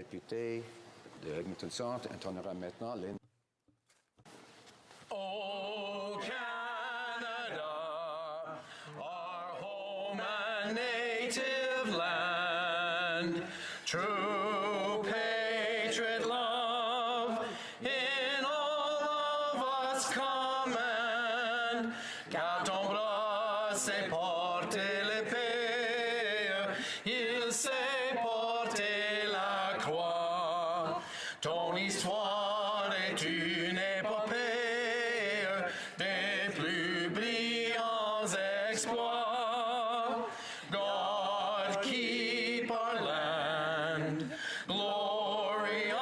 député de Eglinton Centre intonnera maintenant l'hymne. Oh, Canada, our home and native land, true patriot love in all of us command. Car ton bras sait porter l'épée, il sait porter la croix. Ton histoire est une épopée des plus brillants exploits. God keep our land glorious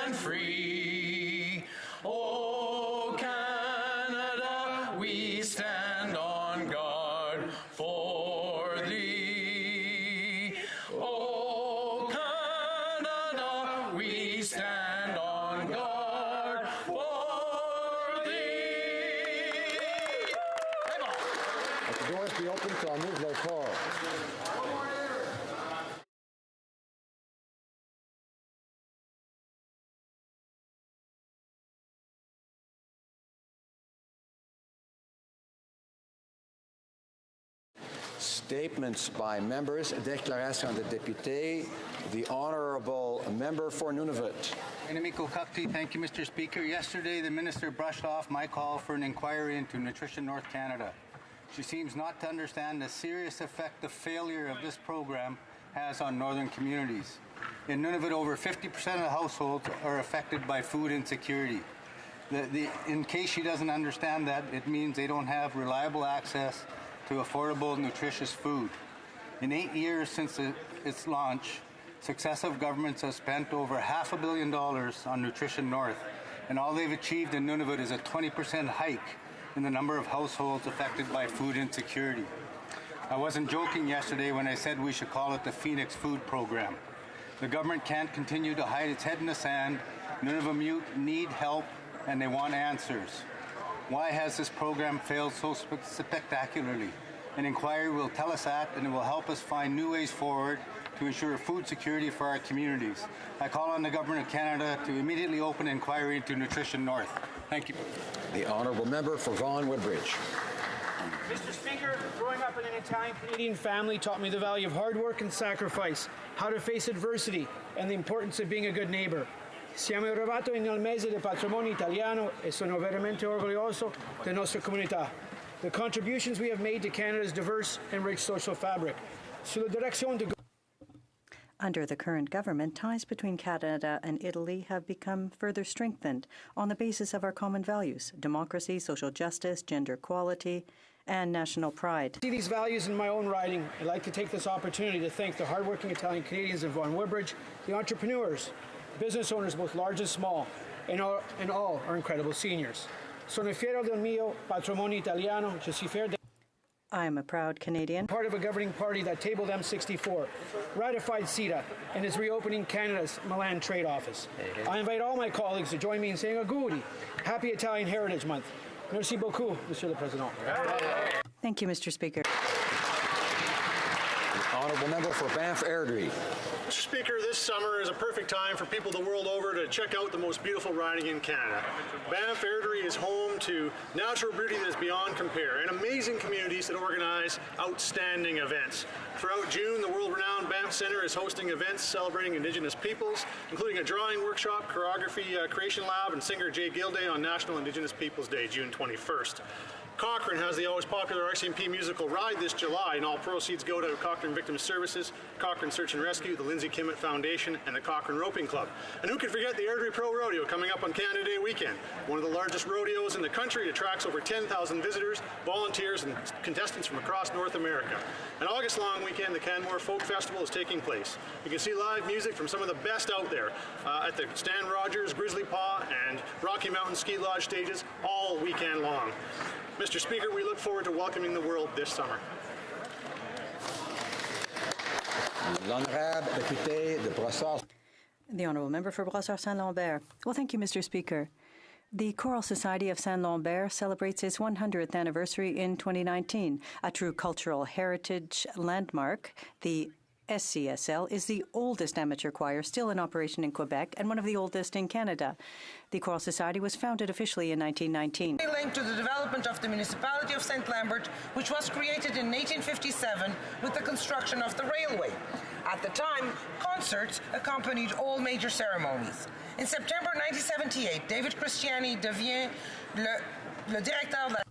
and free. Oh, Canada, we stand on guard for thee. Oh, Canada, we stand on guard for thee. Let the doors be open to move their call. Statements by members. Déclaration de député. The Honourable Member for Nunavut. Thank you, Mr. Speaker. Yesterday, the Minister brushed off my call for an inquiry into Nutrition North Canada. She seems not to understand the serious effect the failure of this program has on northern communities. In Nunavut, over 50% of households are affected by food insecurity. In case she doesn't understand that, it means they don't have reliable access to affordable, nutritious food. In 8 years since its launch, successive governments have spent over $500 million on Nutrition North, and all they've achieved in Nunavut is a 20% hike in the number of households affected by food insecurity. I wasn't joking yesterday when I said we should call it the Phoenix Food Program. The government can't continue to hide its head in the sand. Nunavut need help, and they want answers. Why has this program failed so spectacularly? An inquiry will tell us that, and it will help us find new ways forward to ensure food security for our communities. I call on the Government of Canada to immediately open an inquiry into Nutrition North. Thank you. The Honourable Member for Vaughan Woodbridge. Mr. Speaker, growing up in an Italian-Canadian family taught me the value of hard work and sacrifice, how to face adversity, and the importance of being a good neighbor. Siamo arrivati nel mese del patrimonio italiano e sono veramente orgoglioso della nostra comunità. The contributions we have made to Canada's diverse and rich social fabric. Sulla direzione di Under the current government, ties between Canada and Italy have become further strengthened on the basis of our common values: democracy, social justice, gender equality, and national pride. I see these values in my own riding. I'd like to take this opportunity to thank the hardworking Italian Canadians of Vaughan Woodbridge, the entrepreneurs, business owners, both large and small, and all our incredible seniors. Sono fiero del mio patrimonio italiano. Je suis fier de I am a proud Canadian. Part of a governing party that tabled M64, ratified CETA, and is reopening Canada's Milan Trade Office. I invite all my colleagues to join me in saying auguri. Happy Italian Heritage Month. Merci beaucoup, Monsieur le Président. Thank you, Mr. Speaker. The Honourable Member for Banff Airdrie. Mr. Speaker, this summer is a perfect time for people the world over to check out the most beautiful riding in Canada. Banff Airdrie is home to natural beauty that is beyond compare and amazing communities that organize outstanding events. Throughout June, the world-renowned Banff Centre is hosting events celebrating Indigenous peoples, including a drawing workshop, choreography creation lab, and singer Jay Gilday on National Indigenous Peoples Day, June 21st. Cochrane has the always popular RCMP musical Ride this July, and all proceeds go to Cochrane Victim Services, Cochrane Search and Rescue, the Lindsay Kimmett Foundation, and the Cochrane Roping Club. And who could forget the Airdrie Pro Rodeo coming up on Canada Day weekend? One of the largest rodeos in the country. It attracts over 10,000 visitors, volunteers, and contestants from across North America. An August-long weekend, the Canmore Folk Festival is taking place. You can see live music from some of the best out there at the Stan Rogers, Grizzly Paw, and Rocky Mountain Ski Lodge stages all weekend long. Mr. Speaker, we look forward to welcoming the world this summer. L'Honorable Député de Brossard. The Honourable Member for Brossard-Saint-Lambert. Well, thank you, Mr. Speaker. The Choral Society of Saint-Lambert celebrates its 100th anniversary in 2019. A true cultural heritage landmark, the SCSL is the oldest amateur choir still in operation in Quebec and one of the oldest in Canada. The Choral Society was founded officially in 1919. Linked to the development of the municipality of St. Lambert, which was created in 1857 with the construction of the railway. At the time, concerts accompanied all major ceremonies. In September 1978, David Christiani devient le directeur de la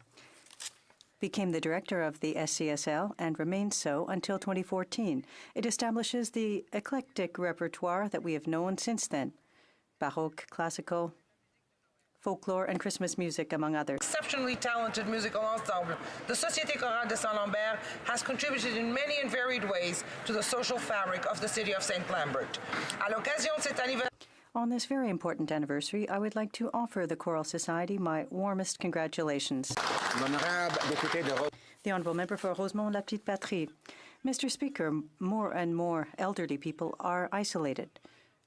became the director of the SCSL and remained so until 2014. It establishes the eclectic repertoire that we have known since then: Baroque, classical, folklore, and Christmas music, among others. Exceptionally talented musical ensemble, the Société Chorale de Saint-Lambert has contributed in many and varied ways to the social fabric of the city of St. Lambert. À l'occasion de cet anniversaire, on this very important anniversary, I would like to offer the Choral Society my warmest congratulations. The Honourable Member for Rosemont, La Petite Patrie. Mr. Speaker, more and more elderly people are isolated,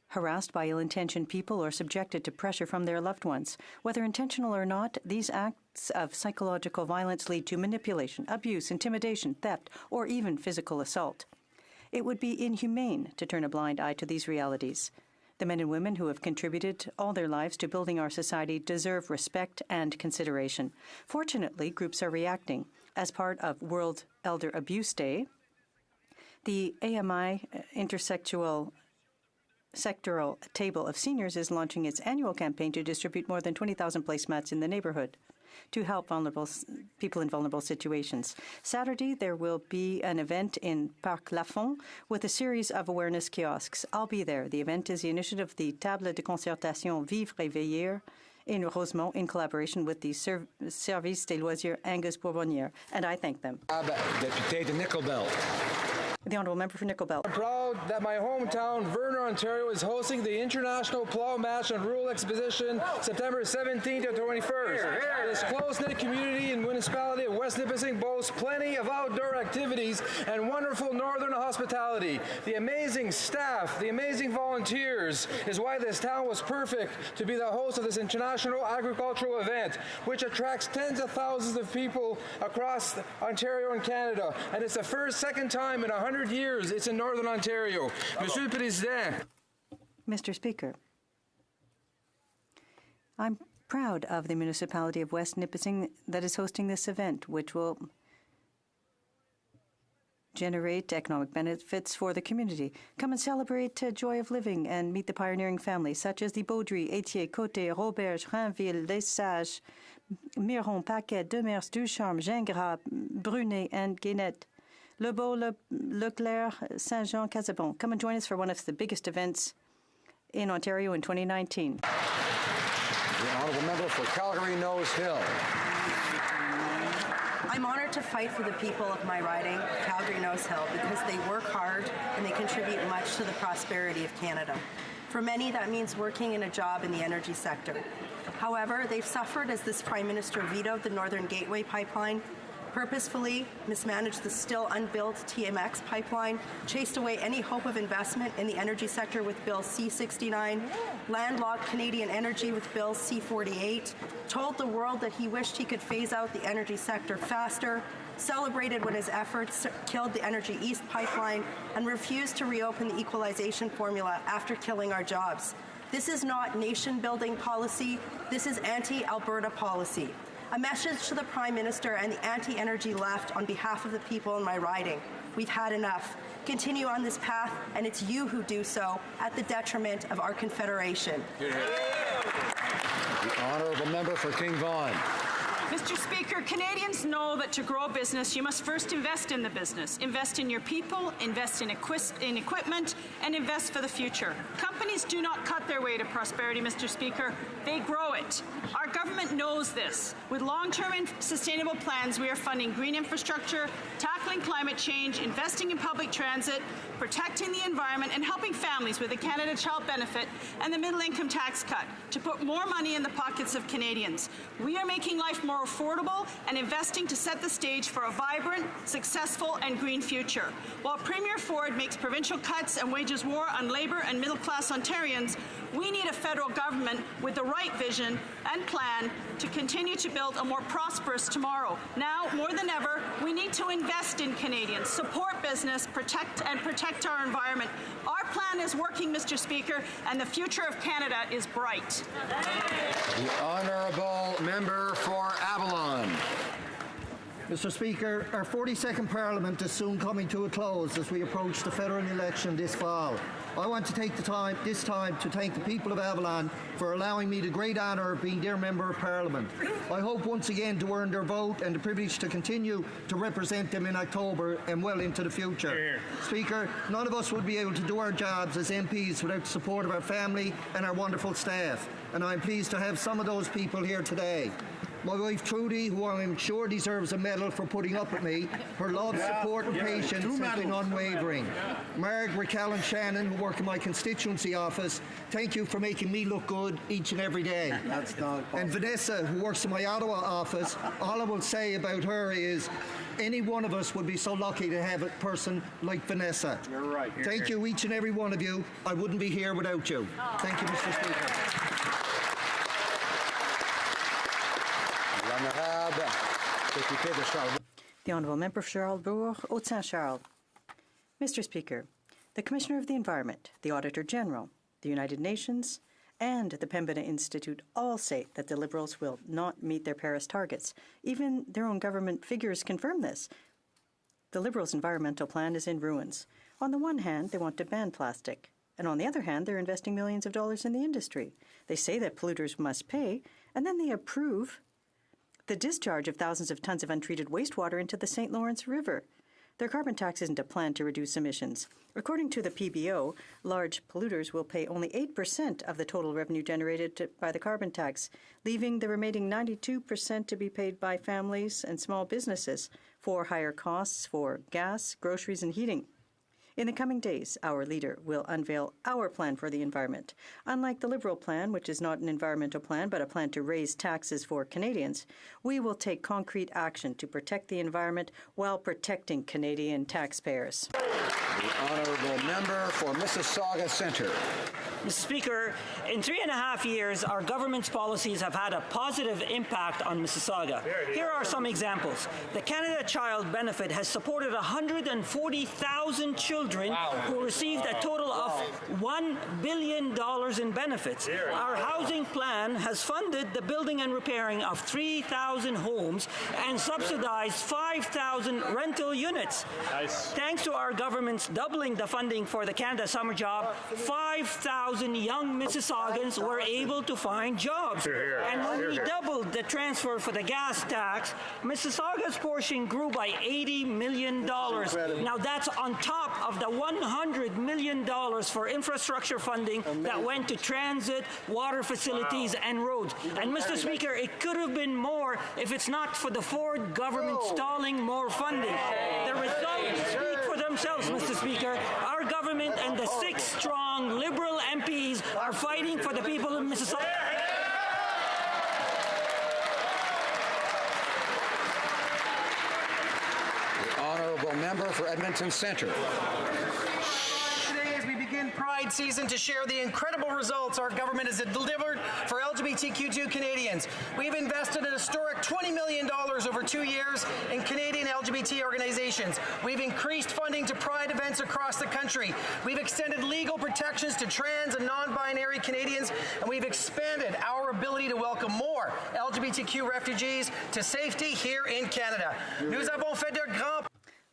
harassed by ill-intentioned people, or subjected to pressure from their loved ones. Whether intentional or not, these acts of psychological violence lead to manipulation, abuse, intimidation, theft, or even physical assault. It would be inhumane to turn a blind eye to these realities. The men and women who have contributed all their lives to building our society deserve respect and consideration. Fortunately, groups are reacting. As part of World Elder Abuse Day, the AMI Intersectoral Table of Seniors is launching its annual campaign to distribute more than 20,000 placemats in the neighborhood to help people in vulnerable situations. Saturday, there will be an event in Parc Lafont with a series of awareness kiosks. I'll be there. The event is the initiative of the Table de Concertation Vivre et Veiller in Rosemont in collaboration with the Service des Loisirs Angus Bourbonniere, and I thank them. Député de Nickelbelt. The Honourable Member for Nickelbelt. I'm proud that my hometown, Vernon, Ontario, is hosting the International Plow Match and Rural Exposition September 17th to 21st. This close-knit community and municipality of West Nipissing boasts plenty of outdoor activities and wonderful northern hospitality. The amazing staff, the amazing volunteers is why this town was perfect to be the host of this international agricultural event, which attracts tens of thousands of people across Ontario and Canada. And it's the second time in 100 years it's in Northern Ontario. Monsieur le Président. Mr. Speaker, I'm proud of the municipality of West Nipissing that is hosting this event, which will generate economic benefits for the community. Come and celebrate joy of living and meet the pioneering families such as the Baudry, Étier, Côté, Roberge, Rainville, Les Sages, Miron, Paquet, Demers, Ducharme, Gingras, Brunet, and Guénette. Lebeau, Leclerc, Saint-Jean, Casabon. Come and join us for one of the biggest events in Ontario in 2019. The Honourable Member for Calgary Nose Hill. I'm honored to fight for the people of my riding, Calgary Nose Hill, because they work hard and they contribute much to the prosperity of Canada. For many, that means working in a job in the energy sector. However, they've suffered as this Prime Minister vetoed the Northern Gateway pipeline, purposefully mismanaged the still unbuilt TMX pipeline, chased away any hope of investment in the energy sector with Bill C-69, landlocked Canadian energy with Bill C-48, told the world that he wished he could phase out the energy sector faster, celebrated when his efforts killed the Energy East pipeline, and refused to reopen the equalization formula after killing our jobs. This is not nation-building policy. This is anti-Alberta policy. A message to the Prime Minister and the anti-energy left on behalf of the people in my riding. We've had enough. Continue on this path, and it's you who do so at the detriment of our Confederation. The Honourable Member for King Vaughan. Mr. Speaker, Canadians know that to grow a business, you must first invest in the business. Invest in your people, invest in equipment, and invest for the future. Companies do not cut their way to prosperity, Mr. Speaker. They grow it. Our government knows this. With long-term and sustainable plans, we are funding green infrastructure, tackling climate change, investing in public transit, protecting the environment, and helping families with the Canada Child Benefit and the middle income tax cut to put more money in the pockets of Canadians. We are making life more affordable and investing to set the stage for a vibrant, successful, and green future. While Premier Ford makes provincial cuts and wages war on Labour and middle-class Ontarians, we need a federal government with the right vision and plan to continue to build a more prosperous tomorrow. Now, more than ever, we need to invest invest in Canadians, support business, protect our environment. Our plan is working, Mr. Speaker, and the future of Canada is bright. The honourable member for Avalon. Mr. Speaker, our 42nd Parliament is soon coming to a close as we approach the federal election this fall. I want to take this time to thank the people of Avalon for allowing me the great honour of being their Member of Parliament. I hope once again to earn their vote and the privilege to continue to represent them in October and well into the future. Speaker, none of us would be able to do our jobs as MPs without the support of our family and our wonderful staff, and I'm pleased to have some of those people here today. My wife Trudy, who I'm sure deserves a medal for putting up with me, her love, support and patience has been unwavering. Marg, Raquel and Shannon, who work in my constituency office, thank you for making me look good each and every day. And Vanessa, who works in my Ottawa office, all I will say about her is any one of us would be so lucky to have a person like Vanessa. You're right. Thank you, each and every one of you. I wouldn't be here without you. Thank you, Mr. Speaker. The Honourable Member for Charlesbourg, Haute-Saint-Charles. Mr. Speaker, the Commissioner of the Environment, the Auditor General, the United Nations, and the Pembina Institute all say that the Liberals will not meet their Paris targets. Even their own government figures confirm this. The Liberals' environmental plan is in ruins. On the one hand, they want to ban plastic, and on the other hand, they're investing millions of dollars in the industry. They say that polluters must pay, and then they approve the discharge of thousands of tons of untreated wastewater into the St. Lawrence River. Their carbon tax isn't a plan to reduce emissions. According to the PBO, large polluters will pay only 8% of the total revenue generated by the carbon tax, leaving the remaining 92% to be paid by families and small businesses for higher costs for gas, groceries, and heating. In the coming days, our leader will unveil our plan for the environment. Unlike the Liberal plan, which is not an environmental plan but a plan to raise taxes for Canadians, we will take concrete action to protect the environment while protecting Canadian taxpayers. The honourable member for Mississauga Centre. Mr. Speaker, in 3.5 years, our government's policies have had a positive impact on Mississauga. Here are some examples. The Canada Child Benefit has supported 140,000 children who received a total of $1 billion in benefits. Our housing plan has funded the building and repairing of 3,000 homes and subsidized 5,000 rental units. Thanks to our government's doubling the funding for the Canada Summer Job, 5,000 young Mississaugans were able to find jobs. And when we doubled the transfer for the gas tax, Mississauga's portion grew by $80 million. Now that's on top of the $100 million for infrastructure funding that went to transit, water facilities, and roads. And Mr. Speaker, it could have been more if it's not for the Ford government stalling more funding. The results speak for themselves, Mr. Speaker. Our government and the 6 strong Liberal MPs are fighting for the people of Mississauga. The honourable member for Edmonton Centre. Today, as we begin Pride season, to share the incredible results our government has delivered for LGBTQ2 Canadians. We've invested an historic $20 million over 2 years in Canadian LGBT organizations. We've increased funding to Pride events across the country. We've extended legal protections to trans and non-binary Canadians, and we've expanded our ability to welcome more LGBTQ refugees to safety here in Canada. Nous avons fait de grands.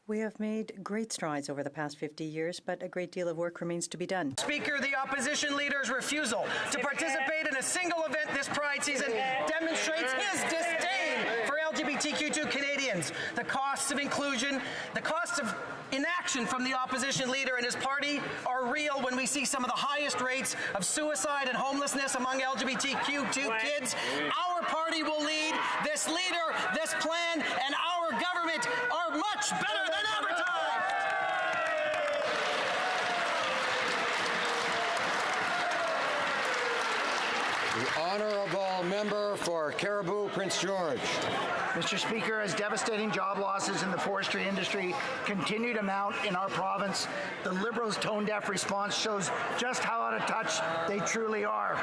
We have made great strides over the past 50 years, but a great deal of work remains to be done. Speaker, the opposition leader's refusal to participate in a single event this Pride season demonstrates his disdain for LGBTQ2 Canadians. The costs of inclusion, the costs of inaction from the opposition leader and his party are real when we see some of the highest rates of suicide and homelessness among LGBTQ2 kids. Our party will lead. This leader, this plan, and our government are much better than advertised. The honourable member for Caribou, Prince George. Mr. Speaker, as devastating job losses in the forestry industry continue to mount in our province, the Liberals' tone-deaf response shows just how out of touch they truly are.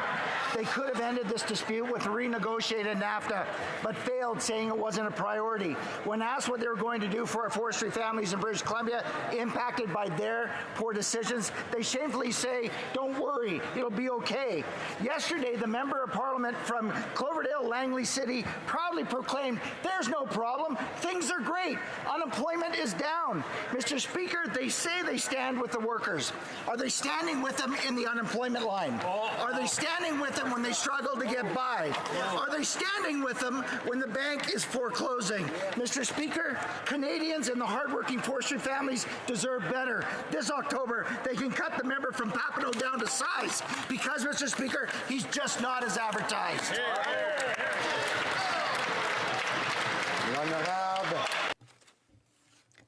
They could have ended this dispute with renegotiated NAFTA, but failed, saying it wasn't a priority. When asked what they were going to do for our forestry families in British Columbia impacted by their poor decisions, they shamefully say, "Don't worry, it'll be okay." Yesterday, the Member of Parliament from Cloverdale, Langley City, proudly proclaimed, "There's no problem. Things are great. Unemployment is down." Mr. Speaker, they say they stand with the workers. Are they standing with them in the unemployment line? Are they standing with them when they struggle to get by? Are they standing with them when the bank is foreclosing? Mr. Speaker, Canadians and the hardworking forestry families deserve better. This October, they can cut the member from Papineau down to size because, Mr. Speaker, he's just not as advertised.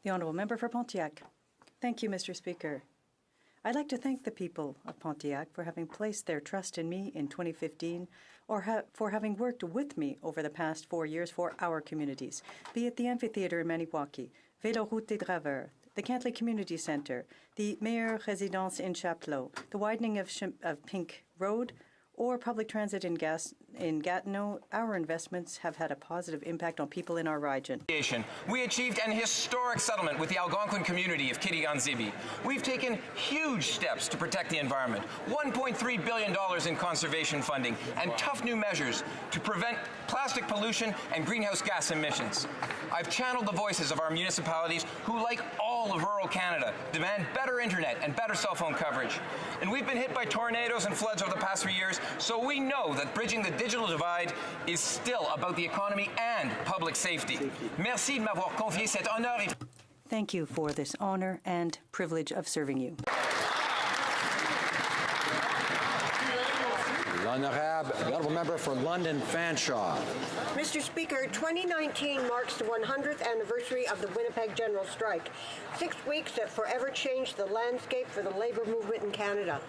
The Honourable Member for Pontiac. Thank you, Mr. Speaker. I'd like to thank the people of Pontiac for having placed their trust in me in 2015 or for having worked with me over the past 4 years for our communities, be it the amphitheatre in Maniwaki, Véloroute des Draveurs, the Cantley Community Centre, the Meilleure Résidence in Chapleau, the widening of Pink Road, or public transit in Gatineau. Our investments have had a positive impact on people in our region. We achieved an historic settlement with the Algonquin community of Kitigan-Zibi. We've taken huge steps to protect the environment, $1.3 billion in conservation funding, and tough new measures to prevent plastic pollution and greenhouse gas emissions. I've channeled the voices of our municipalities who, like all of rural Canada, demand better internet and better cell phone coverage. And we've been hit by tornadoes and floods over the past 3 years, so we know that bridging the digital divide is still about the economy and public safety. Merci de m'avoir confié cet honneur. Thank you for this honor and privilege of serving you. The Honourable Member for London Fanshawe. Mr. Speaker, 2019 marks the 100th anniversary of the Winnipeg General Strike, 6 weeks that forever changed the landscape for the labour movement in Canada.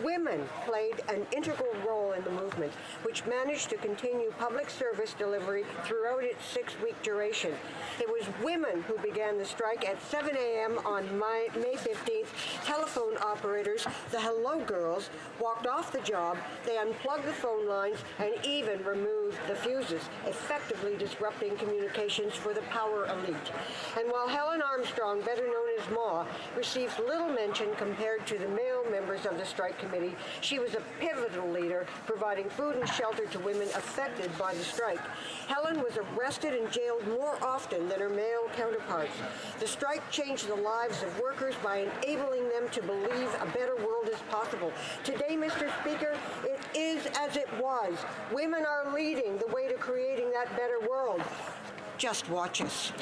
Women played an integral role in the movement, which managed to continue public service delivery throughout its 6-week duration. It was women who began the strike at 7 a.m. on May 15th. Telephone operators, the Hello Girls, walked off the job, they unplugged the phone lines, and even removed the fuses, effectively disrupting communications for the power elite. And while Helen Armstrong, better known as Ma, receives little mention compared to the male members of the strike committee, she was a pivotal leader, providing food and shelter to women affected by the strike. Helen was arrested and jailed more often than her male counterparts. The strike changed the lives of workers by enabling them to believe a better world is possible. Today, Mr. Speaker, it is as it was. Women are leading the way to creating that better world. Just watch us.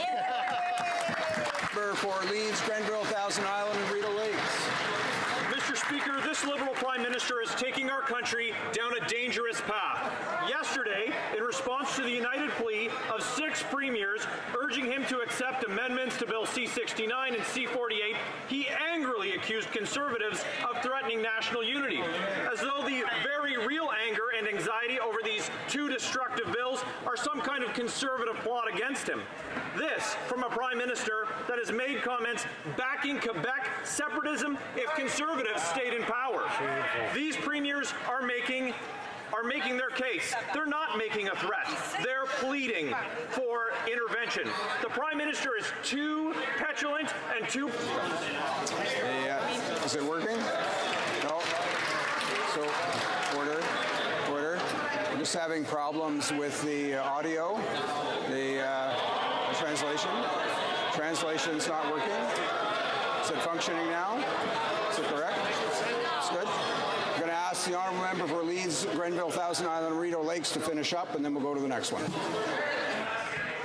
For Leeds, Grenville, Thousand Island, and Rideau Lakes. Mr. Speaker, this Liberal Prime Minister is taking our country down a dangerous path. Yesterday, in response to the united plea of 6 premiers urging him to accept amendments to Bill C-69 and C-48, he angrily accused Conservatives of threatening national unity, as though the very real anger and anxiety over these 2 destructive bills are some kind of Conservative plot against him. This from a Prime Minister that has made comments backing Quebec separatism if Conservatives stayed in power. These premiers are making their case. They're not making a threat. They're pleading for intervention. The Prime Minister is too petulant and too... Is it working? No. So, order. We're just having problems with the audio, the translation. Translation's not working. Is it functioning now? Is it correct? It's good. I'm going to ask the honourable member for Leeds, Grenville, Thousand Island, and Rideau Lakes to finish up, and then we'll go to the next one.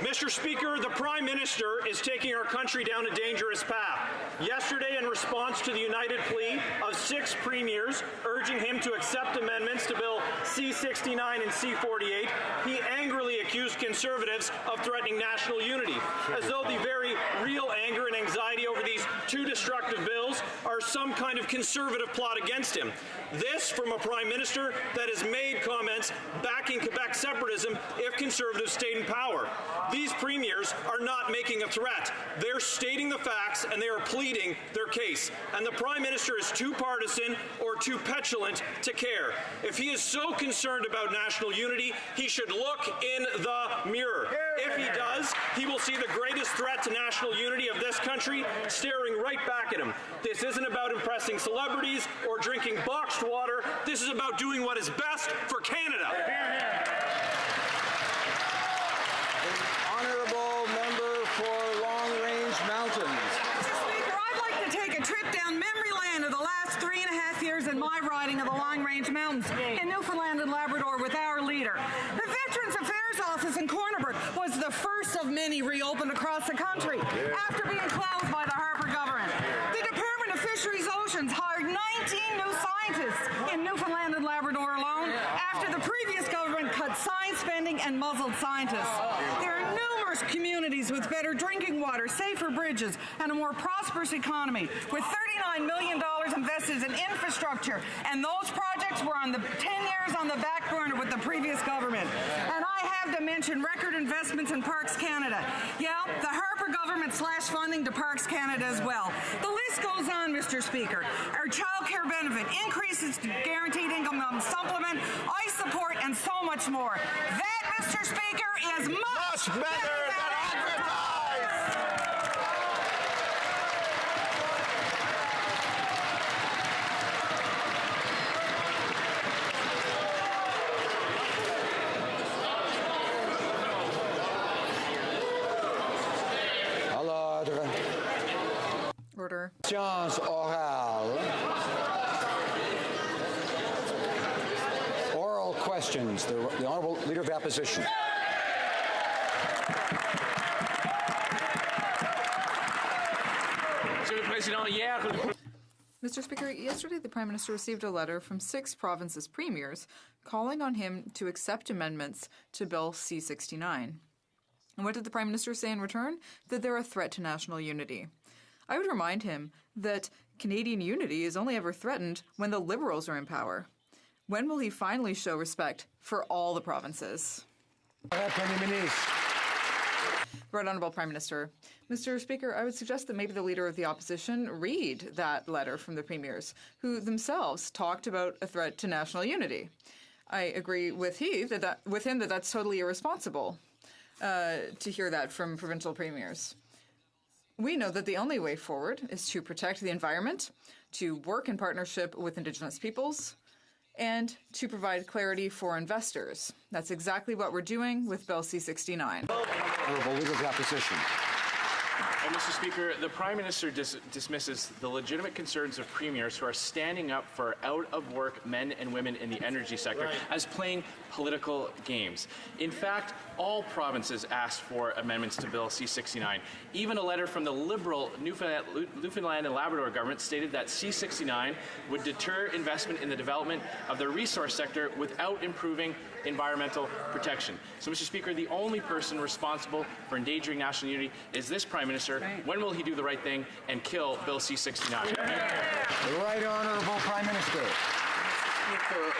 Mr. Speaker, the Prime Minister is taking our country down a dangerous path. Yesterday, in response to the united plea of 6 premiers urging him to accept amendments to Bill C-69 and C-48, he angrily accused Conservatives of threatening national unity, as though the very real anger and anxiety over these 2 destructive bills are some kind of Conservative plot against him. This from a Prime Minister that has made comments backing Quebec separatism if Conservatives stayed in power. These premiers are not making a threat. They're stating the facts and they are pleading their case. And the Prime Minister is too partisan or too petulant to care. If he is so concerned about national unity, he should look in the mirror. If he does, he will see the greatest threat to national unity of this country staring right back at him. This isn't about impressing celebrities or drinking boxed water. This is about doing what is best for Canada. Honourable member for Long Range Mountains. Mr. Speaker, I'd like to take a trip down memory lane of the last 3.5 years in my riding of the Long Range Mountains in Newfoundland and Labrador with our leader. The Veterans Affairs Office in Cornerbrook was the first of many reopened across the country after being closed by the Harper government. The Department of Fisheries Oceans hired 19 new scientists in Newfoundland and Labrador alone after the previous government cut science spending and muzzled scientists. There are numerous communities with better drinking water, safer bridges, and a more prosperous economy, with $39 million invested in infrastructure, and those projects were on the 10 years on the back burner with the previous government. And I have to mention record investments in Parks Canada. Yeah, the Harper government slashed funding to Parks Canada as well. The list goes on, Mr. Speaker. Our child care benefit, increases to guaranteed income supplement, ice support, and so much more. That, Mr. Speaker, is much better than advertised! Order. Questions orales. Oral questions. The Honourable Leader of the Opposition. Mr. Speaker, yesterday the Prime Minister received a letter from 6 provinces' premiers calling on him to accept amendments to Bill C-69. And what did the Prime Minister say in return? That they're a threat to national unity. I would remind him that Canadian unity is only ever threatened when the Liberals are in power. When will he finally show respect for all the provinces? Right Honourable Prime Minister. Mr. Speaker, I would suggest that maybe the Leader of the Opposition read that letter from the Premiers, who themselves talked about a threat to national unity. I agree with him that that's totally irresponsible to hear that from provincial premiers. We know that the only way forward is to protect the environment, to work in partnership with Indigenous peoples, and to provide clarity for investors. That's exactly what we're doing with Bill C-69. Honourable Leader of the Opposition. Mr. Speaker, the Prime Minister dismisses the legitimate concerns of premiers who are standing up for out-of-work men and women in the energy sector as playing political games. In fact, all provinces asked for amendments to Bill C-69. Even a letter from the Liberal Newfoundland and Labrador government stated that C-69 would deter investment in the development of the resource sector without improving environmental protection. So, Mr. Speaker, the only person responsible for endangering national unity is this Prime Minister. When will he do the right thing and kill Bill C-69? The Right Honourable Prime Minister.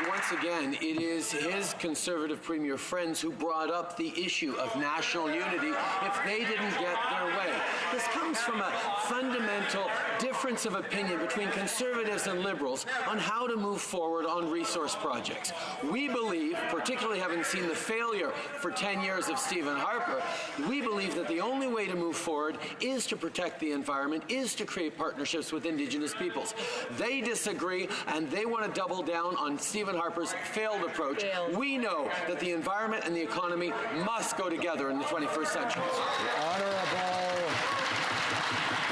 Once again, it is his Conservative Premier friends who brought up the issue of national unity if they didn't get their way. This comes from a fundamental difference of opinion between Conservatives and Liberals on how to move forward on resource projects. We believe, particularly having seen the failure for 10 years of Stephen Harper, we believe that the only way to move forward is to protect the environment, is to create partnerships with Indigenous peoples. They disagree, and they want to double down on Stephen Harper's failed approach. We know that the environment and the economy must go together in the 21st century. The Honourable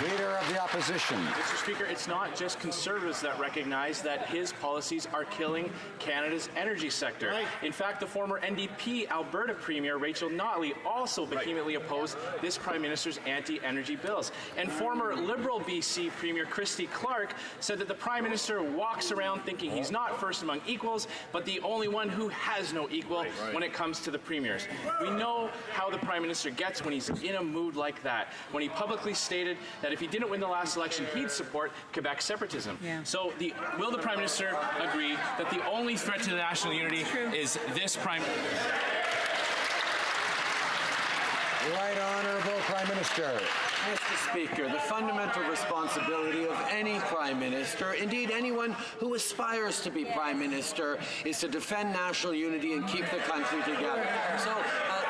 Leader of the Opposition. Mr. Speaker, it's not just Conservatives that recognize that his policies are killing Canada's energy sector. Right. In fact, the former NDP Alberta Premier Rachel Notley also vehemently opposed this Prime Minister's anti-energy bills. And former Liberal BC Premier Christy Clark said that the Prime Minister walks around thinking he's not first among equals, but the only one who has no equal when it comes to the premiers. We know how the Prime Minister gets when he's in a mood like that, when he publicly stated that if he didn't win the last election, he'd support Quebec separatism. So will the Prime Minister agree that the only threat to national unity is this Prime Minister? Right Honourable Prime Minister. Mr. Speaker, the fundamental responsibility of any Prime Minister, indeed anyone who aspires to be Prime Minister, is to defend national unity and keep the country together. So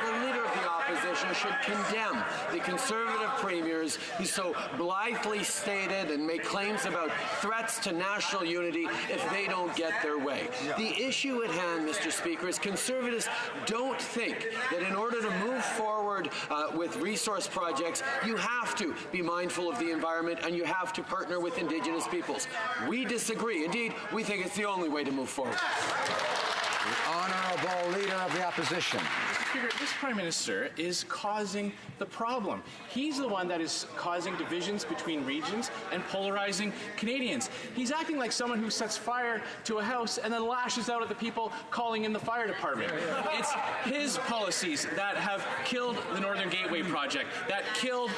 the Leader of the Opposition should condemn the Conservative premiers who so blithely stated and make claims about threats to national unity if they don't get their way. The issue at hand, Mr. Speaker, is Conservatives don't think that in order to move forward with resource projects, you have to be mindful of the environment and you have to partner with Indigenous peoples. We disagree. Indeed, we think it's the only way to move forward. The Honourable Leader of the Opposition. Mr. Speaker, this Prime Minister is causing the problem. He's the one that is causing divisions between regions and polarizing Canadians. He's acting like someone who sets fire to a house and then lashes out at the people calling in the fire department. It's his policies that have killed the Northern Gateway project, that killed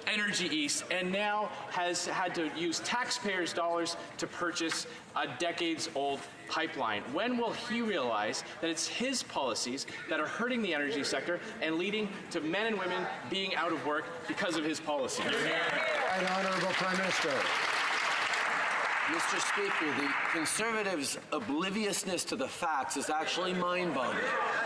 Energy East, and now has had to use taxpayers' dollars to purchase a decades-old pipeline. When will he realize that it's his policies that are hurting the energy sector and leading to men and women being out of work because of his policies? Right Honourable Prime Minister. Mr. Speaker, the Conservatives' obliviousness to the facts is actually mind-boggling.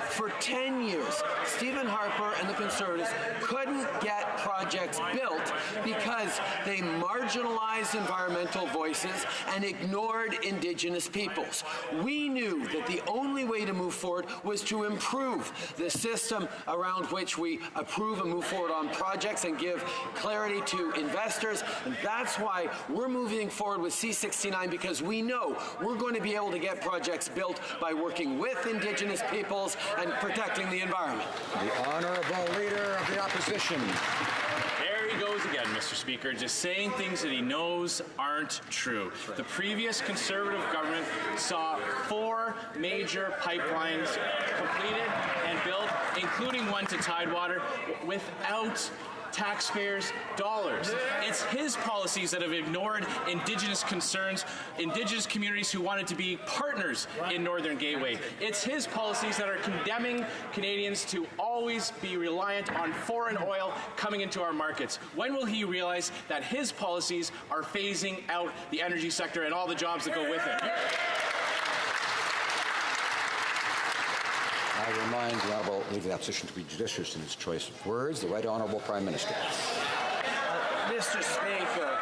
For 10 years, Stephen Harper and the Conservatives couldn't get projects built because they marginalized environmental voices and ignored Indigenous peoples. We knew that the only way to move forward was to improve the system around which we approve and move forward on projects and give clarity to investors. And that's why we're moving forward with C69, because we know we're going to be able to get projects built by working with Indigenous peoples and protecting the environment. The Honourable Leader of the Opposition. There he goes again, Mr. Speaker, just saying things that he knows aren't true. The previous Conservative government saw 4 major pipelines completed and built, including one to Tidewater, without taxpayers' dollars. It's his policies that have ignored Indigenous concerns, Indigenous communities who wanted to be partners in Northern Gateway. It's his policies that are condemning Canadians to always be reliant on foreign oil coming into our markets. When will he realize that his policies are phasing out the energy sector and all the jobs that go with it? I remind the Honourable Leader of the Opposition to be judicious in his choice of words. The Right Honourable Prime Minister. Mr. Speaker,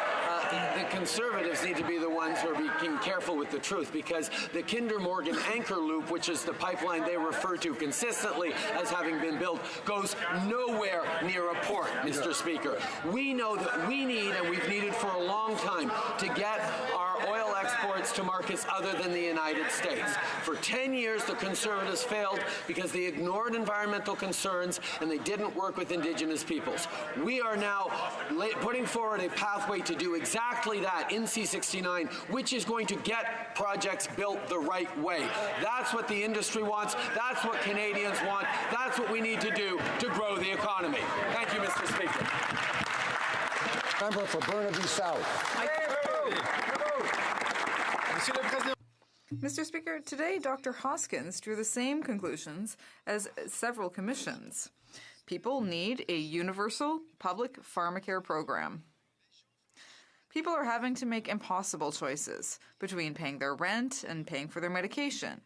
the Conservatives need to be the ones who are being careful with the truth, because the Kinder Morgan anchor loop, which is the pipeline they refer to consistently as having been built, goes nowhere near a port, Mr. Speaker. We know that we need, and we've needed for a long time, to get our oil exports to markets other than the United States. For 10 years, the Conservatives failed because they ignored environmental concerns and they didn't work with Indigenous peoples. We are now putting forward a pathway to do exactly that in C69, which is going to get projects built the right way. That's what the industry wants. That's what Canadians want. That's what we need to do to grow the economy. Thank you, Mr. Speaker. Member for Burnaby South. Mr. Speaker, today Dr. Hoskins drew the same conclusions as several commissions. People need a universal public pharmacare program. People are having to make impossible choices between paying their rent and paying for their medication,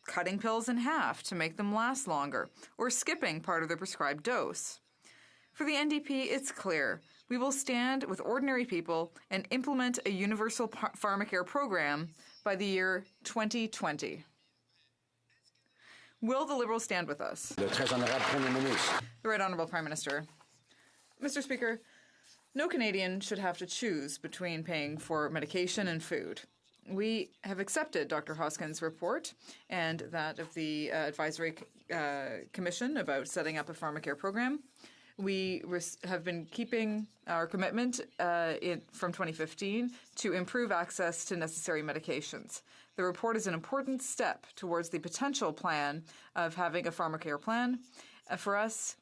cutting pills in half to make them last longer, or skipping part of their prescribed dose. For the NDP, it's clear. We will stand with ordinary people and implement a universal pharmacare program by the year 2020. Will the Liberals stand with us? Le très honorable Premier Ministre. The Right Honourable Prime Minister. Mr. Speaker, No Canadian should have to choose between paying for medication and food. We have accepted Dr. Hoskin's report and that of the Advisory Commission about setting up a pharmacare program. We have been keeping our commitment from 2015 to improve access to necessary medications. The report is an important step towards the potential plan of having a pharmacare plan. For us,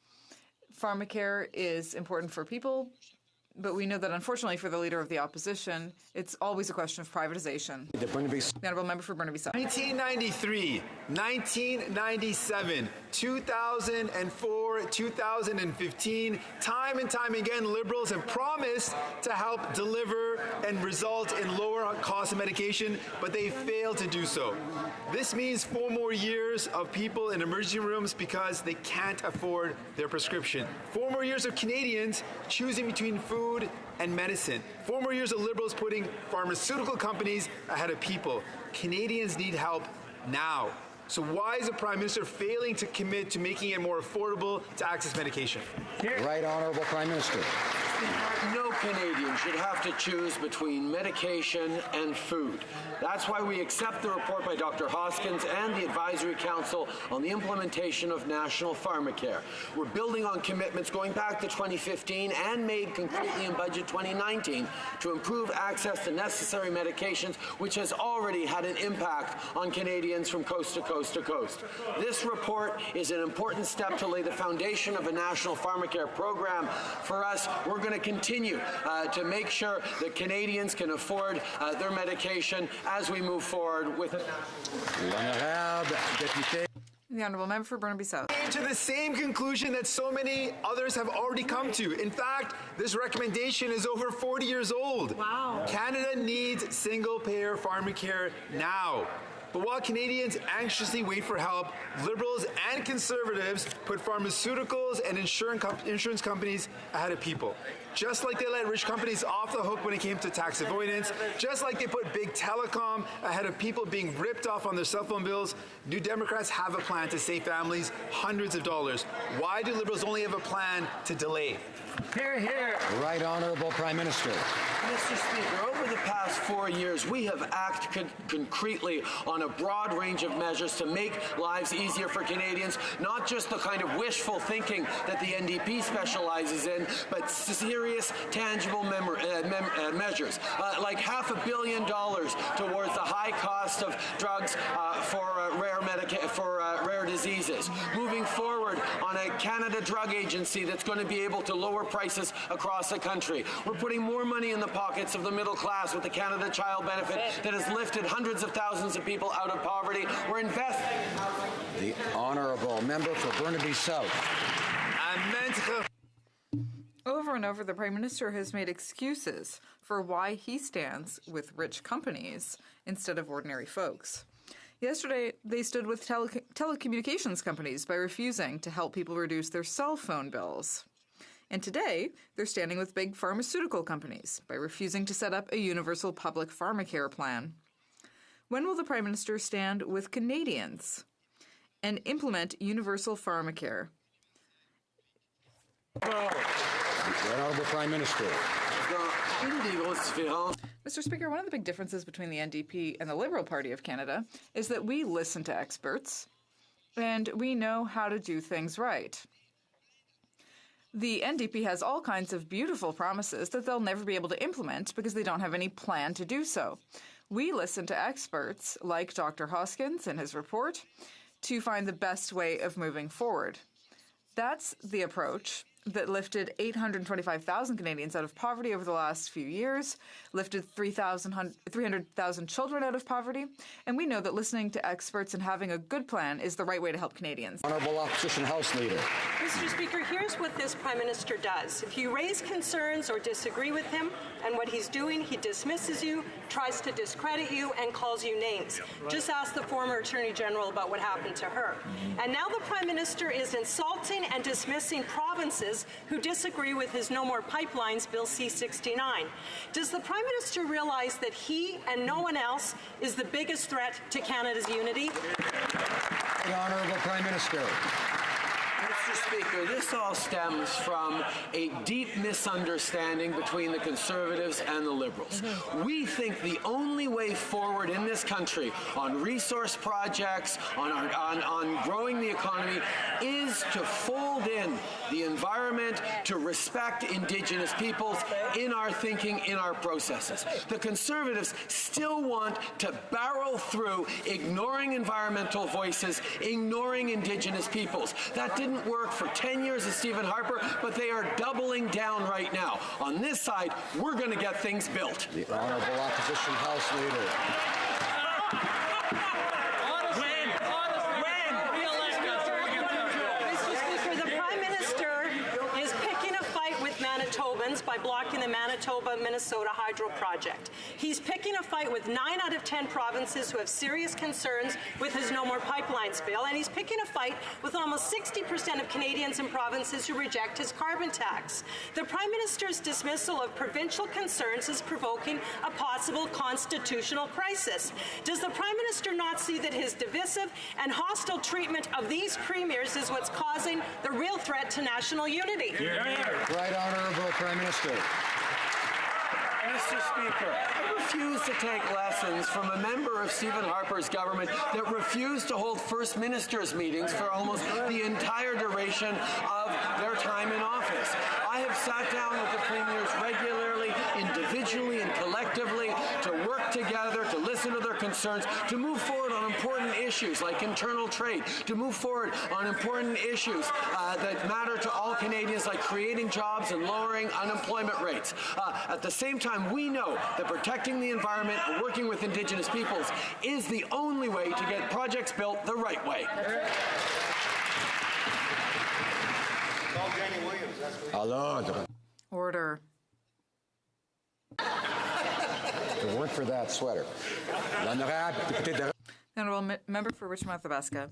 pharmacare is important for people, but we know that, unfortunately, for the Leader of the Opposition, it's always a question of privatization. The Honourable Member for Burnaby South. 1993, 1997, 2004, 2015, time and time again, Liberals have promised to help deliver and result in lower cost of medication, but they failed to do so. This means 4 more years of people in emergency rooms because they can't afford their prescription. 4 more years of Canadians choosing between food and medicine. 4 more years of Liberals putting pharmaceutical companies ahead of people. Canadians need help now. So why is the Prime Minister failing to commit to making it more affordable to access medication? Right Honourable Prime Minister. No Canadian should have to choose between medication and food. That's why we accept the report by Dr. Hoskins and the Advisory Council on the implementation of national pharmacare. We're building on commitments going back to 2015 and made concretely in Budget 2019 to improve access to necessary medications, which has already had an impact on Canadians from coast to coast to coast. This report is an important step to lay the foundation of a national pharmacare program. For us, we're going to continue to make sure that Canadians can afford their medication as we move forward with it. The Honourable Member for Burnaby South. To the same conclusion that so many others have already come to. In fact, this recommendation is over 40 years old. Wow. Canada needs single-payer pharmacare now. But while Canadians anxiously wait for help, Liberals and Conservatives put pharmaceuticals and insurance companies ahead of people. Just like they let rich companies off the hook when it came to tax avoidance, just like they put big telecom ahead of people being ripped off on their cell phone bills, New Democrats have a plan to save families hundreds of dollars. Why do Liberals only have a plan to delay? Hear, hear. Right Honourable Prime Minister. Mr. Speaker, over the past 4 years, we have acted concretely on a broad range of measures to make lives easier for Canadians, not just the kind of wishful thinking that the NDP specializes in, but serious, tangible measures, like $500 million towards the high cost of drugs for rare diseases. Moving forward on a Canada Drug Agency that's going to be able to lower prices across the country. We're putting more money in the pockets of the middle class with the Canada Child Benefit that has lifted hundreds of thousands of people out of poverty. We're investing. The Honourable Member for Burnaby South. Over and over, the Prime Minister has made excuses for why he stands with rich companies instead of ordinary folks. Yesterday, they stood with telecommunications companies by refusing to help people reduce their cell phone bills. And today, they're standing with big pharmaceutical companies by refusing to set up a universal public pharmacare plan. When will the Prime Minister stand with Canadians and implement universal pharmacare? The Honourable Prime Minister. Mr. Speaker, one of the big differences between the NDP and the Liberal Party of Canada is that we listen to experts and we know how to do things right. The NDP has all kinds of beautiful promises that they'll never be able to implement because they don't have any plan to do so. We listen to experts like Dr. Hoskins in his report to find the best way of moving forward. That's the approach that lifted 825,000 Canadians out of poverty over the last few years, lifted 300,000 children out of poverty, and we know that listening to experts and having a good plan is the right way to help Canadians. Honourable Opposition House Leader. Mr. Speaker, here's what this Prime Minister does. If you raise concerns or disagree with him and what he's doing, he dismisses you, tries to discredit you, and calls you names. Just ask the former Attorney General about what happened to her. And now the Prime Minister is insulting and dismissing provinces who disagree with his No More Pipelines Bill C-69. Does the Prime Minister realize that he and no one else is the biggest threat to Canada's unity? The Honourable Prime Minister. Mr. Mr. Speaker, this all stems from a deep misunderstanding between the Conservatives and the Liberals. We think the only way forward in this country on resource projects, on growing the economy, is to fold in the environment, to respect Indigenous peoples in our thinking, in our processes. The Conservatives still want to barrel through ignoring environmental voices, ignoring Indigenous peoples. That didn't work for 10 years of Stephen Harper, but they are doubling down right now. On this side, we're going to get things built. The Honourable Opposition House Leader. By blocking the Manitoba-Minnesota Hydro Project. He's picking a fight with 9 out of 10 provinces who have serious concerns with his No More Pipelines bill, and he's picking a fight with almost 60% of Canadians and provinces who reject his carbon tax. The Prime Minister's dismissal of provincial concerns is provoking a possible constitutional crisis. Does the Prime Minister not see that his divisive and hostile treatment of these premiers is what's causing the real threat to national unity? Right Honourable Prime Minister. Mr. Speaker, I refuse to take lessons from a member of Stephen Harper's government that refused to hold First Ministers meetings for almost the entire duration of their time in office. I have sat down with the premiers regularly, individually and collectively, to work together, to listen to their concerns, to move forward on important issues like internal trade, to move forward on important issues that matter to all Canadians, like creating jobs and lowering unemployment rates. At the same time, we know that protecting the environment and working with Indigenous peoples is the only way to get projects built the right way. Order. It weren't for that sweater. The Honourable Member for Richmond-Athabasca.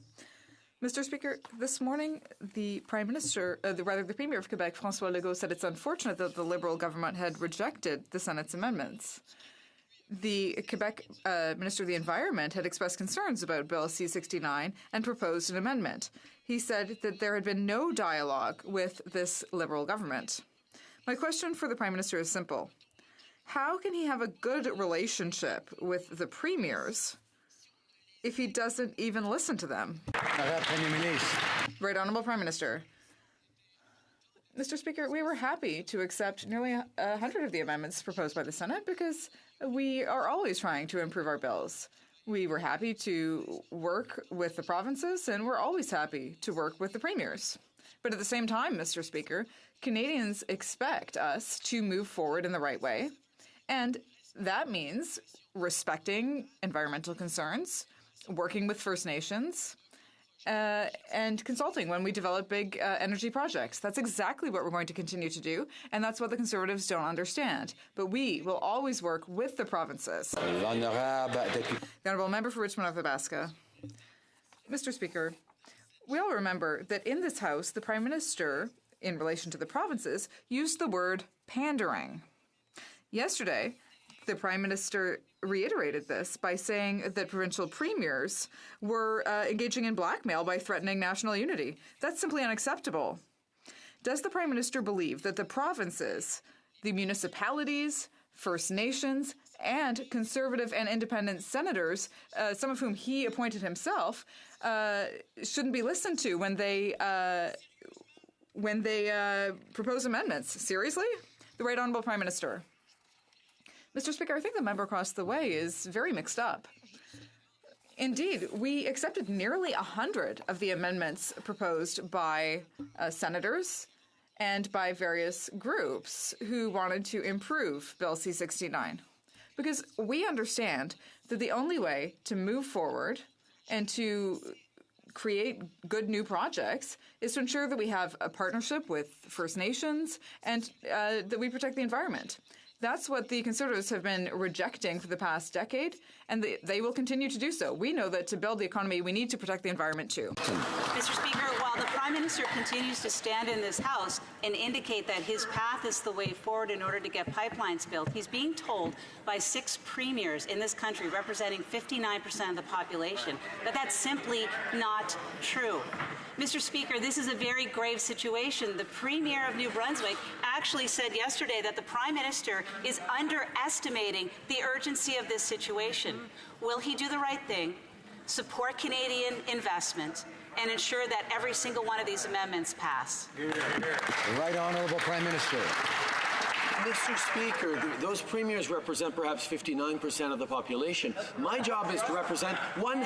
Mr. Speaker, this morning the Prime Minister, the Premier of Quebec, François Legault, said it's unfortunate that the Liberal government had rejected the Senate's amendments. The Quebec Minister of the Environment had expressed concerns about Bill C-69 and proposed an amendment. He said that there had been no dialogue with this Liberal government. My question for the Prime Minister is simple. How can he have a good relationship with the premiers if he doesn't even listen to them? Right Honourable Prime Minister. Mr. Speaker, we were happy to accept nearly 100 of the amendments proposed by the Senate because we are always trying to improve our bills. We were happy to work with the provinces, and we're always happy to work with the premiers. But at the same time, Mr. Speaker, Canadians expect us to move forward in the right way, and that means respecting environmental concerns, working with First Nations, and consulting when we develop big energy projects. That's exactly what we're going to continue to do, and that's what the Conservatives don't understand. But we will always work with the provinces. The Honourable Member for Richmond-Athabasca. Mr. Speaker, we all remember that in this House, the Prime Minister, in relation to the provinces, used the word pandering. Yesterday, the Prime Minister reiterated this by saying that provincial premiers were engaging in blackmail by threatening national unity. That's simply unacceptable. Does the Prime Minister believe that the provinces, the municipalities, First Nations, and Conservative and Independent senators, some of whom he appointed himself, shouldn't be listened to when they propose amendments? Seriously? The Right Honourable Prime Minister. Mr. Speaker, I think the member across the way is very mixed up. Indeed, we accepted nearly 100 of the amendments proposed by senators and by various groups who wanted to improve Bill C-69. Because we understand that the only way to move forward and to create good new projects is to ensure that we have a partnership with First Nations and that we protect the environment. That's what the Conservatives have been rejecting for the past decade, and they will continue to do so. We know that to build the economy, we need to protect the environment too. Mr. Speaker, while the Prime Minister continues to stand in this House and indicate that his path is the way forward in order to get pipelines built, he's being told by 6 premiers in this country, representing 59% of the population, that that's simply not true. Mr. Speaker, this is a very grave situation. The Premier of New Brunswick actually said yesterday that the Prime Minister is underestimating the urgency of this situation. Will he do the right thing, support Canadian investment, and ensure that every single one of these amendments pass? The Right Honourable Prime Minister. Mr. Speaker, those premiers represent perhaps 59% of the population. My job is to represent 100% of the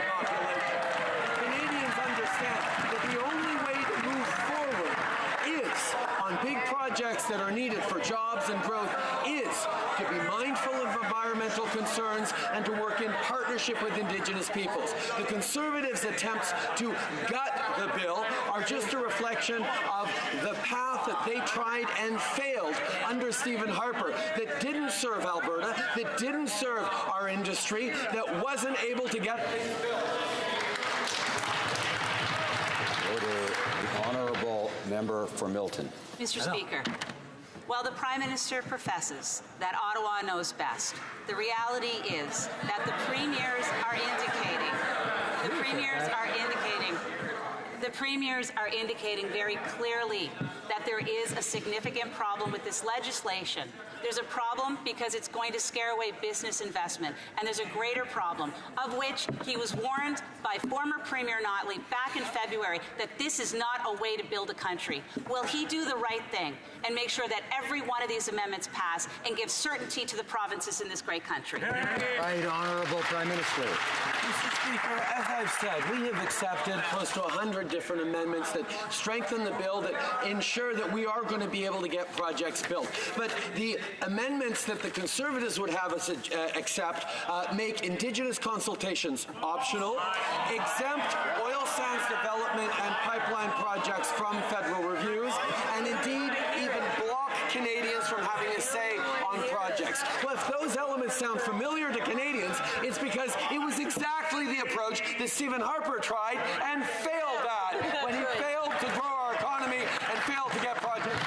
population. Canadians understand that the only way to move forward is on big projects that are needed for jobs and growth is to be mindful of environmental concerns and to work in partnership with Indigenous peoples. The Conservatives' attempts to gut the bill are just a reflection of the path that they tried and failed under Stephen Harper, that didn't serve Alberta, that didn't serve our industry, that wasn't able to get... Order. The Honourable Member for Milton. Mr. Speaker, while the Prime Minister professes that Ottawa knows best, the reality is that the premiers are indicating very clearly that there is a significant problem with this legislation. There's a problem because it's going to scare away business investment, and there's a greater problem, of which he was warned by former Premier Notley back in February that this is not a way to build a country. Will he do the right thing and make sure that every one of these amendments pass and give certainty to the provinces in this great country? Right Honourable Prime Minister. Mr. Speaker, as I've said, we have accepted close to 100 different amendments that strengthen the bill, that ensure that we are going to be able to get projects built. But the amendments that the Conservatives would have us accept make Indigenous consultations optional, exempt oil sands development and pipeline projects from federal reviews, and indeed even block Canadians from having a say on projects. Well, if those elements sound familiar to Canadians, it's because it was exactly the approach that Stephen Harper tried and failed at when he failed to grow our economy and failed to get projects.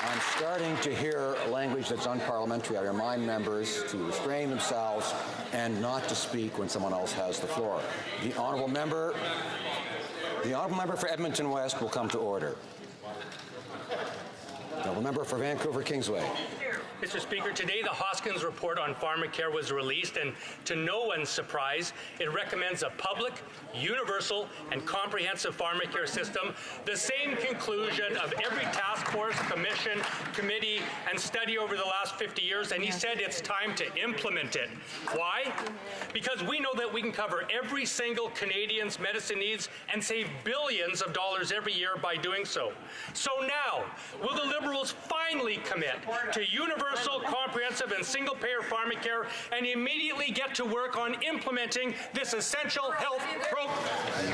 I'm starting to hear language that's unparliamentary. I remind members to restrain themselves and not to speak when someone else has the floor. The honourable member for Edmonton West will come to order. The honourable member for Vancouver Kingsway. Mr. Speaker, today the Hoskins report on pharmacare was released, and to no one's surprise, it recommends a public, universal, and comprehensive pharmacare system, the same conclusion of every task force, commission, committee, and study over the last 50 years, and he said it's time to implement it. Why? Because we know that we can cover every single Canadian's medicine needs and save billions of dollars every year by doing so. So now, will the Liberals finally commit to universal, comprehensive, and single-payer pharmacare and immediately get to work on implementing this essential health program?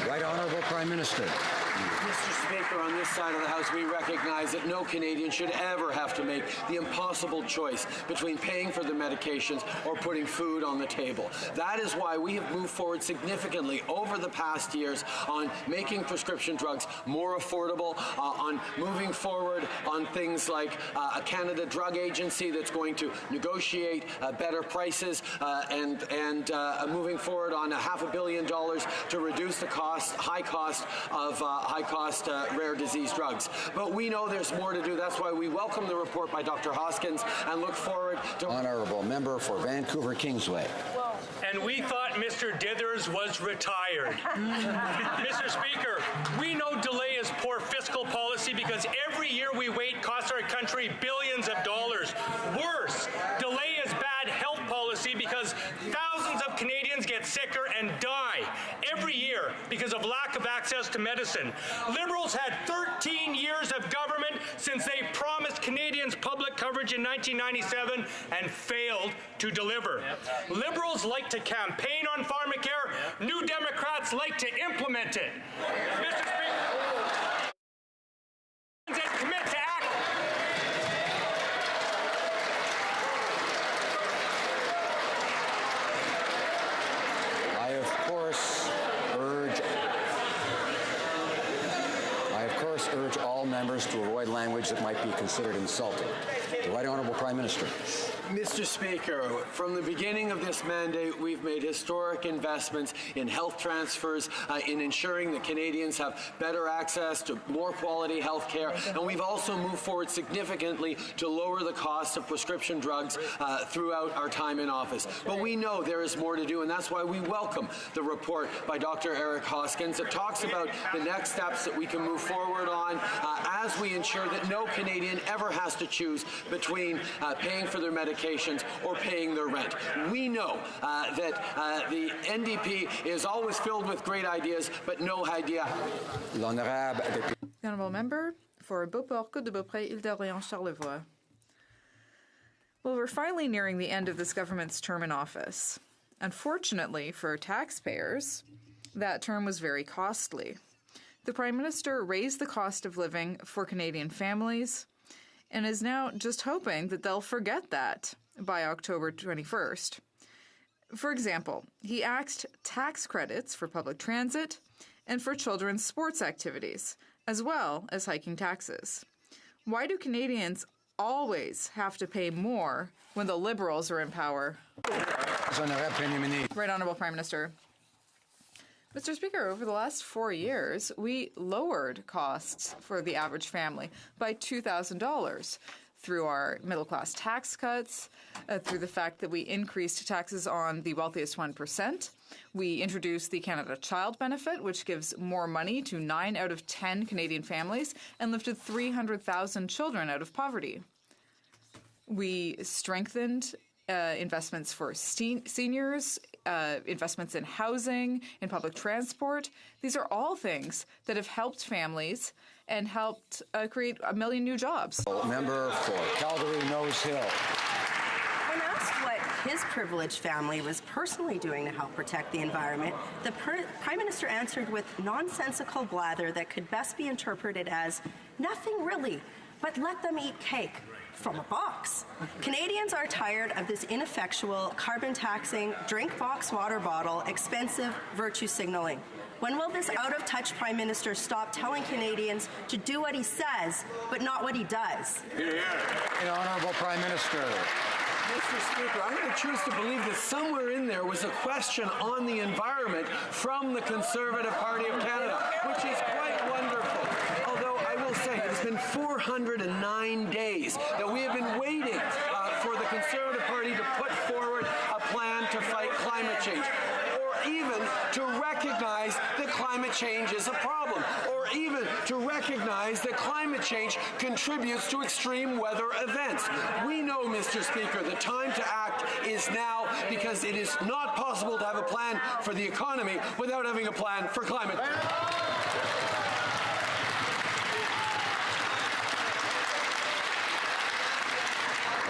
Right Honourable Prime Minister. Mr. Speaker, on this side of the House, we recognize that no Canadian should ever have to make the impossible choice between paying for the medications or putting food on the table. That is why we have moved forward significantly over the past years on making prescription drugs more affordable, on moving forward on things like a Canada Drug Agency that's going to negotiate better prices, and moving forward on $500 million to reduce the high cost of rare disease drugs. But we know there's more to do. That's why we welcome the report by Dr. Hoskins and look forward to... Honourable member for Vancouver Kingsway. And we thought Mr. Dithers was retired. Mr. Speaker, we know delay is poor fiscal policy because every year we wait costs our country billions of dollars. Worse, delay is bad health policy because thousands of Canadians get sicker and die every year because of lack of access to medicine. Liberals had 13 years of government since they promised Canadians Canadians public coverage in 1997 and failed to deliver. Liberals like to campaign on pharmacare. New Democrats like to implement it. Mr. Speaker, and commit to act. I, of course, urge all members to avoid language that might be considered insulting. The Right Honourable Prime Minister. Mr. Speaker, from the beginning of this mandate, we've made historic investments in health transfers, in ensuring that Canadians have better access to more quality health care, and we've also moved forward significantly to lower the cost of prescription drugs throughout our time in office. But we know there is more to do, and that's why we welcome the report by Dr. Eric Hoskins that talks about the next steps that we can move forward on as we ensure that no Canadian ever has to choose between paying for their medications or paying their rent. We know that the NDP is always filled with great ideas, but no idea. The Honourable Member for Beauport, Côte de Beaupré, Île-d'Orléans, Charlevoix. Well, we're finally nearing the end of this government's term in office. Unfortunately for taxpayers, that term was very costly. The Prime Minister raised the cost of living for Canadian families and is now just hoping that they'll forget that by October 21st. For example, he axed tax credits for public transit and for children's sports activities, as well as hiking taxes. Why do Canadians always have to pay more when the Liberals are in power? Right Honourable Prime Minister. Mr. Speaker, over the last 4 years, we lowered costs for the average family by $2,000 through our middle-class tax cuts, through the fact that we increased taxes on the wealthiest 1%. We introduced the Canada Child Benefit, which gives more money to 9 out of 10 Canadian families and lifted 300,000 children out of poverty. We strengthened investments for seniors, investments in housing, in public transport. These are all things that have helped families and helped create 1 million new jobs. Member for Calgary Nose Hill. When asked what his privileged family was personally doing to help protect the environment, the Prime Minister answered with nonsensical blather that could best be interpreted as, nothing really, but let them eat cake. From a box. Canadians are tired of this ineffectual, carbon-taxing, drink-box water bottle, expensive virtue signaling. When will this out-of-touch Prime Minister stop telling Canadians to do what he says, but not what he does? Honourable Prime Minister. Mr. Speaker, I'm going to choose to believe that somewhere in there was a question on the environment from the Conservative Party of Canada, which is quite wonderful. Although I will say it's been 409 days that we have been waiting for the Conservative Party to put forward a plan to fight climate change, or even to recognize that climate change is a problem, or even to recognize that climate change contributes to extreme weather events. We know, Mr. Speaker, the time to act is now, because it is not possible to have a plan for the economy without having a plan for climate.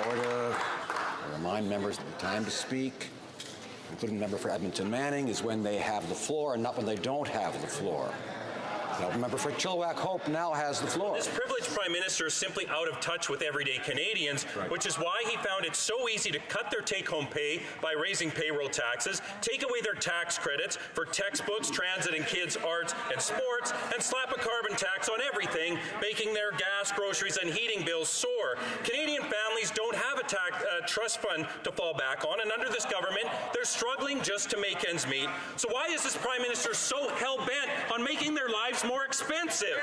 Order. I remind members that the time to speak, including the member for Edmonton Manning, is when they have the floor and not when they don't have the floor. The member for Chilliwack Hope now has the floor. This privileged Prime Minister is simply out of touch with everyday Canadians, which is why he found it so easy to cut their take-home pay by raising payroll taxes, take away their tax credits for textbooks, transit and kids' arts and sports, and slap a carbon tax on everything, making their gas, groceries and heating bills soar. Canadian families don't have a trust fund to fall back on, and under this government, they're struggling just to make ends meet. So why is this Prime Minister so hell-bent on making their lives more expensive?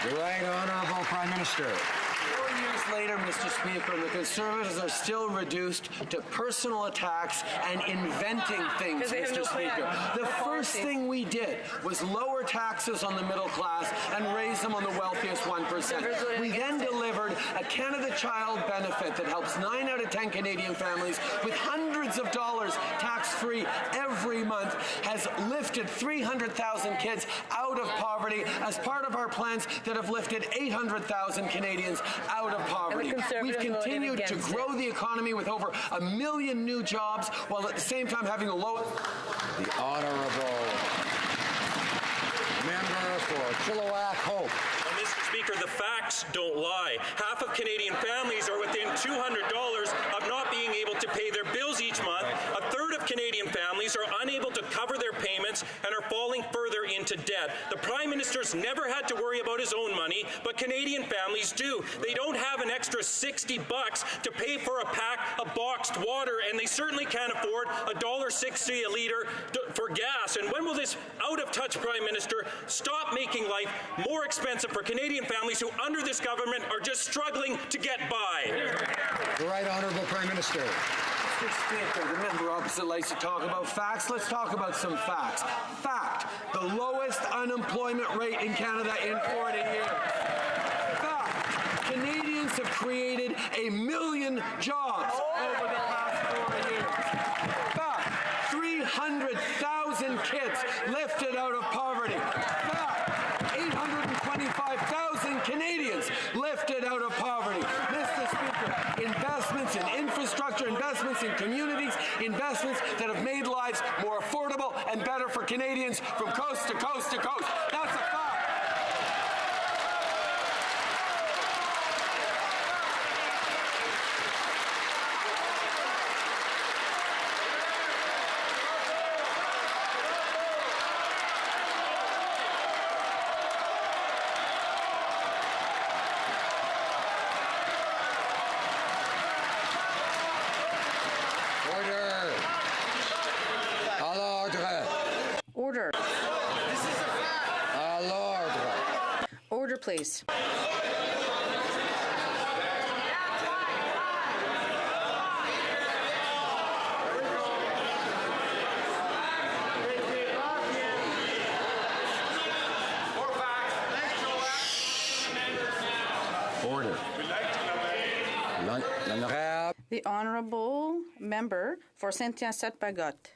The Right Honourable Prime Minister. 4 years later, Mr. Speaker, and the Conservatives are still reduced to personal attacks and inventing things, Mr. Speaker. The first thing we did was lower taxes on the middle class and raise them on the wealthiest 1%. We then delivered a Canada Child benefit that helps 9 out of 10 Canadian families with hundreds of dollars tax-free every month, has lifted 300,000 kids out of poverty as part of our plans that have lifted 800,000 Canadians out of poverty. We've continued to grow the economy with over 1 million new jobs while at the same time having the lowest... The Honourable Member for Chilliwack Hope. Mr. Speaker, the facts don't lie. Half of Canadian families are within $200 of not being able to pay their bills each month. A third of Canadian families are unable to cover their payments and are falling further into debt. The Prime Minister's never had to worry about his own money, but Canadian families do. They don't have an extra $60 to pay for a pack of boxed water, and they certainly can't afford $1.60 a litre for gas. And when will this out-of-touch Prime Minister stop making life more expensive for Canadian families who, under this government, are just struggling to get by? The Right Honourable Prime Minister. Mr. Speaker, the member opposite likes to talk about facts. Let's talk about some facts. Fact, the lowest unemployment rate in Canada in 40 years. Fact, Canadians have created 1 million jobs over the last 4 years. Fact, 300,000 kids lifted out of poverty. Fact, 825,000 Canadians lifted out of poverty. Mr. Speaker, investments in infrastructure, investments in communities, investments that have made lives more affordable and better for Canadians from coast to coast to coast. That's a fact. Order. Order, please. Order. The Honourable Member for Saint-Hyacinthe-Bagotte.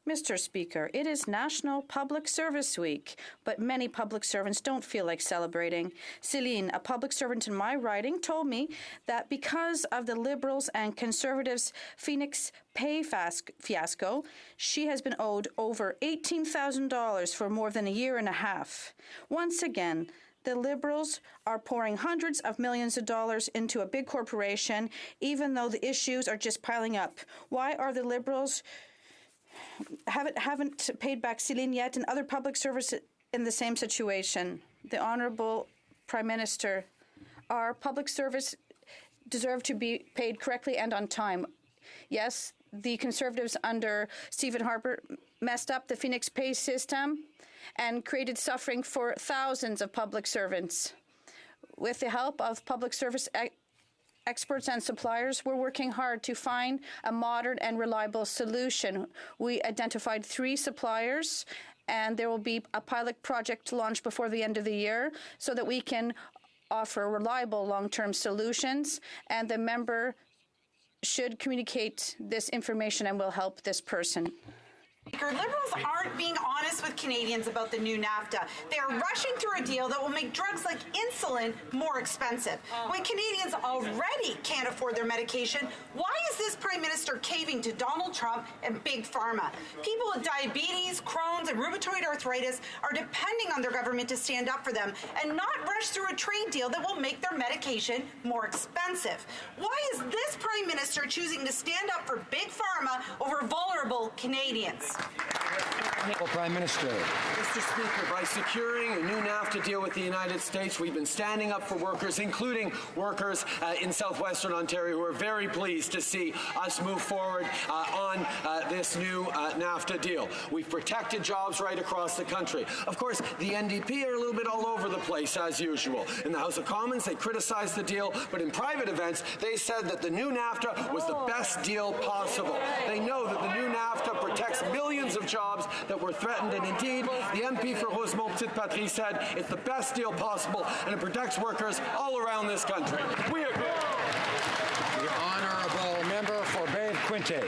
Mr. Speaker, it is National Public Service Week, but many public servants don't feel like celebrating. Celine, a public servant in my riding, told me that because of the Liberals and Conservatives' Phoenix pay fiasco, she has been owed over $18,000 for more than a year and a half. Once again, the Liberals are pouring hundreds of millions of dollars into a big corporation, even though the issues are just piling up. Why are the Liberals haven't paid back Celine yet and other public services in the same situation? The Honourable Prime Minister, our public service deserve to be paid correctly and on time. Yes, the Conservatives under Stephen Harper messed up the Phoenix pay system and created suffering for thousands of public servants. With the help of public service experts and suppliers, we're working hard to find a modern and reliable solution. We identified 3 suppliers, and there will be a pilot project launched before the end of the year so that we can offer reliable long-term solutions, and the member should communicate this information and will help this person. Liberals aren't being honest with Canadians about the new NAFTA. They are rushing through a deal that will make drugs like insulin more expensive. When Canadians already can't afford their medication, why is this Prime Minister caving to Donald Trump and Big Pharma? People with diabetes, Crohn's, and rheumatoid arthritis are depending on their government to stand up for them and not rush through a trade deal that will make their medication more expensive. Why is this Prime Minister choosing to stand up for Big Pharma over vulnerable Canadians? Honourable Prime Minister. Mr. Speaker, by securing a new NAFTA deal with the United States, we've been standing up for workers, including workers in southwestern Ontario, who are very pleased to see us move forward on this new NAFTA deal. We've protected jobs right across the country. Of course, the NDP are a little bit all over the place, as usual. In the House of Commons, they criticized the deal, but in private events, they said that the new NAFTA was the best deal possible. They know that the new NAFTA protects millions of jobs that were threatened, and indeed, the MP for Rosemont-Petite-Patrie said it's the best deal possible, and it protects workers all around this country. We agree. The Honourable Member for Bay of Quinte.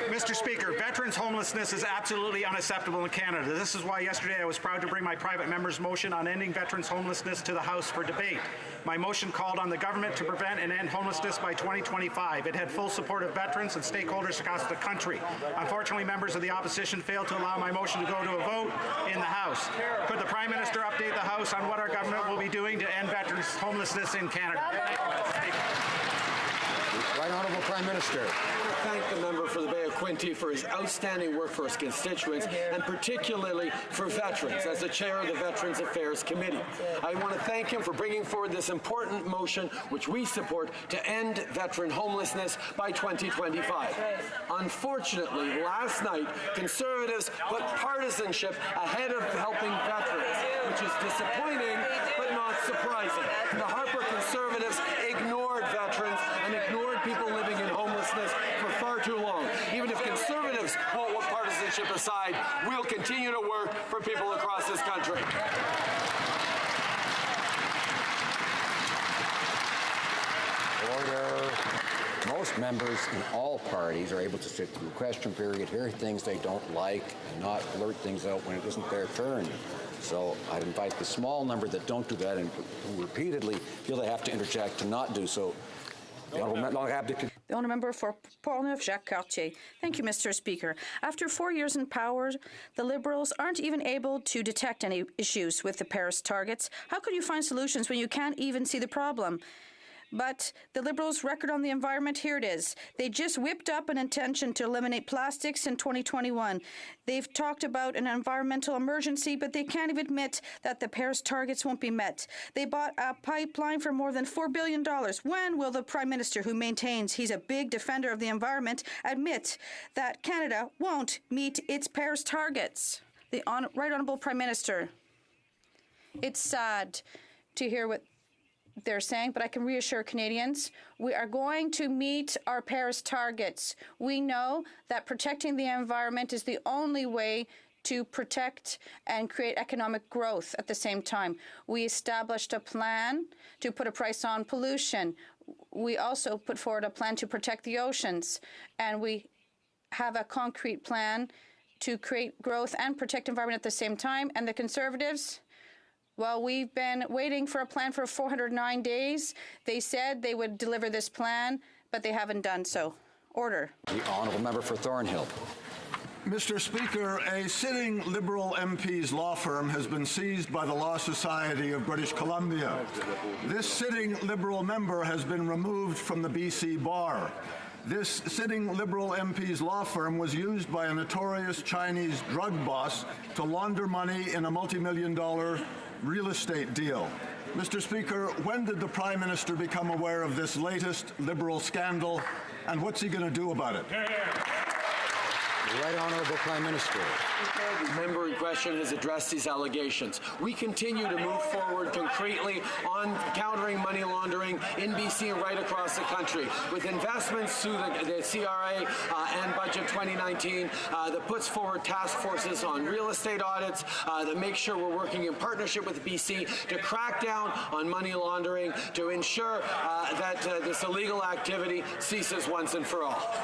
Mr. Speaker, veterans homelessness is absolutely unacceptable in Canada. This is why yesterday I was proud to bring my private member's motion on ending veterans homelessness to the House for debate. My motion called on the government to prevent and end homelessness by 2025. It had full support of veterans and stakeholders across the country. Unfortunately, members of the opposition failed to allow my motion to go to a vote in the House. Could the Prime Minister update the House on what our government will be doing to end veterans homelessness in Canada? Right Honourable Prime Minister. I thank the member for the Bay of Quinte for his outstanding work for his constituents, and particularly for veterans, as the chair of the Veterans Affairs Committee. I want to thank him for bringing forward this important motion, which we support, to end veteran homelessness by 2025. Unfortunately, last night, Conservatives put partisanship ahead of helping veterans, which is disappointing but not surprising. The Harper Conservatives ignored veterans and ignored people living in homelessness for far too long. Even if Conservatives won't put partisanship aside, we'll continue to work for people across this country. Order. Most members in all parties are able to sit through question period, hear things they don't like, and not blurt things out when it isn't their turn. So I'd invite the small number that don't do that and who repeatedly feel they have to interject to not do so. The Honourable Member for Portneuf-Jacques-Cartier. Thank you, Mr. Speaker. After 4 years in power, the Liberals aren't even able to detect any issues with the Paris targets. How could you find solutions when you can't even see the problem? But the Liberals' record on the environment, here it is. They just whipped up an intention to eliminate plastics in 2021. They've talked about an environmental emergency, but they can't even admit that the Paris targets won't be met. They bought a pipeline for more than $4 billion. When will the Prime Minister, who maintains he's a big defender of the environment, admit that Canada won't meet its Paris targets? The Right Honourable Prime Minister. It's sad to hear what they're saying, but I can reassure Canadians, we are going to meet our Paris targets. We know that protecting the environment is the only way to protect and create economic growth at the same time. We established a plan to put a price on pollution. We also put forward a plan to protect the oceans, and we have a concrete plan to create growth and protect environment at the same time. And the Conservatives, well, we've been waiting for a plan for 409 days. They said they would deliver this plan, but they haven't done so. Order. The Honourable Member for Thornhill. Mr. Speaker, a sitting Liberal MP's law firm has been seized by the Law Society of British Columbia. This sitting Liberal member has been removed from the BC Bar. This sitting Liberal MP's law firm was used by a notorious Chinese drug boss to launder money in a multi-million-dollar real estate deal. Mr. Speaker, when did the Prime Minister become aware of this latest Liberal scandal, and what's he going to do about it? The Right Honourable Prime Minister. The member in question has addressed these allegations. We continue to move forward concretely on countering money laundering in BC and right across the country with investments through the CRA and Budget 2019 that puts forward task forces on real estate audits that make sure we're working in partnership with BC to crack down on money laundering to ensure that this illegal activity ceases once and for all.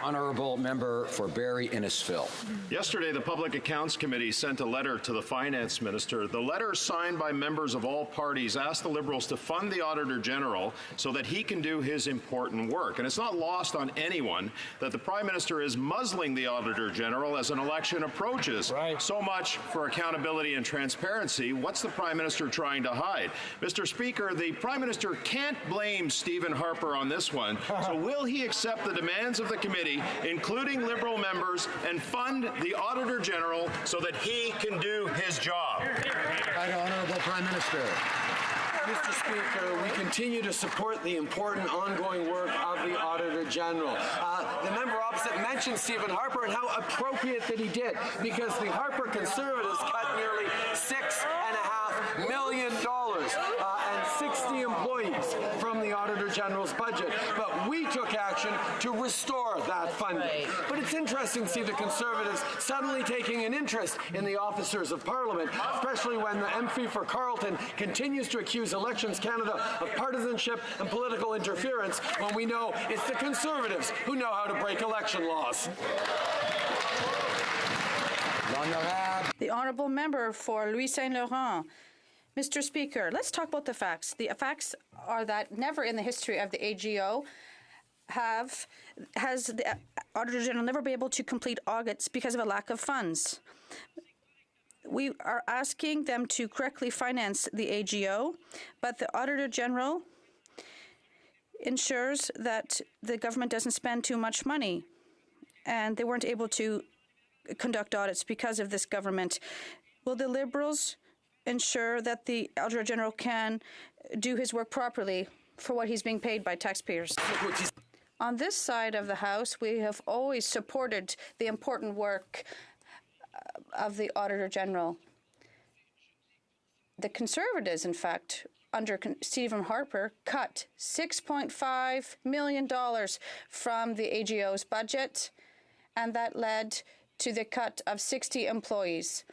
Honourable Member for Barrie Innisfil. Yesterday, the Public Accounts Committee sent a letter to the Finance Minister. The letter, signed by members of all parties, asked the Liberals to fund the Auditor General so that he can do his important work. And it's not lost on anyone that the Prime Minister is muzzling the Auditor General as an election approaches. Right. So much for accountability and transparency. What's the Prime Minister trying to hide? Mr. Speaker, the Prime Minister can't blame Stephen Harper on this one. So will he accept the demands of the committee everybody, including Liberal members, and fund the Auditor General so that he can do his job. Right, Honourable Prime Minister. Mr. Speaker, we continue to support the important ongoing work of the Auditor General. The member opposite mentioned Stephen Harper and how appropriate that he did, because the Harper Conservatives cut nearly $6.5 million and 60 employees from the Auditor General's budget. But we took action to restore that funding. But it's interesting to see the Conservatives suddenly taking an interest in the officers of Parliament, especially when the MP for Carleton continues to accuse Elections Canada of partisanship and political interference, when we know it's the Conservatives who know how to break election laws. The honourable member for Louis Saint Laurent. Mr. Speaker, let's talk about the facts. The facts are that never in the history of the AGO has the Auditor General never been able to complete audits because of a lack of funds. We are asking them to correctly finance the AGO, but the Auditor General ensures that the government doesn't spend too much money, and they weren't able to conduct audits because of this government. Will the Liberals ensure that the Auditor General can do his work properly for what he's being paid by taxpayers? On this side of the House, we have always supported the important work of the Auditor General. The Conservatives, in fact, under Stephen Harper, cut $6.5 million from the AGO's budget, and that led to the cut of 60 employees.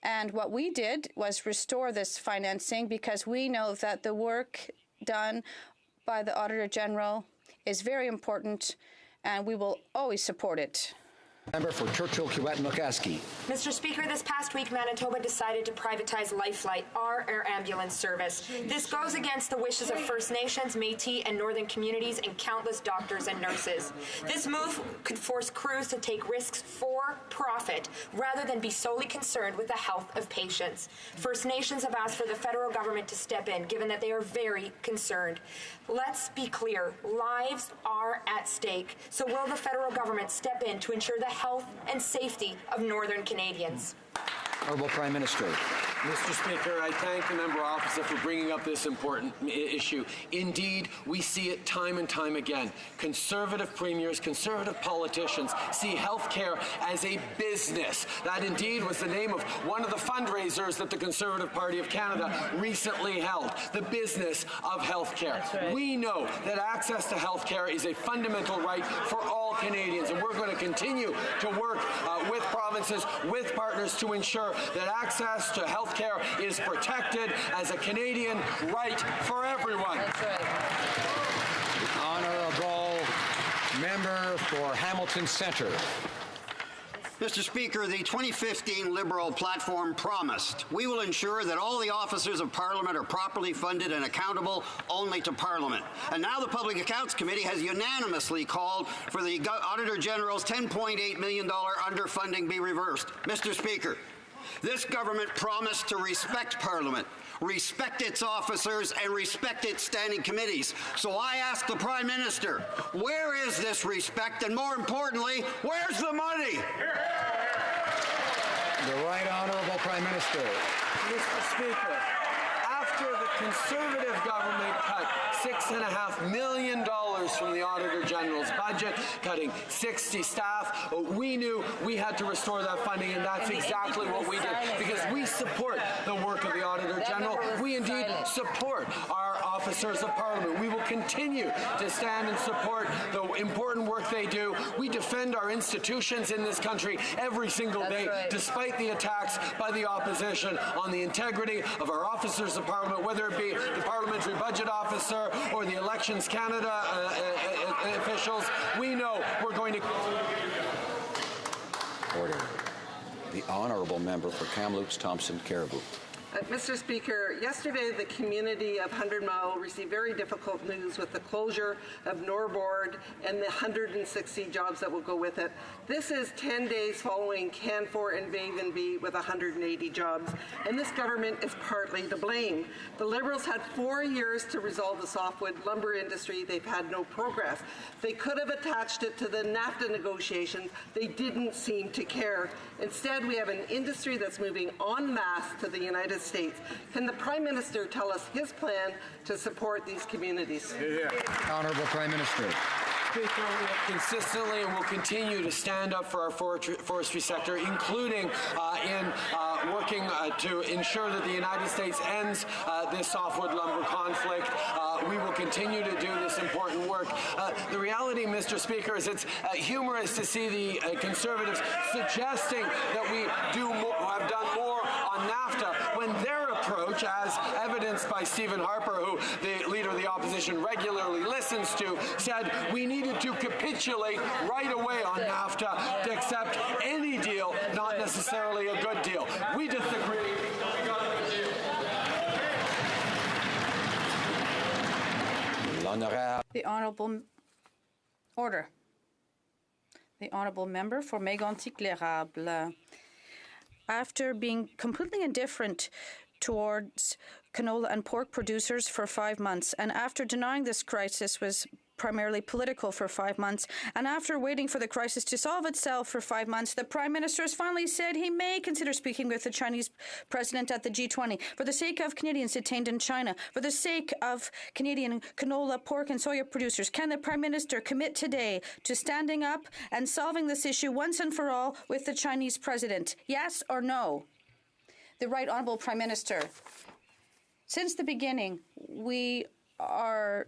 And what we did was restore this financing, because we know that the work done by the Auditor General is very important, and we will always support it. Member for Churchill, Kiewit-Mccaskey. Mr. Speaker, this past week, Manitoba decided to privatize Lifelight, our air ambulance service. This goes against the wishes of First Nations, Métis, and Northern communities, and countless doctors and nurses. This move could force crews to take risks for profit rather than be solely concerned with the health of patients. First Nations have asked for the federal government to step in, given that they are very concerned. Let's be clear, lives are at stake. So will the federal government step in to ensure the health and safety of Northern Canadians? Honourable Prime Minister. Mr. Speaker, I thank the member opposite for bringing up this important issue. Indeed, we see it time and time again. Conservative premiers, conservative politicians see health care as a business. That indeed was the name of one of the fundraisers that the Conservative Party of Canada recently held, the business of health care. Right. We know that access to health care is a fundamental right for all Canadians, and we're going to continue to work with provinces, with partners to ensure that access to health care is protected as a Canadian right for everyone. That's right. The honourable member for Hamilton Centre. Mr. Speaker, the 2015 Liberal platform promised, we will ensure that all the officers of Parliament are properly funded and accountable only to Parliament. And now the Public Accounts Committee has unanimously called for the Auditor General's $10.8 million underfunding be reversed. Mr. Speaker, this government promised to respect Parliament, respect its officers, and respect its standing committees. So I ask the Prime Minister, where is this respect? And more importantly, where's the money? The Right Honourable Prime Minister. Mr. Speaker, after the Conservative government cut $6.5 million from the Auditor General's budget, cutting 60 staff, we knew we had to restore that funding, and that's exactly what we did, because we support the work of the Auditor General. We indeed support our officers of Parliament. We will continue to stand and support the important work they do. We defend our institutions in this country every single day, despite the attacks by the opposition on the integrity of our officers of Parliament, whether it be the Parliamentary Budget Officer or the Elections Canada officials. We know we're going to... Order. The honourable member for Kamloops, Thompson, Caribou. Mr. Speaker, yesterday the community of 100 Mile received very difficult news with the closure of Norbord and the 160 jobs that will go with it. This is 10 days following Canfor and Vavenby with 180 jobs, and this government is partly to blame. The Liberals had 4 years to resolve the softwood lumber industry. They've had no progress. They could have attached it to the NAFTA negotiations. They didn't seem to care. Instead, we have an industry that's moving en masse to the United States. Can the Prime Minister tell us his plan to support these communities? Honourable Prime Minister. Speaker, we have consistently and will continue to stand up for our forestry sector, including in working to ensure that the United States ends this softwood lumber conflict. We will continue to do this important work. The reality, Mr. Speaker, is it's humorous to see the Conservatives suggesting that we have done more on NAFTA when their approach, as evidenced by Stephen Harper, who the Leader of the Opposition regularly listens to, said we needed to capitulate right away on NAFTA to accept any deal, not necessarily a good deal. We disagree. The Honourable Order. The Honourable Member for Mégantic-l'Érable. After being completely indifferent towards canola and pork producers for 5 months, and after denying this crisis was primarily political for 5 months, and after waiting for the crisis to solve itself for 5 months, the Prime Minister has finally said he may consider speaking with the Chinese President at the G20 for the sake of Canadians detained in China, for the sake of Canadian canola, pork and soya producers. Can the Prime Minister commit today to standing up and solving this issue once and for all with the Chinese President? Yes or no? The Right Honourable Prime Minister. Since the beginning, we are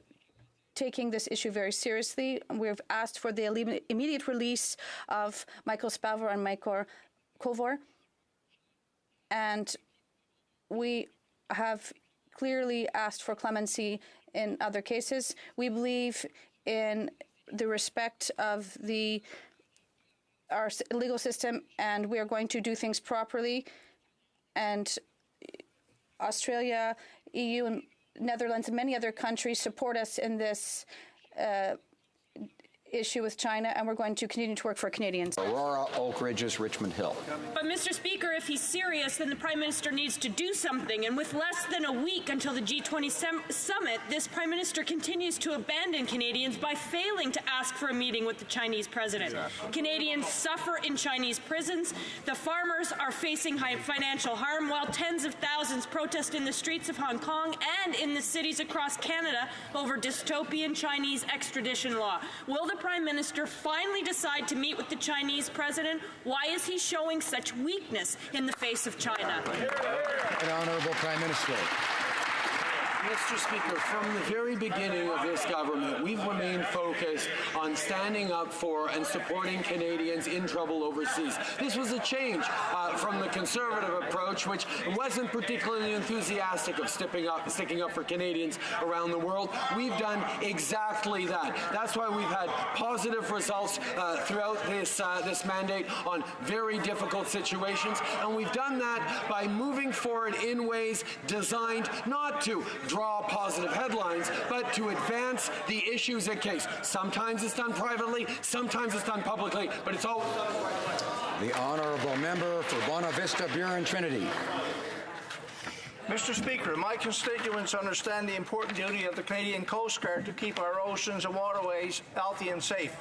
taking this issue very seriously. We've asked for the immediate release of Michael Spavor and Michael Kovor, and we have clearly asked for clemency in other cases. We believe in the respect of our legal system, and we are going to do things properly. And Australia, EU, and Netherlands and many other countries support us in this issue with China, and we're going to continue to work for Canadians. Aurora, Oak Ridges, Richmond Hill. But, Mr. Speaker, if he's serious, then the Prime Minister needs to do something. And with less than a week until the G20 summit, this Prime Minister continues to abandon Canadians by failing to ask for a meeting with the Chinese President. Exactly. Canadians suffer in Chinese prisons. The farmers are facing financial harm, while tens of thousands protest in the streets of Hong Kong and in the cities across Canada over dystopian Chinese extradition law. Will the Prime Minister finally decide to meet with the Chinese President? Why is he showing such weakness in the face of China? Honourable Prime Minister. Mr. Speaker, from the very beginning of this government, we've remained focused on standing up for and supporting Canadians in trouble overseas. This was a change from the Conservative approach, which wasn't particularly enthusiastic of sticking up for Canadians around the world. We've done exactly that. That's why we've had positive results throughout this mandate on very difficult situations, and we've done that by moving forward in ways designed not to draw positive headlines, but to advance the issues at case. Sometimes it's done privately, sometimes it's done publicly, but it's always done the right way. The Honourable Member for Buena Vista, Buren Trinity. Mr. Speaker, my constituents understand the important duty of the Canadian Coast Guard to keep our oceans and waterways healthy and safe.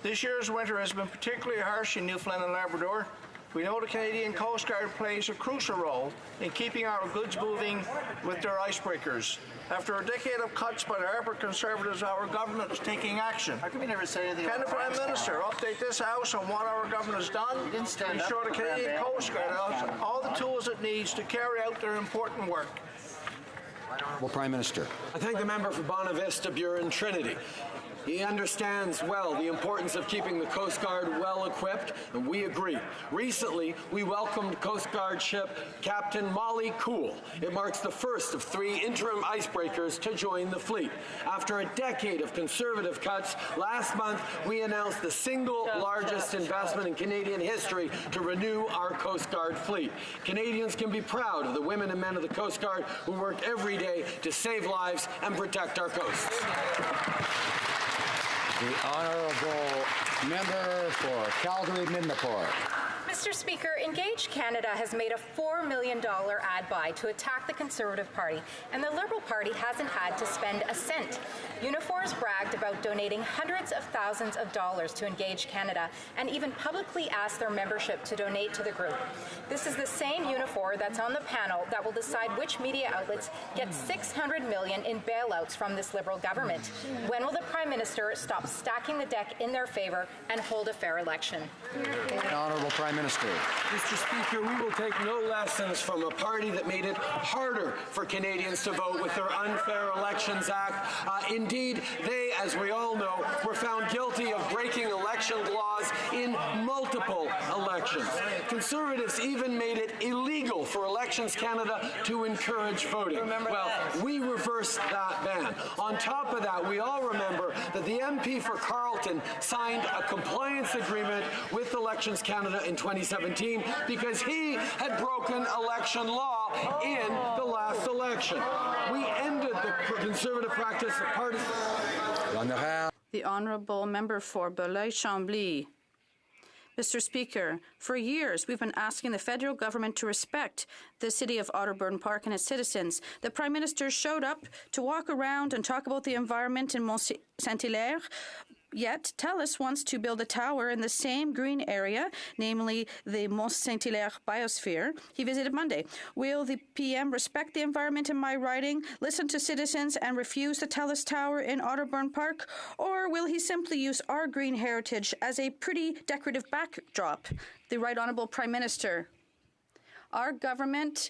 This year's winter has been particularly harsh in Newfoundland and Labrador. We know the Canadian Coast Guard plays a crucial role in keeping our goods moving with their icebreakers. After a decade of cuts by the Harper Conservatives, our government is taking action. How come you never say anything? Can the Prime Minister update this House on what our government has done to ensure the Canadian Coast Guard has all the tools it needs to carry out their important work? Honourable Prime Minister. I thank the member for Buena Vista, Buren Trinity. He understands well the importance of keeping the Coast Guard well equipped, and we agree. Recently, we welcomed Coast Guard ship Captain Molly Cool. It marks the first of 3 interim icebreakers to join the fleet. After a decade of conservative cuts, last month we announced the single largest investment in Canadian history to renew our Coast Guard fleet. Canadians can be proud of the women and men of the Coast Guard who work every day to save lives and protect our coasts. The honourable member for Calgary-Midnapore. Mr. Speaker, Engage Canada has made a $4 million ad buy to attack the Conservative Party, and the Liberal Party hasn't had to spend a cent. Unifor's bragged about donating hundreds of thousands of dollars to Engage Canada and even publicly asked their membership to donate to the group. This is the same Unifor that's on the panel that will decide which media outlets get $600 million in bailouts from this Liberal government. When will the Prime Minister stop stacking the deck in their favour and hold a fair election? Honourable Prime Minister. Mr. Speaker, we will take no lessons from a party that made it harder for Canadians to vote with their Unfair Elections Act. Indeed, they, as we all know, were found guilty of breaking election laws in multiple elections. Conservatives even made it illegal for Elections Canada to encourage voting. Well, we reversed that ban. On top of that, we all remember that the MP for Carleton signed a compliance agreement with Elections Canada in 2017 because he had broken election law in the last election. We ended the conservative practice of party. The honourable member for Belleuil-Chambly. Mr. Speaker, for years we've been asking the federal government to respect the city of Otterburn Park and its citizens. The Prime Minister showed up to walk around and talk about the environment in Mont-Saint-Hilaire, yet TELUS wants to build a tower in the same green area, namely the Mont-Saint-Hilaire biosphere. He visited Monday. Will the PM respect the environment in my riding, listen to citizens, and refuse the TELUS tower in Otterburn Park? Or will he simply use our green heritage as a pretty decorative backdrop? The Right Honourable Prime Minister. Our government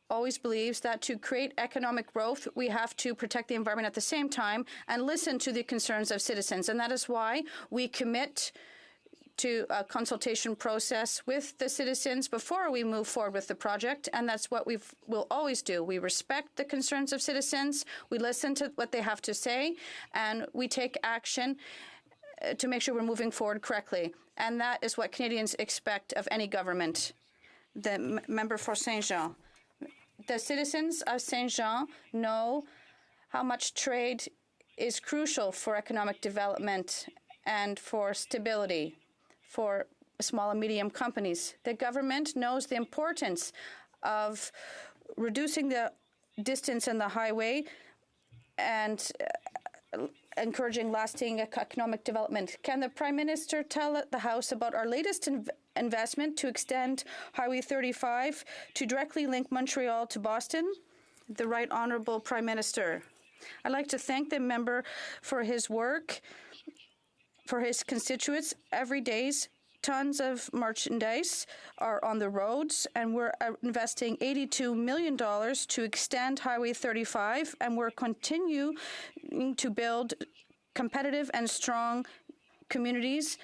always believes that to create economic growth, we have to protect the environment at the same time and listen to the concerns of citizens. And that is why we commit to a consultation process with the citizens before we move forward with the project. And that's what we'll always do. We respect the concerns of citizens. We listen to what they have to say, and we take action to make sure we're moving forward correctly. And that is what Canadians expect of any government. The member for Saint-Jean. The citizens of Saint-Jean know how much trade is crucial for economic development and for stability for small and medium companies. The government knows the importance of reducing the distance in the highway and encouraging lasting economic development. Can the Prime Minister tell the House about our latest investment to extend Highway 35 to directly link Montreal to Boston? The Right Honourable Prime Minister. I'd like to thank the member for his work, for his constituents. Every day, tons of merchandise are on the roads, and we're investing $82 million to extend Highway 35, and we're continuing to build competitive and strong communities.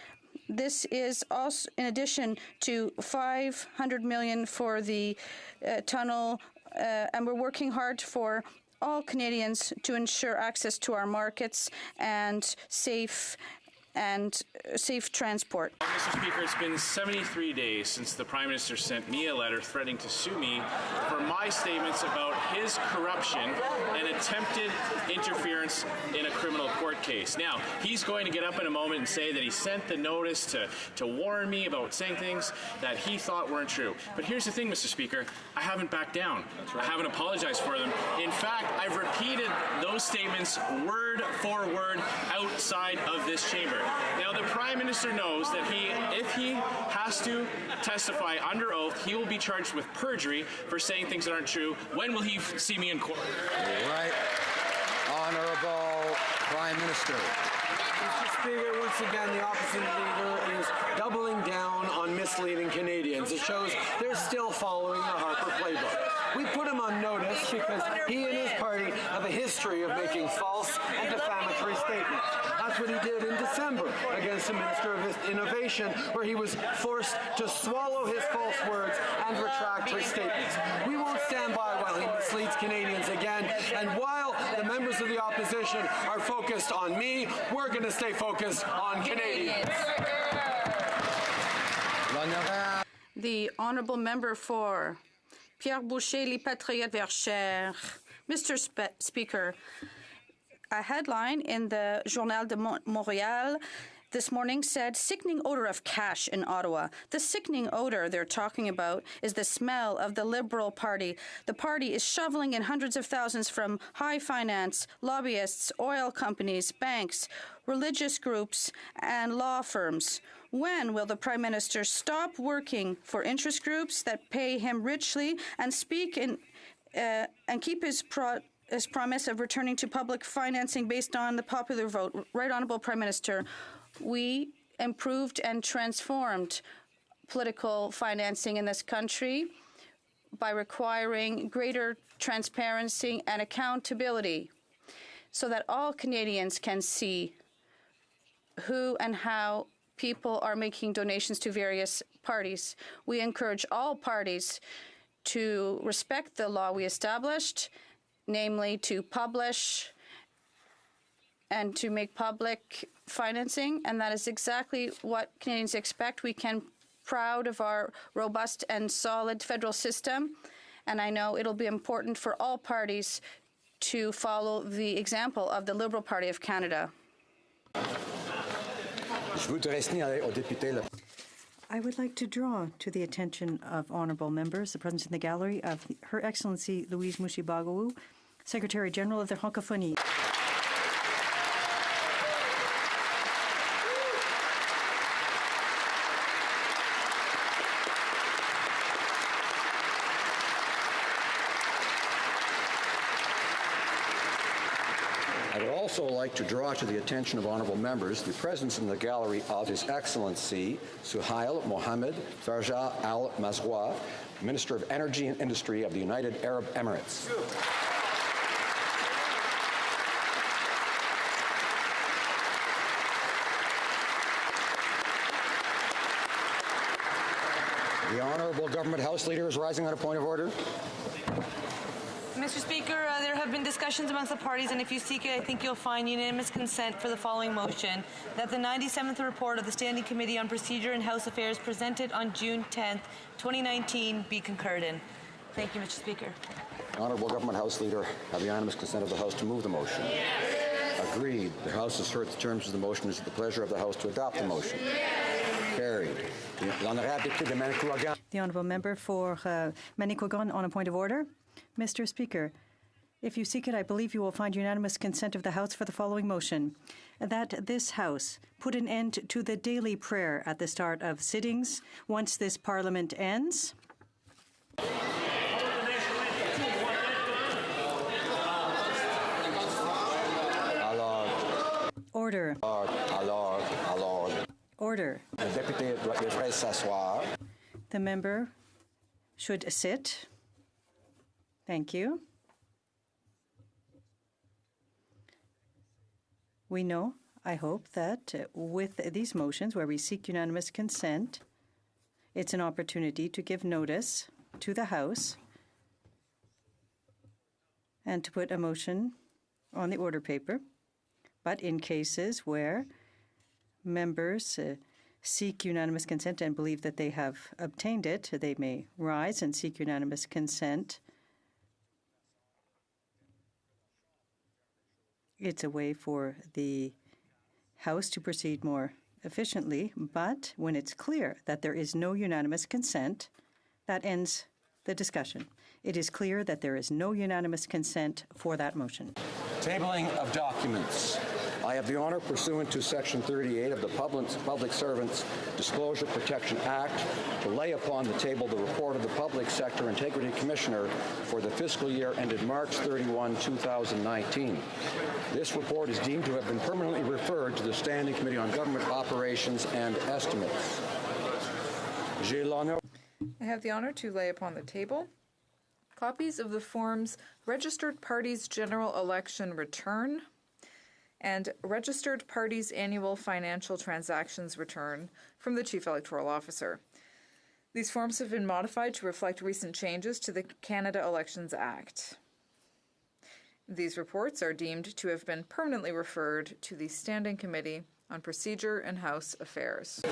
This is also in addition to $500 million for the tunnel, and we're working hard for all Canadians to ensure access to our markets and safe transport. Mr. Speaker, it's been 73 days since the Prime Minister sent me a letter threatening to sue me for my statements about his corruption and attempted interference in a criminal court case. Now, he's going to get up in a moment and say that he sent the notice to warn me about saying things that he thought weren't true. But here's the thing, Mr. Speaker, I haven't backed down. I haven't apologized for them. In fact, I've repeated those statements word for word outside of this chamber. Now, the Prime Minister knows that if he has to testify under oath, he will be charged with perjury for saying things that aren't true. When will he see me in court? Right. Honourable Prime Prime Minister. Mr. Speaker, once again, the opposition leader is doubling down on misleading Canadians. It shows they're still following the Harper playbook. We put him on notice because he and his party have a history of making false and defamatory statements. That's what he did in December against the Minister of Innovation, where he was forced to swallow his false words and retract his statements. We won't stand by while he misleads Canadians again, and while the members of the opposition are focused on me, we're going to stay focused on Canadians. The Honourable Member for Pierre Boucher, Les Patriotes Verchères. Mr. Speaker, a headline in the Journal de Montréal this morning said, "Sickening odor of cash in Ottawa." The sickening odor they're talking about is the smell of the Liberal Party. The party is shoveling in hundreds of thousands from high finance, lobbyists, oil companies, banks, religious groups, and law firms. When will the Prime Minister stop working for interest groups that pay him richly and speak in and keep his promise of returning to public financing based on the popular vote? Right Honourable Prime Minister, we improved and transformed political financing in this country by requiring greater transparency and accountability so that all Canadians can see who and how people are making donations to various parties. We encourage all parties to respect the law we established, namely to publish and to make public financing, and that is exactly what Canadians expect. We can be proud of our robust and solid federal system, and I know it'll be important for all parties to follow the example of the Liberal Party of Canada. I would like to draw to the attention of honourable members the presence in the gallery of Her Excellency Louise Mouchibagawu, Secretary General of the Francophonie. I would also like to draw to the attention of honourable members the presence in the gallery of His Excellency Suhail Mohammed Farja Al Mazroua, Minister of Energy and Industry of the United Arab Emirates. The Honourable Government House Leader is rising on a point of order. Mr. Speaker, there have been discussions amongst the parties, and if you seek it, I think you'll find unanimous consent for the following motion, that the 97th report of the Standing Committee on Procedure and House Affairs presented on June 10th, 2019 be concurred in. Thank you, Mr. Speaker. The Honourable Government House Leader have the unanimous consent of the House to move the motion. Agreed. The House has heard the terms of the motion. Is it the pleasure of the House to adopt the motion? Carried. The Honourable Member for Manicouagan on a point of order. Mr. Speaker, if you seek it, I believe you will find unanimous consent of the House for the following motion, that this House put an end to the daily prayer at the start of sittings once this Parliament ends. Order. Order. The member should sit. Thank you. We know, I hope, that with these motions where we seek unanimous consent, it's an opportunity to give notice to the House and to put a motion on the order paper. But in cases where members seek unanimous consent and believe that they have obtained it, they may rise and seek unanimous consent. It's a way for the House to proceed more efficiently, but when it's clear that there is no unanimous consent, that ends the discussion. It is clear that there is no unanimous consent for that motion. Tabling of documents. I have the honor, pursuant to Section 38 of the Public Servants Disclosure Protection Act, to lay upon the table the report of the Public Sector Integrity Commissioner for the fiscal year ended March 31, 2019. This report is deemed to have been permanently referred to the Standing Committee on Government Operations and Estimates. I have the honor to lay upon the table copies of the forms Registered Parties General Election Return and Registered Parties Annual Financial Transactions Return from the Chief Electoral Officer. These forms have been modified to reflect recent changes to the Canada Elections Act. These reports are deemed to have been permanently referred to the Standing Committee on Procedure and House Affairs.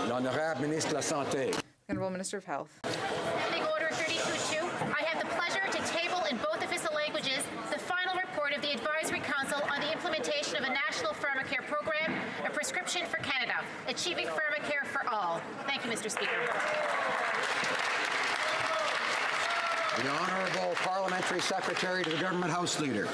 L'Honorable Ministre de la Santé. Honorable Minister of Health. Standing Order 32.2, I have the pleasure to table in both official languages the final report of the Advisory Council on the implementation of a national pharmacare program, a prescription for Canada, achieving pharmacare for all. Thank you, Mr. Speaker. The Honourable Parliamentary Secretary to the Government House Leader.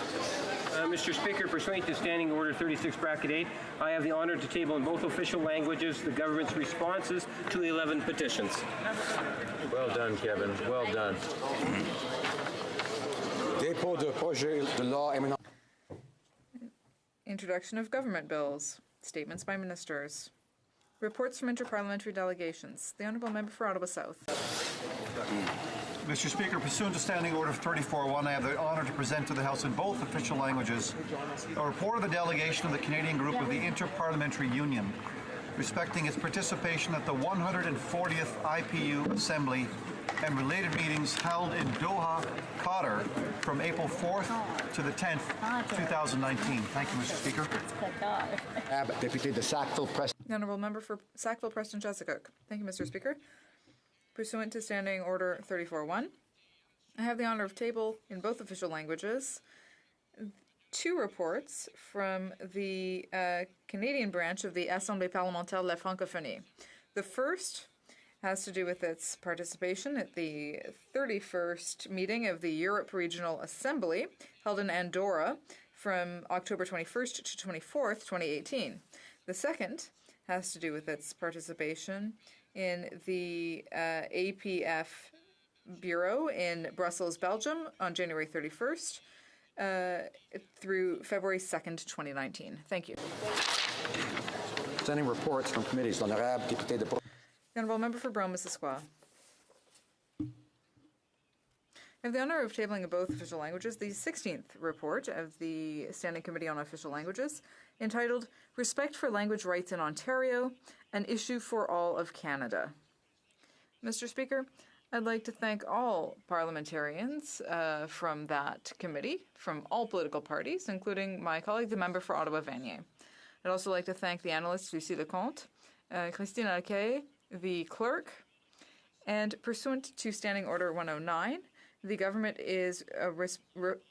Mr. Speaker, pursuant to Standing Order 36(8), I have the honour to table in both official languages the government's responses to the 11 petitions. Well done, Kevin. Well done. Dépôt de projet de loi émanant. Introduction of government bills. Statements by ministers. Reports from interparliamentary delegations. The Honourable Member for Ottawa South. Mr. Speaker, pursuant to Standing Order 34.1, I have the honour to present to the House in both official languages a report of the delegation of the Canadian Group of the Inter-Parliamentary Union respecting its participation at the 140th IPU Assembly and related meetings held in Doha, Qatar from April 4th to the 10th, 2019. Thank you, Mr. Speaker. Deputy de Sackville-Preston. The Honourable Member for Sackville-Preston Chesapeake. Thank you, Mr. Speaker. Pursuant to Standing Order 34.1, I have the honour of table in both official languages 2 reports from the Canadian branch of the Assemblée parlementaire de la Francophonie. The first has to do with its participation at the 31st meeting of the Europe Regional Assembly held in Andorra from October 21st to 24th, 2018. The second has to do with its participation in the APF Bureau in Brussels, Belgium on January 31st through February 2nd, 2019. Thank you. Sending reports from committees. L'Honorable Député de... The Honourable Member for Brome-Missisquoi. I have the honour of tabling in both official languages the 16th report of the Standing Committee on Official Languages, entitled Respect for Language Rights in Ontario, an Issue for All of Canada. Mr. Speaker, I'd like to thank all parliamentarians from that committee, from all political parties, including my colleague, the member for Ottawa-Vanier. I'd also like to thank the analyst Lucie Lecomte, Christine Alquet, the clerk, and pursuant to Standing Order 109, the government is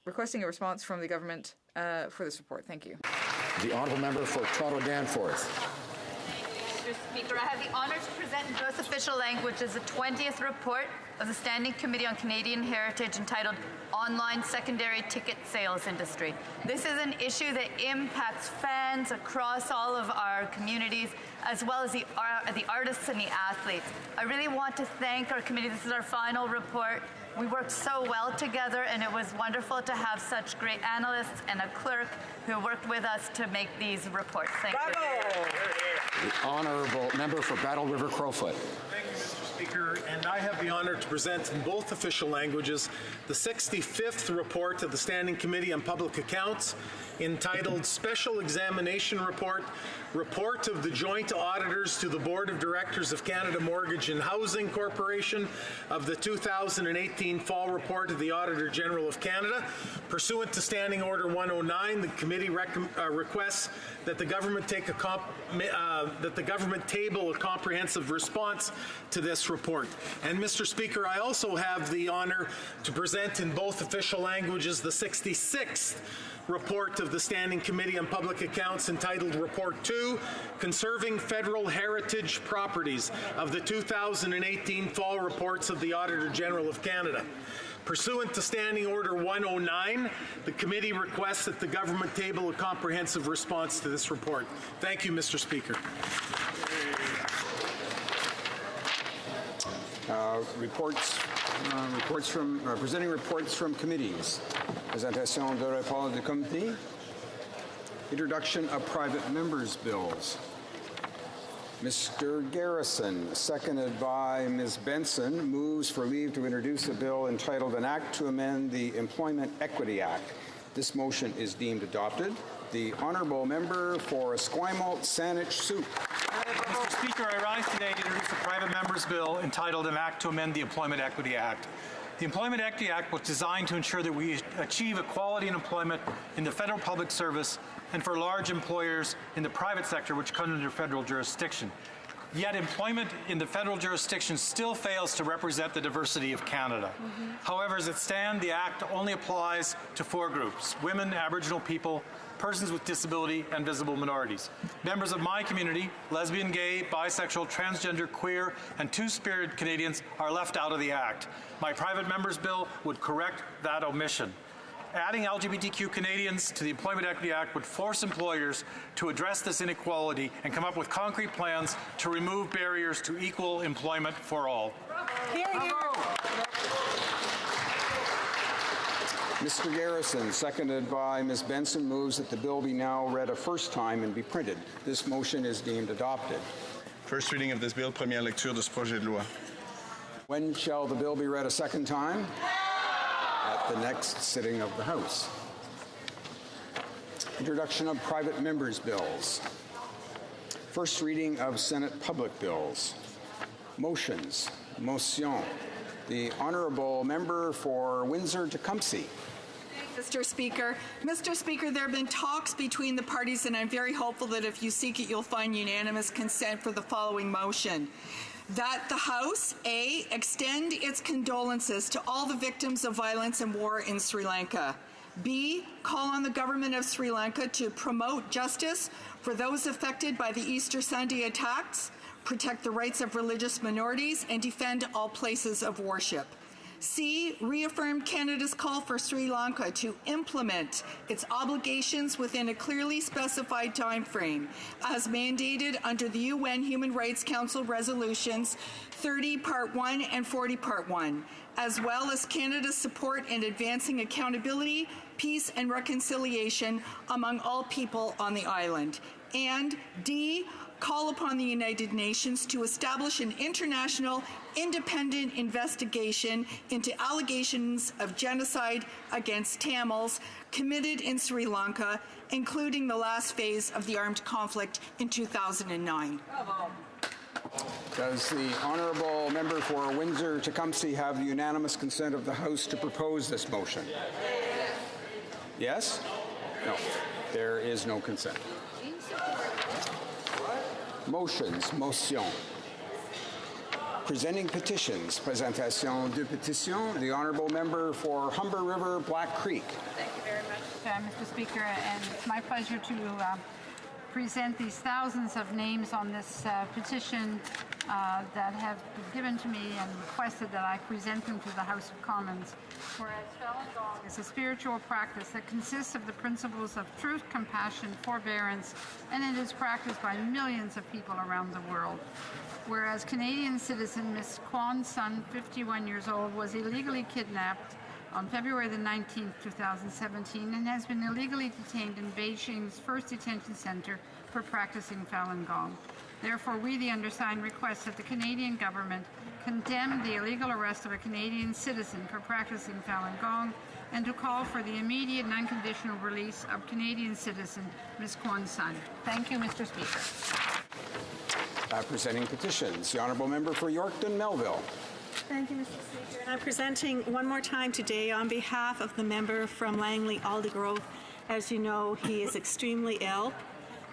requesting a response from the government for this report. Thank you. The Honourable Member for Toronto Danforth. Mr. Speaker, I have the honour to present in both official languages the 20th report of the Standing Committee on Canadian Heritage entitled Online Secondary Ticket Sales Industry. This is an issue that impacts fans across all of our communities, as well as the artists and the athletes. I really want to thank our committee. This is our final report. We worked so well together, and it was wonderful to have such great analysts and a clerk who worked with us to make these reports. Thank you. The Honourable Member for Battle River Crowfoot. Thank you, Mr. Speaker, and I have the honour to present in both official languages the 65th report of the Standing Committee on Public Accounts, entitled Special Examination Report, Report of the Joint Auditors to the Board of Directors of Canada Mortgage and Housing Corporation of the 2018 Fall Report of the Auditor General of Canada. Pursuant to Standing Order 109, the committee requests that the government table a comprehensive response to this report. And Mr. Speaker, I also have the honour to present in both official languages the 66th report of the Standing Committee on Public Accounts, entitled Report 2, Conserving Federal Heritage Properties of the 2018 Fall Reports of the Auditor General of Canada. Pursuant to Standing Order 109, the committee requests that the government table a comprehensive response to this report. Thank you, Mr. Speaker. Presenting reports from committees. Présentation de rapport du comité. Introduction of private members' bills. Mr. Garrison, seconded by Ms. Benson, moves for leave to introduce a bill entitled An Act to Amend the Employment Equity Act. This motion is deemed adopted. The Honourable Member for Esquimalt Saanich Soup. Mr. Speaker, I rise today to introduce a private member's bill entitled An Act to Amend the Employment Equity Act. The Employment Equity Act was designed to ensure that we achieve equality in employment in the federal public service and for large employers in the private sector which come under federal jurisdiction. Yet employment in the federal jurisdiction still fails to represent the diversity of Canada. However, as it stands, the Act only applies to 4 groups: women, Aboriginal people, persons with disability, and visible minorities. Members of my community, lesbian, gay, bisexual, transgender, queer, and two-spirit Canadians are left out of the Act. My private member's bill would correct that omission. Adding LGBTQ Canadians to the Employment Equity Act would force employers to address this inequality and come up with concrete plans to remove barriers to equal employment for all. Mr. Garrison, seconded by Ms. Benson, moves that the bill be now read a first time and be printed. This motion is deemed adopted. First reading of this bill, première lecture de ce projet de loi. When shall the bill be read a second time? At the next sitting of the House. Introduction of private members' bills. First reading of Senate public bills. Motions. Motion. The Honourable Member for Windsor-Tecumseh. Mr. Speaker, there have been talks between the parties, and I'm very hopeful that if you seek it, you'll find unanimous consent for the following motion. That the House, A, extend its condolences to all the victims of violence and war in Sri Lanka. B, call on the government of Sri Lanka to promote justice for those affected by the Easter Sunday attacks, protect the rights of religious minorities, and defend all places of worship. C, reaffirm Canada's call for Sri Lanka to implement its obligations within a clearly specified time frame, as mandated under the UN Human Rights Council resolutions 30 Part 1 and 40 Part 1, as well as Canada's support in advancing accountability, peace, and reconciliation among all people on the island. And D, call upon the United Nations to establish an international independent investigation into allegations of genocide against Tamils committed in Sri Lanka, including the last phase of the armed conflict in 2009. Does the Honourable Member for Windsor-Tecumseh have the unanimous consent of the House to propose this motion? Yes? No. There is no consent. Motions. Motion. Presenting petitions. Présentation de pétition. The Honourable Member for Humber River, Black Creek. Thank you very much, Mr. Speaker, and it's my pleasure to present these thousands of names on this petition that have been given to me and requested that I present them to the House of Commons. Whereas Falun Gong is a spiritual practice that consists of the principles of truth, compassion, forbearance, and it is practiced by millions of people around the world. Whereas Canadian citizen Ms. Kwan Sun, 51 years old, was illegally kidnapped on February the 19th, 2017, and has been illegally detained in Beijing's first detention center for practicing Falun Gong. Therefore, we, the undersigned, request that the Canadian government condemn the illegal arrest of a Canadian citizen for practicing Falun Gong and to call for the immediate and unconditional release of Canadian citizen Ms. Kwan Sun. Thank you, Mr. Speaker. Presenting petitions. The Honourable Member for Yorkton, Melville. Thank you, Mr. Speaker. And I'm presenting one more time today on behalf of the member from Langley Aldergrove. As you know, he is extremely ill.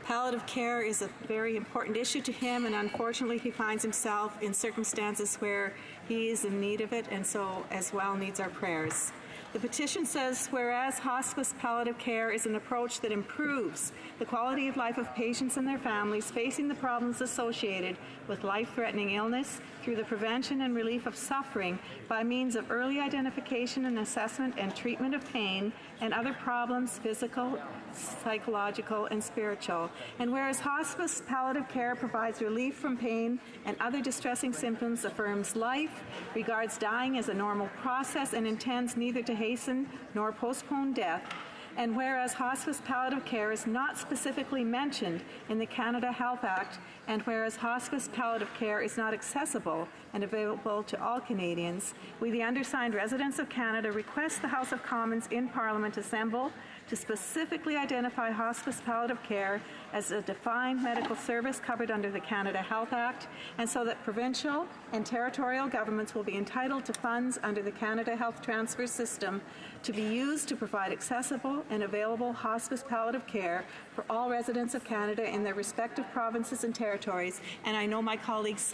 Palliative care is a very important issue to him, and unfortunately he finds himself in circumstances where he is in need of it, and so as well needs our prayers. The petition says, whereas hospice palliative care is an approach that improves the quality of life of patients and their families facing the problems associated with life-threatening illness through the prevention and relief of suffering by means of early identification and assessment and treatment of pain and other problems, physical, psychological, and spiritual. And whereas hospice palliative care provides relief from pain and other distressing symptoms, affirms life, regards dying as a normal process, and intends neither to hasten nor postpone death. And whereas hospice palliative care is not specifically mentioned in the Canada Health Act, and whereas hospice palliative care is not accessible and available to all Canadians, we, the undersigned residents of Canada, request the House of Commons in Parliament assemble to specifically identify hospice palliative care as a defined medical service covered under the Canada Health Act, and so that provincial and territorial governments will be entitled to funds under the Canada Health Transfer System to be used to provide accessible and available hospice palliative care for all residents of Canada in their respective provinces and territories. And I know my colleagues.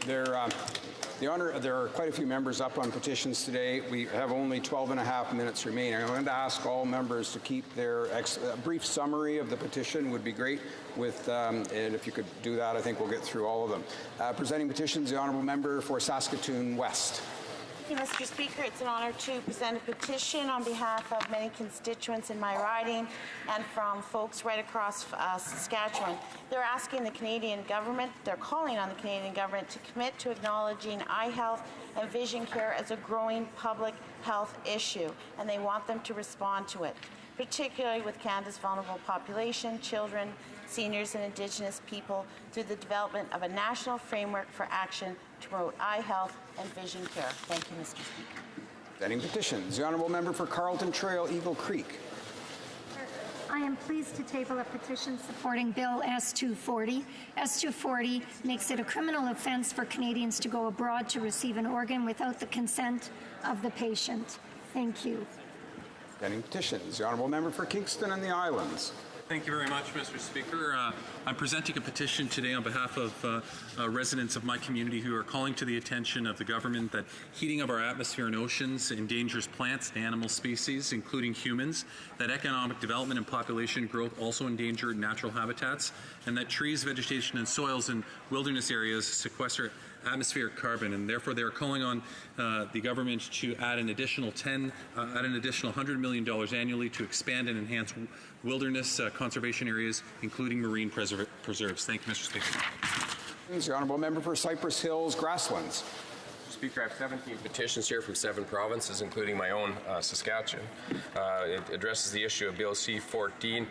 There are quite a few members up on petitions today. We have only 12 and a half minutes remaining. I'm going to ask all members to keep their a brief summary of the petition would be great. And if you could do that, I think we'll get through all of them. Presenting petitions, the Honourable Member for Saskatoon West. Thank you, Mr. Speaker. It's an honor to present a petition on behalf of many constituents in my riding and from folks right across Saskatchewan. They're asking the Canadian government, they're calling on the Canadian government to commit to acknowledging eye health and vision care as a growing public health issue, and they want them to respond to it, particularly with Canada's vulnerable population, children, seniors, and Indigenous people, through the development of a national framework for action to promote eye health and vision care. Thank you, Mr. Speaker. Presenting petitions, the Honourable Member for Carleton Trail, Eagle Creek. I am pleased to table a petition supporting Bill S-240. S-240 makes it a criminal offence for Canadians to go abroad to receive an organ without the consent of the patient. Thank you. Presenting petitions, the Honourable Member for Kingston and the Islands. Thank you very much, Mr. Speaker. I'm presenting a petition today on behalf of residents of my community who are calling to the attention of the government that heating of our atmosphere and oceans endangers plants and animal species, including humans, that economic development and population growth also endanger natural habitats, and that trees, vegetation, and soils in wilderness areas sequester atmospheric carbon, and therefore they are calling on the government to add an additional $100 million annually to expand and enhance wilderness conservation areas, including marine preserves. Thank you, Mr. Speaker. The Honourable Member for Cypress Hills, Grasslands. Mr. Speaker, I have 17 petitions here from 7 provinces, including my own, Saskatchewan. It addresses the issue of Bill C-14,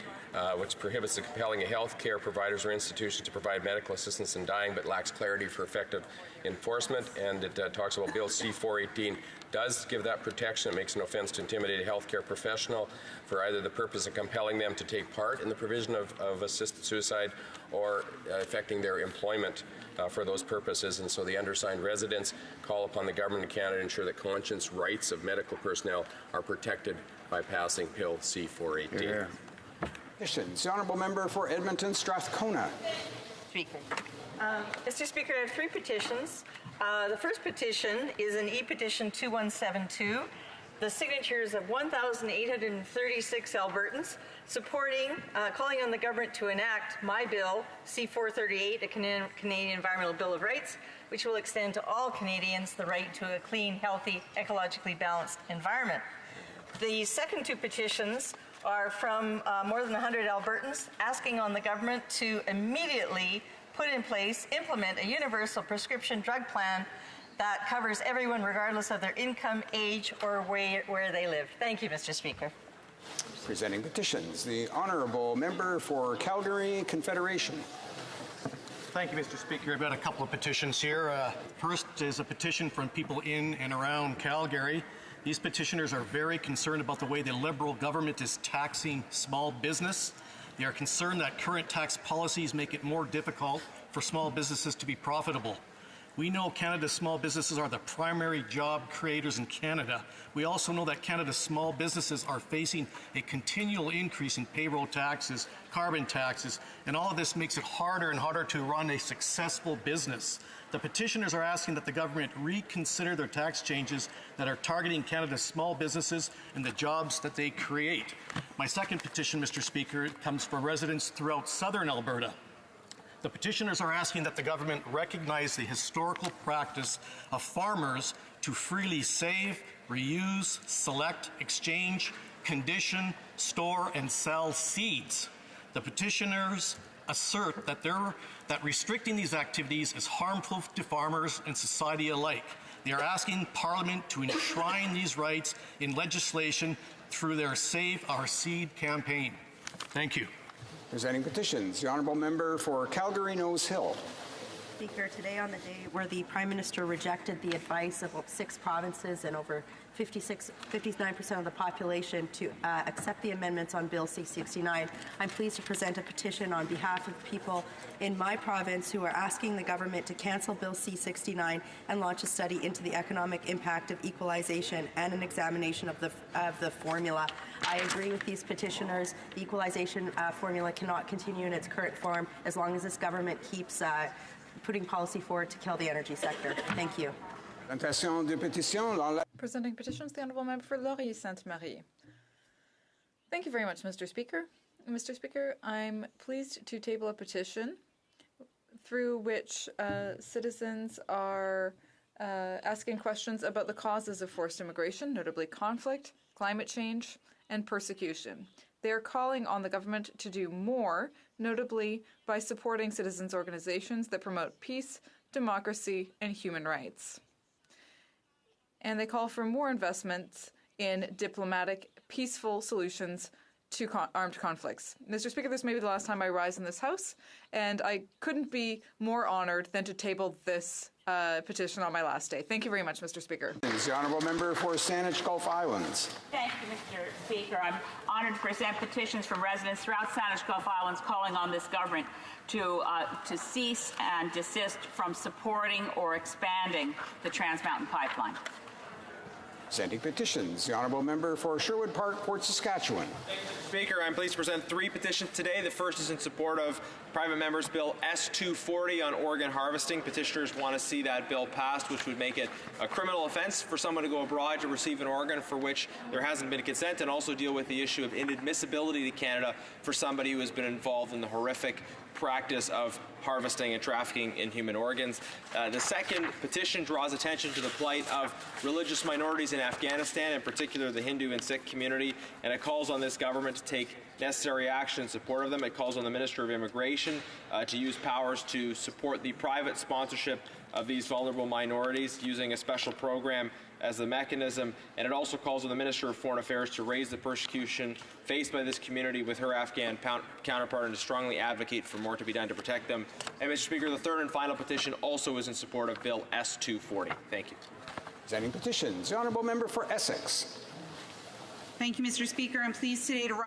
which prohibits the compelling of health care providers or institutions to provide medical assistance in dying, but lacks clarity for effective enforcement. And it talks about Bill C-418 does give that protection. It makes an offense to intimidate a healthcare professional for either the purpose of compelling them to take part in the provision of assisted suicide or affecting their employment for those purposes. And so the undersigned residents call upon the government of Canada to ensure that conscience rights of medical personnel are protected by passing Bill C-418. Yeah. Petitions. The Honourable Member for Edmonton, Strathcona. Speaker. Mr. Speaker, I have 3 petitions. The first petition is an e-petition 2172. The signatures of 1,836 Albertans supporting, calling on the government to enact my bill, C-438, a Canadian Environmental Bill of Rights, which will extend to all Canadians the right to a clean, healthy, ecologically balanced environment. The second 2 petitions are from more than 100 Albertans asking on the government to immediately put in place, implement a universal prescription drug plan that covers everyone regardless of their income, age, or where they live. Thank you, Mr. Speaker. Presenting petitions, the Honourable Member for Calgary Confederation. Thank you, Mr. Speaker. I've got a couple of petitions here. First is a petition from people in and around Calgary. These petitioners are very concerned about the way the Liberal government is taxing small business. They are concerned that current tax policies make it more difficult for small businesses to be profitable. We know Canada's small businesses are the primary job creators in Canada. We also know that Canada's small businesses are facing a continual increase in payroll taxes, carbon taxes, and all of this makes it harder and harder to run a successful business. The petitioners are asking that the government reconsider their tax changes that are targeting Canada's small businesses and the jobs that they create. My second petition, Mr. Speaker, comes from residents throughout southern Alberta. The petitioners are asking that the government recognize the historical practice of farmers to freely save, reuse, select, exchange, condition, store, and sell seeds. The petitioners assert that restricting these activities is harmful to farmers and society alike. They are asking Parliament to enshrine these rights in legislation through their Save Our Seed campaign. Thank you. Presenting petitions, the Honourable Member for Calgary Nose Hill. Speaker, today on the day where the Prime Minister rejected the advice of 6 provinces and over 59% of the population to accept the amendments on Bill C-69, I'm pleased to present a petition on behalf of people in my province who are asking the government to cancel Bill C-69 and launch a study into the economic impact of equalization and an examination of the formula. I agree with these petitioners. The equalization formula cannot continue in its current form as long as this government keeps putting policy forward to kill the energy sector. Thank you. Presenting petitions, the Honourable Member for Laurier Sainte-Marie. Thank you very much, Mr. Speaker. Mr. Speaker, I'm pleased to table a petition through which citizens are asking questions about the causes of forced immigration, notably conflict, climate change, and persecution. They are calling on the government to do more, notably by supporting citizens' organizations that promote peace, democracy, and human rights. And they call for more investments in diplomatic, peaceful solutions to armed conflicts. Mr. Speaker, this may be the last time I rise in this House, and I couldn't be more honored than to table this petition on my last day. Thank you very much, Mr. Speaker. The Honourable Member for Saanich Gulf Islands. Thank you, Mr. Speaker. I'm honored to present petitions from residents throughout Saanich Gulf Islands calling on this government to cease and desist from supporting or expanding the Trans Mountain Pipeline. Presenting petitions, the Honourable Member for Sherwood Park, Port Saskatchewan. Speaker, I'm pleased to present 3 petitions today. The first is in support of Private Member's Bill S-240 on organ harvesting. Petitioners want to see that bill passed, which would make it a criminal offense for someone to go abroad to receive an organ for which there hasn't been consent, and also deal with the issue of inadmissibility to Canada for somebody who has been involved in the horrific practice of harvesting and trafficking in human organs. The second petition draws attention to the plight of religious minorities in Afghanistan, in particular the Hindu and Sikh community, and it calls on this government to take necessary action in support of them. It calls on the Minister of Immigration to use powers to support the private sponsorship of these vulnerable minorities using a special program as the mechanism, and it also calls on the Minister of Foreign Affairs to raise the persecution faced by this community with her Afghan counterpart and to strongly advocate for more to be done to protect them. And Mr. Speaker, the third and final petition also is in support of Bill S-240. Thank you. Presenting petitions, the Honourable Member for Essex. Thank you, Mr. Speaker. I'm pleased today to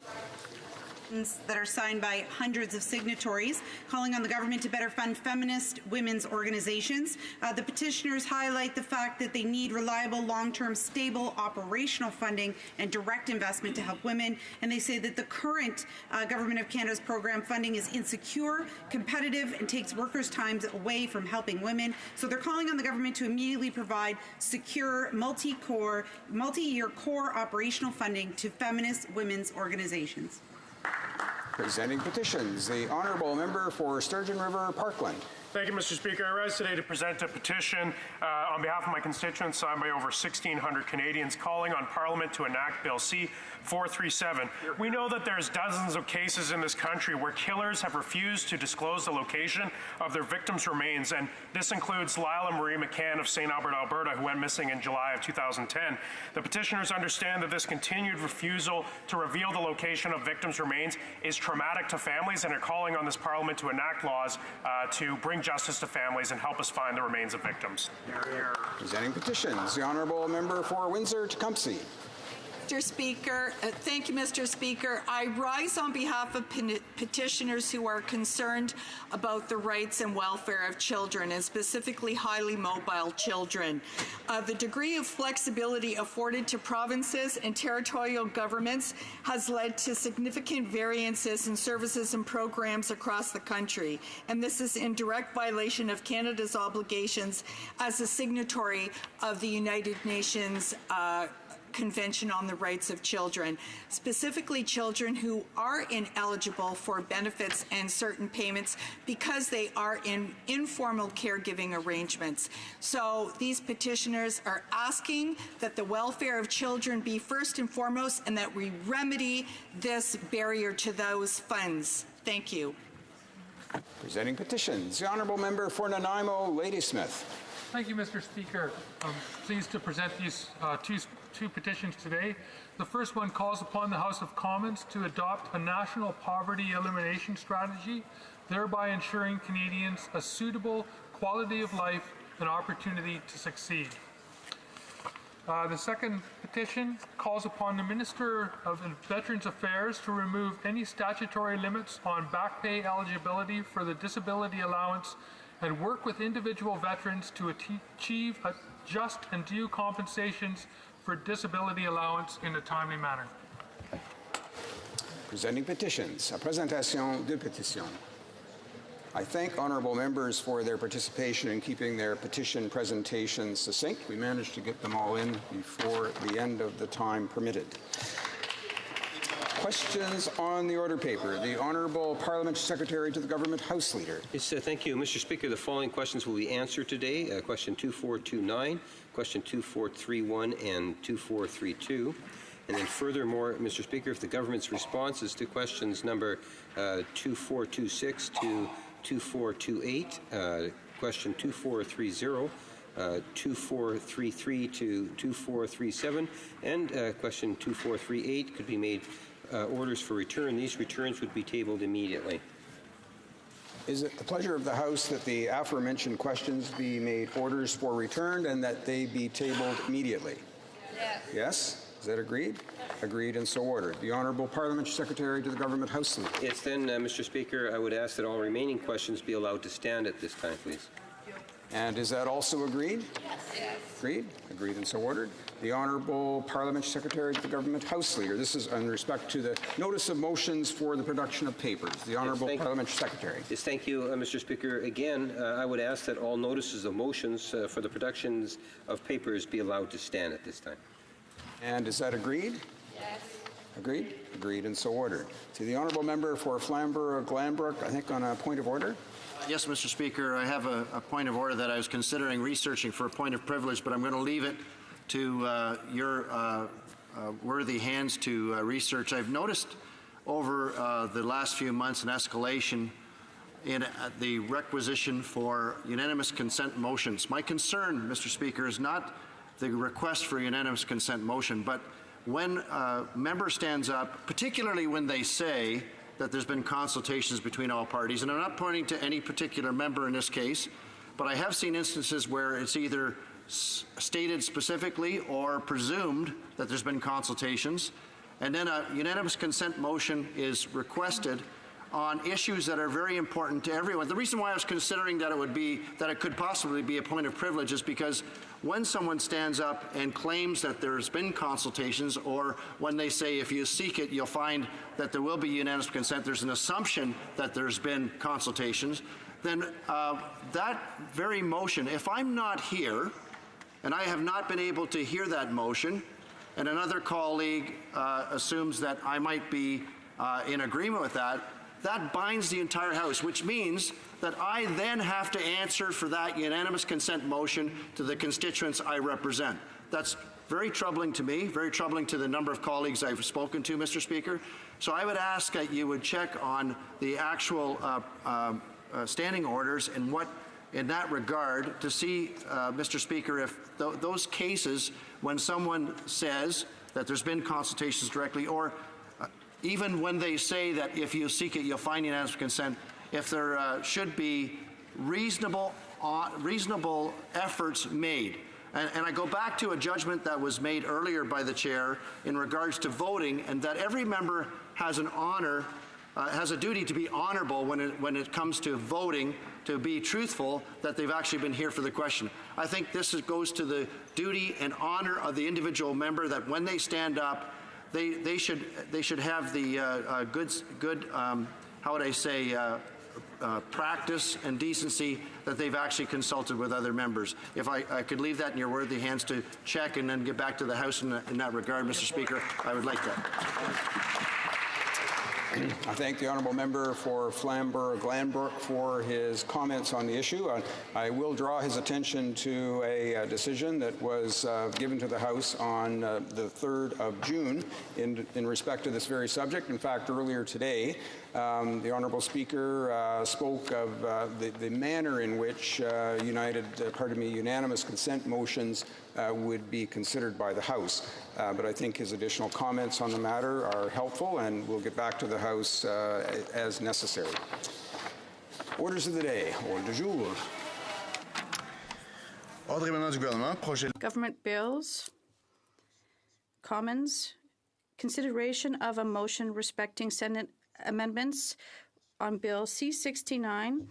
that are signed by hundreds of signatories, calling on the government to better fund feminist women's organizations. The petitioners highlight the fact that they need reliable, long-term, stable operational funding and direct investment to help women, and they say that the current Government of Canada's program funding is insecure, competitive, and takes workers' time away from helping women. So they're calling on the government to immediately provide secure, multi-year core operational funding to feminist women's organizations. Presenting petitions, the Honourable Member for Sturgeon River, Parkland. Thank you, Mr. Speaker. I rise today to present a petition on behalf of my constituents signed by over 1,600 Canadians calling on Parliament to enact Bill C-437. We know that there's dozens of cases in this country where killers have refused to disclose the location of their victims' remains, and this includes Lila Marie McCann of St. Albert, Alberta, who went missing in July of 2010. The petitioners understand that this continued refusal to reveal the location of victims' remains is traumatic to families, and are calling on this Parliament to enact laws to bring justice to families and help us find the remains of victims. Presenting petitions, the Honourable Member for Windsor-Tecumseh. Mr. Speaker. Thank you, Mr. Speaker. I rise on behalf of petitioners who are concerned about the rights and welfare of children, and specifically highly mobile children. The degree of flexibility afforded to provinces and territorial governments has led to significant variances in services and programs across the country, and this is in direct violation of Canada's obligations as a signatory of the United Nations Convention on the Rights of Children, specifically children who are ineligible for benefits and certain payments because they are in informal caregiving arrangements. So these petitioners are asking that the welfare of children be first and foremost, and that we remedy this barrier to those funds. Thank you. Presenting petitions, the Honourable Member for Nanaimo, Ladysmith. Thank you, Mr. Speaker. I'm pleased to present these two petitions today. The first one calls upon the House of Commons to adopt a national poverty elimination strategy, thereby ensuring Canadians a suitable quality of life and opportunity to succeed. The second petition calls upon the Minister of Veterans Affairs to remove any statutory limits on back pay eligibility for the disability allowance and work with individual veterans to achieve just and due compensations for disability allowance in a timely manner. Presenting petitions. A présentation de pétitions. I thank honourable members for their participation in keeping their petition presentations succinct. We managed to get them all in before the end of the time permitted. Questions on the order paper. The Honourable Parliamentary Secretary to the Government House Leader. Yes, thank you, Mr. Speaker. The following questions will be answered today. Question 2429, question 2431, and 2432. And then furthermore, Mr. Speaker, if the government's responses to questions number 2426 to 2428, question 2430, 2433 to 2437, and question 2438 could be made orders for return. These returns would be tabled immediately. Is it the pleasure of the House that the aforementioned questions be made orders for return and that they be tabled immediately? Yes. Yes? Is that agreed? Agreed and so ordered. The Honourable Parliamentary Secretary to the Government House Leader. Yes, then, Mr. Speaker, I would ask that all remaining questions be allowed to stand at this time, please. And is that also agreed? Yes. Agreed. Agreed and so ordered. The Honourable Parliamentary Secretary to the Government House Leader. This is in respect to the notice of motions for the production of papers. The Honourable Parliamentary Secretary. Yes, thank you, Mr. Speaker. Again, I would ask that all notices of motions for the productions of papers be allowed to stand at this time. And is that agreed? Yes. Agreed? Agreed and so ordered. To the Honourable Member for Flamborough-Glanbrook, I think on a point of order. Yes, Mr. Speaker. I have a point of order that I was considering researching for a point of privilege, but I'm going to leave it to your worthy hands to research. I've noticed over the last few months an escalation in the requisition for unanimous consent motions. My concern, Mr. Speaker, is not the request for unanimous consent motion, but when a member stands up, particularly when they say that there's been consultations between all parties, and I'm not pointing to any particular member in this case, but I have seen instances where it's either stated specifically or presumed that there's been consultations, and then a unanimous consent motion is requested on issues that are very important to everyone. The reason why I was considering that it could possibly be a point of privilege is because when someone stands up and claims that there's been consultations, or when they say if you seek it you'll find that there will be unanimous consent, there's an assumption that there's been consultations, then that very motion, if I'm not here and I have not been able to hear that motion, and another colleague assumes that I might be in agreement with that, that binds the entire House, which means that I then have to answer for that unanimous consent motion to the constituents I represent. That's very troubling to me, very troubling to the number of colleagues I've spoken to, Mr. Speaker. So I would ask that you would check on the actual standing orders and what, in that regard, to see, Mr. Speaker, if those cases when someone says that there's been consultations directly, or even when they say that if you seek it, you'll find unanimous consent, if there should be reasonable efforts made And I go back to a judgment that was made earlier by the chair in regards to voting, and that every member has an honor, has a duty to be honorable when it comes to voting, to be truthful, that they've actually been here for the question. I think this goes to the duty and honor of the individual member, that when they stand up, they should have the good how would I say, practice and decency that they've actually consulted with other members. If I could leave that in your worthy hands to check and then get back to the House in that regard, Mr. Speaker, I would like that. I thank the honourable member for Flamborough-Glanbrook for his comments on the issue. I will draw his attention to a decision that was given to the House on the 3rd of June in respect to this very subject. In fact, earlier today, the honourable speaker spoke of the manner in which unanimous consent motions would be considered by the House. But I think his additional comments on the matter are helpful, and we'll get back to the House as necessary. Orders of the day. Ordre du jour. Ordre émanant du gouvernement, projet. Government bills. Commons. Consideration of a motion respecting Senate amendments on Bill C-69,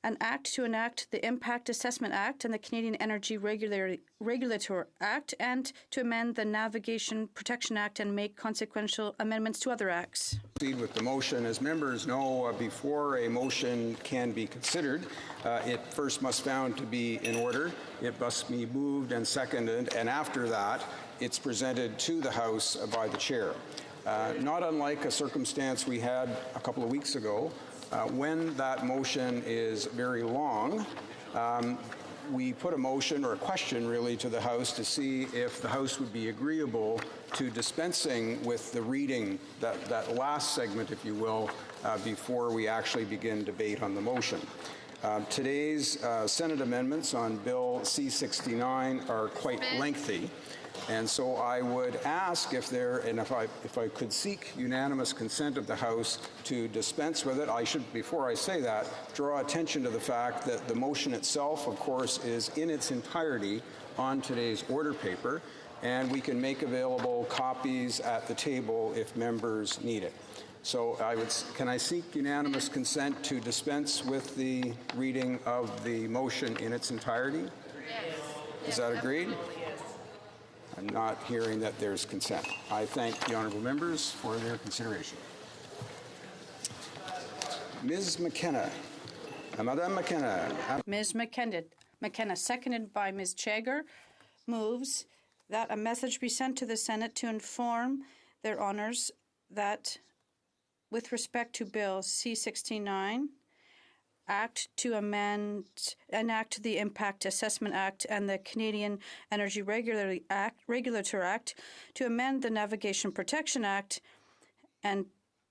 an act to enact the Impact Assessment Act and the Canadian Energy Regulator Act, and to amend the Navigation Protection Act and make consequential amendments to other acts. Proceed with the motion. As members know, before a motion can be considered, it first must be found to be in order. It must be moved and seconded, and after that, it's presented to the House by the chair. Not unlike a circumstance we had a couple of weeks ago, when that motion is very long, we put a motion or a question really to the House to see if the House would be agreeable to dispensing with the reading, that last segment, if you will, before we actually begin debate on the motion. Today's Senate amendments on Bill C-69 are quite lengthy. And so I would ask if I could seek unanimous consent of the House to dispense with it. I should, before I say that, draw attention to the fact that the motion itself, of course, is in its entirety on today's order paper, and we can make available copies at the table if members need it. So can I seek unanimous consent to dispense with the reading of the motion in its entirety? Yes. Is that agreed? I'm not hearing that there's consent. I thank the honourable members for their consideration. Ms. McKenna. Madame McKenna. Ms. McKenna, seconded by Ms. Chagger, moves that a message be sent to the Senate to inform their honours that with respect to Bill C-69, Act to enact the Impact Assessment Act and the Canadian Energy Regulator Act, to amend the Navigation Protection Act, and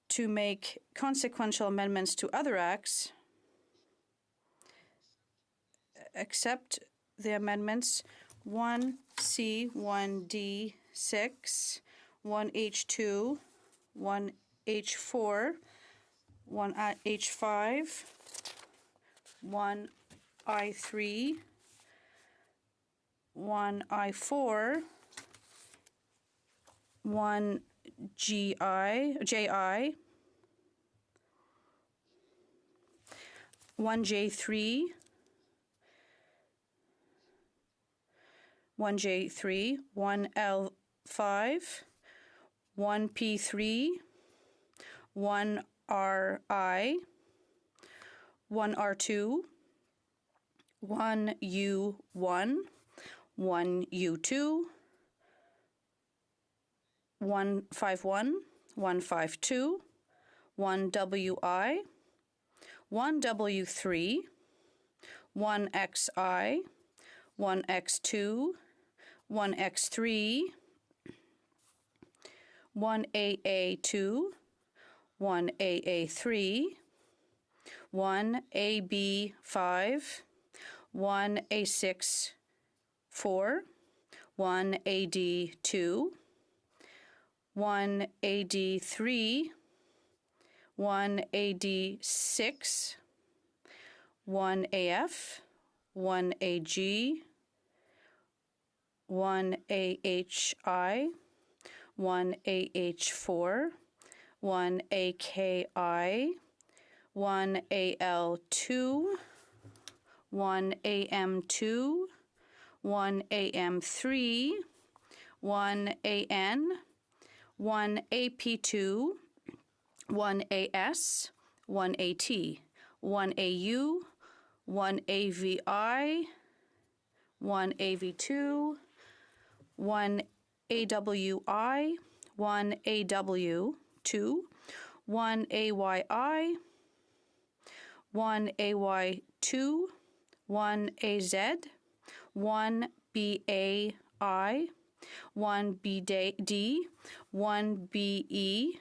to make consequential amendments to other acts, except the amendments 1C, 1D, 6, 1H2, 1H4, 1H5, 1I3, 1I4, 1JI, 1J3, 1J3, 1L5, 1P3, 1RI, 1R2, 1U1, 1U2, 151, 152, 1WI, 1W3, 1XI, 1X2, 1X3, 1AA2, 1AA3, 1AB5, 1A6, 4, 1AD2, 1AD3, 1AD6, 1AF, 1AG, 1AHI, 1AH4, 1AKI, 1AL2, 1AM2, 1AM3, 1AN, 1AP2, 1AS, 1AT, 1AU, 1AVI, 1AV2, 1AWI, 1AW2, 1AYI, 1AY2, 1AZ, 1BAI, 1BD, 1BE,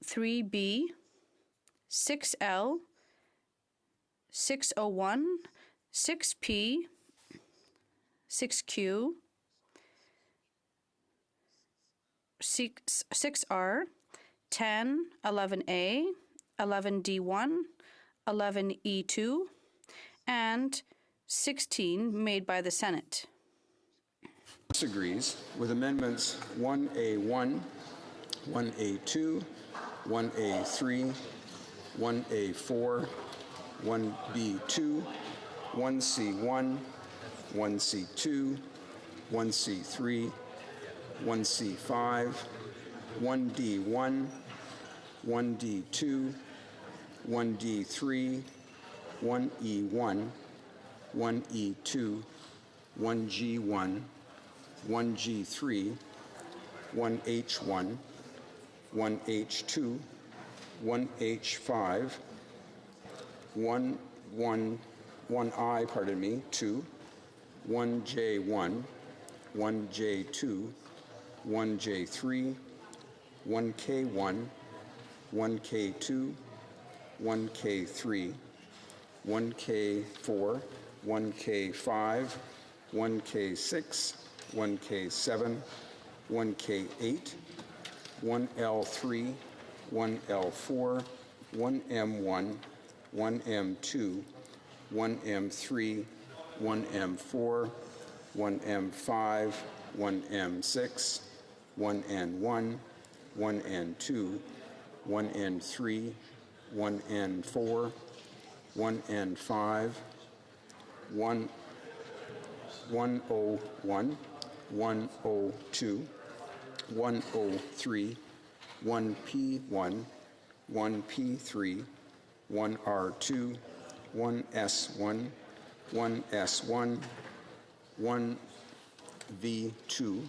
3B, 6L, 601, 6P, 6Q, 6R, 10, 11A, 11D1, 11E2, and 16 made by the Senate. Disagrees with amendments 1A1, 1A2, 1A3, 1A4, 1B2, 1C1, 1C2, 1C3, 1C5, 1D1, 1D2, 1D3, 1E1, 1E2, 1G1, 1G3, 1H1, 1H2, 1H5, 1I, 2, 1J1, 1J2, 1J3, 1K1, 1K2, 1K3, 1K4, 1K5, 1K6, 1K7, 1K8, 1L3, 1L4, 1M1, 1M2, 1M3, 1M4, 1M5, 1M6, 1N1, 1N2, 1N3, 1N4, 1N5, 101, 102, 103, 1P1, 1P3, 1R2, 1S1, 1S1, 1V2,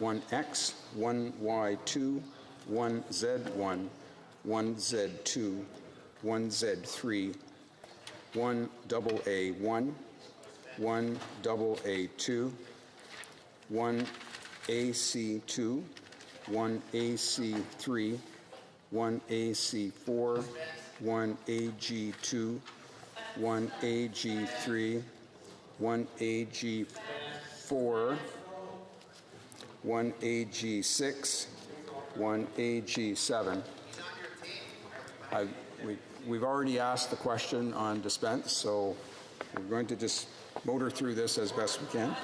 1X, 1Y2, 1Z1, 1Z2, 1Z3, 1AA1, 1AA2, 1AC2, 1AC3, 1AC4, 1AG2, 1AG3, 1AG4, 1AG6, 1AG7. We've already asked the question on dispense, so we're going to just motor through this as best we can.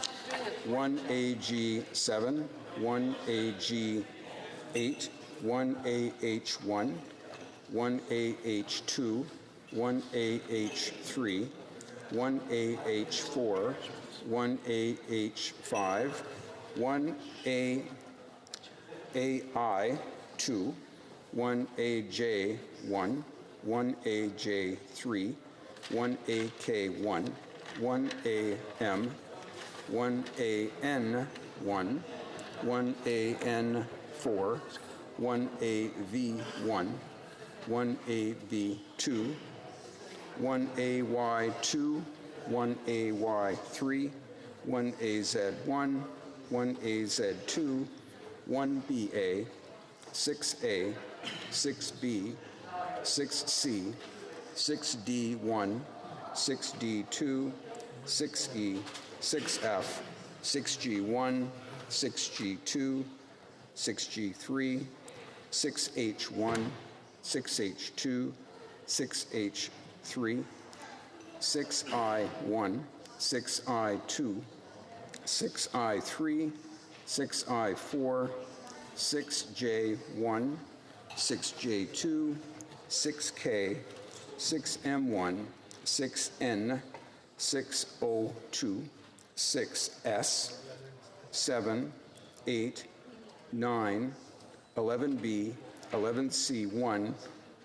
1AG7, 1AG8, 1AH1, 1AH2, 1AH3, 1AH4, 1AH5, 1AAI2, 1AJ1, 1AJ3, 1AK1, 1AM, 1AN1, 1AN4, 1AV1, 1AV2, 1AY2, 1AY3, 1AZ1, 1AZ2, 1BA, 6A, 6B, 6C, 6D1, 6D2, 6E, 6F, 6G1, 6G2, 6G3, 6H1, 6H2, 6H3, 6I1, 6I2, 6I3, 6I4, 6J1, 6J2, 6K, 6M1, 6N, 6O2, 6S, 7, 8, 9, 11B, 11C1,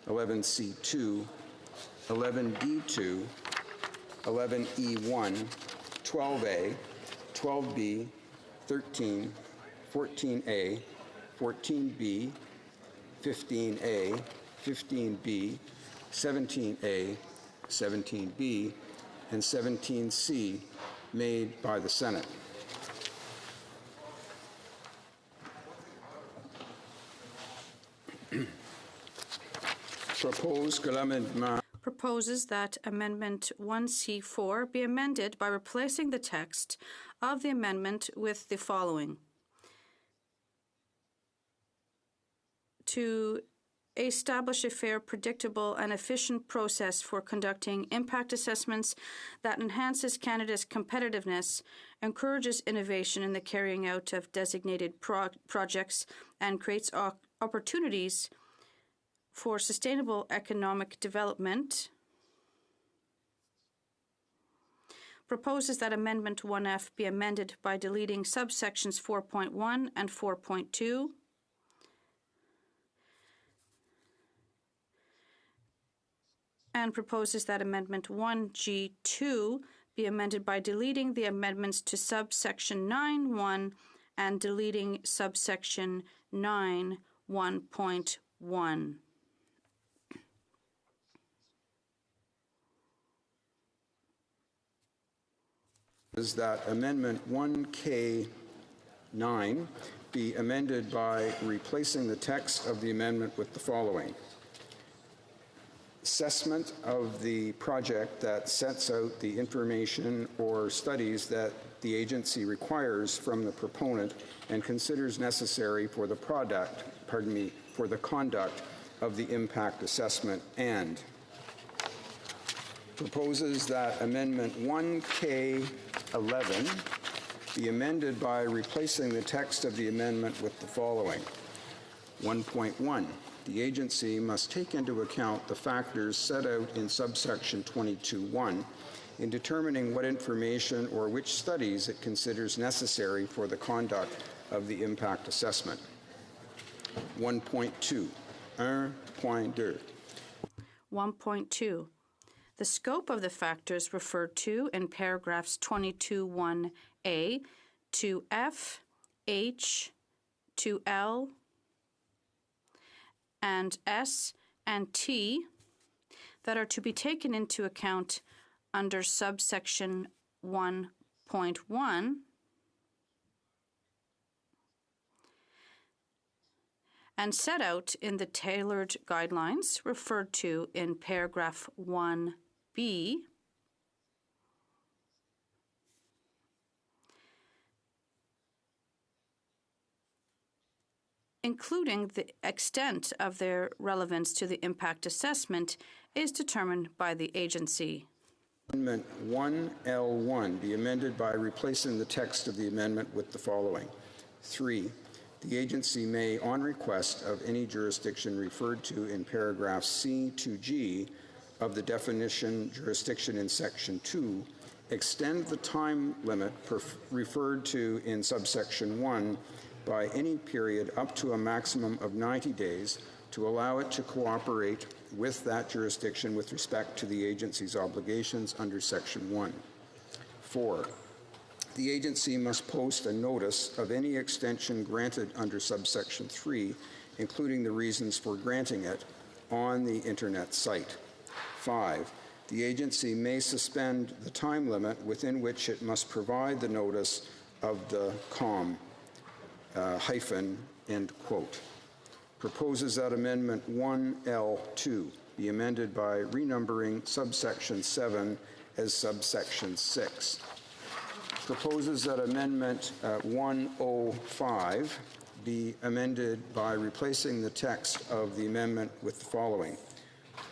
11C2, 11D2, 11E1, 12A, 12B, 13, 14A, 14B, 15A, 15B, 17A, 17B, and 17C made by the Senate. Proposes that Amendment 1C4 be amended by replacing the text of the amendment with the following. To establish a fair, predictable, and efficient process for conducting impact assessments that enhances Canada's competitiveness, encourages innovation in the carrying out of designated projects, and creates opportunities for sustainable economic development. Proposes that Amendment 1F be amended by deleting subsections 4.1 and 4.2. And proposes that Amendment 1G2 be amended by deleting the amendments to subsection 9.1 and deleting subsection 9.1.1. Is that Amendment 1K9 be amended by replacing the text of the amendment with the following. Assessment of the project that sets out the information or studies that the agency requires from the proponent and considers necessary for the for the conduct of the impact assessment, and proposes that Amendment 1K11 be amended by replacing the text of the amendment with the following. 1.1. The agency must take into account the factors set out in subsection 22.1 in determining what information or which studies it considers necessary for the conduct of the impact assessment. 1.2. 1.2. 1.2. The scope of the factors referred to in paragraphs 22.1a to F, H, to L, and S and T that are to be taken into account under subsection 1.1 and set out in the tailored guidelines referred to in paragraph 1B, including the extent of their relevance to the impact assessment, is determined by the agency. Amendment 1L1 be amended by replacing the text of the amendment with the following. 3. The agency may, on request of any jurisdiction referred to in paragraph C to G of the definition jurisdiction in section 2, extend the time limit referred to in subsection 1 by any period up to a maximum of 90 days to allow it to cooperate with that jurisdiction with respect to the agency's obligations under Section 1. 4. The agency must post a notice of any extension granted under subsection 3, including the reasons for granting it, on the Internet site. 5. The agency may suspend the time limit within which it must provide the notice of the hyphen, end quote. Proposes that Amendment 1L2 be amended by renumbering subsection 7 as subsection 6. Proposes that Amendment 105 be amended by replacing the text of the amendment with the following.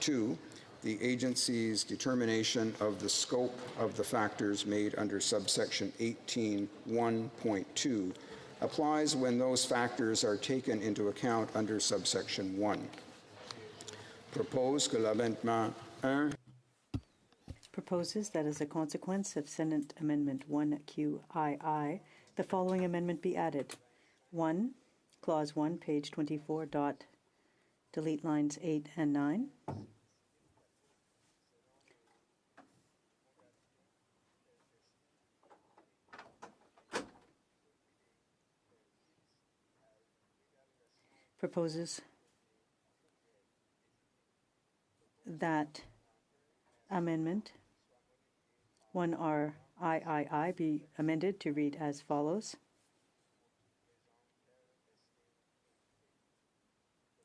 2. the agency's determination of the scope of the factors made under subsection 18(1.2) applies when those factors are taken into account under subsection 1. Propose que l'amendement 1 proposes that as a consequence of Senate Amendment 1QII, the following amendment be added. 1. Clause 1, page 24, delete lines 8 and 9. Proposes that amendment 1RIII be amended to read as follows.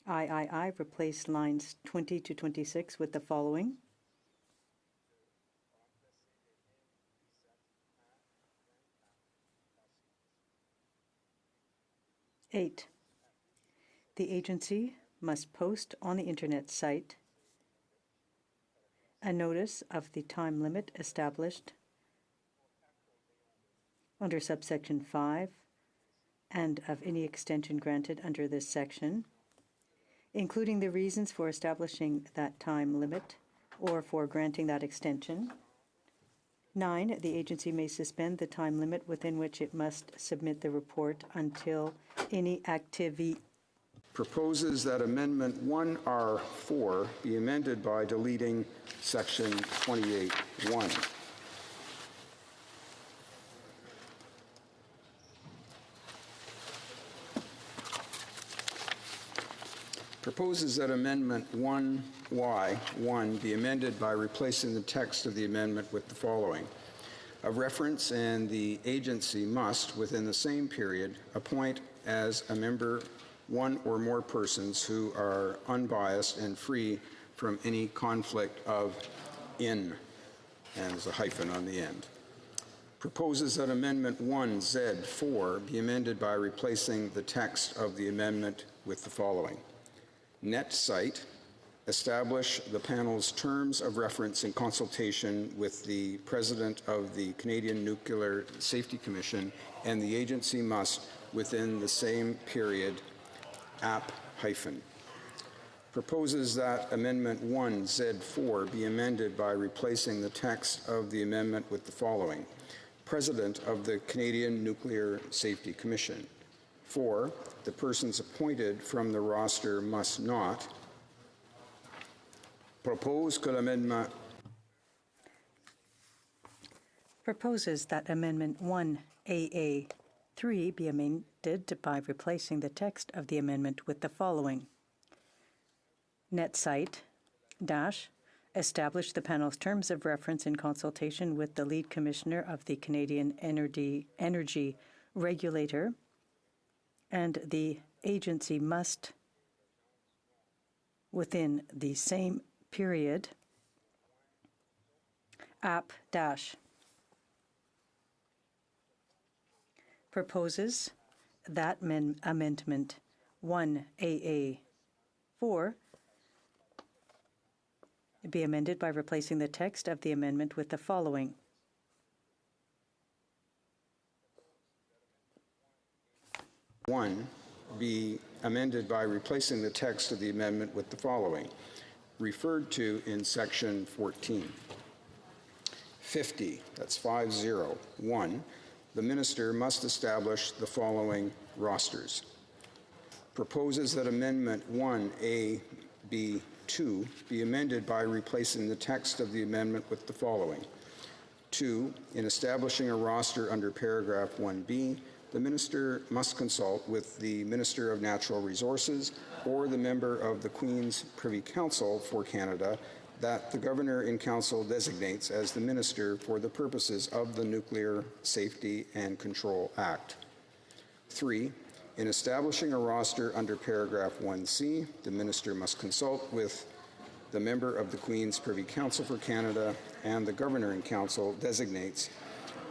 III replace lines 20 to 26 with the following. Eight, the agency must post on the internet site a notice of the time limit established under subsection 5 and of any extension granted under this section, including the reasons for establishing that time limit or for granting that extension. 9, the agency may suspend the time limit within which it must submit the report until any activity proposes that Amendment 1R4 be amended by deleting Section 28(1). Proposes that Amendment 1Y1 be amended by replacing the text of the amendment with the following. A reference and the agency must, within the same period, appoint as a member one or more persons who are unbiased and free from any conflict of and there's a hyphen on the end. Proposes that Amendment 1Z4 be amended by replacing the text of the amendment with the following. Net site, establish the panel's terms of reference in consultation with the President of the Canadian Nuclear Safety Commission, and the agency must, within the same period, hyphen. Proposes that Amendment 1Z4 be amended by replacing the text of the amendment with the following. President of the Canadian Nuclear Safety Commission. 4, the persons appointed from the roster must not. Propose que l'amendement proposes that Amendment 1AA3 be amended by replacing the text of the amendment with the following. Net site dash establish the panel's terms of reference in consultation with the lead commissioner of the Canadian Energy Regulator, and the agency must, within the same period, proposes that Amendment 1AA4 be amended by replacing the text of the amendment with the following. One be amended by replacing the text of the amendment with the following, referred to in Section 14. 50, that's 501, the minister must establish the following rosters. Proposes that Amendment 1A, B, 2 be amended by replacing the text of the amendment with the following. 2, in establishing a roster under paragraph 1B, the minister must consult with the Minister of Natural Resources or the member of the Queen's Privy Council for Canada that the Governor-in-Council designates as the minister for the purposes of the Nuclear Safety and Control Act. 3, in establishing a roster under paragraph 1C, the minister must consult with the member of the Queen's Privy Council for Canada and the Governor-in-Council designates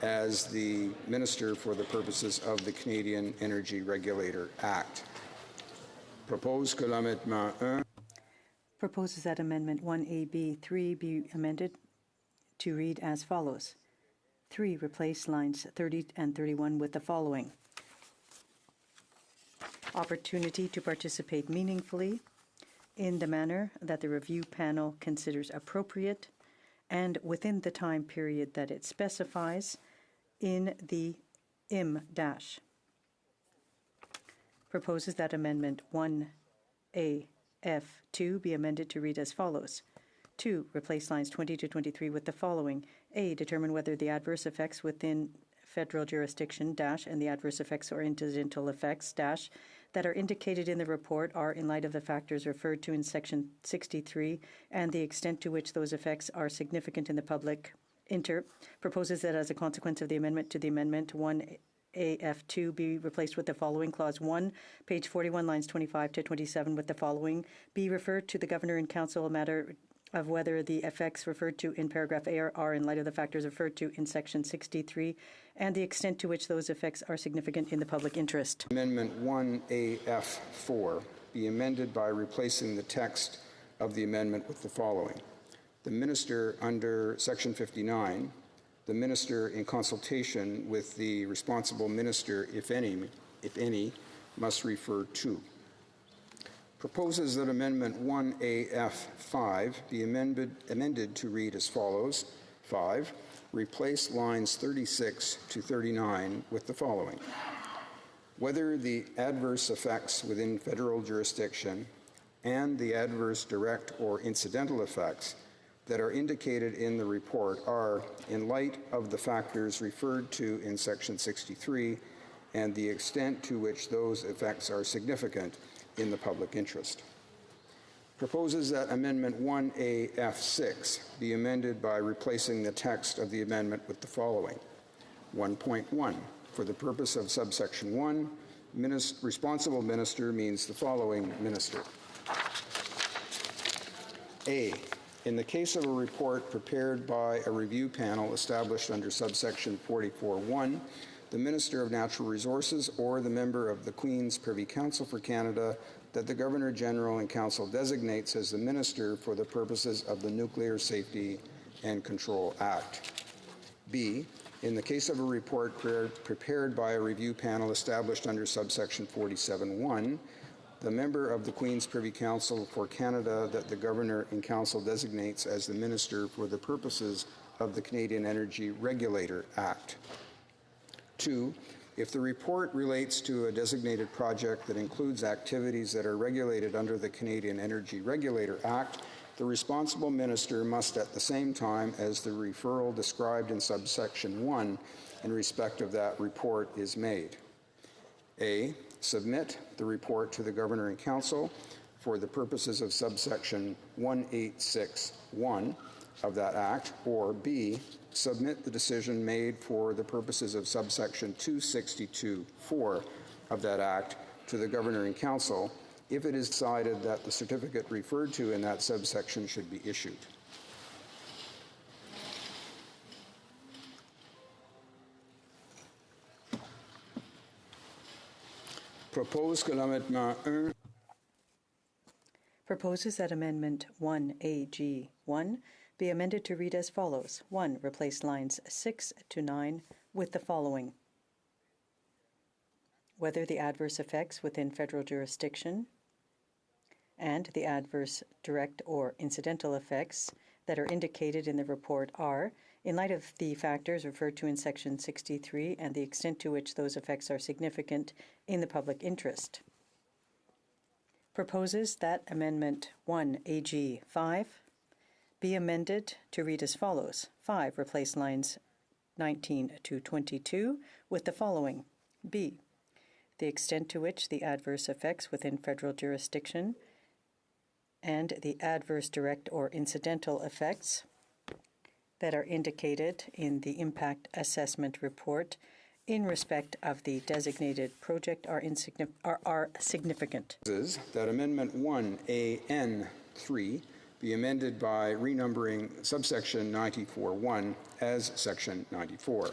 as the minister for the purposes of the Canadian Energy Regulator Act. Propose que l'amendement 1 Proposes that Amendment 1AB3 be amended to read as follows. 3. Replace lines 30 and 31 with the following. Opportunity to participate meaningfully in the manner that the review panel considers appropriate and within the time period that it specifies in the IM-. Proposes that Amendment 1AF2 be amended to read as follows. 2. Replace lines 20 to 23 with the following. A. Determine whether the adverse effects within federal jurisdiction and the adverse effects or incidental effects that are indicated in the report are in light of the factors referred to in Section 63 and the extent to which those effects are significant in the public. Proposes that as a consequence of the amendment to the Amendment 1AF2 be replaced with the following. Clause 1, page 41, lines 25 to 27 with the following. Be referred to the Governor and Council a matter of whether the effects referred to in paragraph A are in light of the factors referred to in Section 63 and the extent to which those effects are significant in the public interest. Amendment 1AF4 be amended by replacing the text of the amendment with the following. The Minister under Section 59, the Minister in consultation with the responsible Minister, if any, must refer to. Proposes that Amendment 1AF5 be amended to read as follows. 5. Replace lines 36 to 39 with the following. Whether the adverse effects within federal jurisdiction and the adverse direct or incidental effects that are indicated in the report are, in light of the factors referred to in Section 63 and the extent to which those effects are significant in the public interest. Proposes that Amendment 1AF6 be amended by replacing the text of the amendment with the following. 1.1. For the purpose of subsection 1, responsible minister means the following minister. A. In the case of a report prepared by a review panel established under subsection 44.1, the Minister of Natural Resources or the member of the Queen's Privy Council for Canada that the Governor-General and Council designates as the Minister for the purposes of the Nuclear Safety and Control Act. B. In the case of a report prepared by a review panel established under subsection 47.1, the member of the Queen's Privy Council for Canada that the Governor and Council designates as the Minister for the purposes of the Canadian Energy Regulator Act. 2. If the report relates to a designated project that includes activities that are regulated under the Canadian Energy Regulator Act, the responsible minister must at the same time as the referral described in subsection 1 in respect of that report is made. A. Submit the report to the Governor and Council for the purposes of subsection 186(1) of that Act, or B. Submit the decision made for the purposes of subsection 262(4) of that Act to the Governor and Council if it is decided that the certificate referred to in that subsection should be issued. Propose que l'amendement 1 Proposes that Amendment 1AG1 be amended to read as follows. 1. Replace lines 6 to 9 with the following. Whether the adverse effects within federal jurisdiction and the adverse direct or incidental effects that are indicated in the report are, in light of the factors referred to in Section 63 and the extent to which those effects are significant in the public interest. Proposes that Amendment 1AG5 be amended to read as follows. 5. Replace lines 19 to 22 with the following. B. The extent to which the adverse effects within federal jurisdiction and the adverse direct or incidental effects that are indicated in the impact assessment report in respect of the designated project are significant. That Amendment 1AN3 be amended by renumbering subsection 94.1 as section 94.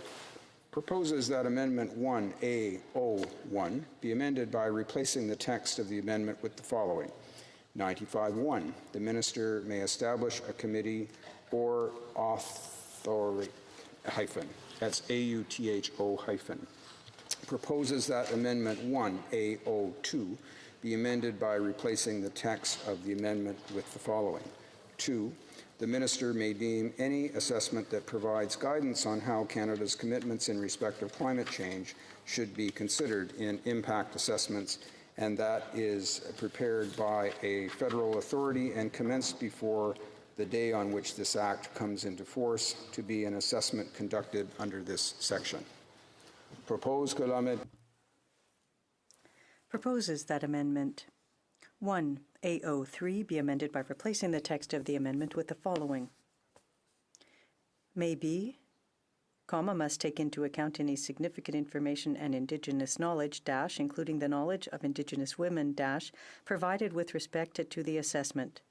Proposes that Amendment 1A01 be amended by replacing the text of the amendment with the following. 95.1, the minister may establish a committee or authority, hyphen, that's AUTHO hyphen, proposes that Amendment 1A02 be amended by replacing the text of the amendment with the following. 2. The minister may deem any assessment that provides guidance on how Canada's commitments in respect of climate change should be considered in impact assessments, and that is prepared by a federal authority and commenced before the day on which this act comes into force, to be an assessment conducted under this section. Proposes that Amendment 1A03 be amended by replacing the text of the amendment with the following. May be, must take into account any significant information and Indigenous knowledge, including the knowledge of Indigenous women, provided with respect to the assessment.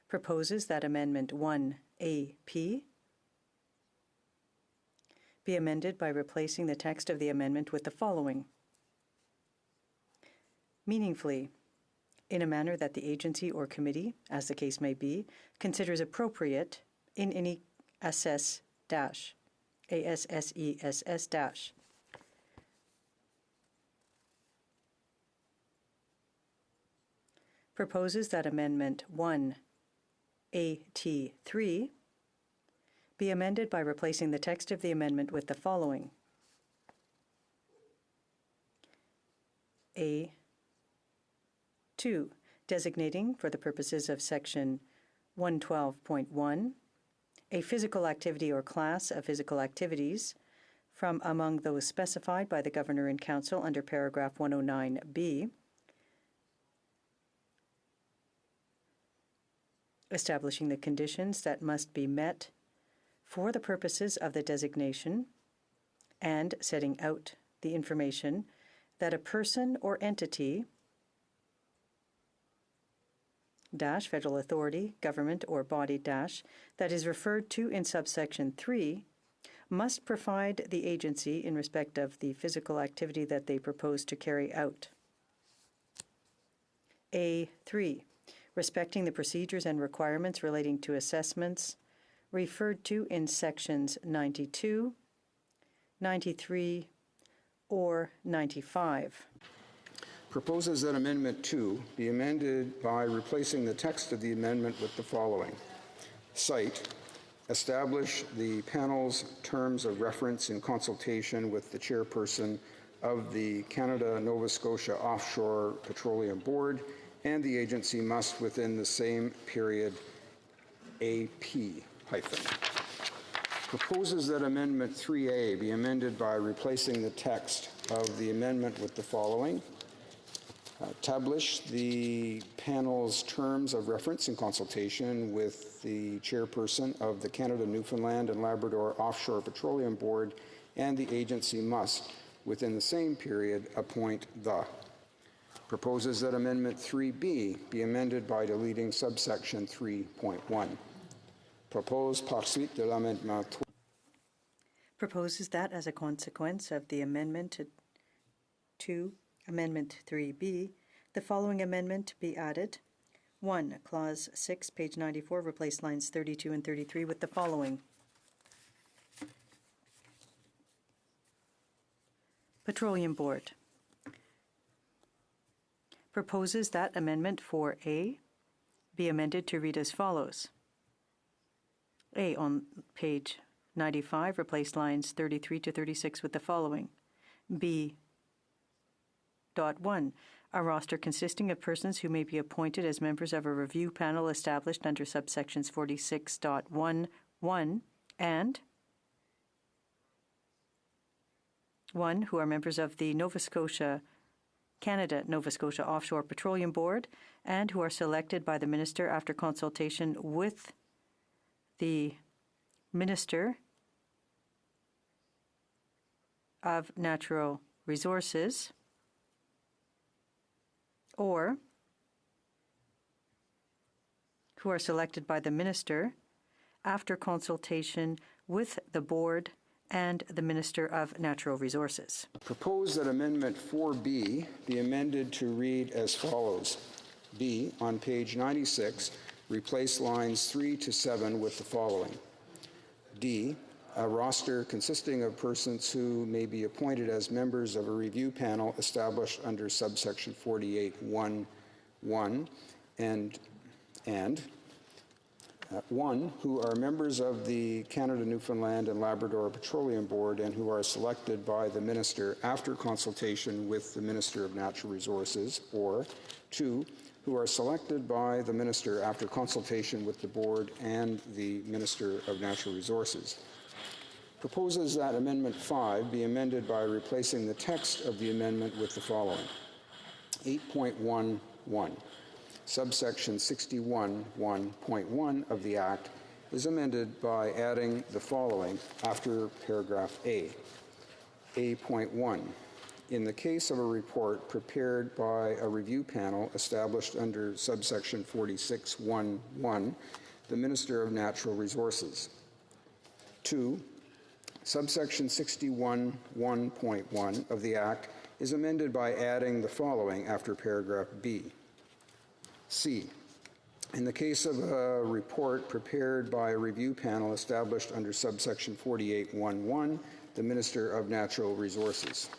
Proposes that Amendment 1AP be amended by replacing the text of the amendment with the following. Meaningfully, in a manner that the agency or committee, as the case may be, considers appropriate in any ASSESS. Proposes that Amendment 1AT3 be amended by replacing the text of the amendment with the following. A2, designating for the purposes of Section 112.1 a physical activity or class of physical activities from among those specified by the Governor in Council under paragraph 109B, establishing the conditions that must be met for the purposes of the designation and setting out the information that a person or entity federal authority, government, or body that is referred to in subsection 3 must provide the agency in respect of the physical activity that they propose to carry out. A3, respecting the procedures and requirements relating to assessments referred to in sections 92, 93, or 95. Proposes that Amendment 2 be amended by replacing the text of the amendment with the following. Cite, establish the panel's terms of reference in consultation with the chairperson of the Canada-Nova Scotia Offshore Petroleum Board, and the agency must, within the same period, AP-. Proposes that Amendment 3A be amended by replacing the text of the amendment with the following. Establish the panel's terms of reference in consultation with the chairperson of the Canada, Newfoundland, and Labrador Offshore Petroleum Board, and the agency must, within the same period, appoint the. Proposes that Amendment 3B be amended by deleting subsection 3.1. Propose par suite de l'amendement 3. Proposes that as a consequence of the amendment to Amendment 3B, the following amendment be added. 1. Clause 6, page 94, replace lines 32 and 33 with the following. Petroleum Board proposes that Amendment 4A be amended to read as follows. A, on page 95, replace lines 33 to 36 with the following. B.1. A roster consisting of persons who may be appointed as members of a review panel established under subsections 46.11 and 1. Who are members of the Canada-Nova Scotia Offshore Petroleum Board and who are selected by the Minister after consultation with the Minister of Natural Resources, or who are selected by the Minister after consultation with the Board and the Minister of Natural Resources. Propose that Amendment 4B be amended to read as follows. B, on page 96, replace lines 3 to 7 with the following. D, a roster consisting of persons who may be appointed as members of a review panel established under subsection 48(1)(1 and 1, who are members of the Canada, Newfoundland, and Labrador Petroleum Board and who are selected by the Minister after consultation with the Minister of Natural Resources, or 2, who are selected by the Minister after consultation with the Board and the Minister of Natural Resources. Proposes that Amendment 5 be amended by replacing the text of the amendment with the following. 8.11. Subsection 61(1.1) of the Act is amended by adding the following after paragraph A. A.1. In the case of a report prepared by a review panel established under subsection 46(1)(1, the Minister of Natural Resources. 2. Subsection 61(1.1) of the Act is amended by adding the following after paragraph B. C. In the case of a report prepared by a review panel established under subsection 48(1)(1, the Minister of Natural Resources.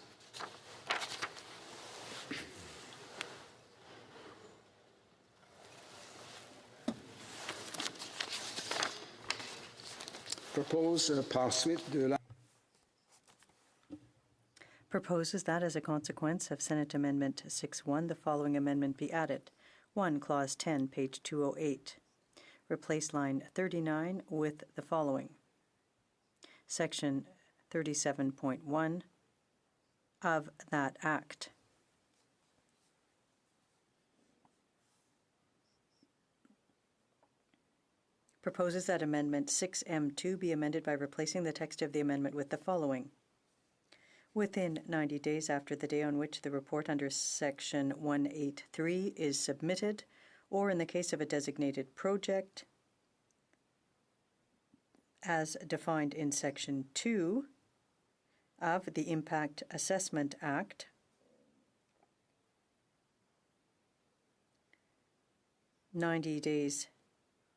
Proposes that as a consequence of Senate Amendment 6.1, the following amendment be added. 1. Clause 10, page 208. Replace line 39 with the following. Section 37.1 of that Act. Proposes that Amendment 6M2 be amended by replacing the text of the amendment with the following. Within 90 days after the day on which the report under Section 183 is submitted, or in the case of a designated project, as defined in Section 2 of the Impact Assessment Act, (90 days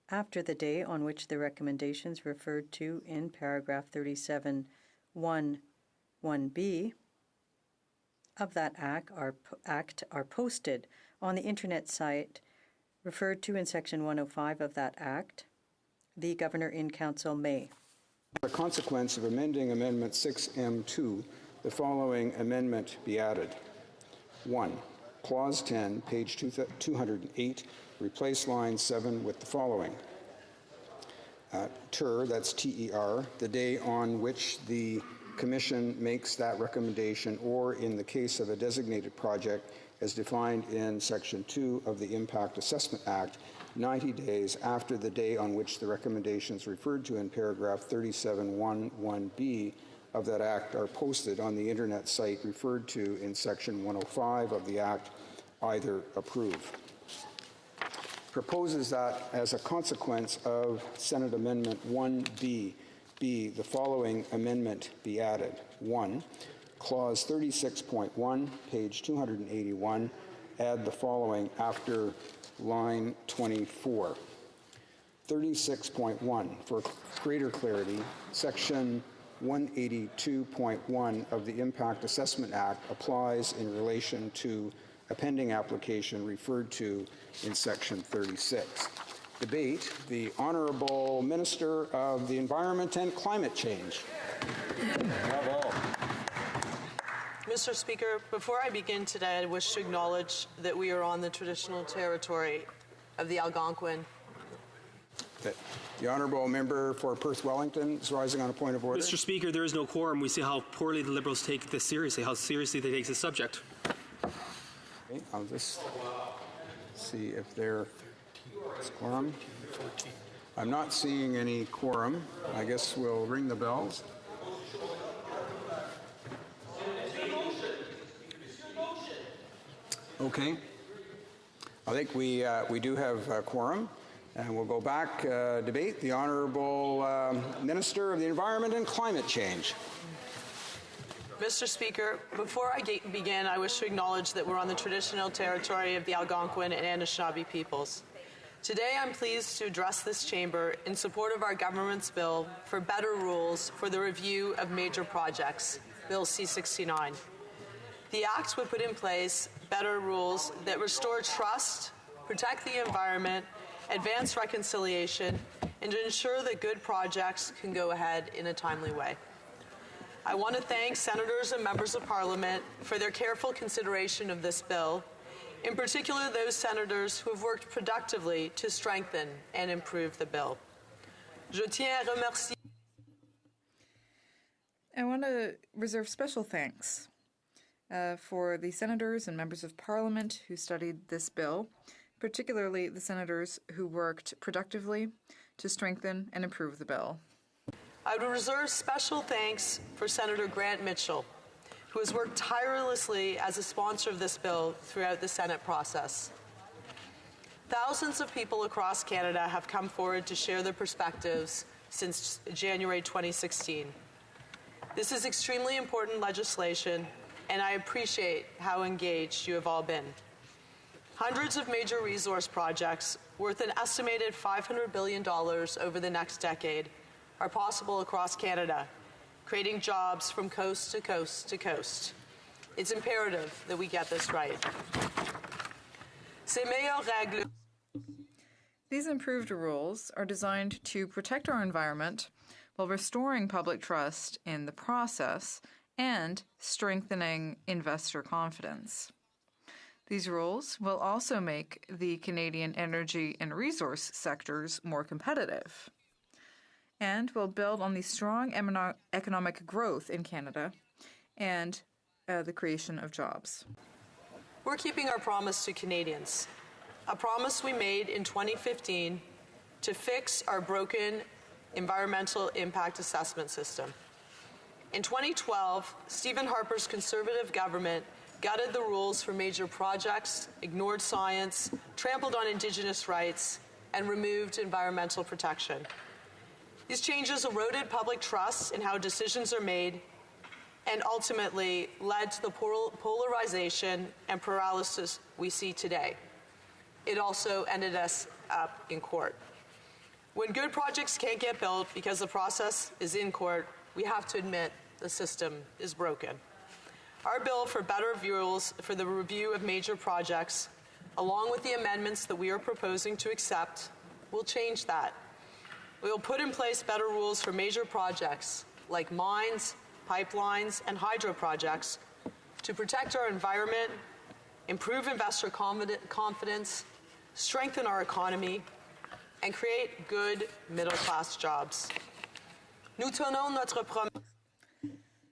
after the day on which the recommendations referred to in paragraph 37(1)(1)(b) of that Act are posted on the Internet site referred to in Section 105 of that Act, the Governor in Council may. As a consequence of amending Amendment 6M2, the following amendment be added. 1. Clause 10, page 208, replace line 7 with the following. That's T-E-R, the day on which the Commission makes that recommendation, or in the case of a designated project as defined in Section 2 of the Impact Assessment Act, 90 days after the day on which the recommendations referred to in paragraph 37(1)(1)(b) of that Act are posted on the Internet site referred to in Section 105 of the Act, either approve. Proposes that as a consequence of Senate Amendment 1B, the following amendment be added. 1. Clause 36.1, page 281, add the following after line 24. 36.1, for greater clarity, Section 182.1 of the Impact Assessment Act applies in relation to a pending application referred to in Section 36. Debate the Honourable Minister of the Environment and Climate Change. Bravo. Mr. Speaker, before I begin today, I wish to acknowledge that we are on the traditional territory of the Algonquin. The Honourable Member for Perth Wellington is rising on a point of order. Mr. Speaker, there is no quorum. We see how poorly the Liberals take this seriously, how seriously they take this subject. Okay, I'll just see if there's quorum. I'm not seeing any quorum. I guess we'll ring the bells. Okay. I think we do have a quorum. And we'll go back, debate. The Honourable Minister of the Environment and Climate Change. Mr. Speaker, before I begin, I wish to acknowledge that we're on the traditional territory of the Algonquin and Anishinaabe peoples. Today, I'm pleased to address this chamber in support of our government's bill for better rules for the review of major projects, Bill C-69. The Act would put in place better rules that restore trust, protect the environment, advance reconciliation, and to ensure that good projects can go ahead in a timely way. I want to thank Senators and Members of Parliament for their careful consideration of this bill, in particular those Senators who have worked productively to strengthen and improve the bill. Je tiens à remercier. I want to reserve special thanks for the Senators and Members of Parliament who studied this bill, particularly the Senators who worked productively to strengthen and improve the bill. I would reserve special thanks for Senator Grant Mitchell, who has worked tirelessly as a sponsor of this bill throughout the Senate process. Thousands of people across Canada have come forward to share their perspectives since January 2016. This is extremely important legislation, and I appreciate how engaged you have all been. Hundreds of major resource projects worth an estimated $500 billion over the next decade are possible across Canada, creating jobs from coast to coast to coast. It's imperative that we get this right. Ces meilleures règles. These improved rules are designed to protect our environment while restoring public trust in the process and strengthening investor confidence. These rules will also make the Canadian energy and resource sectors more competitive, and will build on the strong economic growth in Canada and the creation of jobs. We're keeping our promise to Canadians, a promise we made in 2015 to fix our broken environmental impact assessment system. In 2012, Stephen Harper's Conservative government gutted the rules for major projects, ignored science, trampled on Indigenous rights, and removed environmental protection. These changes eroded public trust in how decisions are made and ultimately led to the polarization and paralysis we see today. It also ended us up in court. When good projects can't get built because the process is in court, we have to admit the system is broken. Our bill for better rules for the review of major projects, along with the amendments that we are proposing to accept, will change that. We will put in place better rules for major projects like mines, pipelines, and hydro projects to protect our environment, improve investor confidence, strengthen our economy, and create good middle-class jobs. Nous tenons notre promesse.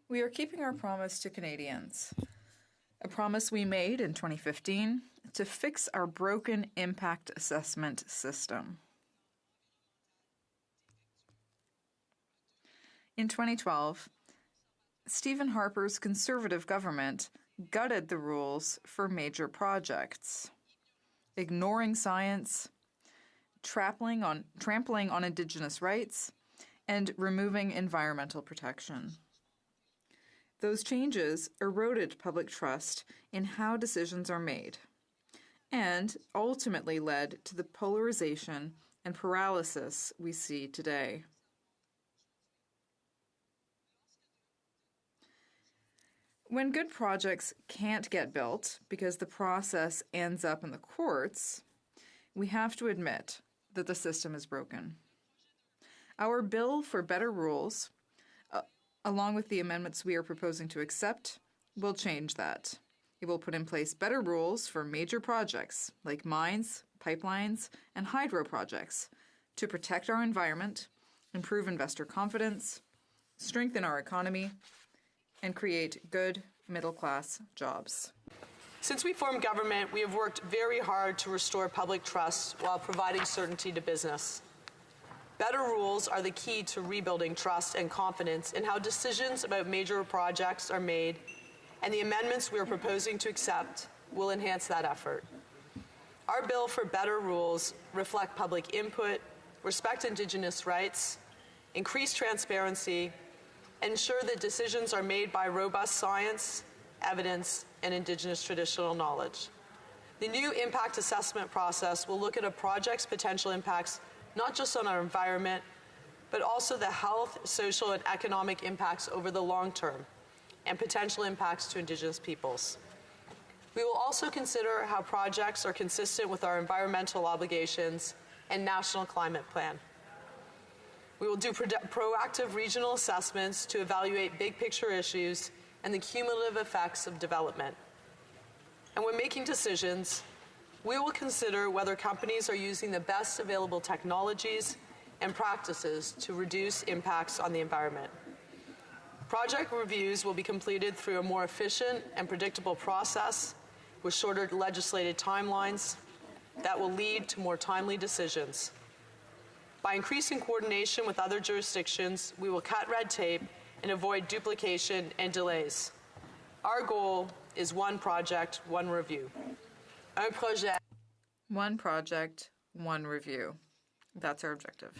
We are keeping our promise to Canadians, a promise we made in 2015 to fix our broken impact assessment system. In 2012, Stephen Harper's Conservative government gutted the rules for major projects, ignoring science, trampling on Indigenous rights, and removing environmental protection. Those changes eroded public trust in how decisions are made and ultimately led to the polarization and paralysis we see today. When good projects can't get built because the process ends up in the courts, we have to admit that the system is broken. Our bill for better rules, along with the amendments we are proposing to accept, will change that. It will put in place better rules for major projects like mines, pipelines, and hydro projects to protect our environment, improve investor confidence, strengthen our economy, and create good middle-class jobs. Since we formed government, we have worked very hard to restore public trust while providing certainty to business. Better rules are the key to rebuilding trust and confidence in how decisions about major projects are made, and the amendments we are proposing to accept will enhance that effort. Our bill for better rules reflect public input, respect Indigenous rights, increase transparency, ensure that decisions are made by robust science, evidence, and Indigenous traditional knowledge. The new impact assessment process will look at a project's potential impacts not just on our environment, but also the health, social, and economic impacts over the long term, and potential impacts to Indigenous peoples. We will also consider how projects are consistent with our environmental obligations and national climate plan. We will do proactive regional assessments to evaluate big picture issues and the cumulative effects of development. And when making decisions, we will consider whether companies are using the best available technologies and practices to reduce impacts on the environment. Project reviews will be completed through a more efficient and predictable process with shorter legislated timelines that will lead to more timely decisions. By increasing coordination with other jurisdictions, we will cut red tape and avoid duplication and delays. Our goal is one project, one review. Un projet. One project, one review. That's our objective.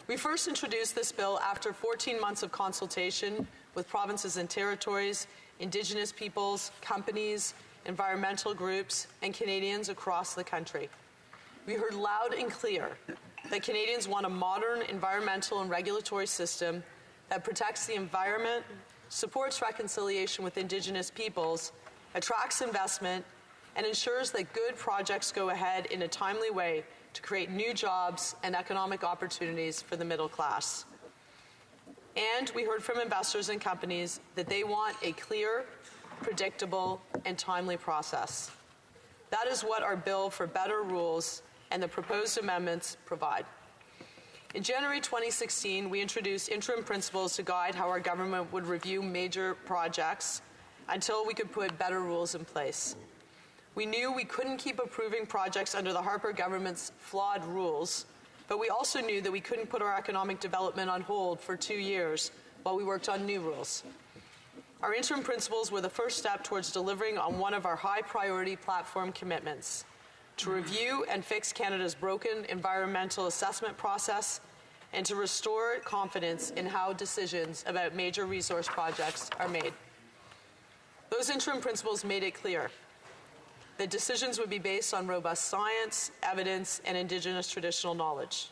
We first introduced this bill after 14 months of consultation with provinces and territories, Indigenous peoples, companies, environmental groups, and Canadians across the country. We heard loud and clear that Canadians want a modern environmental and regulatory system that protects the environment, supports reconciliation with Indigenous peoples, attracts investment, and ensures that good projects go ahead in a timely way to create new jobs and economic opportunities for the middle class. And we heard from investors and companies that they want a clear, predictable, and timely process. That is what our bill for better rules and the proposed amendments provide. In January 2016, we introduced interim principles to guide how our government would review major projects until we could put better rules in place. We knew we couldn't keep approving projects under the Harper government's flawed rules, but we also knew that we couldn't put our economic development on hold for 2 years while we worked on new rules. Our interim principles were the first step towards delivering on one of our high-priority platform commitments: to review and fix Canada's broken environmental assessment process and to restore confidence in how decisions about major resource projects are made. Those interim principles made it clear that decisions would be based on robust science, evidence, and Indigenous traditional knowledge,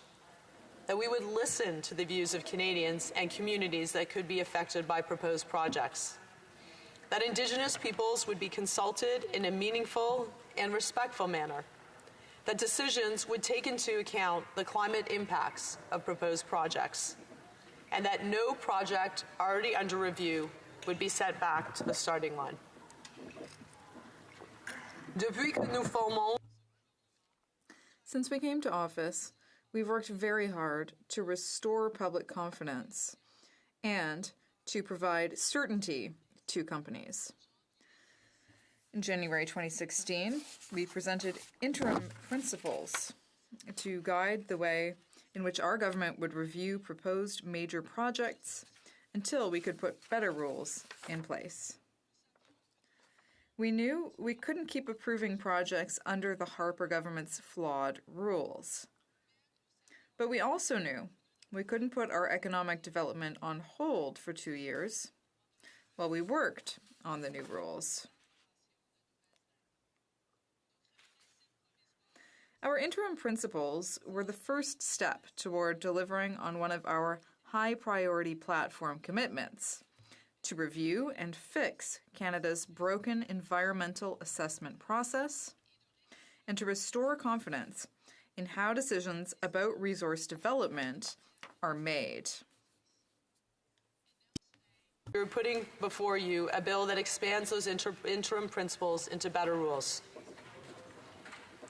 that we would listen to the views of Canadians and communities that could be affected by proposed projects, that Indigenous peoples would be consulted in a meaningful and respectful manner, that decisions would take into account the climate impacts of proposed projects, and that no project already under review would be set back to the starting line. Since we came to office, we've worked very hard to restore public confidence and to provide certainty to companies. In January 2016, we presented interim principles to guide the way in which our government would review proposed major projects until we could put better rules in place. We knew we couldn't keep approving projects under the Harper government's flawed rules. But we also knew we couldn't put our economic development on hold for 2 years while we worked on the new rules. Our interim principles were the first step toward delivering on one of our high-priority platform commitments: to review and fix Canada's broken environmental assessment process, and to restore confidence in how decisions about resource development are made. We're putting before you a bill that expands those interim principles into better rules.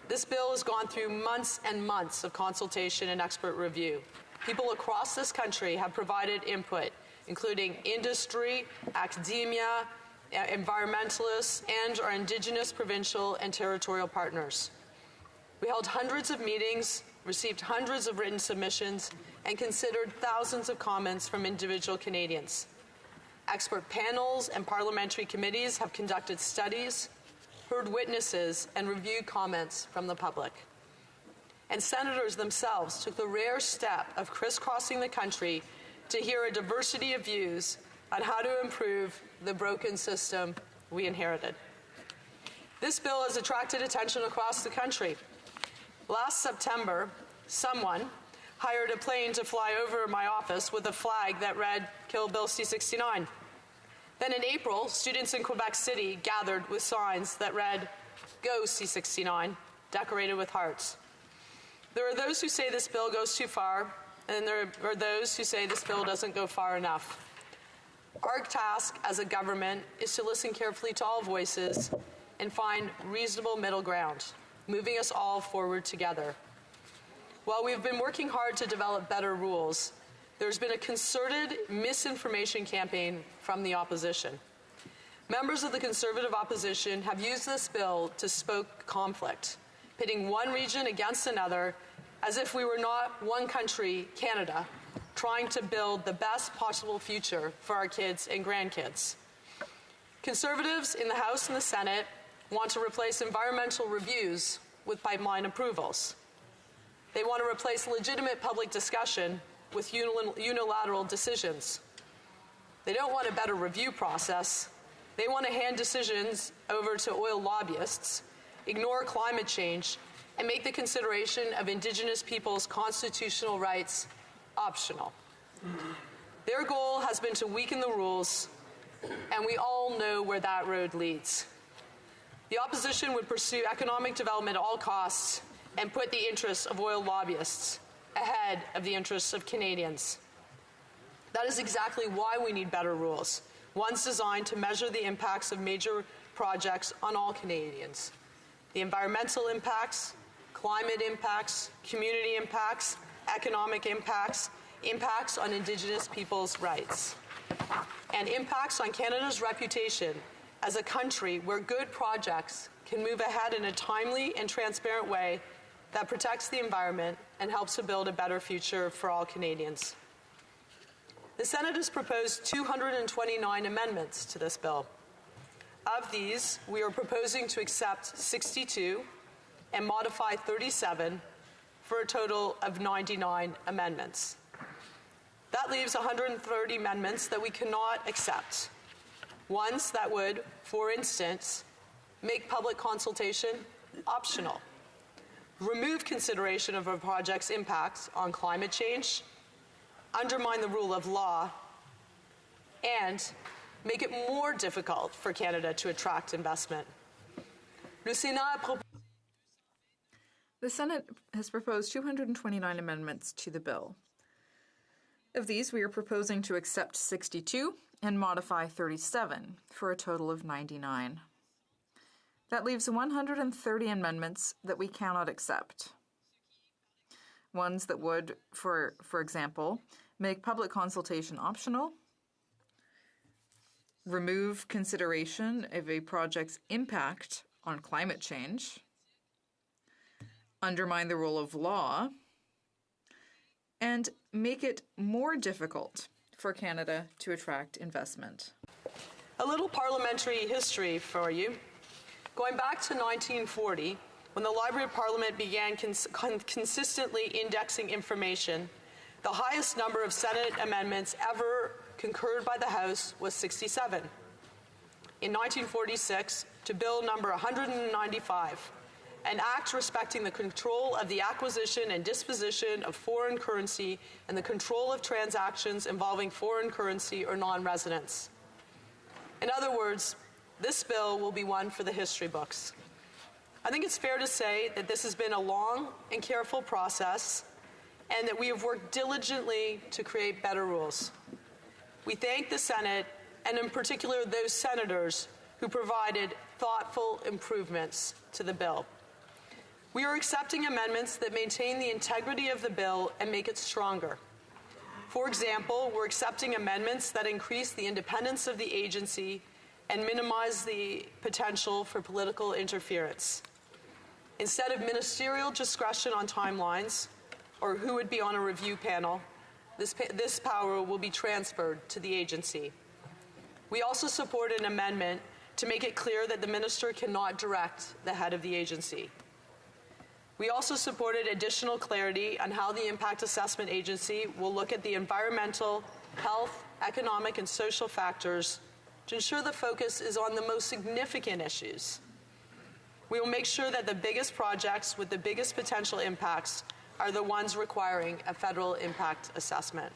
This bill has gone through months and months of consultation and expert review. People across this country have provided input, including industry, academia, environmentalists, and our Indigenous, provincial, and territorial partners. We held hundreds of meetings, received hundreds of written submissions, and considered thousands of comments from individual Canadians. Expert panels and parliamentary committees have conducted studies, heard witnesses, and reviewed comments from the public. And senators themselves took the rare step of crisscrossing the country to hear a diversity of views on how to improve the broken system we inherited. This bill has attracted attention across the country. Last September, someone hired a plane to fly over my office with a flag that read, "Kill Bill C-69." Then in April, students in Quebec City gathered with signs that read, "Go C-69," decorated with hearts. There are those who say this bill goes too far, and there are those who say this bill doesn't go far enough. Our task as a government is to listen carefully to all voices and find reasonable middle ground, moving us all forward together. While we've been working hard to develop better rules, there's been a concerted misinformation campaign from the opposition. Members of the Conservative opposition have used this bill to stoke conflict, pitting one region against another as if we were not one country, Canada, trying to build the best possible future for our kids and grandkids. Conservatives in the House and the Senate want to replace environmental reviews with pipeline approvals. They want to replace legitimate public discussion with unilateral decisions. They don't want a better review process. They want to hand decisions over to oil lobbyists, ignore climate change, and make the consideration of Indigenous peoples' constitutional rights optional. Their goal has been to weaken the rules, and we all know where that road leads. The opposition would pursue economic development at all costs and put the interests of oil lobbyists ahead of the interests of Canadians. That is exactly why we need better rules, ones designed to measure the impacts of major projects on all Canadians. The environmental impacts, climate impacts, community impacts, economic impacts, impacts on Indigenous peoples' rights, and impacts on Canada's reputation as a country where good projects can move ahead in a timely and transparent way that protects the environment and helps to build a better future for all Canadians. The Senate has proposed 229 amendments to this bill. Of these, we are proposing to accept 62 and modify 37 for a total of 99 amendments. That leaves 130 amendments that we cannot accept. Ones that would, for instance, make public consultation optional, remove consideration of a project's impacts on climate change, undermine the rule of law, and make it more difficult for Canada to attract investment. The Senate has proposed 229 amendments to the bill. Of these, we are proposing to accept 62 and modify 37 for a total of 99. That leaves 130 amendments that we cannot accept. Ones that would, for example, make public consultation optional, remove consideration of a project's impact on climate change, undermine the rule of law, and make it more difficult for Canada to attract investment. A little parliamentary history for you. Going back to 1940, when the Library of Parliament began consistently indexing information, the highest number of Senate amendments ever concurred by the House was 67. In 1946, to Bill number 195, an act respecting the control of the acquisition and disposition of foreign currency and the control of transactions involving foreign currency or non-residents. In other words, this bill will be one for the history books. I think it's fair to say that this has been a long and careful process and that we have worked diligently to create better rules. We thank the Senate, and in particular those senators who provided thoughtful improvements to the bill. We are accepting amendments that maintain the integrity of the bill and make it stronger. For example, we're accepting amendments that increase the independence of the agency and minimize the potential for political interference. Instead of ministerial discretion on timelines or who would be on a review panel, this power will be transferred to the agency. We also support an amendment to make it clear that the minister cannot direct the head of the agency. We also supported additional clarity on how the Impact Assessment Agency will look at the environmental, health, economic, and social factors to ensure the focus is on the most significant issues. We will make sure that the biggest projects with the biggest potential impacts are the ones requiring a federal impact assessment.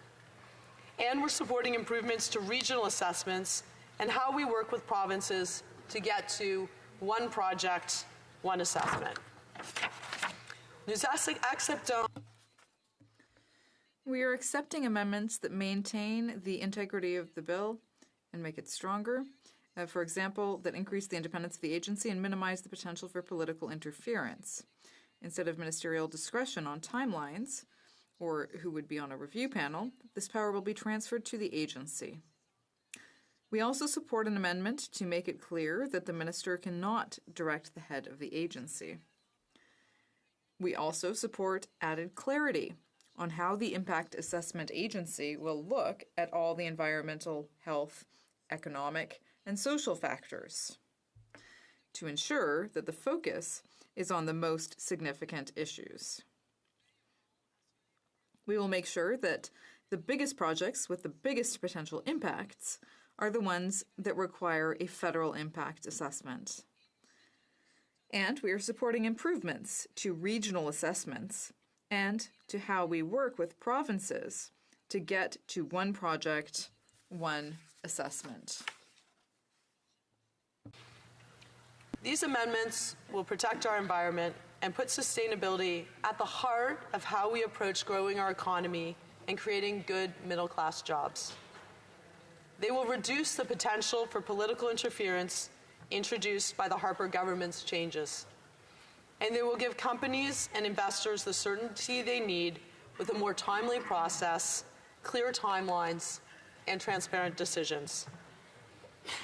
And we're supporting improvements to regional assessments and how we work with provinces to get to one project, one assessment. We are accepting amendments that maintain the integrity of the bill and make it stronger. For example, that increase the independence of the agency and minimize the potential for political interference. Instead of ministerial discretion on timelines, or who would be on a review panel, this power will be transferred to the agency. We also support an amendment to make it clear that the minister cannot direct the head of the agency. We also support added clarity on how the Impact Assessment Agency will look at all the environmental, health, economic, and social factors to ensure that the focus is on the most significant issues. We will make sure that the biggest projects with the biggest potential impacts are the ones that require a federal impact assessment. And we are supporting improvements to regional assessments and to how we work with provinces to get to one project, one assessment. These amendments will protect our environment and put sustainability at the heart of how we approach growing our economy and creating good middle-class jobs. They will reduce the potential for political interference introduced by the Harper government's changes. And they will give companies and investors the certainty they need with a more timely process, clear timelines, and transparent decisions.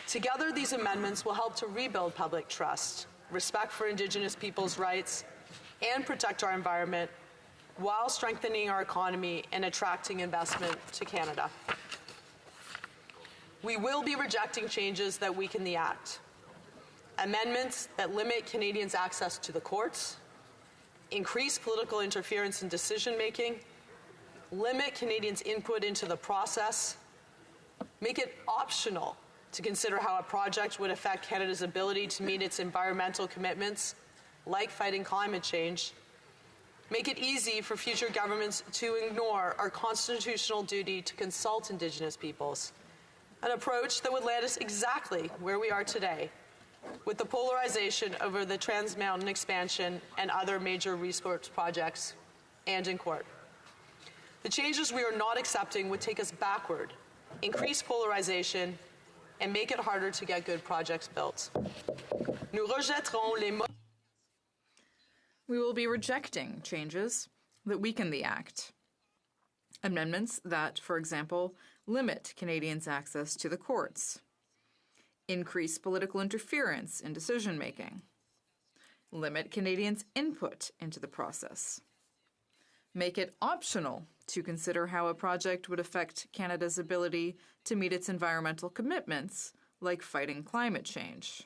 Together, these amendments will help to rebuild public trust, respect for Indigenous peoples' rights, and protect our environment while strengthening our economy and attracting investment to Canada. We will be rejecting changes that weaken the Act. Amendments that limit Canadians' access to the courts, increase political interference in decision-making, limit Canadians' input into the process, make it optional to consider how a project would affect Canada's ability to meet its environmental commitments, like fighting climate change, make it easy for future governments to ignore our constitutional duty to consult Indigenous peoples, an approach that would land us exactly where we are today, with the polarization over the Trans Mountain expansion and other major resource projects, and in court. The changes we are not accepting would take us backward, increase polarization, and make it harder to get good projects built. We will be rejecting changes that weaken the Act. Amendments that, for example, limit Canadians' access to the courts, increase political interference in decision-making, limit Canadians' input into the process, make it optional to consider how a project would affect Canada's ability to meet its environmental commitments, like fighting climate change,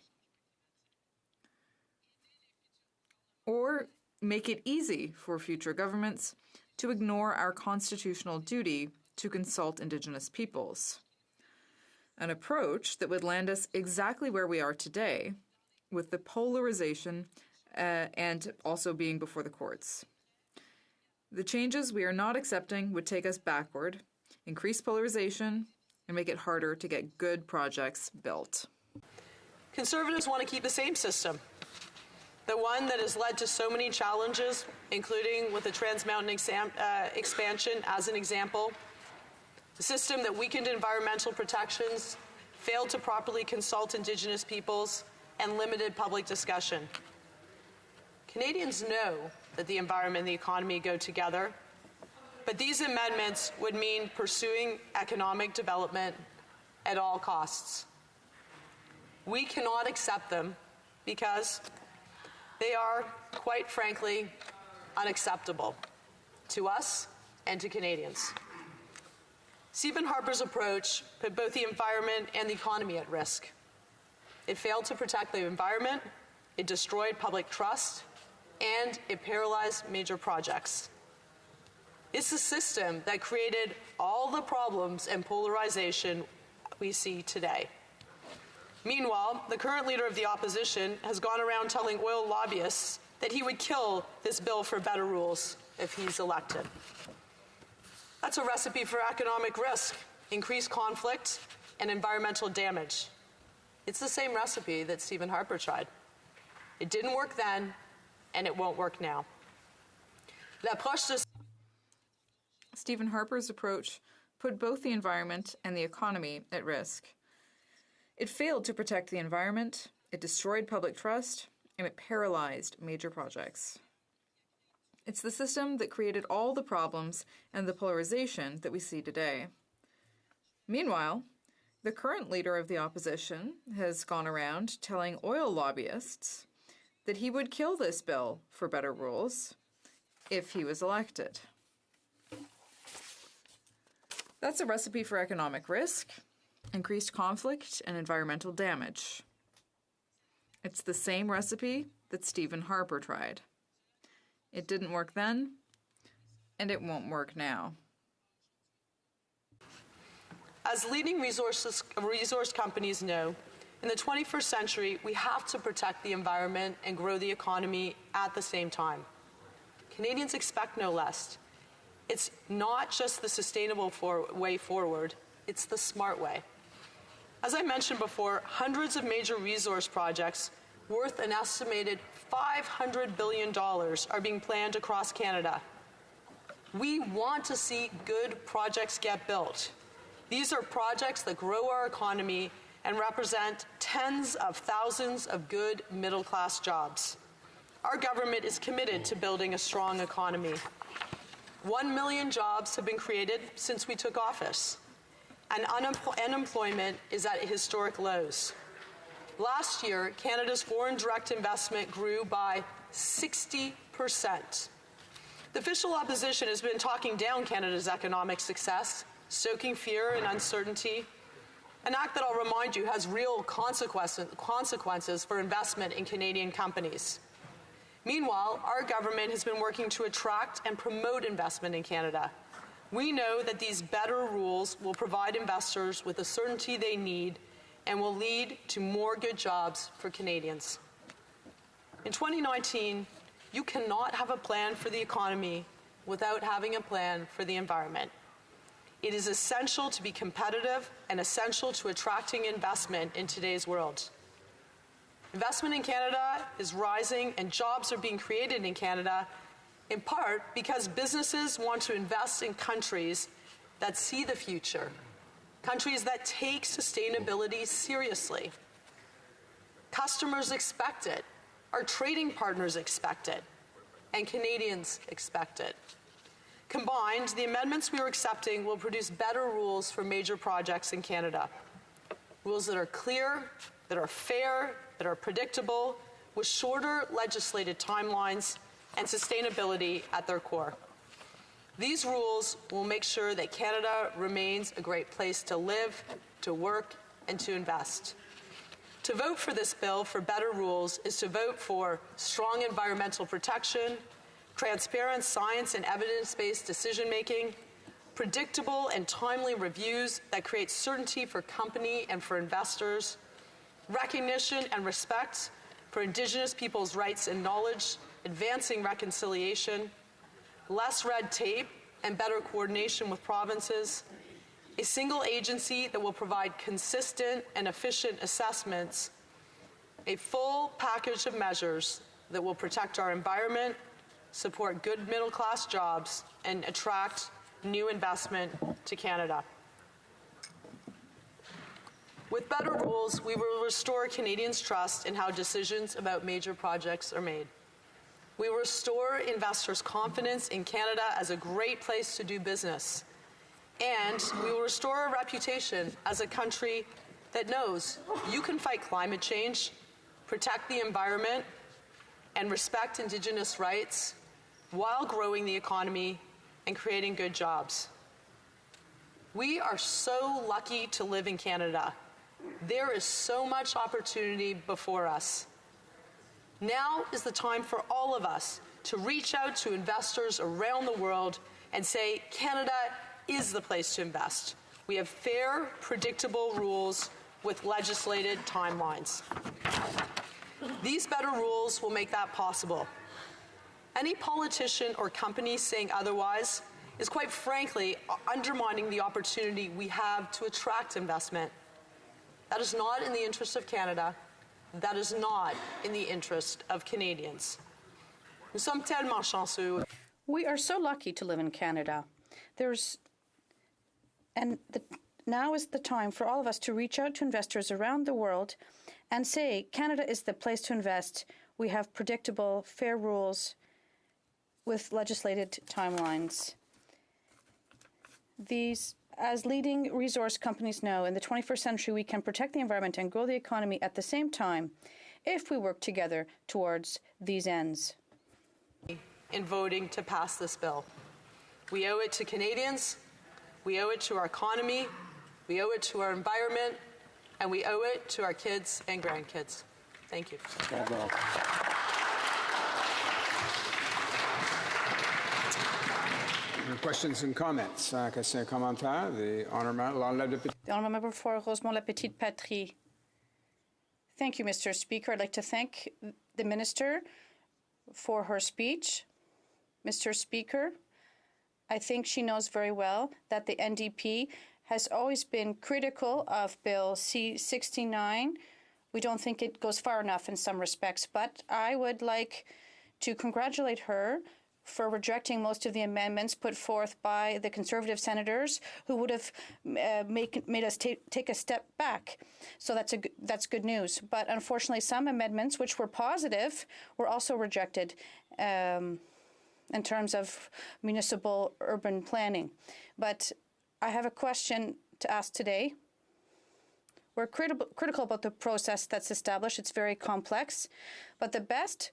or make it easy for future governments to ignore our constitutional duty to consult Indigenous peoples, an approach that would land us exactly where we are today, with the polarization and also being before the courts. The changes we are not accepting would take us backward, increase polarization, and make it harder to get good projects built. Conservatives want to keep the same system, the one that has led to so many challenges, including with the Trans Mountain expansion as an example, the system that weakened environmental protections, failed to properly consult Indigenous peoples, and limited public discussion. Canadians know that the environment and the economy go together, but these amendments would mean pursuing economic development at all costs. We cannot accept them because they are, quite frankly, unacceptable to us and to Canadians. Stephen Harper's approach put both the environment and the economy at risk. It failed to protect the environment, it destroyed public trust, and it paralyzed major projects. It's the system that created all the problems and polarization we see today. Meanwhile, the current leader of the opposition has gone around telling oil lobbyists that he would kill this bill for better rules if he's elected. That's a recipe for economic risk, increased conflict, and environmental damage. It's the same recipe that Stephen Harper tried. It didn't work then, and it won't work now. Stephen Harper's approach put both the environment and the economy at risk. It failed to protect the environment, it destroyed public trust, and it paralyzed major projects. It's the system that created all the problems and the polarization that we see today. Meanwhile, the current leader of the opposition has gone around telling oil lobbyists that he would kill this bill for better rules if he was elected. That's a recipe for economic risk, increased conflict, and environmental damage. It's the same recipe that Stephen Harper tried. It didn't work then, and it won't work now. As leading resource companies know, in the 21st century, we have to protect the environment and grow the economy at the same time. Canadians expect no less. It's not just the sustainable way forward, it's the smart way. As I mentioned before, hundreds of major resource projects worth an estimated $500 billion are being planned across Canada. We want to see good projects get built. These are projects that grow our economy and represent tens of thousands of good middle-class jobs. Our government is committed to building a strong economy. 1 million jobs have been created since we took office, and unemployment is at historic lows. Last year, Canada's foreign direct investment grew by 60%. The official opposition has been talking down Canada's economic success, stoking fear and uncertainty. An act that I'll remind you has real consequences for investment in Canadian companies. Meanwhile, our government has been working to attract and promote investment in Canada. We know that these better rules will provide investors with the certainty they need and will lead to more good jobs for Canadians. In 2019, you cannot have a plan for the economy without having a plan for the environment. It is essential to be competitive and essential to attracting investment in today's world. Investment in Canada is rising and jobs are being created in Canada, in part because businesses want to invest in countries that see the future, countries that take sustainability seriously. Customers expect it, our trading partners expect it, and Canadians expect it. Combined, the amendments we are accepting will produce better rules for major projects in Canada. Rules that are clear, that are fair, that are predictable, with shorter legislated timelines and sustainability at their core. These rules will make sure that Canada remains a great place to live, to work, and to invest. To vote for this bill for better rules is to vote for strong environmental protection, transparent science and evidence-based decision-making, predictable and timely reviews that create certainty for company and for investors, recognition and respect for Indigenous peoples' rights and knowledge, advancing reconciliation, less red tape and better coordination with provinces, a single agency that will provide consistent and efficient assessments, a full package of measures that will protect our environment, support good middle-class jobs, and attract new investment to Canada. With better rules, we will restore Canadians' trust in how decisions about major projects are made. We will restore investors' confidence in Canada as a great place to do business. And we will restore our reputation as a country that knows you can fight climate change, protect the environment, and respect Indigenous rights while growing the economy and creating good jobs. We are so lucky to live in Canada. There is so much opportunity before us. Now is the time for all of us to reach out to investors around the world and say, Canada is the place to invest. We have fair, predictable rules with legislated timelines. These better rules will make that possible. Any politician or company saying otherwise is quite frankly undermining the opportunity we have to attract investment. That is not in the interest of Canada. That is not in the interest of Canadians. Nous sommes tellement chanceux. We are so lucky to live in Canada. Now is the time for all of us to reach out to investors around the world and say, Canada is the place to invest. We have predictable, fair rules with legislated timelines. As leading resource companies know, in the 21st century, we can protect the environment and grow the economy at the same time if we work together towards these ends. In voting to pass this bill, we owe it to Canadians, we owe it to our economy, we owe it to our environment, and we owe it to our kids and grandkids. Thank you. Questions and comments? Question et commentaire. The honourable member for Rosemont-la-Petite-Patrie. Thank you, Mr. Speaker. I'd like to thank the minister for her speech. Mr. Speaker, I think she knows very well that the NDP has always been critical of Bill C-69. We don't think it goes far enough in some respects, but I would like to congratulate her for rejecting most of the amendments put forth by the Conservative senators who would have made us take a step back. So that's good news. But unfortunately, some amendments, which were positive, were also rejected in terms of municipal urban planning. But I have a question to ask today. We're critical about the process that's established. It's very complex. But the best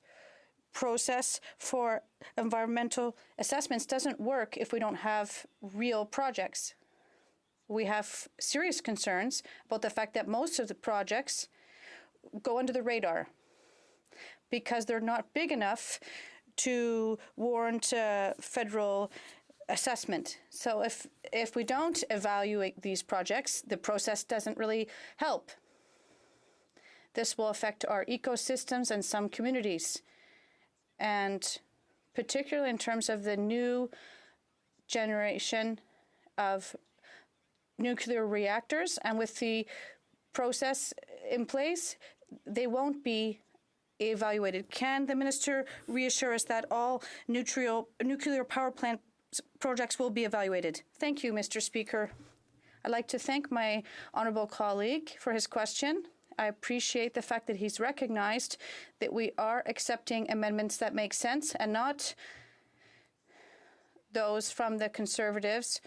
process for environmental assessments doesn't work if we don't have real projects. We have serious concerns about the fact that most of the projects go under the radar because they're not big enough to warrant federal assessment. So if we don't evaluate these projects, the process doesn't really help. This will affect our ecosystems and some communities. And particularly in terms of the new generation of nuclear reactors, and with the process in place, they won't be evaluated. Can the minister reassure us that all nuclear power plant projects will be evaluated? Thank you, Mr. Speaker. I'd like to thank my honourable colleague for his question. I appreciate the fact that he's recognized that we are accepting amendments that make sense and not those from the Conservatives.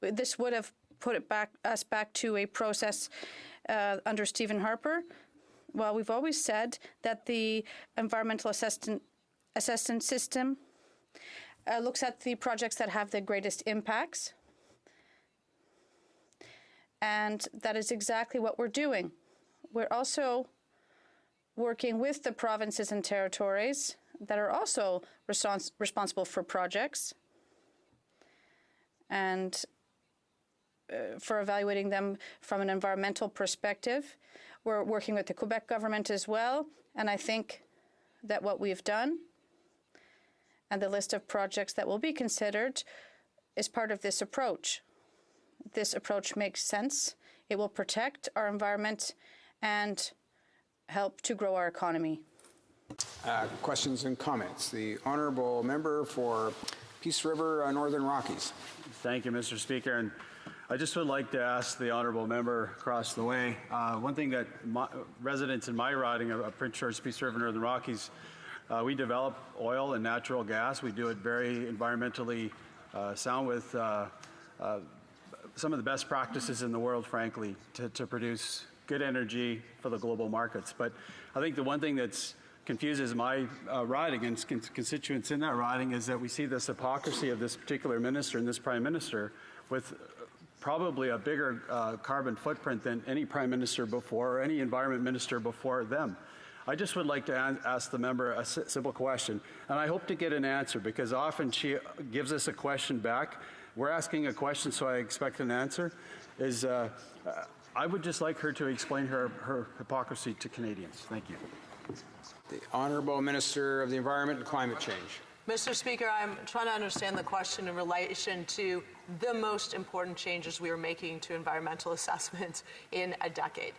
This would have put us back to a process under Stephen Harper. Well, we've always said that the environmental assessment system looks at the projects that have the greatest impacts. And that is exactly what we're doing. We're also working with the provinces and territories that are also responsible for projects and for evaluating them from an environmental perspective. We're working with the Quebec government as well, and I think that what we've done and the list of projects that will be considered is part of this approach. This approach makes sense. It will protect our environment and help to grow our economy. Questions and comments. The honourable member for Peace River, Northern Rockies. Thank you, Mr. Speaker. And I just would like to ask the honourable member across the way, one thing that residents in my riding of Prince George, Peace River, Northern Rockies, we develop oil and natural gas. We do it very environmentally sound with some of the best practices in the world, frankly, to produce good energy for the global markets. But I think the one thing that's confuses my riding and constituents in that riding is that we see this hypocrisy of this particular minister and this prime minister with probably a bigger carbon footprint than any prime minister before or any environment minister before them. I just would like to ask the member a simple question, and I hope to get an answer, because often she gives us a question back. We're asking a question, so I expect an answer. I would just like her to explain her hypocrisy to Canadians. Thank you. The Honourable Minister of the Environment and Climate Change. Mr. Speaker, I'm trying to understand the question in relation to the most important changes we are making to environmental assessment in a decade.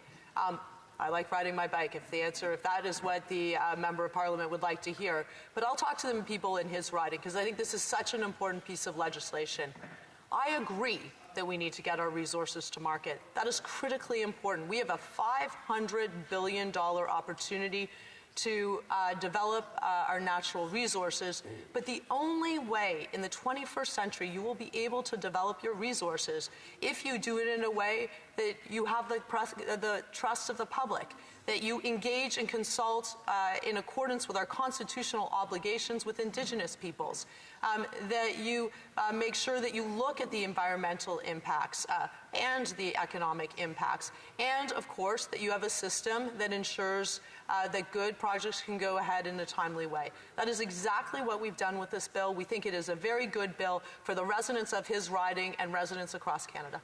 I like riding my bike, if that is what the Member of Parliament would like to hear. But I'll talk to the people in his riding, because I think this is such an important piece of legislation. I agree that we need to get our resources to market. That is critically important. We have a $500 billion opportunity to develop our natural resources, but the only way in the 21st century you will be able to develop your resources if you do it in a way that you have the trust of the public, that you engage and consult in accordance with our constitutional obligations with Indigenous peoples, that you make sure that you look at the environmental impacts and the economic impacts, and of course that you have a system that ensures that good projects can go ahead in a timely way. That is exactly what we've done with this bill. We think it is a very good bill for the residents of his riding and residents across Canada.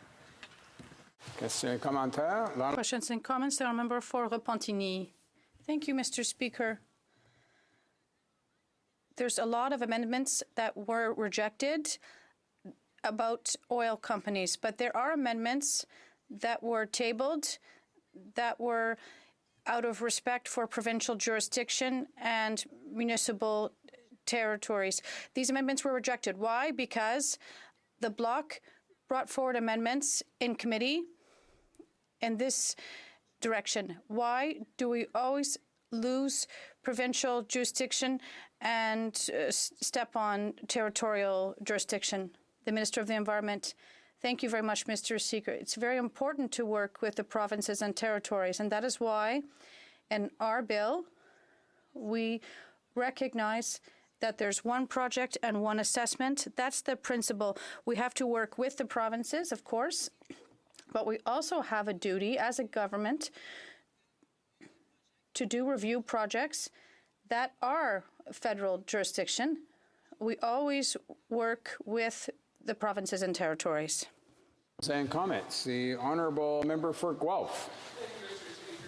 Questions and comments? The member for Repentigny. Thank you, Mr. Speaker. There's a lot of amendments that were rejected about oil companies, but there are amendments that were tabled that were out of respect for provincial jurisdiction and municipal territories. These amendments were rejected. Why? Because the Bloc brought forward amendments in committee in this direction. Why do we always lose provincial jurisdiction and step on territorial jurisdiction? The Minister of the Environment. Thank you very much, Mr. Speaker. It's very important to work with the provinces and territories, and that is why in our bill we recognize that there's one project and one assessment. That's the principle. We have to work with the provinces, of course, but we also have a duty as a government to do review projects that are federal jurisdiction. We always work with the provinces and territories. And comments. The Honourable Member for Guelph.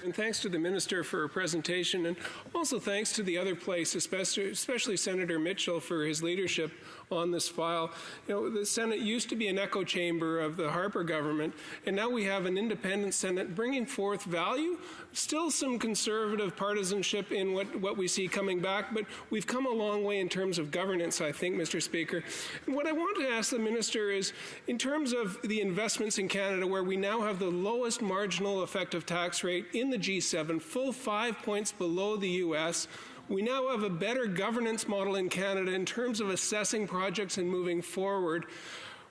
And thanks to the Minister for her presentation, and also thanks to the other place, especially Senator Mitchell, for his leadership on this file. You know, the Senate used to be an echo chamber of the Harper government, and now we have an independent Senate bringing forth value. Still some conservative partisanship in what we see coming back, but we've come a long way in terms of governance, I think, Mr. Speaker. And what I want to ask the Minister is, in terms of the investments in Canada, where we now have the lowest marginal effective tax rate in the G7, full 5 points below the U.S., we now have a better governance model in Canada in terms of assessing projects and moving forward.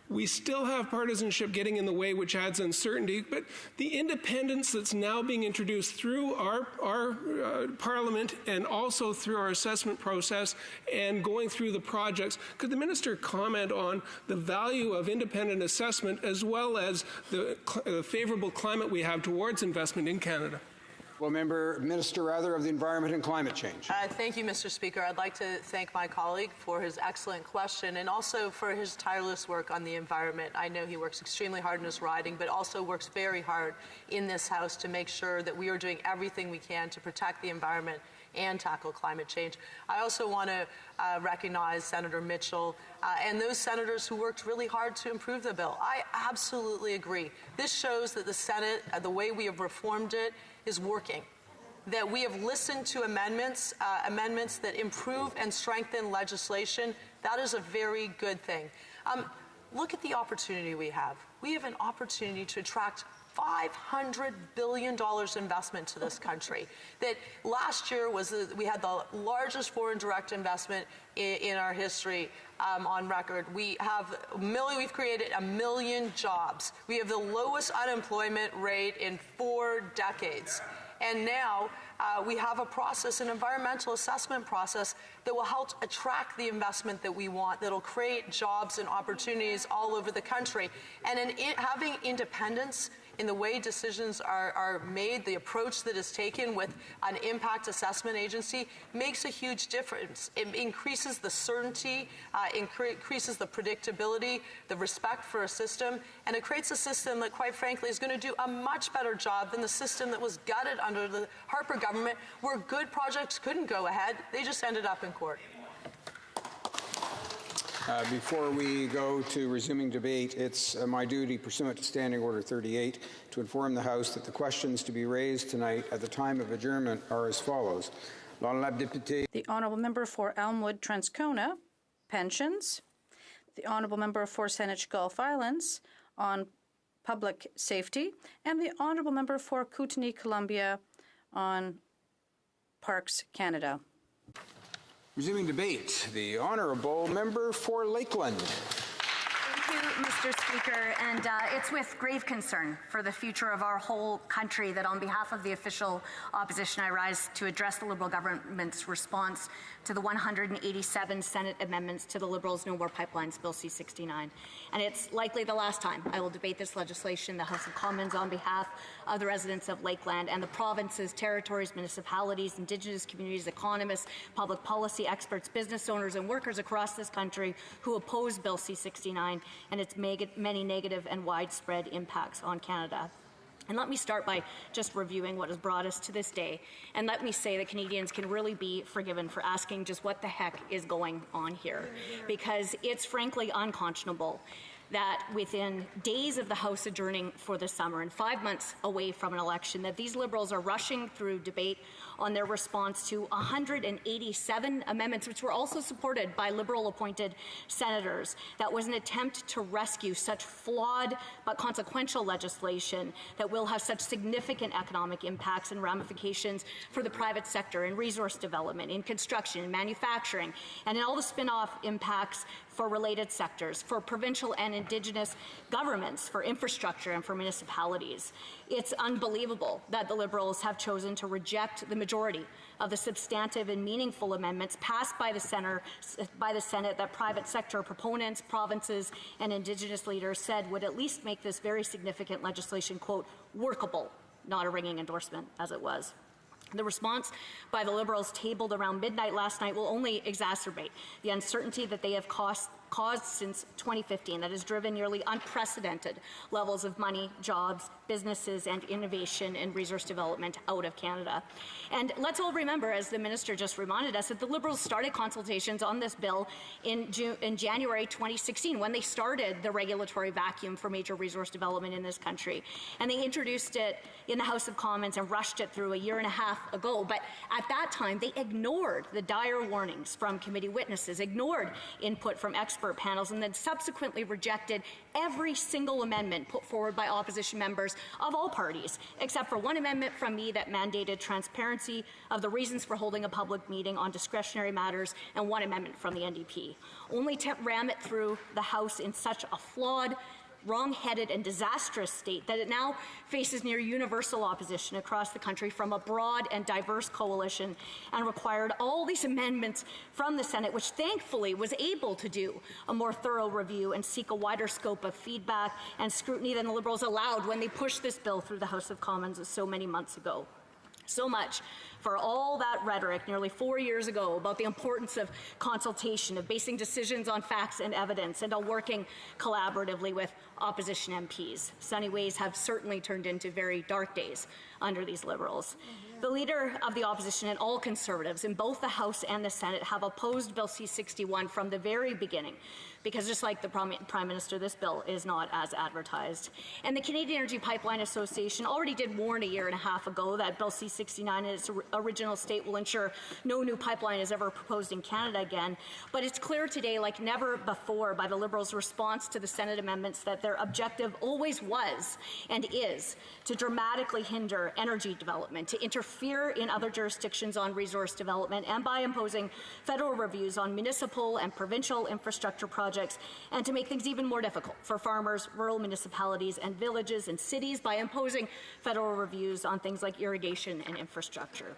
We still have partisanship getting in the way, which adds uncertainty, but the independence that's now being introduced through our Parliament and also through our assessment process and going through the projects, could the Minister comment on the value of independent assessment as well as the favourable climate we have towards investment in Canada? Well, Minister of the Environment and Climate Change. Thank you, Mr. Speaker. I'd like to thank my colleague for his excellent question and also for his tireless work on the environment. I know he works extremely hard in his riding, but also works very hard in this House to make sure that we are doing everything we can to protect the environment and tackle climate change. I also want to recognize Senator Mitchell and those senators who worked really hard to improve the bill. I absolutely agree. This shows that the Senate, the way we have reformed it, is working, that we have listened to amendments that improve and strengthen legislation. That is a very good thing. Look at the opportunity we have. We have an opportunity to attract $500 billion investment to this country. That last year we had the largest foreign direct investment in our history on record. We've created 1 million jobs. We have the lowest unemployment rate in 4 decades. And now we have a process, an environmental assessment process, that will help attract the investment that we want, that will create jobs and opportunities all over the country. And having independence in the way decisions are made, the approach that is taken with an impact assessment agency makes a huge difference. It increases the certainty, increases the predictability, the respect for a system, and it creates a system that, quite frankly, is going to do a much better job than the system that was gutted under the Harper government, where good projects couldn't go ahead. They just ended up in court. Before we go to resuming debate, it's my duty, pursuant to Standing Order 38, to inform the House that the questions to be raised tonight at the time of adjournment are as follows. The Honourable Member for Elmwood Transcona, pensions. The Honourable Member for Saanich Gulf Islands on public safety. And the Honourable Member for Kootenay, Columbia on Parks Canada. Resuming debate, the Honourable Member for Lakeland. Thank you, Mr. Speaker. And it's with grave concern for the future of our whole country that on behalf of the official opposition, I rise to address the Liberal government's response to the 187 Senate amendments to the Liberals' No More Pipelines Bill C-69. And it's likely the last time I will debate this legislation in the House of Commons on behalf of the residents of Lakeland and the provinces, territories, municipalities, Indigenous communities, economists, public policy experts, business owners, and workers across this country who oppose Bill C-69 and its many negative and widespread impacts on Canada. And let me start by just reviewing what has brought us to this day. And let me say that Canadians can really be forgiven for asking just what the heck is going on here, because it's frankly unconscionable that within days of the House adjourning for the summer and 5 months away from an election, that these Liberals are rushing through debate on their response to 187 amendments, which were also supported by Liberal-appointed senators. That was an attempt to rescue such flawed but consequential legislation that will have such significant economic impacts and ramifications for the private sector in resource development, in construction, in manufacturing, and in all the spin-off impacts for related sectors, for provincial and Indigenous governments, for infrastructure, and for municipalities. It's unbelievable that the Liberals have chosen to reject the majority of the substantive and meaningful amendments passed by the Senate that private sector proponents, provinces, and Indigenous leaders said would at least make this very significant legislation, quote, workable, not a ringing endorsement as it was. The response by the Liberals tabled around midnight last night will only exacerbate the uncertainty that they have caused since 2015 that has driven nearly unprecedented levels of money, jobs, businesses, and innovation and resource development out of Canada. And let's all remember, as the Minister just reminded us, that the Liberals started consultations on this bill in January 2016, when they started the regulatory vacuum for major resource development in this country. And they introduced it in the House of Commons and rushed it through a year and a half ago. But at that time, they ignored the dire warnings from committee witnesses, ignored input from expert panels, and then subsequently rejected every single amendment put forward by opposition members of all parties, except for one amendment from me that mandated transparency of the reasons for holding a public meeting on discretionary matters, and one amendment from the NDP. Only to ram it through the House in such a flawed, wrong-headed, and disastrous state that it now faces near universal opposition across the country from a broad and diverse coalition, and required all these amendments from the Senate, which thankfully was able to do a more thorough review and seek a wider scope of feedback and scrutiny than the Liberals allowed when they pushed this bill through the House of Commons so many months ago. So much for all that rhetoric nearly 4 years ago about the importance of consultation, of basing decisions on facts and evidence, and on working collaboratively with opposition MPs. Sunny ways have certainly turned into very dark days under these Liberals. The Leader of the Opposition and all Conservatives in both the House and the Senate have opposed Bill C-61 from the very beginning, because just like the Prime Minister, this bill is not as advertised. And the Canadian Energy Pipeline Association already did warn a year and a half ago that Bill C-69 in its original state will ensure no new pipeline is ever proposed in Canada again. But it's clear today, like never before, by the Liberals' response to the Senate amendments, that their objective always was and is to dramatically hinder energy development, to interfere in other jurisdictions on resource development, and by imposing federal reviews on municipal and provincial infrastructure projects projects, and to make things even more difficult for farmers, rural municipalities, and villages and cities by imposing federal reviews on things like irrigation and infrastructure.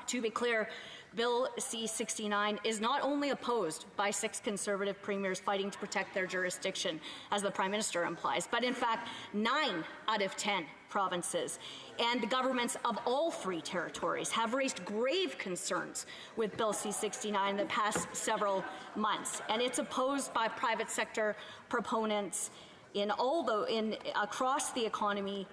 To be clear, Bill C-69 is not only opposed by 6 Conservative premiers fighting to protect their jurisdiction, as the Prime Minister implies, but in fact 9 out of 10 provinces and governments of all 3 territories have raised grave concerns with Bill C-69 in the past several months. And it's opposed by private sector proponents across the economy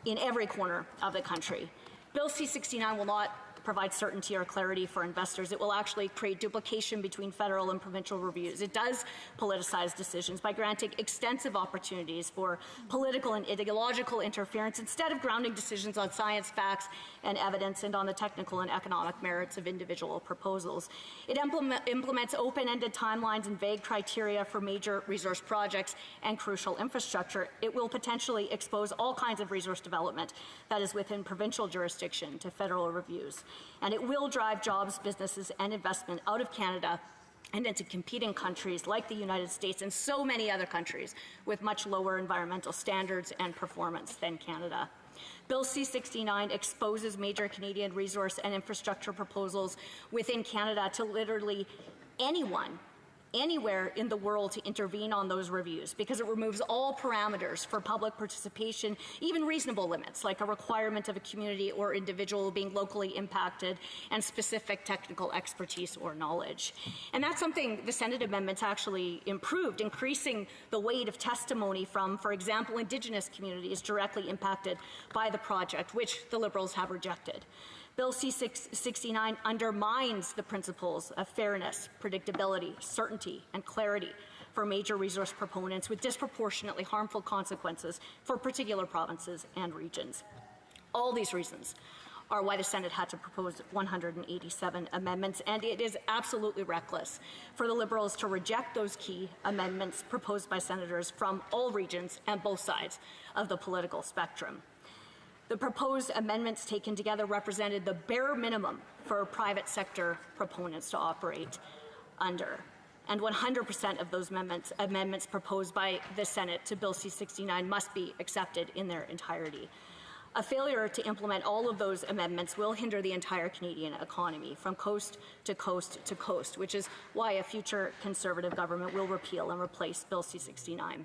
in every corner of the country. Bill C-69 will not provide certainty or clarity for investors. It will actually create duplication between federal and provincial reviews. It does politicize decisions by granting extensive opportunities for political and ideological interference instead of grounding decisions on science, facts, and evidence and on the technical and economic merits of individual proposals. It implements open-ended timelines and vague criteria for major resource projects and crucial infrastructure. It will potentially expose all kinds of resource development that is within provincial jurisdiction to federal reviews. And it will drive jobs, businesses, and investment out of Canada and into competing countries like the United States and so many other countries with much lower environmental standards and performance than Canada. Bill C-69 exposes major Canadian resource and infrastructure proposals within Canada to literally anyone, anywhere in the world to intervene on those reviews because it removes all parameters for public participation, even reasonable limits like a requirement of a community or individual being locally impacted and specific technical expertise or knowledge. And that's something the Senate amendments actually improved, increasing the weight of testimony from, for example, Indigenous communities directly impacted by the project, which the Liberals have rejected. Bill C-69 undermines the principles of fairness, predictability, certainty, and clarity for major resource proponents with disproportionately harmful consequences for particular provinces and regions. All these reasons are why the Senate had to propose 187 amendments, and it is absolutely reckless for the Liberals to reject those key amendments proposed by senators from all regions and both sides of the political spectrum. The proposed amendments taken together represented the bare minimum for private sector proponents to operate under. And 100% of those amendments proposed by the Senate to Bill C-69 must be accepted in their entirety. A failure to implement all of those amendments will hinder the entire Canadian economy from coast to coast to coast, which is why a future Conservative government will repeal and replace Bill C-69.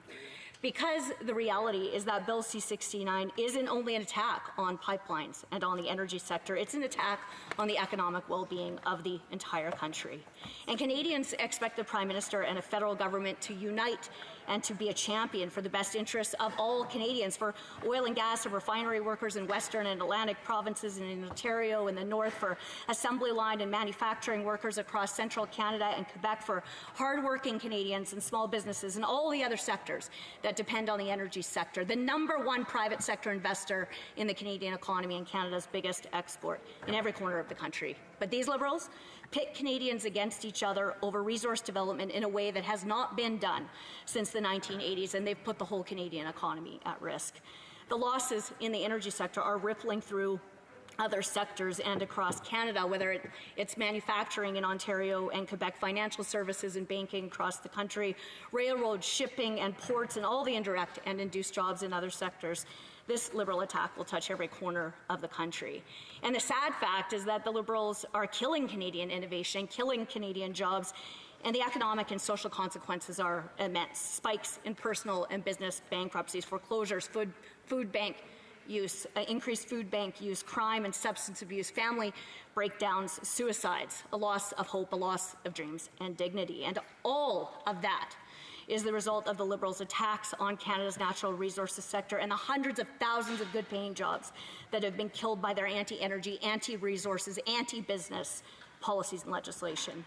Because the reality is that Bill C-69 isn't only an attack on pipelines and on the energy sector, it's an attack on the economic well-being of the entire country. And Canadians expect the Prime Minister and a federal government to unite and to be a champion for the best interests of all Canadians, for oil and gas and refinery workers in Western and Atlantic provinces and in Ontario in the north, for assembly line and manufacturing workers across central Canada and Quebec, for hardworking Canadians and small businesses and all the other sectors that depend on the energy sector, the #1 private sector investor in the Canadian economy and Canada's biggest export in every corner of the country. But these Liberals pit Canadians against each other over resource development in a way that has not been done since the 1980s, and they've put the whole Canadian economy at risk. The losses in the energy sector are rippling through other sectors and across Canada, whether it's manufacturing in Ontario and Quebec, financial services and banking across the country, railroad, shipping, and ports, and all the indirect and induced jobs in other sectors. This Liberal attack will touch every corner of the country. And the sad fact is that the Liberals are killing Canadian innovation, killing Canadian jobs, and the economic and social consequences are immense. Spikes in personal and business bankruptcies, foreclosures, food bank use, increased food bank use, crime and substance abuse, family breakdowns, suicides, a loss of hope, a loss of dreams and dignity. And all of that is the result of the Liberals' attacks on Canada's natural resources sector and the hundreds of thousands of good-paying jobs that have been killed by their anti-energy, anti-resources, anti-business policies and legislation.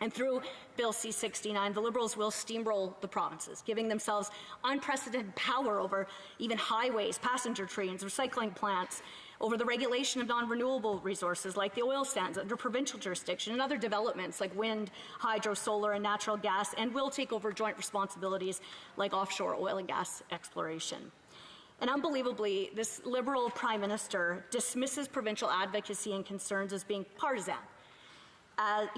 And through Bill C-69, the Liberals will steamroll the provinces, giving themselves unprecedented power over even highways, passenger trains, recycling plants, over the regulation of non-renewable resources like the oil sands under provincial jurisdiction and other developments like wind, hydro, solar, and natural gas, and will take over joint responsibilities like offshore oil and gas exploration. And unbelievably, this Liberal Prime Minister dismisses provincial advocacy and concerns as being partisan.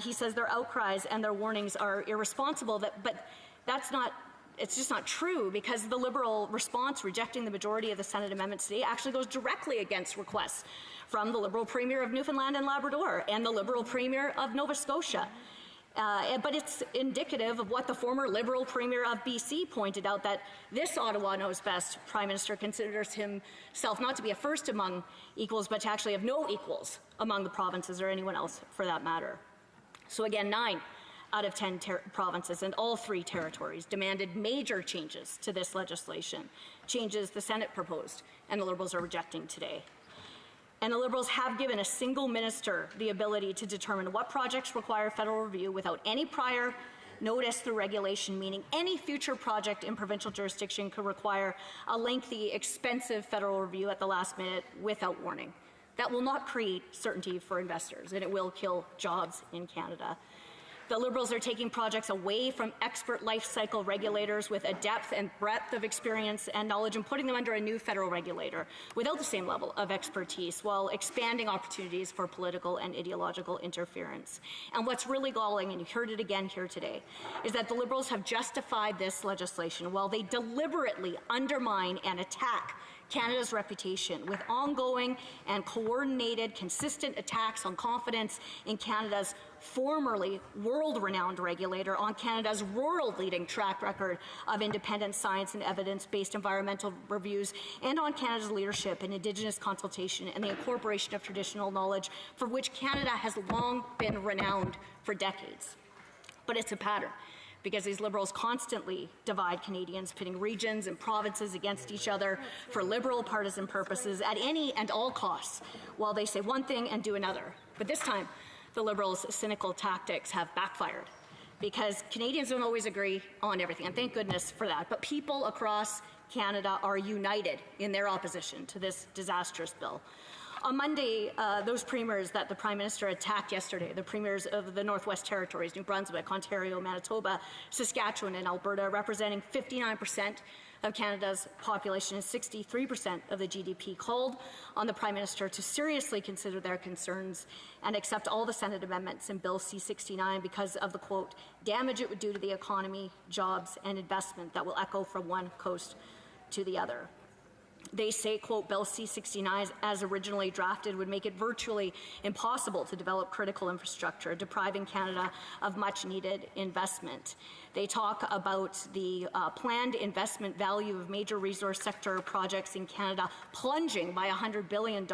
He says their outcries and their warnings are irresponsible, but that's not, it's just not true, because the Liberal response rejecting the majority of the Senate amendments today actually goes directly against requests from the Liberal Premier of Newfoundland and Labrador and the Liberal Premier of Nova Scotia. But it's indicative of what the former Liberal Premier of BC pointed out, that this Ottawa knows best Prime Minister considers himself not to be a first among equals, but to actually have no equals among the provinces or anyone else for that matter. So again, 9 out of 10 provinces and all 3 territories demanded major changes to this legislation, changes the Senate proposed and the Liberals are rejecting today. And the Liberals have given a single minister the ability to determine what projects require federal review without any prior notice through regulation, meaning any future project in provincial jurisdiction could require a lengthy, expensive federal review at the last minute without warning. That will not create certainty for investors, and it will kill jobs in Canada. The Liberals are taking projects away from expert life cycle regulators with a depth and breadth of experience and knowledge and putting them under a new federal regulator without the same level of expertise, while expanding opportunities for political and ideological interference. And what's really galling, and you heard it again here today, is that the Liberals have justified this legislation while they deliberately undermine and attack Canada's reputation with ongoing and coordinated, consistent attacks on confidence in Canada's formerly world-renowned regulator, on Canada's world-leading track record of independent science and evidence-based environmental reviews, and on Canada's leadership in Indigenous consultation and the incorporation of traditional knowledge, for which Canada has long been renowned for decades. But it's a pattern, because these Liberals constantly divide Canadians, pitting regions and provinces against each other for Liberal partisan purposes at any and all costs, while they say one thing and do another. But this time, the Liberals' cynical tactics have backfired, because Canadians don't always agree on everything, and thank goodness for that. But people across Canada are united in their opposition to this disastrous bill. On Monday, those premiers that the Prime Minister attacked yesterday, the premiers of the Northwest Territories, New Brunswick, Ontario, Manitoba, Saskatchewan, and Alberta, representing 59% of Canada's population and 63% of the GDP, called on the Prime Minister to seriously consider their concerns and accept all the Senate amendments in Bill C-69 because of the, quote, damage it would do to the economy, jobs, and investment that will echo from one coast to the other. They say, quote, Bill C-69 as originally drafted would make it virtually impossible to develop critical infrastructure, depriving Canada of much needed investment. They talk about the planned investment value of major resource sector projects in Canada plunging by $100 billion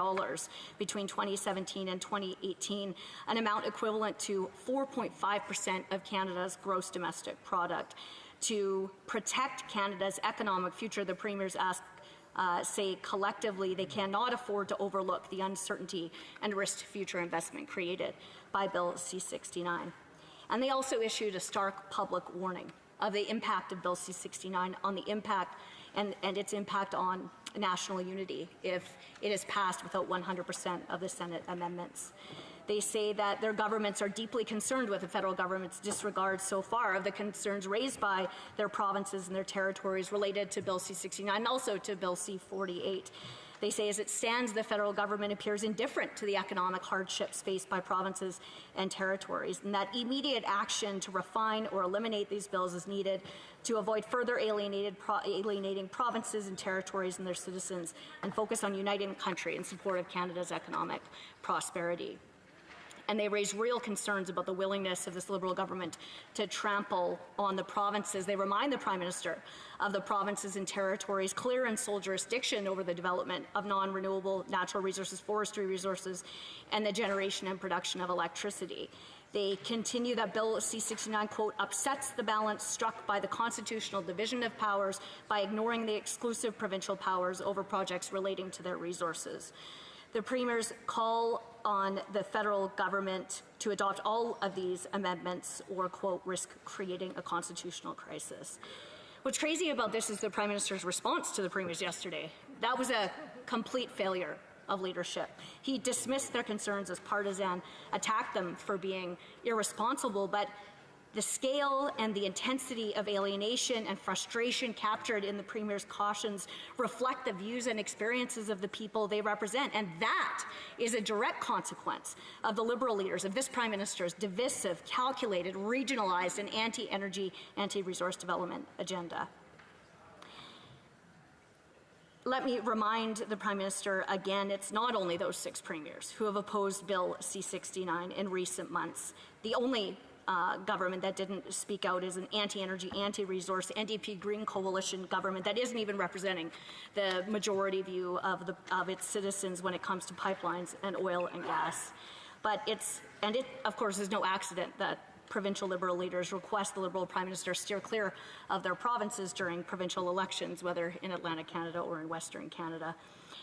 between 2017 and 2018, an amount equivalent to 4.5% of Canada's gross domestic product. To protect Canada's economic future, the premiers say collectively they cannot afford to overlook the uncertainty and risk to future investment created by Bill C-69. And they also issued a stark public warning of the impact of Bill C-69 on the impact and its impact on national unity if it is passed without 100% of the Senate amendments. They say that their governments are deeply concerned with the federal government's disregard so far of the concerns raised by their provinces and their territories related to Bill C-69 and also to Bill C-48. They say, as it stands, the federal government appears indifferent to the economic hardships faced by provinces and territories, and that immediate action to refine or eliminate these bills is needed to avoid further alienating provinces and territories and their citizens, and focus on uniting the country in support of Canada's economic prosperity. And they raise real concerns about the willingness of this Liberal government to trample on the provinces. They remind the Prime Minister of the provinces and territories' clear and sole jurisdiction over the development of non-renewable natural resources, forestry resources, and the generation and production of electricity. They continue that Bill C-69, quote, upsets the balance struck by the constitutional division of powers by ignoring the exclusive provincial powers over projects relating to their resources. The premiers call on the federal government to adopt all of these amendments or, quote, risk creating a constitutional crisis. What's crazy about this is the Prime Minister's response to the premiers yesterday. That was a complete failure of leadership. He dismissed their concerns as partisan, attacked them for being irresponsible, but The scale and the intensity of alienation and frustration captured in the Premier's cautions reflect the views and experiences of the people they represent, and that is a direct consequence of the Liberal leaders of this Prime Minister's divisive, calculated, regionalized, and anti-energy, anti-resource development agenda. Let me remind the Prime Minister again, it's not only those 6 premiers who have opposed Bill C-69 in recent months. The only government that didn't speak out is an anti-energy, anti-resource, NDP Green coalition government that isn't even representing the majority view of its citizens when it comes to pipelines and oil and gas. But it, of course, is no accident that provincial Liberal leaders request the Liberal Prime Minister steer clear of their provinces during provincial elections, whether in Atlantic Canada or in Western Canada.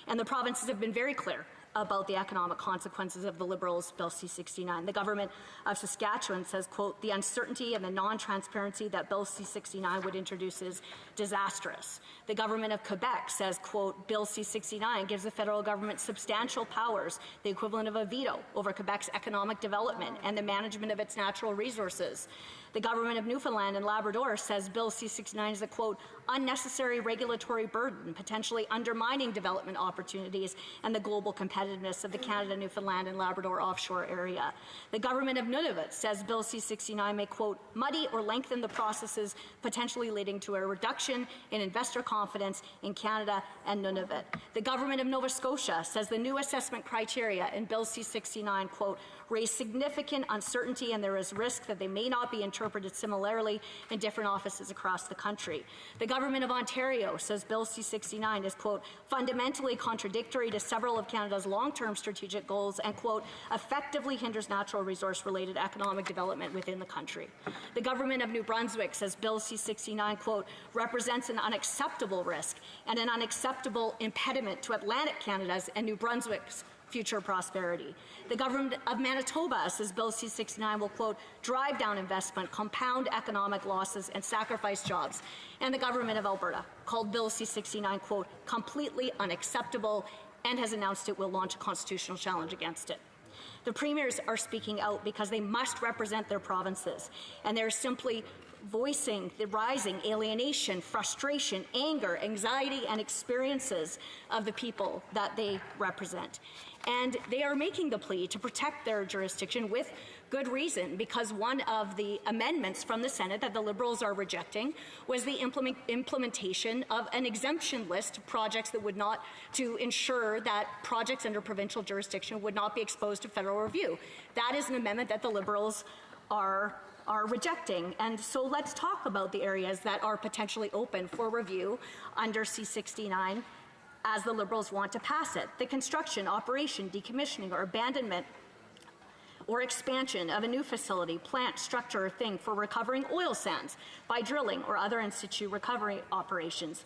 And the provinces have been very clear about the economic consequences of the Liberals' Bill C-69. The government of Saskatchewan says, quote, the uncertainty and the non-transparency that Bill C-69 would introduce is disastrous. The government of Quebec says, quote, Bill C-69 gives the federal government substantial powers, the equivalent of a veto, over Quebec's economic development and the management of its natural resources. The government of Newfoundland and Labrador says Bill C-69 is a, quote, unnecessary regulatory burden, potentially undermining development opportunities and the global competitiveness of the Canada, Newfoundland and Labrador offshore area. The government of Nunavut says Bill C-69 may, quote, muddy or lengthen the processes, potentially leading to a reduction in investor confidence in Canada and Nunavut. The government of Nova Scotia says the new assessment criteria in Bill C-69, quote, raise significant uncertainty and there is risk that they may not be interpreted similarly in different offices across the country. The government of Ontario says Bill C-69 is, quote, fundamentally contradictory to several of Canada's long-term strategic goals and, quote, effectively hinders natural resource-related economic development within the country. The government of New Brunswick says Bill C-69, quote, represents an unacceptable risk and an unacceptable impediment to Atlantic Canada's and New Brunswick's future prosperity. The government of Manitoba says Bill C-69 will, quote, drive down investment, compound economic losses, and sacrifice jobs. And the government of Alberta called Bill C-69, quote, completely unacceptable and has announced it will launch a constitutional challenge against it. The premiers are speaking out because they must represent their provinces, and they're simply voicing the rising alienation, frustration, anger, anxiety, and experiences of the people that they represent. And they are making the plea to protect their jurisdiction with good reason, because one of the amendments from the Senate that the Liberals are rejecting was the implementation of an exemption list of projects that would not, to ensure that projects under provincial jurisdiction would not be exposed to federal review. That is an amendment that the Liberals are rejecting. And so let's talk about the areas that are potentially open for review under C-69 as the Liberals want to pass it. The construction, operation, decommissioning, or abandonment or expansion of a new facility, plant, structure, or thing for recovering oil sands by drilling or other in situ recovery operations.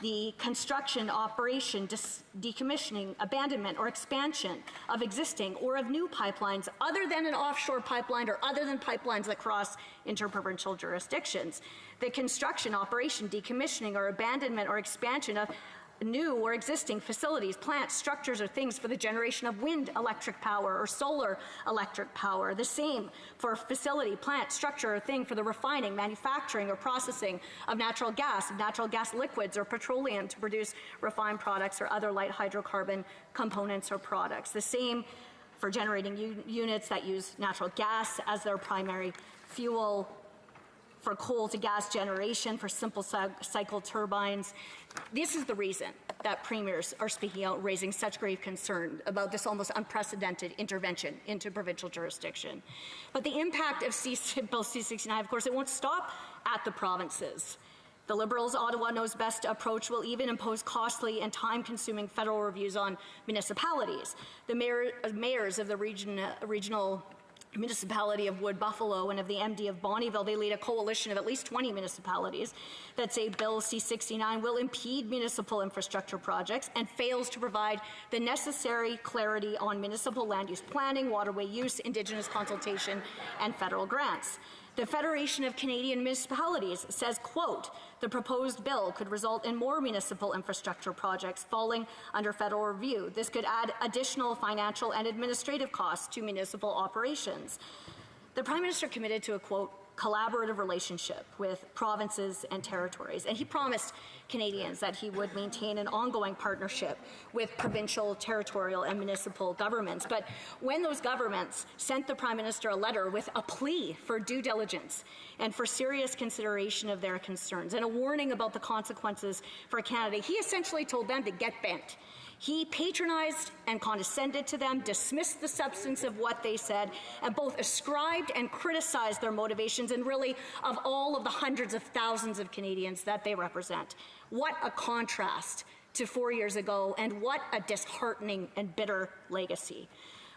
The construction, operation, decommissioning, abandonment, or expansion of existing or of new pipelines other than an offshore pipeline or other than pipelines that cross interprovincial jurisdictions. The construction, operation, decommissioning, or abandonment or expansion of new or existing facilities, plants, structures, or things for the generation of wind electric power or solar electric power. The same for facility, plant, structure, or thing for the refining, manufacturing, or processing of natural gas liquids, or petroleum to produce refined products or other light hydrocarbon components or products. The same for generating units that use natural gas as their primary fuel, for coal to gas generation, for simple cycle turbines. This is the reason that premiers are speaking out, raising such grave concern about this almost unprecedented intervention into provincial jurisdiction. But the impact of Bill C-69, of course, it won't stop at the provinces. The Liberals' Ottawa Knows Best approach will even impose costly and time-consuming federal reviews on municipalities. The mayors of the regional municipality of Wood Buffalo and of the MD of Bonnyville, they lead a coalition of at least 20 municipalities that say Bill C-69 will impede municipal infrastructure projects and fails to provide the necessary clarity on municipal land use planning, waterway use, Indigenous consultation, and federal grants. The Federation of Canadian Municipalities says, quote, the proposed bill could result in more municipal infrastructure projects falling under federal review. This could add additional financial and administrative costs to municipal operations. The Prime Minister committed to a, quote, collaborative relationship with provinces and territories. And he promised Canadians that he would maintain an ongoing partnership with provincial, territorial, and municipal governments. But when those governments sent the Prime Minister a letter with a plea for due diligence and for serious consideration of their concerns and a warning about the consequences for Canada, he essentially told them to get bent. He patronized and condescended to them, dismissed the substance of what they said, and both ascribed and criticized their motivations, and really of all of the hundreds of thousands of Canadians that they represent. What a contrast to 4 years ago, and what a disheartening and bitter legacy.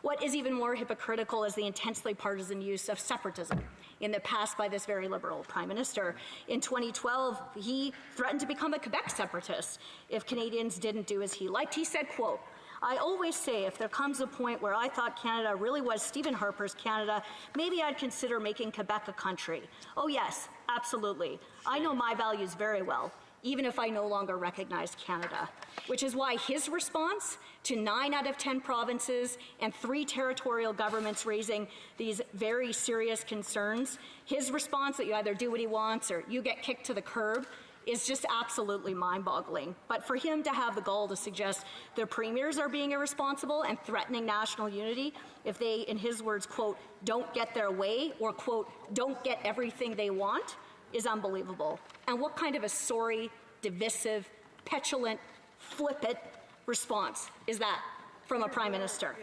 What is even more hypocritical is the intensely partisan use of separatism in the past by this very Liberal Prime Minister. In 2012, he threatened to become a Quebec separatist if Canadians didn't do as he liked. He said, quote, "I always say if there comes a point where I thought Canada really was Stephen Harper's Canada, maybe I'd consider making Quebec a country. Oh yes, absolutely. I know my values very well, even if I no longer recognize Canada," which is why his response to 9 out of 10 provinces and 3 territorial governments raising these very serious concerns, his response that you either do what he wants or you get kicked to the curb, is just absolutely mind-boggling. But for him to have the gall to suggest their premiers are being irresponsible and threatening national unity if they, in his words, quote, "don't get their way," or, quote, "don't get everything they want," is unbelievable. And what kind of a sorry, divisive, petulant, flippant response is that from a Prime Minister?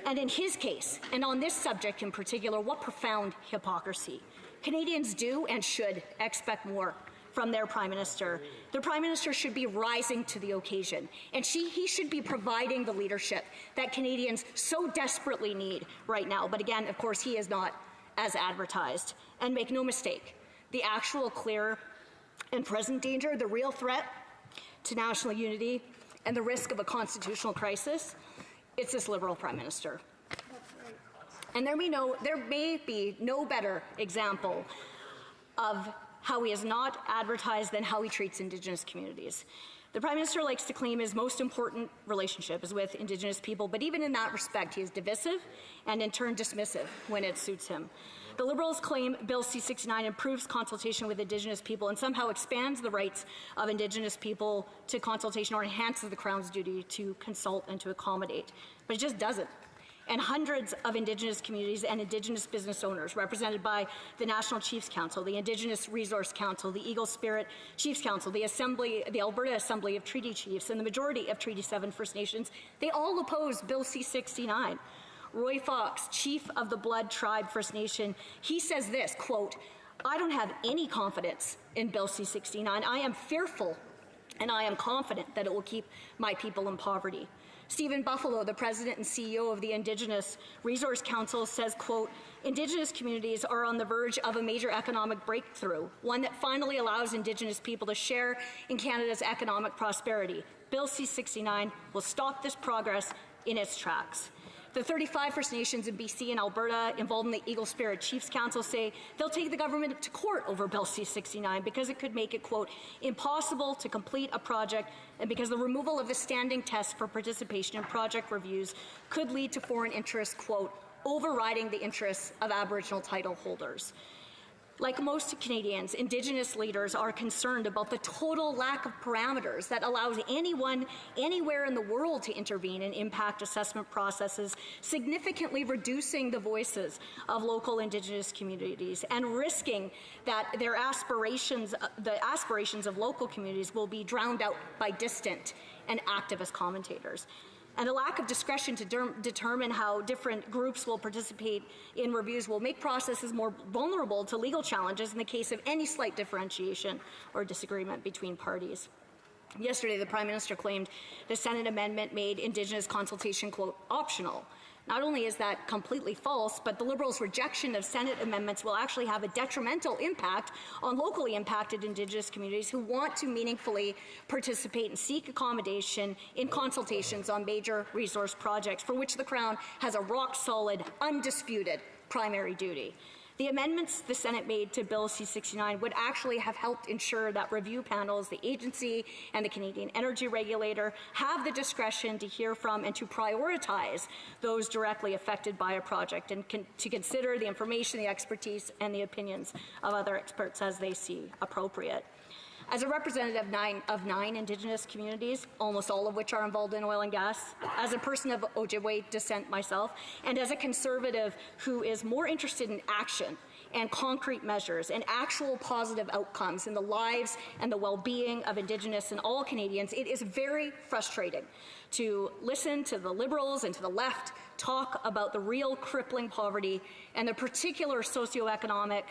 And in his case, and on this subject in particular, what profound hypocrisy. Canadians do and should expect more from their Prime Minister. Their Prime Minister should be rising to the occasion, and he should be providing the leadership that Canadians so desperately need right now. But again, of course, he is not as advertised. And make no mistake, the actual clear and present danger, the real threat to national unity and the risk of a constitutional crisis, it's this Liberal Prime Minister. And there may be no better example of how he is not advertised than how he treats Indigenous communities. The Prime Minister likes to claim his most important relationship is with Indigenous people, but even in that respect, he is divisive and in turn dismissive when it suits him. The Liberals claim Bill C-69 improves consultation with Indigenous people and somehow expands the rights of Indigenous people to consultation or enhances the Crown's duty to consult and to accommodate. But it just doesn't. And hundreds of Indigenous communities and Indigenous business owners represented by the National Chiefs Council, the Indigenous Resource Council, the Eagle Spirit Chiefs Council, the Alberta Assembly of Treaty Chiefs, and the majority of Treaty 7 First Nations, they all oppose Bill C-69. Roy Fox, Chief of the Blood Tribe First Nation, he says this, quote, "I don't have any confidence in Bill C-69. I am fearful and I am confident that it will keep my people in poverty." Stephen Buffalo, the President and CEO of the Indigenous Resource Council, says, quote, "Indigenous communities are on the verge of a major economic breakthrough, one that finally allows Indigenous people to share in Canada's economic prosperity. Bill C-69 will stop this progress in its tracks." The 35 First Nations in BC and Alberta involved in the Eagle Spirit Chiefs Council say they'll take the government to court over Bill C-69 because it could make it, quote, "impossible to complete a project and because the removal of the standing test for participation in project reviews could lead to foreign interests, quote, overriding the interests of Aboriginal title holders." Like most Canadians, Indigenous leaders are concerned about the total lack of parameters that allows anyone, anywhere in the world to intervene in impact assessment processes, significantly reducing the voices of local Indigenous communities and risking that the aspirations of local communities will be drowned out by distant and activist commentators. And a lack of discretion to determine how different groups will participate in reviews will make processes more vulnerable to legal challenges in the case of any slight differentiation or disagreement between parties. Yesterday, the Prime Minister claimed the Senate amendment made Indigenous consultation, quote, optional. Not only is that completely false, but the Liberals' rejection of Senate amendments will actually have a detrimental impact on locally impacted Indigenous communities who want to meaningfully participate and seek accommodation in consultations on major resource projects for which the Crown has a rock-solid, undisputed primary duty. The amendments the Senate made to Bill C-69 would actually have helped ensure that review panels, the agency and the Canadian Energy Regulator, have the discretion to hear from and to prioritize those directly affected by a project and to consider the information, the expertise, and the opinions of other experts as they see appropriate. As a representative of nine Indigenous communities, almost all of which are involved in oil and gas, as a person of Ojibwe descent myself, and as a conservative who is more interested in action and concrete measures and actual positive outcomes in the lives and the well-being of Indigenous and all Canadians, it is very frustrating to listen to the Liberals and to the left talk about the real crippling poverty and the particular socioeconomic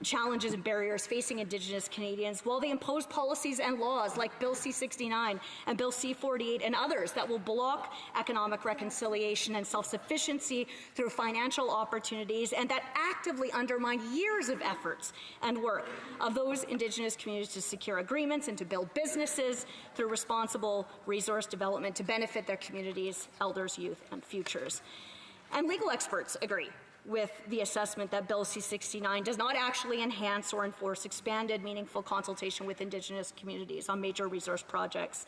challenges and barriers facing Indigenous Canadians while they impose policies and laws like Bill C-69 and Bill C-48 and others that will block economic reconciliation and self-sufficiency through financial opportunities and that actively undermine years of efforts and work of those Indigenous communities to secure agreements and to build businesses through responsible resource development to benefit their communities, elders, youth, and futures. And legal experts agree with the assessment that Bill C-69 does not actually enhance or enforce expanded, meaningful consultation with Indigenous communities on major resource projects.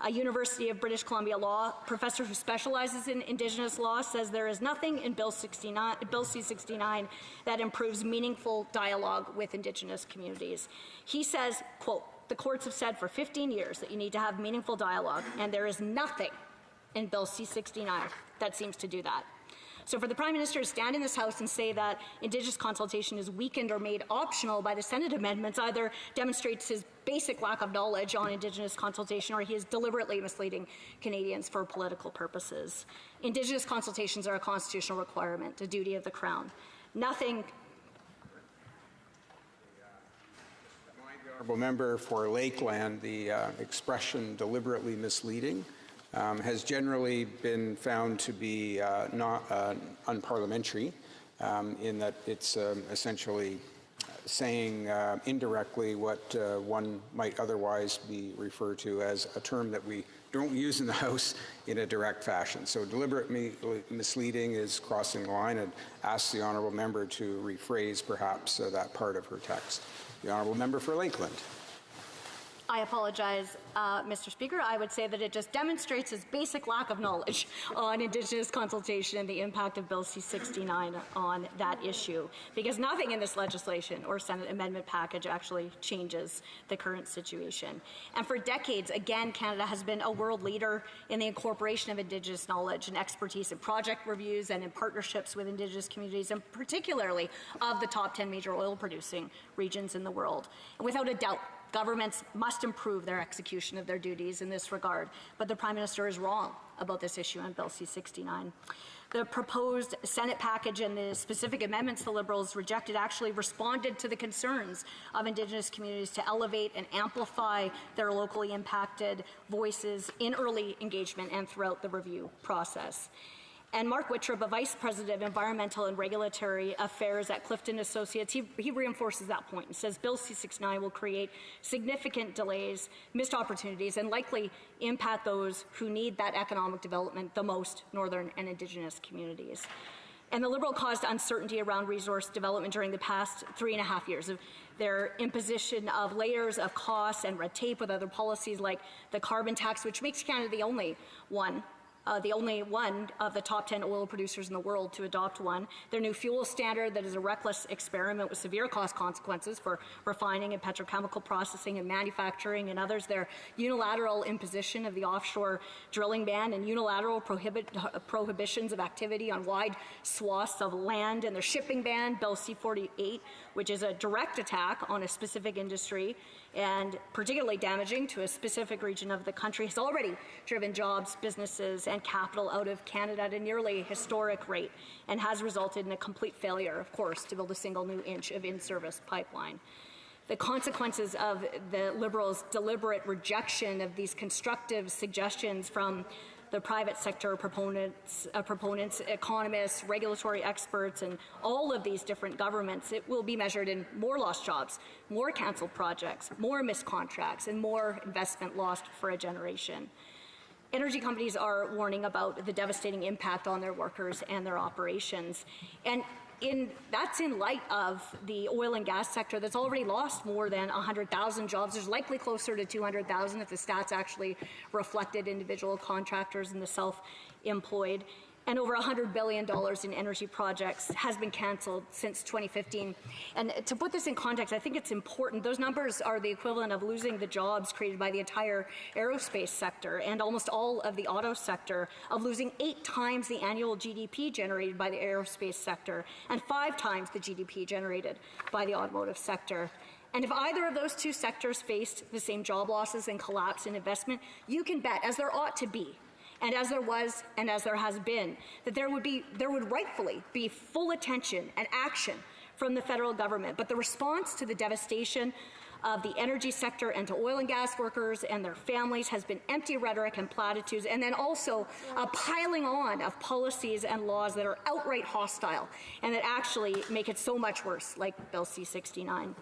A University of British Columbia law professor who specializes in Indigenous law says there is nothing in Bill C-69 that improves meaningful dialogue with Indigenous communities. He says, quote, "The courts have said for 15 years that you need to have meaningful dialogue, and there is nothing in Bill C-69 that seems to do that." So for the Prime Minister to stand in this House and say that Indigenous consultation is weakened or made optional by the Senate amendments either demonstrates his basic lack of knowledge on Indigenous consultation or he is deliberately misleading Canadians for political purposes. Indigenous consultations are a constitutional requirement, a duty of the Crown. Nothing. The honourable member for Lakeland, the expression deliberately misleading has generally been found to be not unparliamentary in that it's essentially saying indirectly what one might otherwise be referred to as a term that we don't use in the House in a direct fashion. So deliberately misleading is crossing the line, and ask the honourable member to rephrase perhaps that part of her text. The honourable member for Lakeland. I apologize, Mr. Speaker. I would say that it just demonstrates his basic lack of knowledge on Indigenous consultation and the impact of Bill C-69 on that issue, because nothing in this legislation or Senate amendment package actually changes the current situation. And for decades, again, Canada has been a world leader in the incorporation of Indigenous knowledge and expertise in project reviews and in partnerships with Indigenous communities, and particularly of the top 10 major oil-producing regions in the world. And without a doubt, governments must improve their execution of their duties in this regard, but the Prime Minister is wrong about this issue on Bill C-69. The proposed Senate package and the specific amendments the Liberals rejected actually responded to the concerns of Indigenous communities to elevate and amplify their locally impacted voices in early engagement and throughout the review process. And Mark Wittrup, a Vice President of Environmental and Regulatory Affairs at Clifton Associates, he reinforces that point and says Bill C-69 will create significant delays, missed opportunities, and likely impact those who need that economic development the most, Northern and Indigenous communities. And the Liberal caused uncertainty around resource development during the past 3.5 years of their imposition of layers of costs and red tape with other policies like the carbon tax, which makes Canada the only one of the top 10 oil producers in the world to adopt one. Their new fuel standard that is a reckless experiment with severe cost consequences for refining and petrochemical processing and manufacturing and others. Their unilateral imposition of the offshore drilling ban and unilateral prohibitions of activity on wide swaths of land, and their shipping ban, Bill C-48, which is a direct attack on a specific industry and particularly damaging to a specific region of the country, has already driven jobs, businesses, and capital out of Canada at a nearly historic rate and has resulted in a complete failure, of course, to build a single new inch of in-service pipeline. The consequences of the Liberals' deliberate rejection of these constructive suggestions from the private sector proponents, economists, regulatory experts, and all of these different governments, it will be measured in more lost jobs, more cancelled projects, more missed contracts, and more investment lost for a generation. Energy companies are warning about the devastating impact on their workers and their operations. And that's in light of the oil and gas sector that's already lost more than 100,000 jobs. There's likely closer to 200,000 if the stats actually reflected individual contractors and the self-employed. And over $100 billion in energy projects has been canceled since 2015. And to put this in context, I think it's important. Those numbers are the equivalent of losing the jobs created by the entire aerospace sector and almost all of the auto sector, of losing 8 times the annual GDP generated by the aerospace sector and 5 times the GDP generated by the automotive sector. And if either of those two sectors faced the same job losses and collapse in investment, you can bet, as there ought to be, and as there was and as there has been, that there would rightfully be full attention and action from the federal government. But the response to the devastation of the energy sector and to oil and gas workers and their families has been empty rhetoric and platitudes, and then also a piling on of policies and laws that are outright hostile and that actually make it so much worse, like Bill C-69.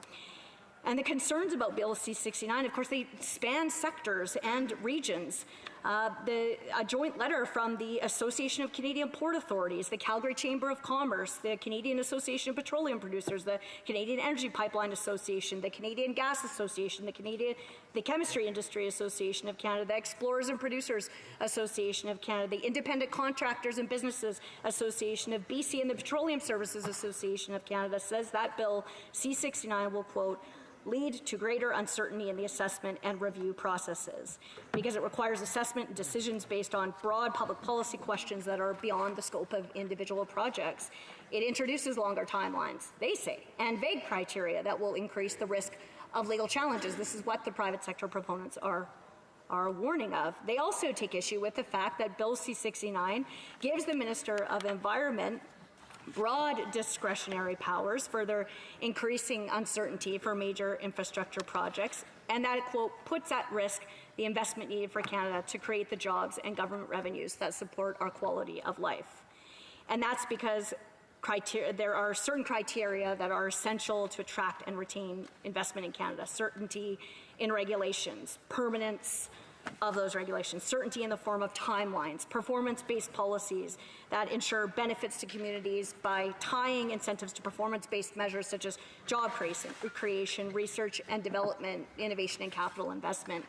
And the concerns about Bill C-69, of course, they span sectors and regions. A joint letter from the Association of Canadian Port Authorities, the Calgary Chamber of Commerce, the Canadian Association of Petroleum Producers, the Canadian Energy Pipeline Association, the Canadian Gas Association, the Chemistry Industry Association of Canada, the Explorers and Producers Association of Canada, the Independent Contractors and Businesses Association of BC, and the Petroleum Services Association of Canada says that Bill C-69 will, quote, lead to greater uncertainty in the assessment and review processes because it requires assessment and decisions based on broad public policy questions that are beyond the scope of individual projects. It introduces longer timelines, they say, and vague criteria that will increase the risk of legal challenges. This is what the private sector proponents are warning of. They also take issue with the fact that Bill C-69 gives the Minister of Environment broad discretionary powers, further increasing uncertainty for major infrastructure projects, and that, quote, puts at risk the investment needed for Canada to create the jobs and government revenues that support our quality of life. And that's because there are certain criteria that are essential to attract and retain investment in Canada: certainty in regulations, permanence of those regulations, certainty in the form of timelines, performance-based policies that ensure benefits to communities by tying incentives to performance-based measures such as job creation, research and development, innovation and capital investment.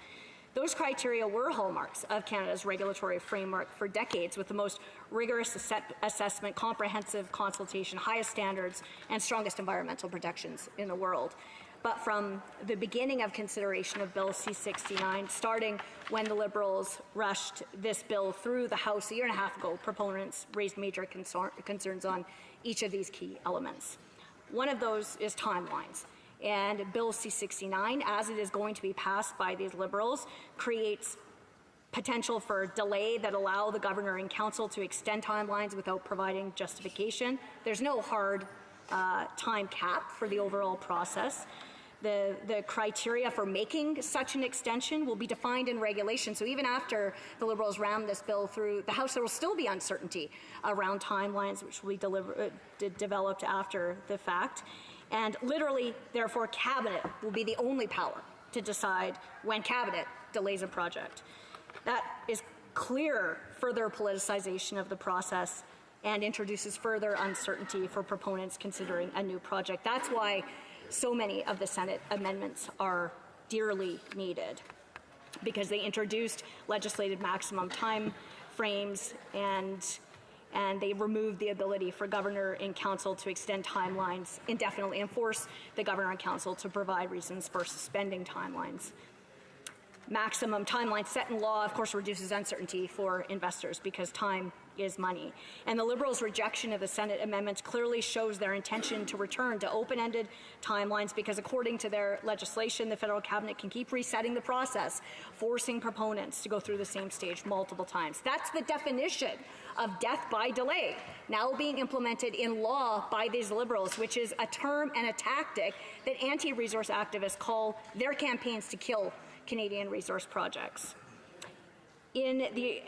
Those criteria were hallmarks of Canada's regulatory framework for decades, with the most rigorous assessment, comprehensive consultation, highest standards, and strongest environmental protections in the world. But from the beginning of consideration of Bill C-69, starting when the Liberals rushed this bill through the House a year and a half ago, proponents raised major concerns on each of these key elements. One of those is timelines. And Bill C-69, as it is going to be passed by these Liberals, creates potential for delay that allow the Governor and Council to extend timelines without providing justification. There's no hard time cap for the overall process. The criteria for making such an extension will be defined in regulation. So even after the Liberals ram this bill through the House, there will still be uncertainty around timelines, which will be developed after the fact. And literally, therefore, Cabinet will be the only power to decide when Cabinet delays a project. That is clear further politicization of the process and introduces further uncertainty for proponents considering a new project. That's why so many of the Senate amendments are dearly needed, because they introduced legislated maximum time frames and they removed the ability for Governor and Council to extend timelines indefinitely and force the Governor and Council to provide reasons for suspending timelines. Maximum timeline set in law, of course, reduces uncertainty for investors because time is money. And the Liberals' rejection of the Senate amendments clearly shows their intention to return to open-ended timelines because, according to their legislation, the federal cabinet can keep resetting the process, forcing proponents to go through the same stage multiple times. That's the definition of death by delay, now being implemented in law by these Liberals, which is a term and a tactic that anti-resource activists call their campaigns to kill Canadian resource projects. This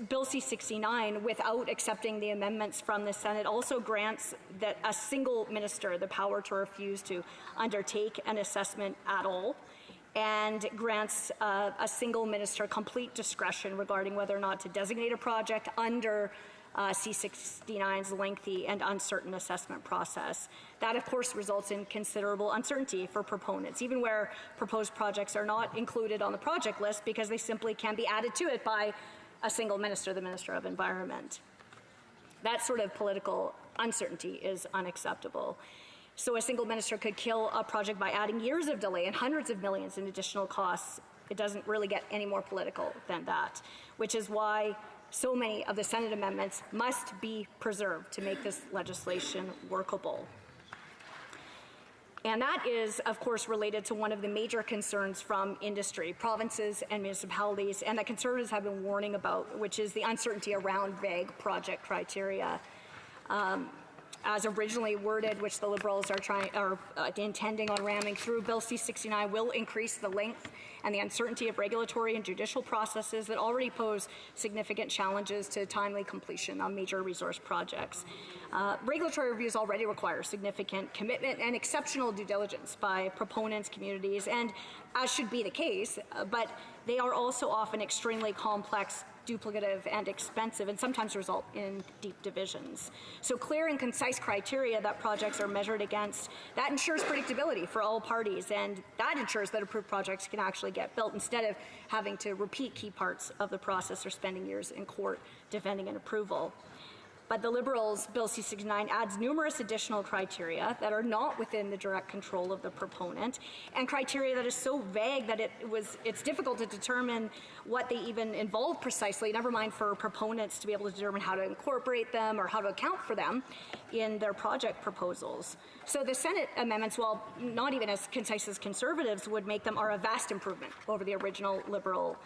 Bill C-69, without accepting the amendments from the Senate, also grants that a single minister the power to refuse to undertake an assessment at all, and grants a single minister complete discretion regarding whether or not to designate a project under C-69's lengthy and uncertain assessment process. That, of course, results in considerable uncertainty for proponents, even where proposed projects are not included on the project list because they simply can be added to it by a single minister, the Minister of Environment. That sort of political uncertainty is unacceptable. So a single minister could kill a project by adding years of delay and hundreds of millions in additional costs. It doesn't really get any more political than that, which is why so many of the Senate amendments must be preserved to make this legislation workable. And that is, of course, related to one of the major concerns from industry, provinces and municipalities, and that Conservatives have been warning about, which is the uncertainty around vague project criteria. As originally worded, which the Liberals are intending on ramming through, Bill C-69 will increase the length and the uncertainty of regulatory and judicial processes that already pose significant challenges to timely completion on major resource projects. Regulatory reviews already require significant commitment and exceptional due diligence by proponents, communities, and as should be the case, but they are also often extremely complex, duplicative, and expensive, and sometimes result in deep divisions. So clear and concise criteria that projects are measured against, that ensures predictability for all parties, and that ensures that approved projects can actually get built instead of having to repeat key parts of the process or spending years in court defending an approval. But the Liberals' Bill C-69 adds numerous additional criteria that are not within the direct control of the proponent, and criteria that is so vague that it's difficult to determine what they even involve precisely, never mind for proponents to be able to determine how to incorporate them or how to account for them in their project proposals. So the Senate amendments, while not even as concise as Conservatives would make them, are a vast improvement over the original Liberal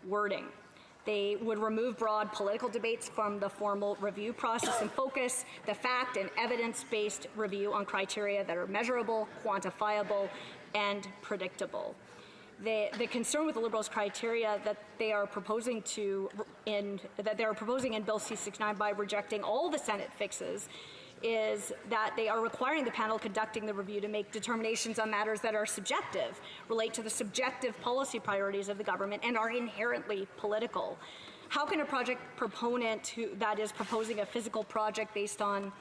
wording. They would remove broad political debates from the formal review process and focus the fact and evidence-based review on criteria that are measurable, quantifiable, and predictable. The concern with the Liberals' criteria that they are proposing in Bill C-69 by rejecting all the Senate fixes is that they are requiring the panel conducting the review to make determinations on matters that are subjective, relate to the subjective policy priorities of the government, and are inherently political. How can a project proponent that is proposing a physical project based on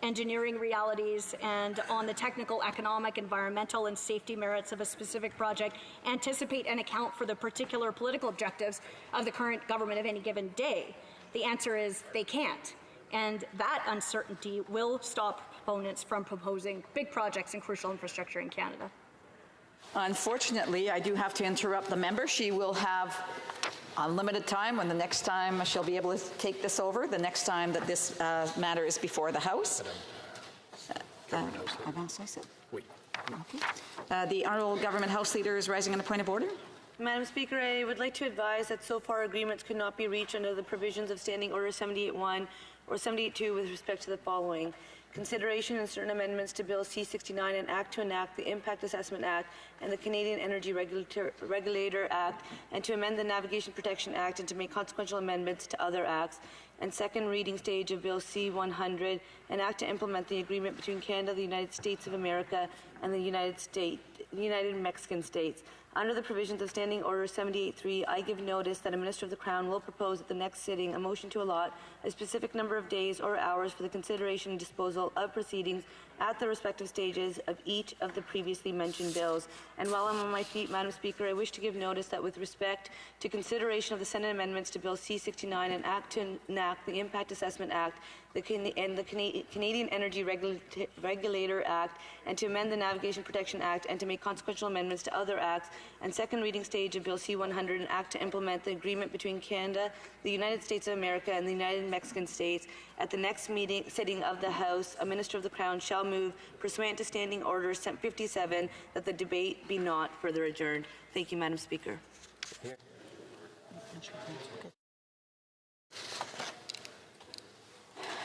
engineering realities and on the technical, economic, environmental, and safety merits of a specific project anticipate and account for the particular political objectives of the current government of any given day? The answer is they can't. And that uncertainty will stop proponents from proposing big projects in crucial infrastructure in Canada. Unfortunately, I do have to interrupt the member. She will have unlimited time when the next time she'll be able to take this over, the next time that this matter is before the House. The Honourable Government House Leader is rising on a point of order. Madam Speaker, I would like to advise that so far agreements could not be reached under the provisions of Standing Order 78.1 or 78.2 with respect to the following: consideration and certain amendments to Bill C-69, an act to enact the Impact Assessment Act and the Canadian Energy Regulator Act, and to amend the Navigation Protection Act and to make consequential amendments to other acts. And second reading stage of Bill C-100, an act to implement the agreement between Canada, the United States of America, and the United Mexican States. Under the provisions of Standing Order 78.3, I give notice that a Minister of the Crown will propose at the next sitting a motion to allot a specific number of days or hours for the consideration and disposal of proceedings at the respective stages of each of the previously mentioned bills. And while I'm on my feet, Madam Speaker, I wish to give notice that with respect to consideration of the Senate amendments to Bill C-69, an act to enact the Impact Assessment Act and the Canadian Energy Regulator Act, and to amend the Navigation Protection Act and to make consequential amendments to other acts, and second reading stage of Bill C-100, an act to implement the agreement between Canada, the United States of America, and the United Mexican States. At the next sitting of the House, a Minister of the Crown shall move, pursuant to Standing Order 57, that the debate be not further adjourned. Thank you, Madam Speaker.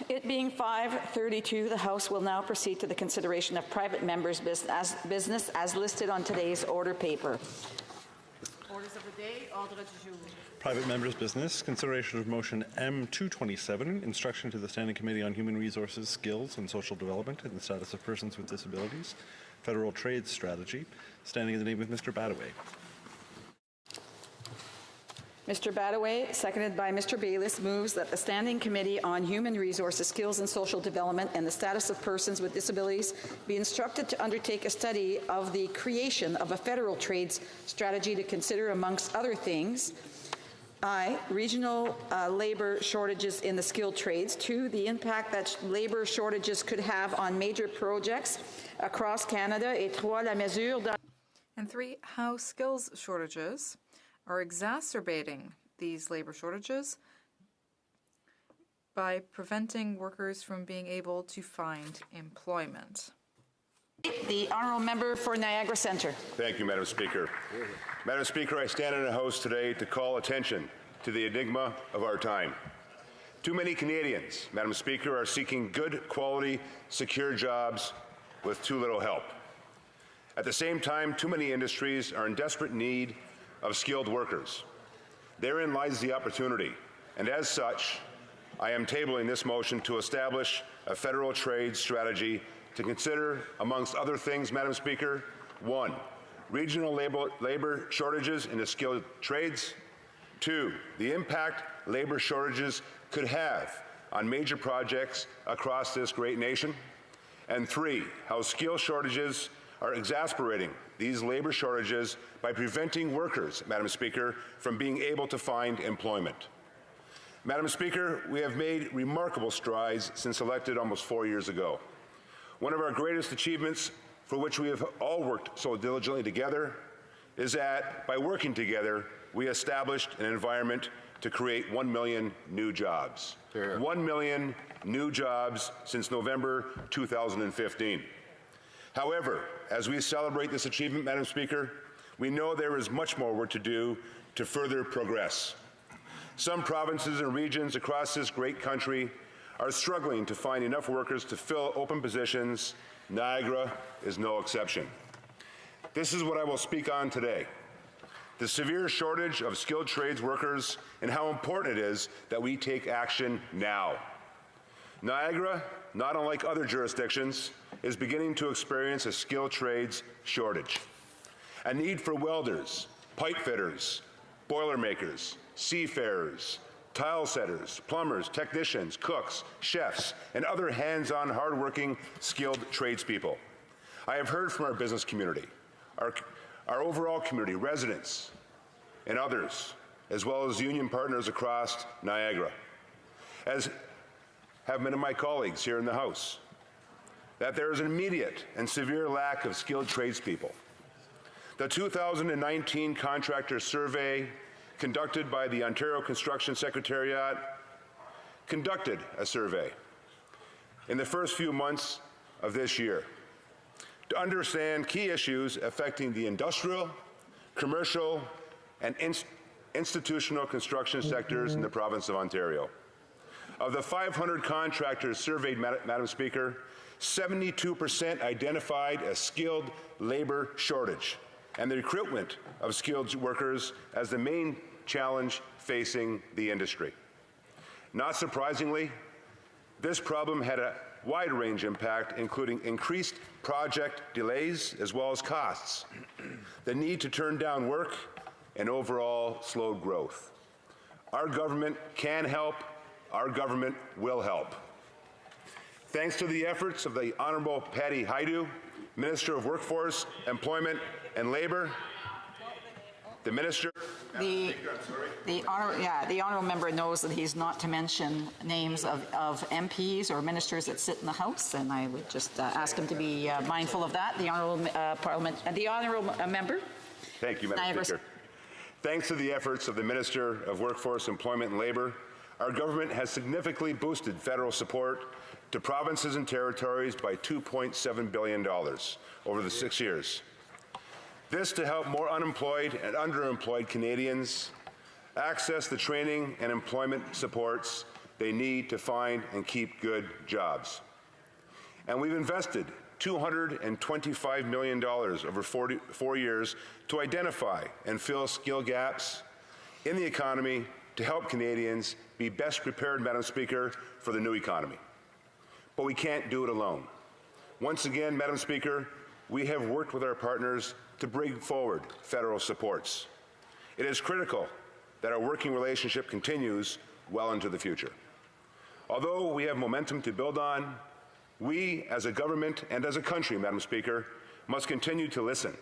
It being 5:32, the House will now proceed to the consideration of private members' business as listed on today's order paper. Orders of the day, ordre du jour. Private members' business, consideration of motion M227, instruction to the Standing Committee on Human Resources, Skills and Social Development and the Status of Persons with Disabilities, Federal Trade Strategy, standing in the name of Mr. Badaway. Mr. Badaway, seconded by Mr. Bayliss, moves that the Standing Committee on Human Resources, Skills and Social Development and the Status of Persons with Disabilities be instructed to undertake a study of the creation of a federal trades strategy to consider, amongst other things, I, regional labor shortages in the skilled trades. 2, the impact that labor shortages could have on major projects across Canada. Et 3, la mesure dans... And 3, how skills shortages are exacerbating these labor shortages by preventing workers from being able to find employment. The honourable member for Niagara Centre. Thank you, Madam Speaker. Madam Speaker, I stand in the House today to call attention to the enigma of our time. Too many Canadians, Madam Speaker, are seeking good quality, secure jobs with too little help. At the same time, too many industries are in desperate need of skilled workers. Therein lies the opportunity, and as such, I am tabling this motion to establish a federal trade strategy to consider, amongst other things, Madam Speaker, 1, regional labor shortages in the skilled trades. 2, the impact labor shortages could have on major projects across this great nation. And 3, how skill shortages are exasperating these labor shortages by preventing workers, Madam Speaker, from being able to find employment. Madam Speaker, we have made remarkable strides since elected almost 4 years ago. One of our greatest achievements, for which we have all worked so diligently together, is that by working together, we established an environment to create 1 million new jobs. 1 million new jobs since November 2015. However, as we celebrate this achievement, Madam Speaker, we know there is much more work to do to further progress. Some provinces and regions across this great country are struggling to find enough workers to fill open positions. Niagara is no exception. This is what I will speak on today: the severe shortage of skilled trades workers and how important it is that we take action now. Niagara, not unlike other jurisdictions, is beginning to experience a skilled trades shortage. A need for welders, pipe fitters, boilermakers, seafarers, tile setters, plumbers, technicians, cooks, chefs, and other hands-on, hard-working, skilled tradespeople. I have heard from our business community, our overall community, residents, and others, as well as union partners across Niagara, as have many of my colleagues here in the House, that there is an immediate and severe lack of skilled tradespeople. The 2019 contractor survey conducted by the Ontario Construction Secretariat conducted a survey in the first few months of this year to understand key issues affecting the industrial, commercial, and institutional construction sectors in the province of Ontario. Of the 500 contractors surveyed, Madam Speaker, 72% identified a skilled labor shortage and the recruitment of skilled workers as the main challenge facing the industry. Not surprisingly, this problem had a wide range impact, including increased project delays as well as costs, the need to turn down work, and overall slowed growth. Our government can help. Our government will help. Thanks to the efforts of the Honourable Patty Hajdu, Minister of Workforce, Employment and Labour, the Minister... The honourable member knows that he's not to mention names of MPs or ministers that sit in the House, and I would just ask him to be mindful of that. The honourable member. Thank you, Madam Speaker. Thanks to the efforts of the Minister of Workforce, Employment and Labour, our government has significantly boosted federal support to provinces and territories by $2.7 billion over the 6 years. This to help more unemployed and underemployed Canadians access the training and employment supports they need to find and keep good jobs. And we've invested $225 million over 4 years to identify and fill skill gaps in the economy to help Canadians be best prepared, Madam Speaker, for the new economy. But we can't do it alone. Once again, Madam Speaker, we have worked with our partners to bring forward federal supports. It is critical that our working relationship continues well into the future. Although we have momentum to build on, we as a government and as a country, Madam Speaker, must continue to listen.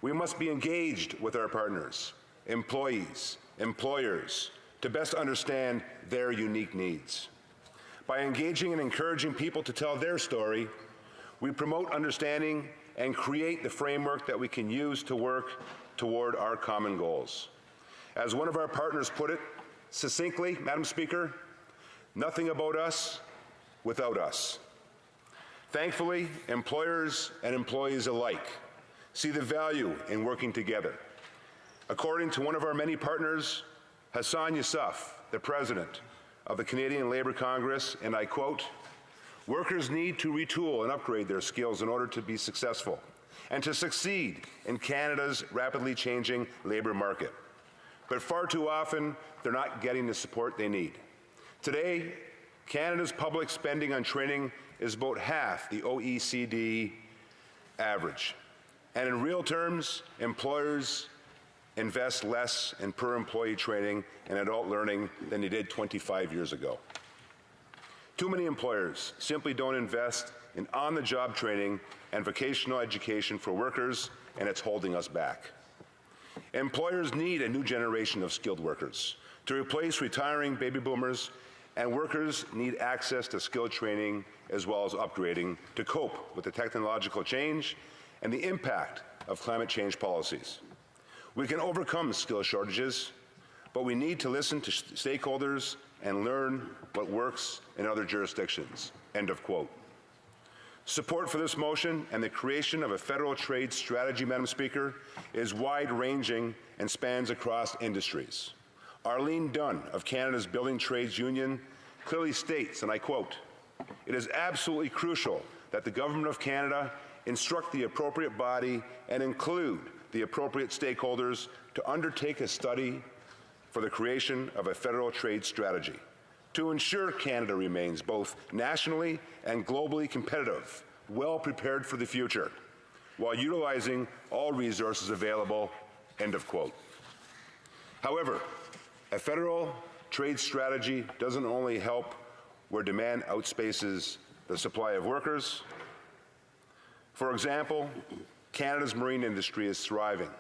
We must be engaged with our partners, employees, employers, to best understand their unique needs. By engaging and encouraging people to tell their story, we promote understanding and create the framework that we can use to work toward our common goals. As one of our partners put it succinctly, Madam Speaker, nothing about us without us. Thankfully, employers and employees alike see the value in working together. According to one of our many partners, Hassan Yousaf, the President of the Canadian Labour Congress, and I quote, "Workers need to retool and upgrade their skills in order to be successful and to succeed in Canada's rapidly changing labour market. But far too often, they're not getting the support they need. Today, Canada's public spending on training is about half the OECD average. And in real terms, employers invest less in per-employee training and adult learning than they did 25 years ago. Too many employers simply don't invest in on-the-job training and vocational education for workers, and it's holding us back. Employers need a new generation of skilled workers to replace retiring baby boomers, and workers need access to skilled training as well as upgrading to cope with the technological change and the impact of climate change policies. We can overcome skill shortages, but we need to listen to stakeholders and learn what works in other jurisdictions." End of quote. Support for this motion and the creation of a federal trade strategy, Madam Speaker, is wide-ranging and spans across industries. Arlene Dunn of Canada's Building Trades Union clearly states, and I quote, "It is absolutely crucial that the Government of Canada instruct the appropriate body and include the appropriate stakeholders to undertake a study for the creation of a federal trade strategy to ensure Canada remains both nationally and globally competitive, well prepared for the future, while utilizing all resources available." End of quote. However, a federal trade strategy doesn't only help where demand outspaces the supply of workers. For example, Canada's marine industry is thriving,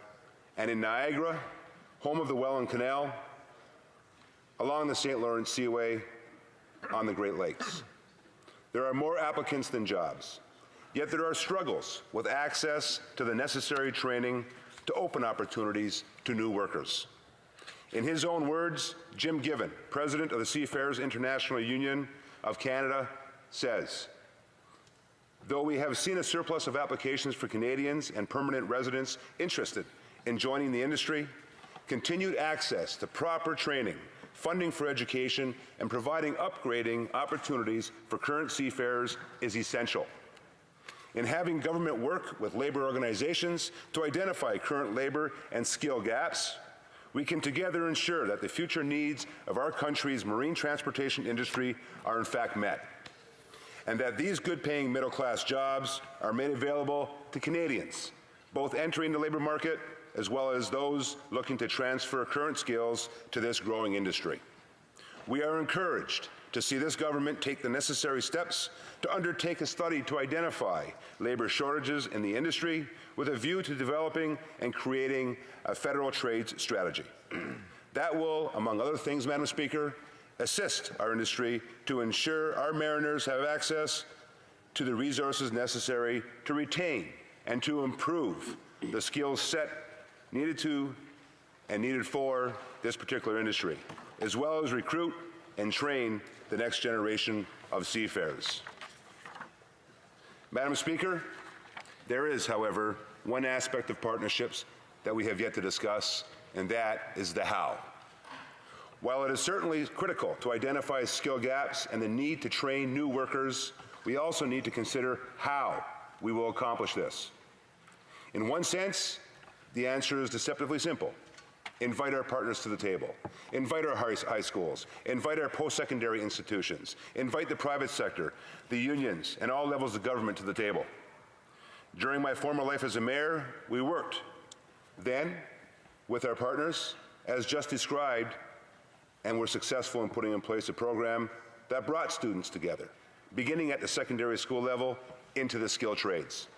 and in Niagara, home of the Welland Canal, along the St. Lawrence Seaway, on the Great Lakes, there are more applicants than jobs, yet there are struggles with access to the necessary training to open opportunities to new workers. In his own words, Jim Given, president of the Seafarers International Union of Canada, says, "Though we have seen a surplus of applications for Canadians and permanent residents interested in joining the industry, continued access to proper training, funding for education, and providing upgrading opportunities for current seafarers is essential. In having government work with labor organizations to identify current labor and skill gaps, we can together ensure that the future needs of our country's marine transportation industry are in fact met, and that these good-paying middle-class jobs are made available to Canadians, both entering the labor market as well as those looking to transfer current skills to this growing industry. We are encouraged to see this government take the necessary steps to undertake a study to identify labor shortages in the industry with a view to developing and creating a federal trades strategy. That will, among other things, Madam Speaker, assist our industry to ensure our mariners have access to the resources necessary to retain and to improve the skills set needed to and needed for this particular industry, as well as recruit and train the next generation of seafarers. Madam Speaker, there is, however, one aspect of partnerships that we have yet to discuss, and that is the how. While it is certainly critical to identify skill gaps and the need to train new workers, we also need to consider how we will accomplish this. In one sense, the answer is deceptively simple. Invite our partners to the table. Invite our high schools. Invite our post-secondary institutions. Invite the private sector, the unions, and all levels of government to the table. During my former life as a mayor, we worked then with our partners as just described, and were successful in putting in place a program that brought students together, beginning at the secondary school level into the skilled trades.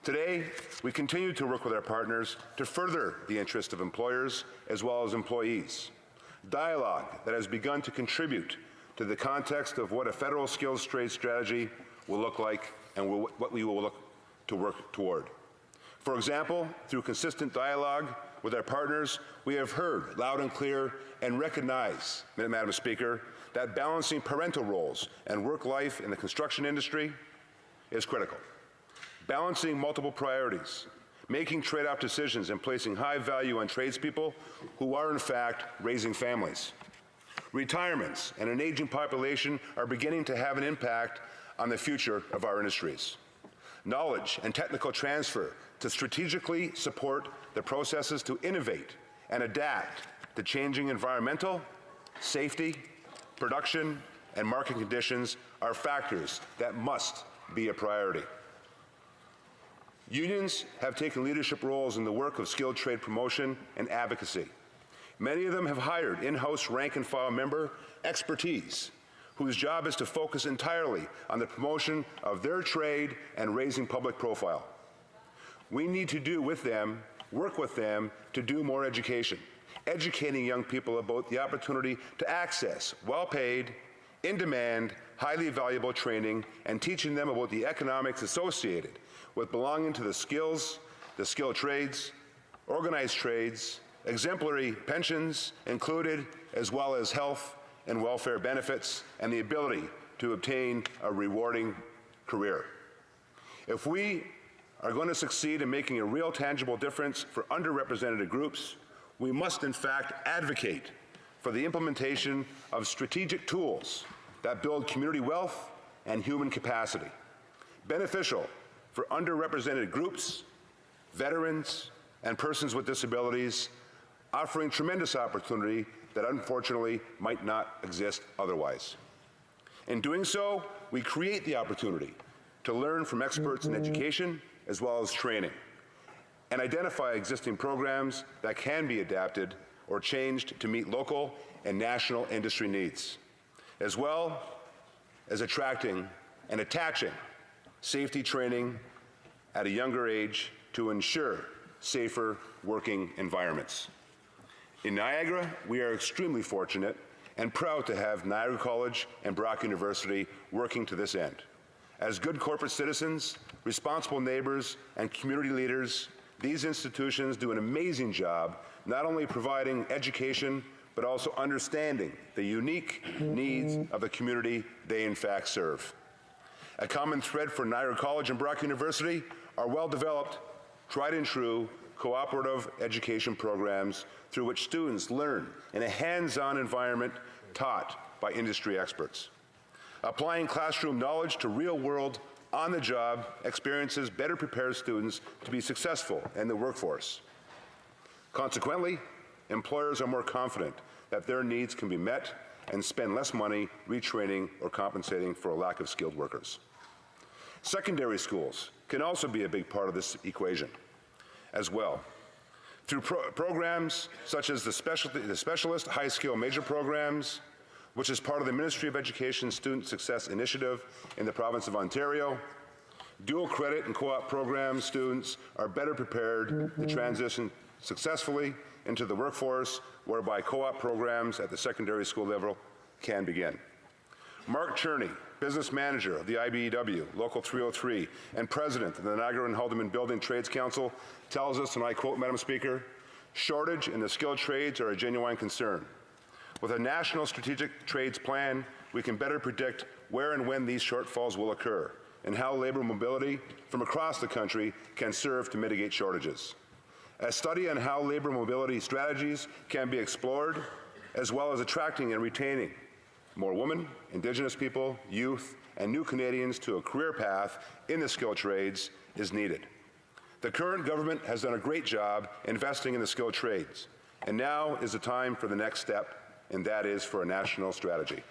Today, we continue to work with our partners to further the interest of employers as well as employees. Dialogue that has begun to contribute to the context of what a federal skills trade strategy will look like and what we will look to work toward. For example, through consistent dialogue with our partners, we have heard loud and clear and recognize, Madam Speaker, that balancing parental roles and work life in the construction industry is critical. Balancing multiple priorities, making trade-off decisions, and placing high value on tradespeople who are in fact raising families. Retirements and an aging population are beginning to have an impact on the future of our industries. Knowledge and technical transfer to strategically support the processes to innovate and adapt to changing environmental, safety, production, and market conditions are factors that must be a priority. Unions have taken leadership roles in the work of skilled trade promotion and advocacy. Many of them have hired in-house rank-and-file member expertise, whose job is to focus entirely on the promotion of their trade and raising public profile. We need to work with them to do more education, educating young people about the opportunity to access well-paid, in-demand, highly valuable training, and teaching them about the economics associated with belonging to the skilled trades, organized trades, exemplary pensions included, as well as health and welfare benefits, and the ability to obtain a rewarding career. If we are going to succeed in making a real tangible difference for underrepresented groups, we must in fact advocate for the implementation of strategic tools that build community wealth and human capacity, beneficial for underrepresented groups, veterans, and persons with disabilities, offering tremendous opportunity that unfortunately might not exist otherwise. In doing so, we create the opportunity to learn from experts in education as well as training, and identify existing programs that can be adapted or changed to meet local and national industry needs, as well as attracting and attaching safety training at a younger age to ensure safer working environments. In Niagara, we are extremely fortunate and proud to have Niagara College and Brock University working to this end. As good corporate citizens, responsible neighbors, and community leaders, these institutions do an amazing job not only providing education, but also understanding the unique needs of the community they in fact serve. A common thread for Niagara College and Brock University are well-developed, tried and true cooperative education programs through which students learn in a hands-on environment taught by industry experts. Applying classroom knowledge to real-world, on-the-job experiences better prepares students to be successful in the workforce. Consequently, employers are more confident that their needs can be met and spend less money retraining or compensating for a lack of skilled workers. Secondary schools can also be a big part of this equation as well. Through programs such as the Specialist High Skill Major Programs, which is part of the Ministry of Education Student Success Initiative in the province of Ontario, dual credit and co-op program students are better prepared to transition successfully into the workforce, whereby co-op programs at the secondary school level can begin. Mark Cherney, business manager of the IBEW, Local 303, and president of the Niagara and Haldimand Building Trades Council, tells us, and I quote, Madam Speaker, "Shortage in the skilled trades are a genuine concern. With a national strategic trades plan, we can better predict where and when these shortfalls will occur, and how labor mobility from across the country can serve to mitigate shortages. A study on how labor mobility strategies can be explored, as well as attracting and retaining more women, Indigenous people, youth, and new Canadians to a career path in the skilled trades is needed. The current government has done a great job investing in the skilled trades, and now is the time for the next step, and that is for a national strategy.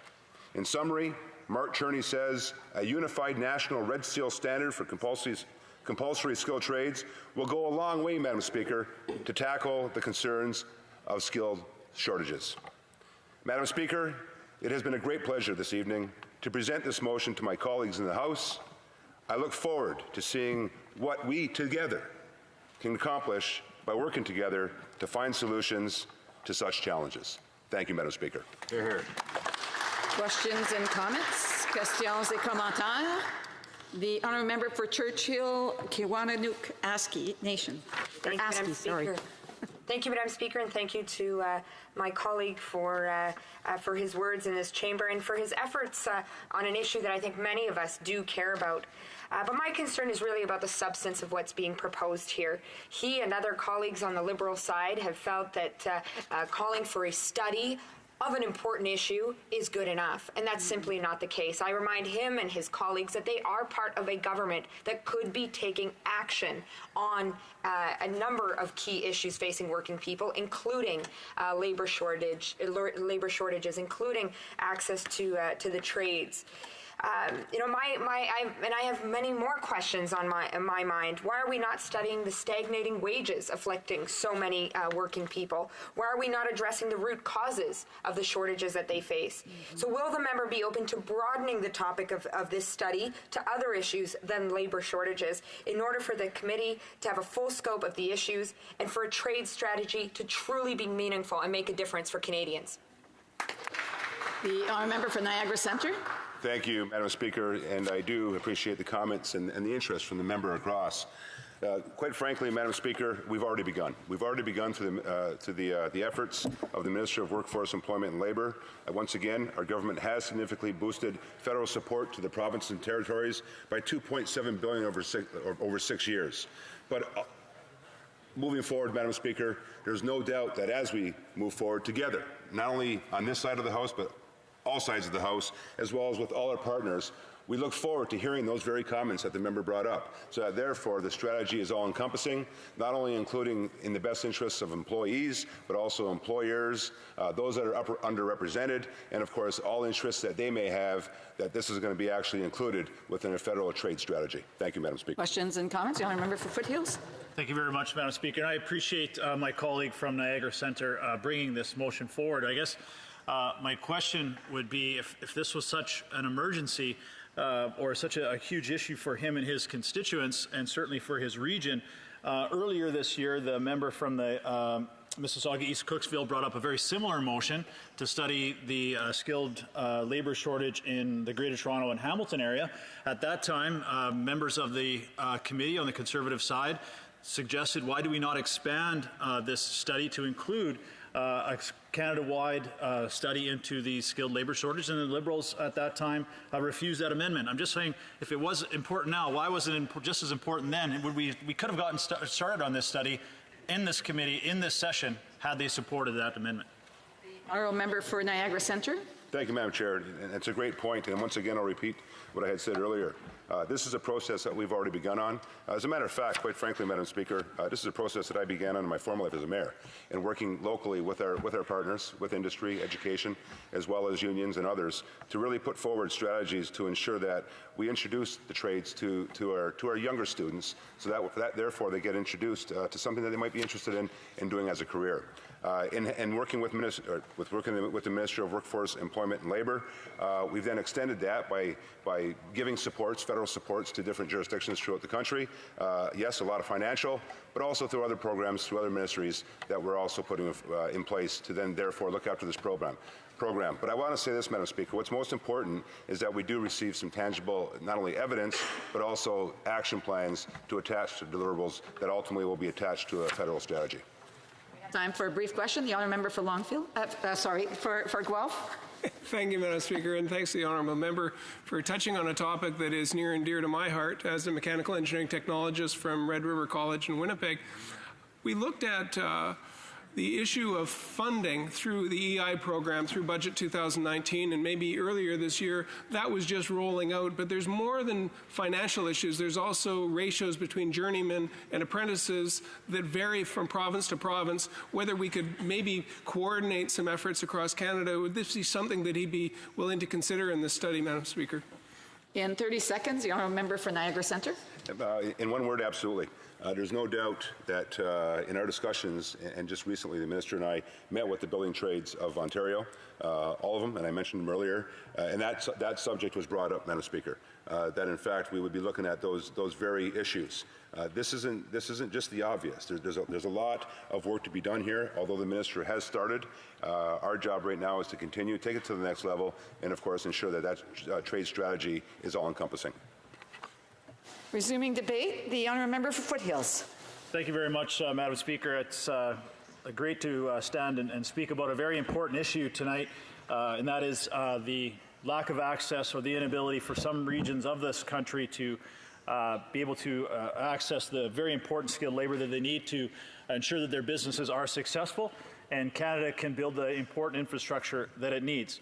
In summary, Mark Cherney says a unified national Red Seal standard for compulsory skilled trades will go a long way, Madam Speaker, to tackle the concerns of skilled shortages. Madam Speaker, it has been a great pleasure this evening to present this motion to my colleagues in the House. I look forward to seeing what we together can accomplish by working together to find solutions to such challenges. Thank you, Madam Speaker. Hear, hear. Questions and comments? Questions et commentaires? The honourable member for Churchill, Kiwanuck, Aski Nation. Thank you, Madam Speaker. Thank you, Madam Speaker, and thank you to my colleague for his words in this chamber and for his efforts on an issue that I think many of us do care about. But my concern is really about the substance of what's being proposed here. He and other colleagues on the Liberal side have felt that calling for a study of an important issue is good enough, and that's simply not the case. I remind him and his colleagues that they are part of a government that could be taking action on a number of key issues facing working people, including labor shortages, including access to the trades. I have many more questions on my mind. Why are we not studying the stagnating wages afflicting so many working people? Why are we not addressing the root causes of the shortages that they face? So will the member be open to broadening the topic of this study to other issues than labor shortages in order for the committee to have a full scope of the issues and for a trade strategy to truly be meaningful and make a difference for Canadians? The honourable member for Niagara Centre. Thank you, Madam Speaker, and I do appreciate the comments and the interest from the member across. Quite frankly, Madam Speaker, we've already begun. We've already begun through the efforts of the Minister of Workforce, Employment and Labour. Once again, our government has significantly boosted federal support to the provinces and territories by $2.7 billion over 6 years. But moving forward, Madam Speaker, there's no doubt that as we move forward together, not only on this side of the House, but all sides of the House, as well as with all our partners, we look forward to hearing those very comments that the member brought up. So that therefore the strategy is all-encompassing, not only including in the best interests of employees, but also employers, those that are underrepresented, and of course all interests that they may have, that this is going to be actually included within a federal trade strategy. Thank you, Madam Speaker. Questions and comments? The honourable member for Foothills. Thank you very much, Madam Speaker. And I appreciate my colleague from Niagara Centre bringing this motion forward. I guess my question would be if this was such an emergency or such a huge issue for him and his constituents, and certainly for his region. Earlier this year, the member from the Mississauga East Cooksville brought up a very similar motion to study the skilled labour shortage in the Greater Toronto and Hamilton area. At that time, members of the committee on the Conservative side suggested, why do we not expand this study to include a Canada-wide study into the skilled labour shortage, and the Liberals at that time refused that amendment. I'm just saying, if it was important now, why wasn't it just as important then? We could have gotten started on this study in this committee, in this session, had they supported that amendment. Honourable member for Niagara Centre. Thank you, Madam Chair. And it's a great point, and once again I'll repeat what I had said earlier. This is a process that we've already begun on. As a matter of fact, quite frankly, Madam Speaker, this is a process that I began on in my former life as a mayor, and working locally with our partners, with industry, education, as well as unions and others, to really put forward strategies to ensure that we introduce the trades to our younger students, so that therefore they get introduced to something that they might be interested in doing as a career. In working with the Minister of Workforce, Employment and Labour, we've then extended that by giving supports, federal supports to different jurisdictions throughout the country. Yes, a lot of financial, but also through other programs, through other ministries that we're also putting in place to then therefore look after this program. But I want to say this, Madam Speaker, what's most important is that we do receive some tangible, not only evidence, but also action plans to attach to deliverables that ultimately will be attached to a federal strategy. Time for a brief question. The honourable member for Longfield. For Guelph. Thank you, Madam Speaker, and thanks to the honourable member for touching on a topic that is near and dear to my heart as a mechanical engineering technologist from Red River College in Winnipeg. We looked at the issue of funding through the EI program through Budget 2019, and maybe earlier this year that was just rolling out, but there's more than financial issues. There's also ratios between journeymen and apprentices that vary from province to province. Whether we could maybe coordinate some efforts across Canada, would this be something that he'd be willing to consider in this study, Madam Speaker? In 30 seconds, the honourable member for Niagara Centre. In one word, absolutely. There's no doubt that in our discussions, and just recently the Minister and I met with the building trades of Ontario, all of them, and I mentioned them earlier, and that subject was brought up, Madam Speaker, that in fact we would be looking at those very issues. This isn't just the obvious. There's a lot of work to be done here, although the Minister has started. Our job right now is to continue, take it to the next level, and of course ensure that trade strategy is all-encompassing. Resuming debate, the honourable member for Foothills. Thank you very much, Madam Speaker. It's great to stand and speak about a very important issue tonight, and that is the lack of access or the inability for some regions of this country to be able to access the very important skilled labour that they need to ensure that their businesses are successful and Canada can build the important infrastructure that it needs.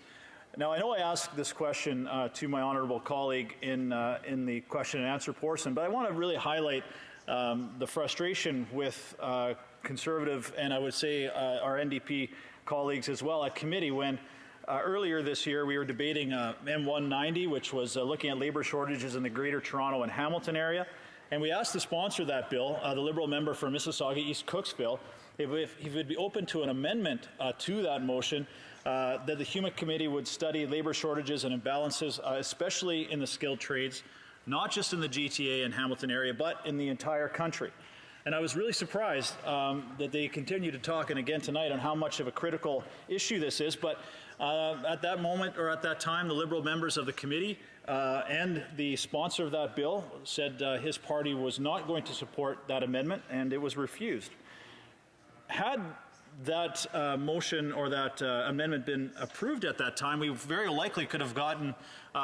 Now, I know I asked this question to my honourable colleague in the question and answer portion, but I want to really highlight the frustration with Conservative and I would say our NDP colleagues as well at committee when earlier this year we were debating M190, which was looking at labour shortages in the Greater Toronto and Hamilton area. And we asked the sponsor of that bill, the Liberal member for Mississauga East Cooksville, if he would be open to an amendment to that motion that the HuMC Committee would study labour shortages and imbalances, especially in the skilled trades, not just in the GTA and Hamilton area, but in the entire country. And I was really surprised that they continue to talk, and again tonight, on how much of a critical issue this is. But at that moment, or at that time, the Liberal members of the committee and the sponsor of that bill said his party was not going to support that amendment, and it was refused. Had that motion or that amendment been approved at that time, we very likely could have gotten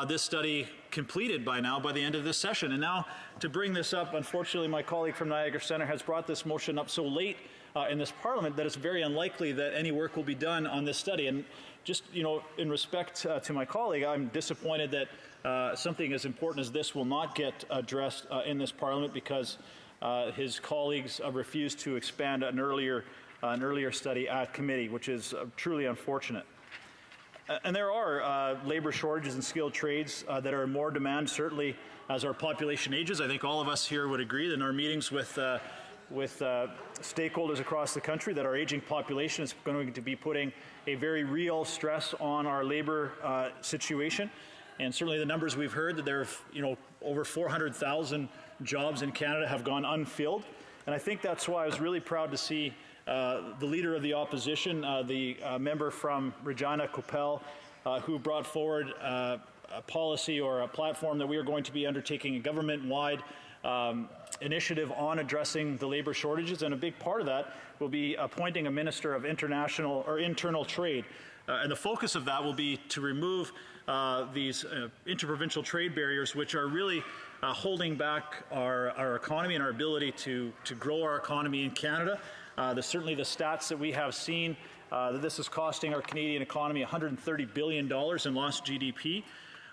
this study completed by now, by the end of this session. And now, to bring this up, unfortunately, my colleague from Niagara Centre has brought this motion up so late in this Parliament that it's very unlikely that any work will be done on this study. And just, in respect to my colleague, I'm disappointed that something as important as this will not get addressed in this Parliament because his colleagues refused to expand an earlier study at committee, which is truly unfortunate. And there are labour shortages in skilled trades that are in more demand, certainly as our population ages. I think all of us here would agree in our meetings with stakeholders across the country that our aging population is going to be putting a very real stress on our labour situation. And certainly the numbers we've heard that there are, over 400,000 jobs in Canada have gone unfilled. And I think that's why I was really proud to see the Leader of the Opposition, the member from Regina Coppell, who brought forward a policy or a platform that we are going to be undertaking a government-wide initiative on addressing the labour shortages, and a big part of that will be appointing a Minister of International or Internal Trade. And the focus of that will be to remove these interprovincial trade barriers, which are really holding back our economy and our ability to grow our economy in Canada. Certainly the stats that we have seen that this is costing our Canadian economy $130 billion in lost GDP,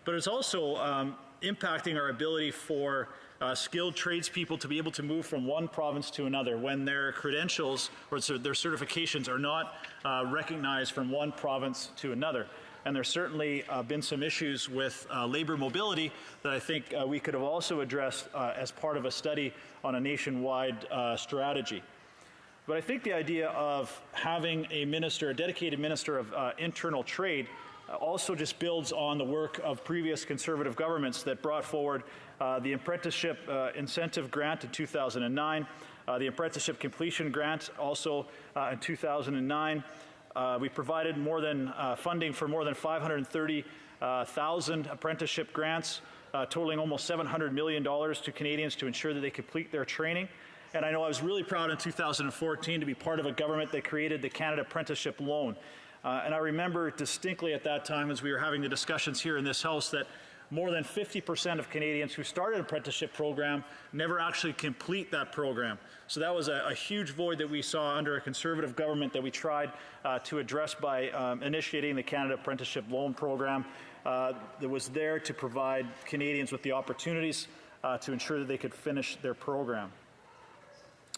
but it's also impacting our ability for skilled tradespeople to be able to move from one province to another when their credentials or their certifications are not recognized from one province to another. And there's certainly been some issues with labour mobility that I think we could have also addressed as part of a study on a nationwide strategy. But I think the idea of having a dedicated minister of internal trade also just builds on the work of previous Conservative governments that brought forward the Apprenticeship Incentive Grant in 2009, the Apprenticeship Completion Grant also in 2009. We provided funding for more than 530,000 apprenticeship grants, totaling almost $700 million to Canadians to ensure that they complete their training. And I know I was really proud in 2014 to be part of a government that created the Canada Apprenticeship Loan. And I remember distinctly at that time, as we were having the discussions here in this House, that more than 50% of Canadians who started an apprenticeship program never actually complete that program. So that was a huge void that we saw under a Conservative government that we tried to address by initiating the Canada Apprenticeship Loan Program that was there to provide Canadians with the opportunities to ensure that they could finish their program.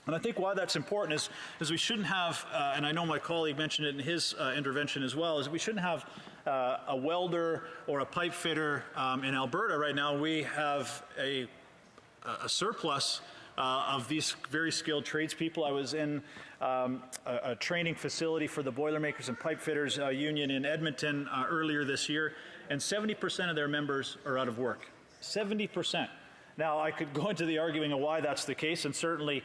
And I think why that's important is we shouldn't have, and I know my colleague mentioned it in his intervention as well, is we shouldn't have a welder or a pipe fitter in Alberta right now. We have a surplus of these very skilled tradespeople. I was in a training facility for the Boilermakers and Pipe Fitters Union in Edmonton earlier this year, and 70% of their members are out of work. 70%. Now, I could go into the arguing of why that's the case, and certainly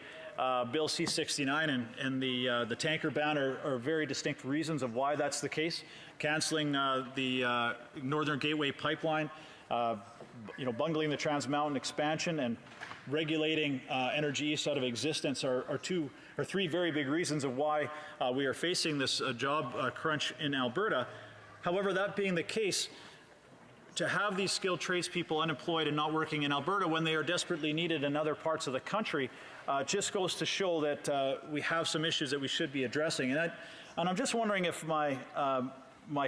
Bill C-69 and the tanker ban are very distinct reasons of why that's the case. Canceling the Northern Gateway pipeline, bungling the Trans Mountain expansion, and regulating Energy East out of existence are three very big reasons of why we are facing this job crunch in Alberta. However, that being the case, to have these skilled tradespeople unemployed and not working in Alberta when they are desperately needed in other parts of the country just goes to show that we have some issues that we should be addressing. And I'm just wondering if my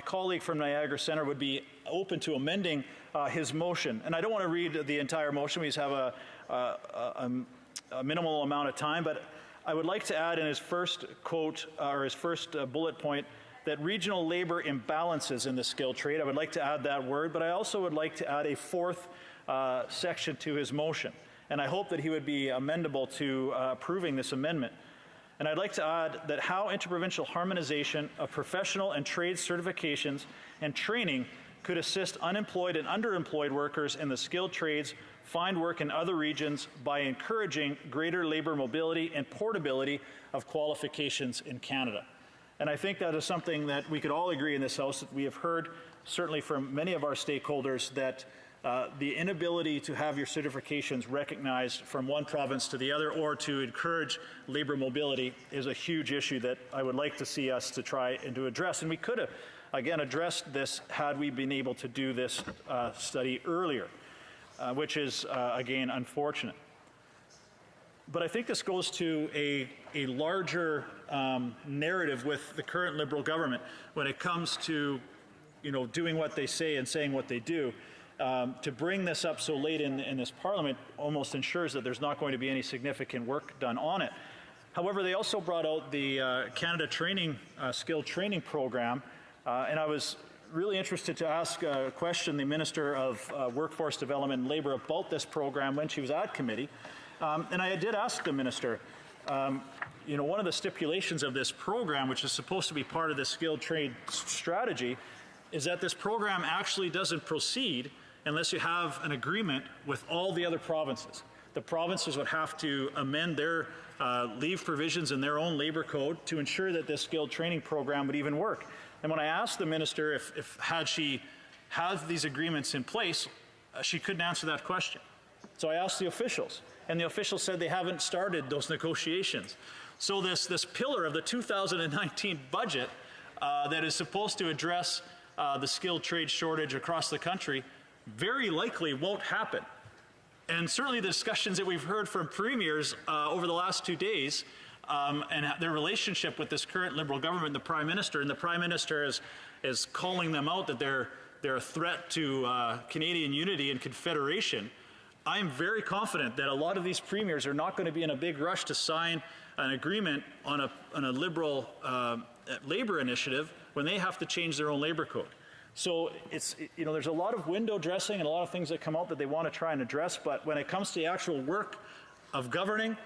colleague from Niagara Centre would be open to amending his motion. And I don't want to read the entire motion. We just have a minimal amount of time, but I would like to add in his first quote, or his first bullet point, that regional labor imbalances in the skilled trade. I would like to add that word, but I also would like to add a fourth section to his motion. And I hope that he would be amendable to approving this amendment. And I'd like to add that how interprovincial harmonization of professional and trade certifications and training could assist unemployed and underemployed workers in the skilled trades find work in other regions by encouraging greater labor mobility and portability of qualifications in Canada. And I think that is something that we could all agree in this House, that we have heard certainly from many of our stakeholders, that the inability to have your certifications recognized from one province to the other or to encourage labor mobility is a huge issue that I would like to see us to try and to address. And we could have, again, addressed this had we been able to do this study earlier, which is, again, unfortunate. But I think this goes to a larger narrative with the current Liberal government when it comes to, doing what they say and saying what they do. To bring this up so late in this Parliament almost ensures that there's not going to be any significant work done on it. However, they also brought out the Canada Training Skill Training Program, and I was really interested to ask a question the Minister of Workforce Development and Labour about this program when she was at committee. And I did ask the Minister, one of the stipulations of this program, which is supposed to be part of the skilled trade strategy, is that this program actually doesn't proceed unless you have an agreement with all the other provinces. The provinces would have to amend their leave provisions in their own labor code to ensure that this skilled training program would even work. And when I asked the Minister if had she had these agreements in place, she couldn't answer that question. So I asked the officials, and the officials said they haven't started those negotiations. So this pillar of the 2019 budget that is supposed to address the skilled trade shortage across the country very likely won't happen. And certainly the discussions that we've heard from premiers over the last 2 days and their relationship with this current Liberal government and the Prime Minister, and the Prime Minister is calling them out that they're a threat to Canadian unity and confederation. I'm very confident that a lot of these premiers are not going to be in a big rush to sign an agreement on a Liberal labor initiative when they have to change their own labor code. So there's a lot of window dressing and a lot of things that come out that they want to try and address, but when it comes to the actual work of governing,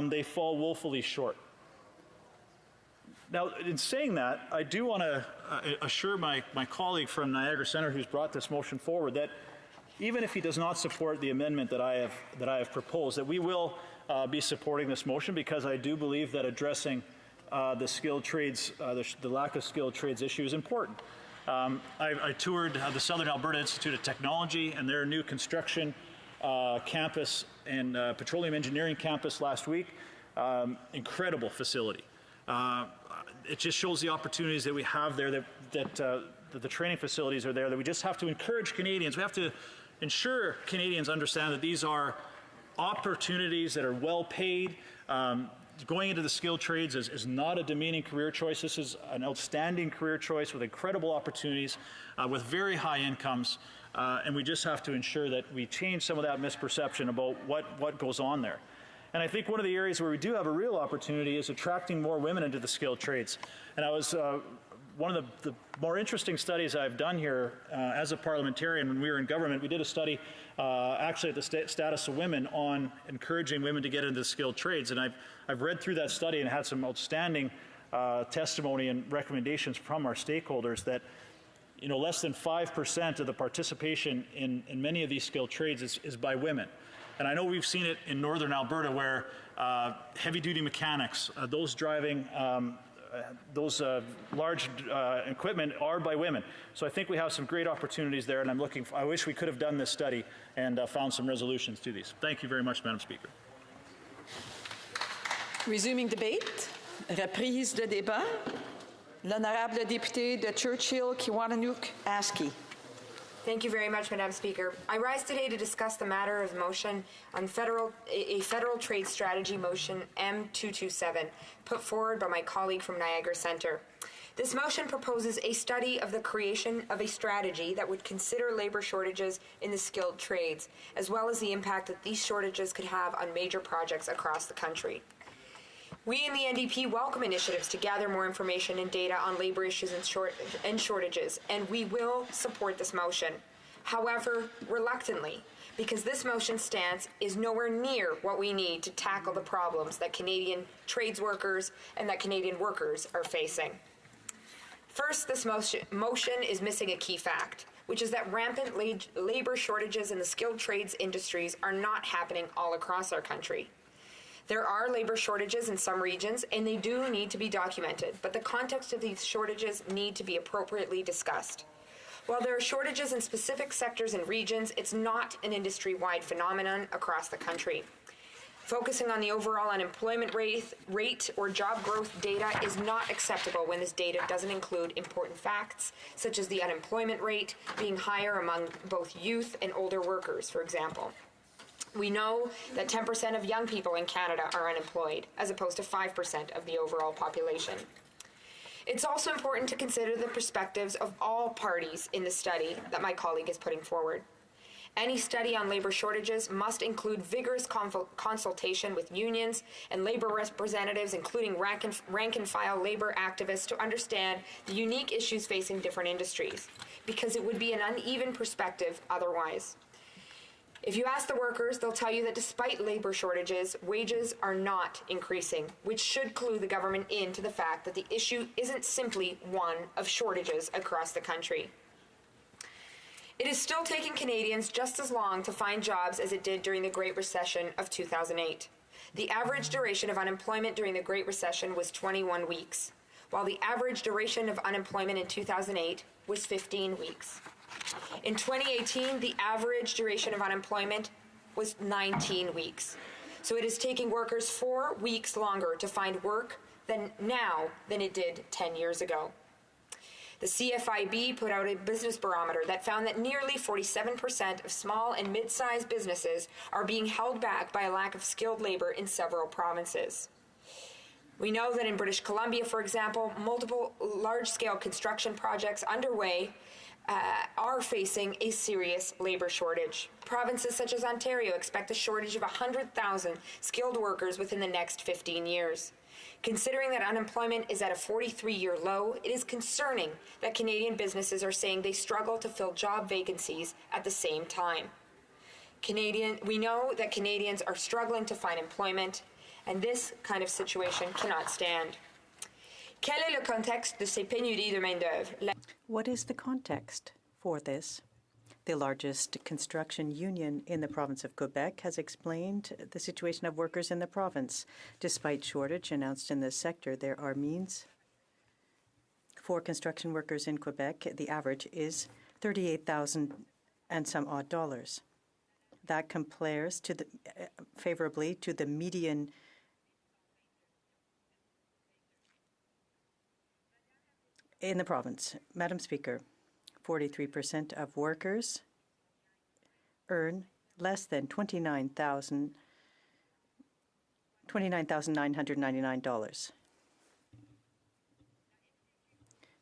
they fall woefully short. Now, in saying that, I do want to assure my colleague from Niagara Centre who's brought this motion forward that even if he does not support the amendment that I have proposed, that we will be supporting this motion, because I do believe that addressing the skilled trades, the lack of skilled trades issue is important. I toured the Southern Alberta Institute of Technology and their new construction campus and petroleum engineering campus last week. Incredible facility. It just shows the opportunities that we have there, that the training facilities are there, that we just have to encourage Canadians. We have to ensure Canadians understand that these are opportunities that are well paid. Going into the skilled trades is not a demeaning career choice. This is an outstanding career choice with incredible opportunities, with very high incomes, and we just have to ensure that we change some of that misperception about what goes on there. And I think one of the areas where we do have a real opportunity is attracting more women into the skilled trades. And I was one of the more interesting studies I've done here as a parliamentarian when we were in government, we did a study actually at the status of women on encouraging women to get into skilled trades. And I've read through that study and had some outstanding testimony and recommendations from our stakeholders that less than 5% of the participation in many of these skilled trades is by women. And I know we've seen it in northern Alberta where heavy-duty mechanics, those driving those large equipment are by women. So I think we have some great opportunities there, and I wish we could have done this study and found some resolutions to these. Thank you very much, Madam Speaker. Resuming debate, reprise de débat. L'honorable député de Churchill, Kiwanuke, Askey. Thank you very much, Madam Speaker. I rise today to discuss the matter of motion on a federal trade strategy motion M227, put forward by my colleague from Niagara Centre. This motion proposes a study of the creation of a strategy that would consider labor shortages in the skilled trades, as well as the impact that these shortages could have on major projects across the country. We in the NDP welcome initiatives to gather more information and data on labor issues and shortages, and we will support this motion. However, reluctantly, because this motion stance is nowhere near what we need to tackle the problems that Canadian trades workers and that Canadian workers are facing. First, this motion is missing a key fact, which is that rampant labor shortages in the skilled trades industries are not happening all across our country. There are labor shortages in some regions, and they do need to be documented, but the context of these shortages need to be appropriately discussed. While there are shortages in specific sectors and regions, it's not an industry-wide phenomenon across the country. Focusing on the overall unemployment rate or job growth data is not acceptable when this data doesn't include important facts, such as the unemployment rate being higher among both youth and older workers, for example. We know that 10% of young people in Canada are unemployed, as opposed to 5% of the overall population. It's also important to consider the perspectives of all parties in the study that my colleague is putting forward. Any study on labor shortages must include vigorous consultation with unions and labor representatives, including rank-and-file labor activists, to understand the unique issues facing different industries, because it would be an uneven perspective otherwise. If you ask the workers, they'll tell you that despite labor shortages, wages are not increasing, which should clue the government into the fact that the issue isn't simply one of shortages across the country. It is still taking Canadians just as long to find jobs as it did during the Great Recession of 2008. The average duration of unemployment during the Great Recession was 21 weeks, while the average duration of unemployment in 2008 was 15 weeks. In 2018, the average duration of unemployment was 19 weeks. So it is taking workers 4 weeks longer to find work than it did 10 years ago. The CFIB put out a business barometer that found that nearly 47% of small and mid-sized businesses are being held back by a lack of skilled labor in several provinces. We know that in British Columbia, for example, multiple large-scale construction projects underway are facing a serious labor shortage. Provinces such as Ontario expect a shortage of 100,000 skilled workers within the next 15 years. Considering that unemployment is at a 43-year low, it is concerning that Canadian businesses are saying they struggle to fill job vacancies at the same time. We know that Canadians are struggling to find employment, and this kind of situation cannot stand. Quel est le contexte de ces pénuries de main-d'œuvre? What is the context for this? The largest construction union in the province of Quebec has explained the situation of workers in the province. Despite shortage announced in this sector, there are means for construction workers in Quebec. The average is $38,000 and some odd dollars. That compares to favorably to the median in the province. Madam Speaker, 43% of workers earn less than $29,999.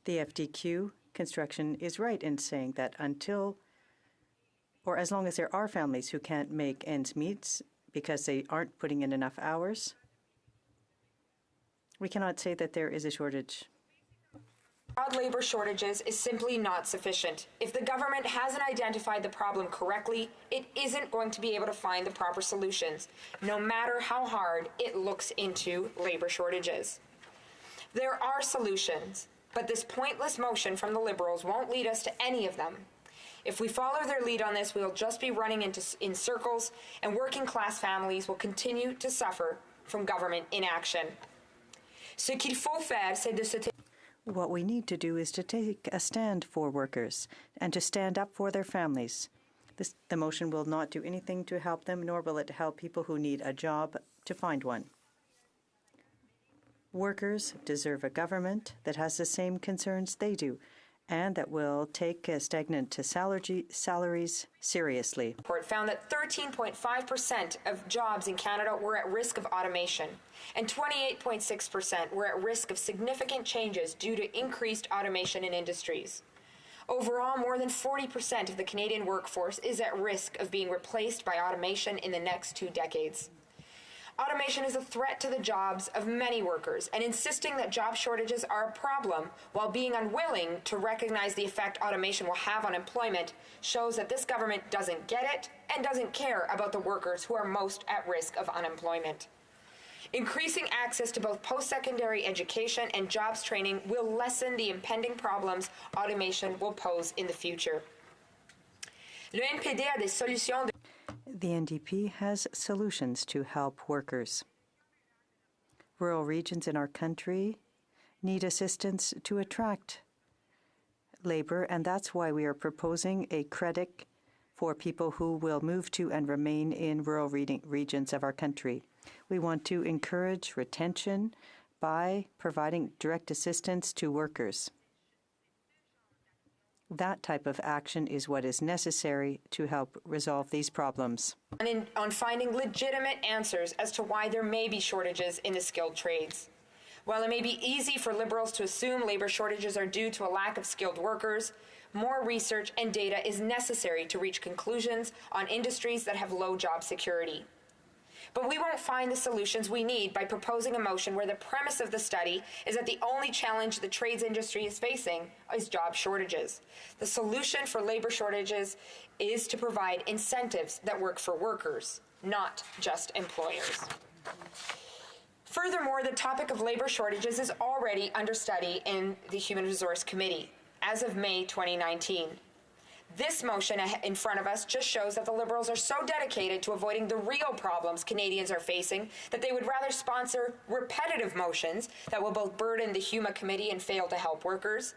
The FDQ construction is right in saying that until or as long as there are families who can't make ends meet because they aren't putting in enough hours, we cannot say that there is a shortage. Labor shortages is simply not sufficient. If the government hasn't identified the problem correctly, it isn't going to be able to find the proper solutions, no matter how hard it looks into labor shortages. There are solutions, but this pointless motion from the Liberals won't lead us to any of them. If we follow their lead on this, we'll just be running in circles, and working class families will continue to suffer from government inaction. Ce qu'il faut faire, c'est de se What we need to do is to take a stand for workers and to stand up for their families. The motion will not do anything to help them, nor will it help people who need a job to find one. Workers deserve a government that has the same concerns they do and that will take stagnant salaries seriously. The report found that 13.5% of jobs in Canada were at risk of automation, and 28.6% were at risk of significant changes due to increased automation in industries. Overall, more than 40% of the Canadian workforce is at risk of being replaced by automation in the next 2 decades. Automation is a threat to the jobs of many workers, and insisting that job shortages are a problem while being unwilling to recognize the effect automation will have on employment shows that this government doesn't get it and doesn't care about the workers who are most at risk of unemployment. Increasing access to both post-secondary education and jobs training will lessen the impending problems automation will pose in the future. Le NPD a des solutions de The NDP has solutions to help workers. Rural regions in our country need assistance to attract labor, and that's why we are proposing a credit for people who will move to and remain in rural regions of our country. We want to encourage retention by providing direct assistance to workers. That type of action is what is necessary to help resolve these problems. On finding legitimate answers as to why there may be shortages in the skilled trades. While it may be easy for Liberals to assume labor shortages are due to a lack of skilled workers, more research and data is necessary to reach conclusions on industries that have low job security. But we won't find the solutions we need by proposing a motion where the premise of the study is that the only challenge the trades industry is facing is job shortages. The solution for labor shortages is to provide incentives that work for workers, not just employers. Furthermore, the topic of labor shortages is already under study in the Human Resource Committee as of May 2019. This motion in front of us just shows that the Liberals are so dedicated to avoiding the real problems Canadians are facing that they would rather sponsor repetitive motions that will both burden the HUMA committee and fail to help workers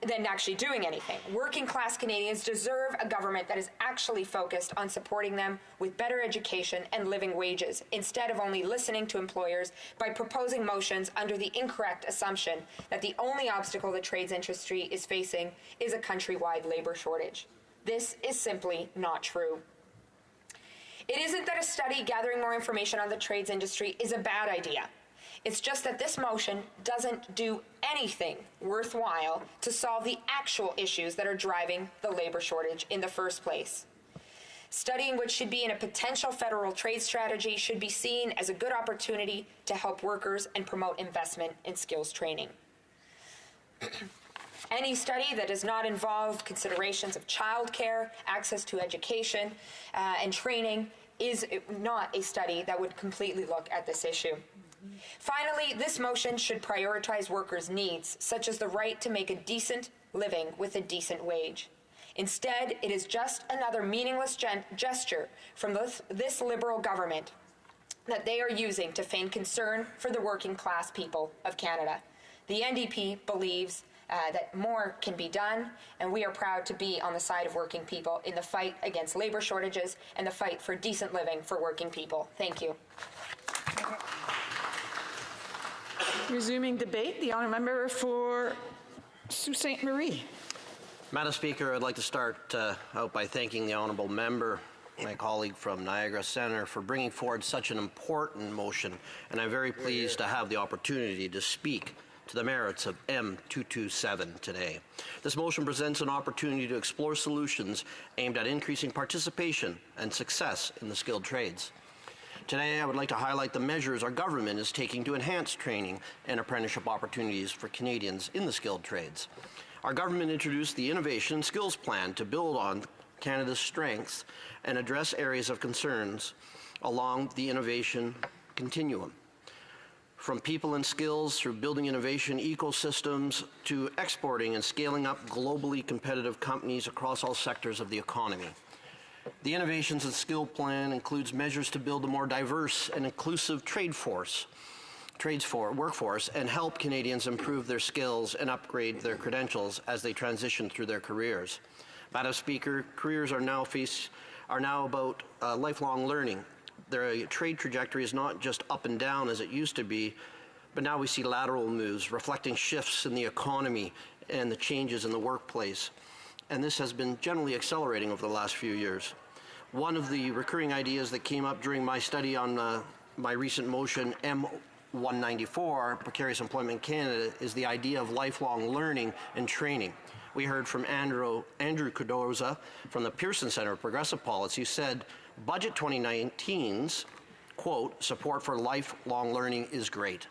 than actually doing anything. Working class Canadians deserve a government that is actually focused on supporting them with better education and living wages, instead of only listening to employers by proposing motions under the incorrect assumption that the only obstacle the trades industry is facing is a countrywide labor shortage. This is simply not true. It isn't that a study gathering more information on the trades industry is a bad idea. It's just that this motion doesn't do anything worthwhile to solve the actual issues that are driving the labor shortage in the first place. Studying which should be in a potential federal trade strategy should be seen as a good opportunity to help workers and promote investment in skills training. Any study that does not involve considerations of childcare, access to education, and training is not a study that would completely look at this issue. Finally, this motion should prioritize workers' needs, such as the right to make a decent living with a decent wage. Instead, it is just another meaningless gesture from this Liberal government that they are using to feign concern for the working class people of Canada. The NDP believes that more can be done, and we are proud to be on the side of working people in the fight against labor shortages and the fight for decent living for working people. Thank you. Resuming debate, the honourable member for Sault Ste. Marie. Madam Speaker, I'd like to start out by thanking the honourable member, my colleague from Niagara Centre, for bringing forward such an important motion, and I'm very pleased to have the opportunity to speak to the merits of M227 today. This motion presents an opportunity to explore solutions aimed at increasing participation and success in the skilled trades. Today, I would like to highlight the measures our government is taking to enhance training and apprenticeship opportunities for Canadians in the skilled trades. Our government introduced the Innovation and Skills Plan to build on Canada's strengths and address areas of concerns along the innovation continuum. From people and skills through building innovation ecosystems to exporting and scaling up globally competitive companies across all sectors of the economy. The Innovations and Skill Plan includes measures to build a more diverse and inclusive workforce and help Canadians improve their skills and upgrade their credentials as they transition through their careers. Madam Speaker, careers are now about lifelong learning. Their trade trajectory is not just up and down as it used to be, but now we see lateral moves reflecting shifts in the economy and the changes in the workplace. And this has been generally accelerating over the last few years. One of the recurring ideas that came up during my study on my recent motion M194, Precarious Employment in Canada, is the idea of lifelong learning and training. We heard from Andrew Cardoza from the Pearson Centre of Progressive Policy, who said, Budget 2019's, quote, support for lifelong learning is great.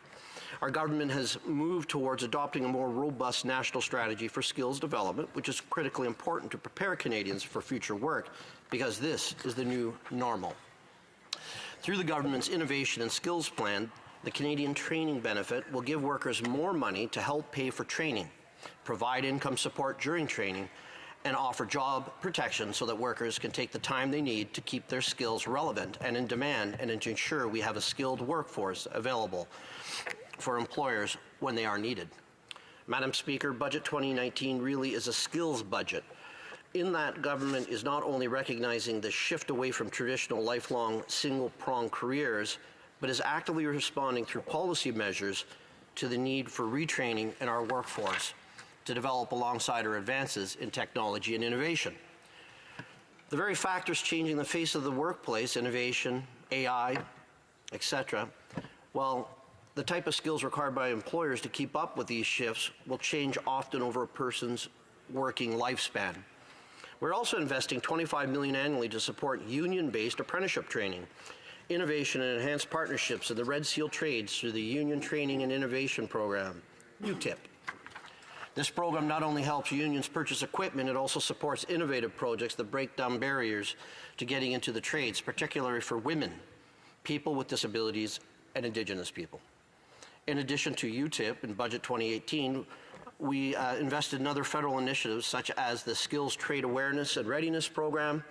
Our government has moved towards adopting a more robust national strategy for skills development, which is critically important to prepare Canadians for future work, because this is the new normal. Through the government's Innovation and Skills Plan, the Canadian Training Benefit will give workers more money to help pay for training, provide income support during training, and offer job protection so that workers can take the time they need to keep their skills relevant and in demand, and to ensure we have a skilled workforce available for employers when they are needed. Madam Speaker, Budget 2019 really is a skills budget. In that, government is not only recognizing the shift away from traditional lifelong single-pronged careers, but is actively responding through policy measures to the need for retraining in our workforce to develop alongside our advances in technology and innovation. The very factors changing the face of the workplace, innovation, AI, etc., well, the type of skills required by employers to keep up with these shifts will change often over a person's working lifespan. We're also investing $25 million annually to support union-based apprenticeship training, innovation and enhanced partnerships in the Red Seal trades through the Union Training and Innovation Program, UTIP. This program not only helps unions purchase equipment, it also supports innovative projects that break down barriers to getting into the trades, particularly for women, people with disabilities, and Indigenous people. In addition to UTIP, in Budget 2018, we invested in other federal initiatives such as the Skills Trade Awareness and Readiness Program,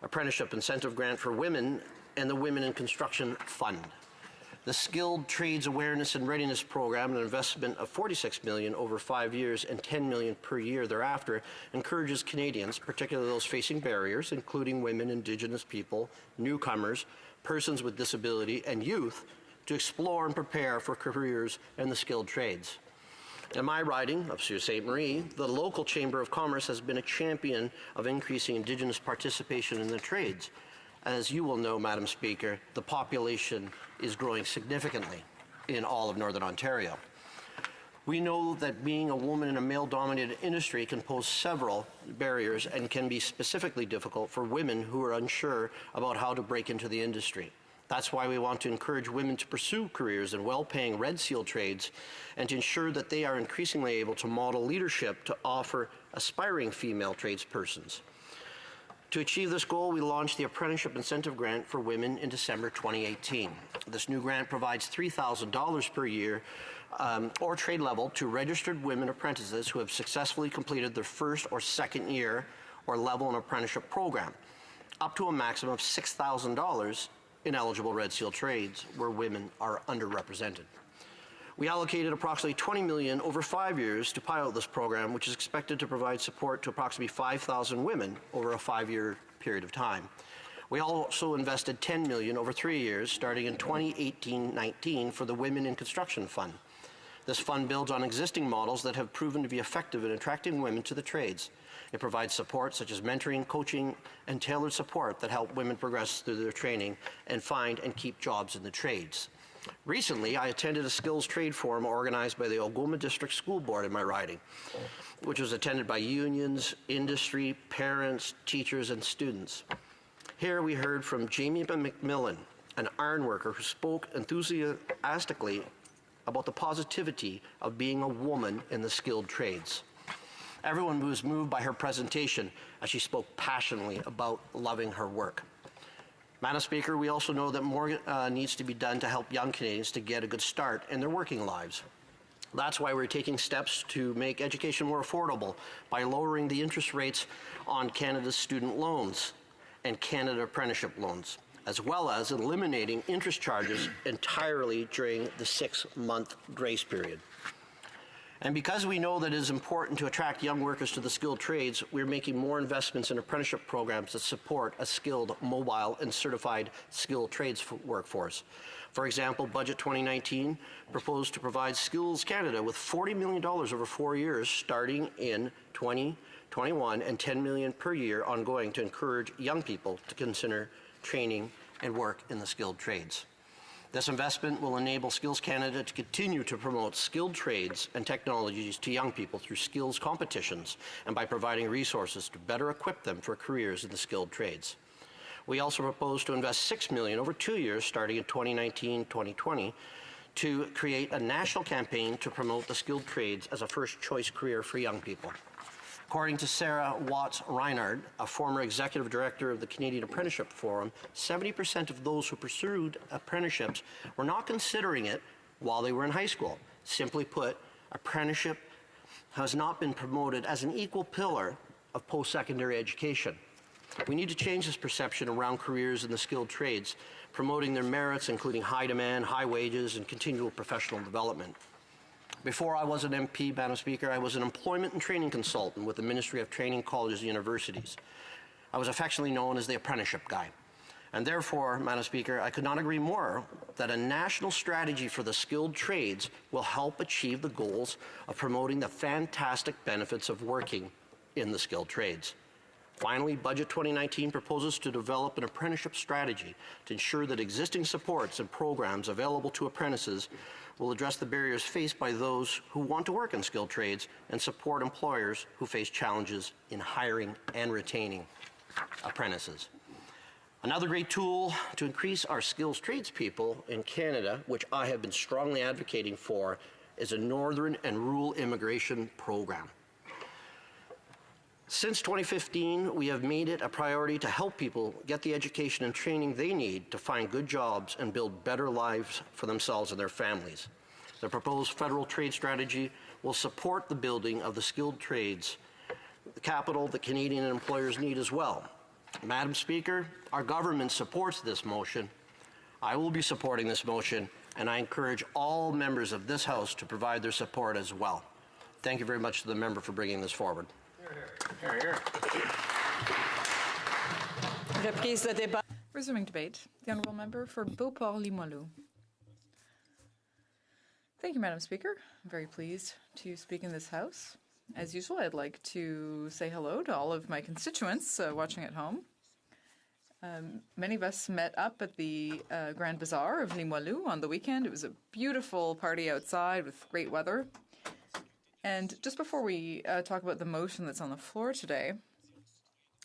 Apprenticeship Incentive Grant for Women, and the Women in Construction Fund. The Skilled Trades Awareness and Readiness Program, an investment of $46 million over 5 years and $10 million per year thereafter, encourages Canadians, particularly those facing barriers, including women, Indigenous people, newcomers, persons with disability, and youth, to explore and prepare for careers in the skilled trades. In my riding of Sault Ste. Marie, the local Chamber of Commerce has been a champion of increasing Indigenous participation in the trades. As you will know, Madam Speaker, the population is growing significantly in all of Northern Ontario. We know that being a woman in a male-dominated industry can pose several barriers and can be specifically difficult for women who are unsure about how to break into the industry. That's why we want to encourage women to pursue careers in well-paying Red Seal trades and to ensure that they are increasingly able to model leadership to offer aspiring female tradespersons. To achieve this goal, we launched the Apprenticeship Incentive Grant for Women in December 2018. This new grant provides $3,000 per year or trade level to registered women apprentices who have successfully completed their first or second year or level in apprenticeship program, up to a maximum of $6,000 in eligible Red Seal trades where women are underrepresented. We allocated approximately $20 million over 5 years to pilot this program, which is expected to provide support to approximately 5,000 women over a 5-year period of time. We also invested $10 million over 3 years, starting in 2018-19 for the Women in Construction Fund. This fund builds on existing models that have proven to be effective in attracting women to the trades. It provides support such as mentoring, coaching, and tailored support that help women progress through their training and find and keep jobs in the trades. Recently, I attended a skills trade forum organized by the Algoma District School Board in my riding, which was attended by unions, industry, parents, teachers, and students. Here we heard from Jamie McMillan, an ironworker who spoke enthusiastically about the positivity of being a woman in the skilled trades. Everyone was moved by her presentation as she spoke passionately about loving her work. Madam Speaker, we also know that more needs to be done to help young Canadians to get a good start in their working lives. That's why we're taking steps to make education more affordable by lowering the interest rates on Canada's student loans and Canada apprenticeship loans, as well as eliminating interest charges entirely during the 6-month grace period. And because we know that it is important to attract young workers to the skilled trades, we're making more investments in apprenticeship programs that support a skilled, mobile, and certified skilled trades workforce. For example, Budget 2019 proposed to provide Skills Canada with $40 million over 4 years starting in 2021 and $10 million per year ongoing to encourage young people to consider training and work in the skilled trades. This investment will enable Skills Canada to continue to promote skilled trades and technologies to young people through skills competitions and by providing resources to better equip them for careers in the skilled trades. We also propose to invest $6 million over 2 years starting in 2019-2020 to create a national campaign to promote the skilled trades as a first choice career for young people. According to Sarah Watts-Reinhardt, a former executive director of the Canadian Apprenticeship Forum, 70% of those who pursued apprenticeships were not considering it while they were in high school. Simply put, apprenticeship has not been promoted as an equal pillar of post-secondary education. We need to change this perception around careers in the skilled trades, promoting their merits, including high demand, high wages, and continual professional development. Before I was an MP, Madam Speaker, I was an employment and training consultant with the Ministry of Training, Colleges, and Universities. I was affectionately known as the apprenticeship guy. And therefore, Madam Speaker, I could not agree more that a national strategy for the skilled trades will help achieve the goals of promoting the fantastic benefits of working in the skilled trades. Finally, Budget 2019 proposes to develop an apprenticeship strategy to ensure that existing supports and programs available to apprentices will address the barriers faced by those who want to work in skilled trades and support employers who face challenges in hiring and retaining apprentices. Another great tool to increase our skills tradespeople in Canada, which I have been strongly advocating for, is a Northern and Rural Immigration Program. Since 2015, we have made it a priority to help people get the education and training they need to find good jobs and build better lives for themselves and their families. The proposed federal trade strategy will support the building of the skilled trades, the capital that Canadian employers need as well. Madam Speaker, our government supports this motion. I will be supporting this motion, and I encourage all members of this House to provide their support as well. Thank you very much to the member for bringing this forward. Hear, hear. Resuming debate, the Honourable Member for Beauport-Limoilou. Thank you, Madam Speaker. I'm very pleased to speak in this House. As usual, I'd like to say hello to all of my constituents watching at home. Many of us met up at the Grand Bazaar of Limoilou on the weekend. It was a beautiful party outside with great weather. And just before we talk about the motion that's on the floor today,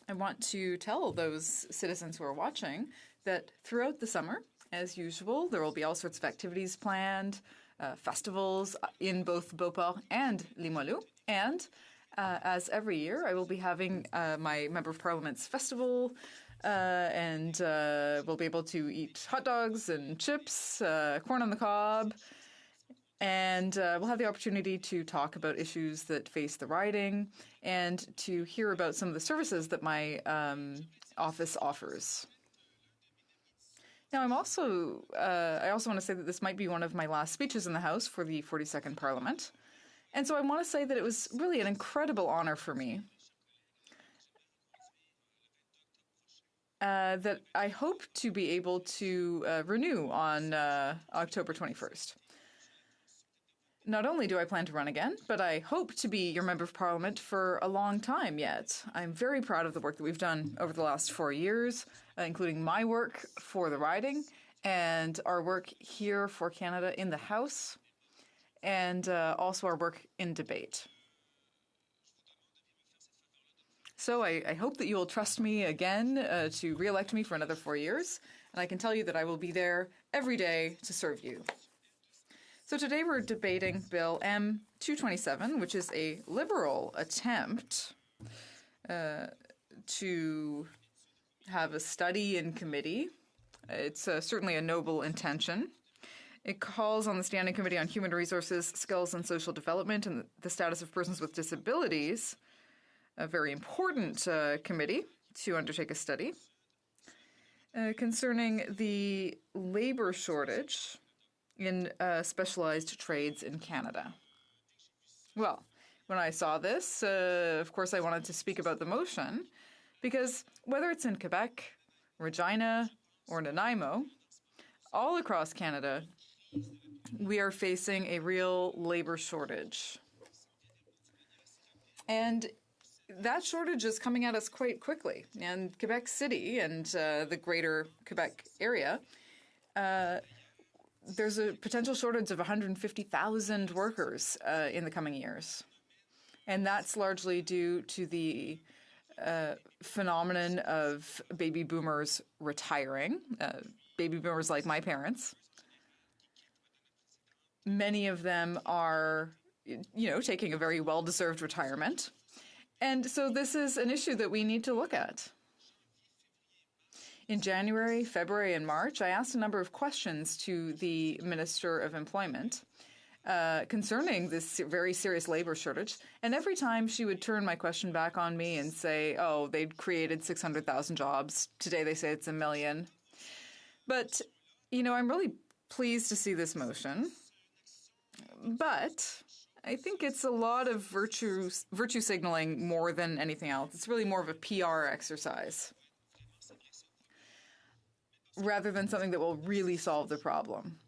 I want to tell those citizens who are watching that throughout the summer, as usual, there will be all sorts of activities planned, festivals in both Beauport and Limoilou. And as every year, I will be having my Member of Parliament's festival, and we'll be able to eat hot dogs and chips, corn on the cob, and we'll have the opportunity to talk about issues that face the riding and to hear about some of the services that my office offers. Now, I also want to say that this might be one of my last speeches in the House for the 42nd Parliament. And so I want to say that it was really an incredible honor for me that I hope to be able to renew on October 21st. Not only do I plan to run again, but I hope to be your Member of Parliament for a long time yet. I'm very proud of the work that we've done over the last 4 years, including my work for the riding and our work here for Canada in the House, and also our work in debate. So I hope that you will trust me again to re-elect me for another 4 years, And I can tell you that I will be there every day to serve you. So today we're debating Bill M227, which is a Liberal attempt to have a study in committee. It's certainly a noble intention. It calls on the Standing Committee on Human Resources, Skills and Social Development and the Status of Persons with Disabilities, a very important committee, to undertake a study concerning the labor shortage in specialized trades in Canada. Well, when I saw this, of course I wanted to speak about the motion, because whether it's in Quebec, Regina, or Nanaimo, all across Canada, we are facing a real labor shortage. And that shortage is coming at us quite quickly. And Quebec City and the greater Quebec area, there's a potential shortage of 150,000 workers in the coming years. And that's largely due to the phenomenon of baby boomers retiring, baby boomers like my parents. Many of them are, taking a very well-deserved retirement. And so this is an issue that we need to look at. In January, February, and March, I asked a number of questions to the Minister of Employment concerning this very serious labor shortage. And every time she would turn my question back on me and say, oh, they'd created 600,000 jobs. Today they say it's 1 million. But, I'm really pleased to see this motion. But I think it's a lot of virtue signaling more than anything else. It's really more of a PR exercise rather than something that will really solve the problem.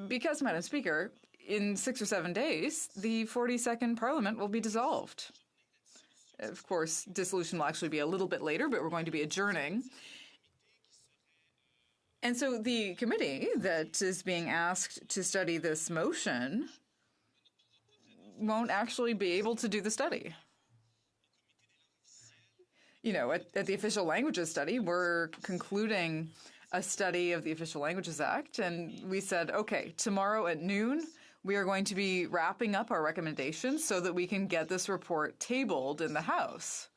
Because, Madam Speaker, in 6 or 7 days, the 42nd Parliament will be dissolved. Of course, dissolution will actually be a little bit later, but we're going to be adjourning. And so the committee that is being asked to study this motion won't actually be able to do the study. At the Official Languages Study, we're concluding a study of the Official Languages Act, and we said, okay, tomorrow at noon, we are going to be wrapping up our recommendations so that we can get this report tabled in the House.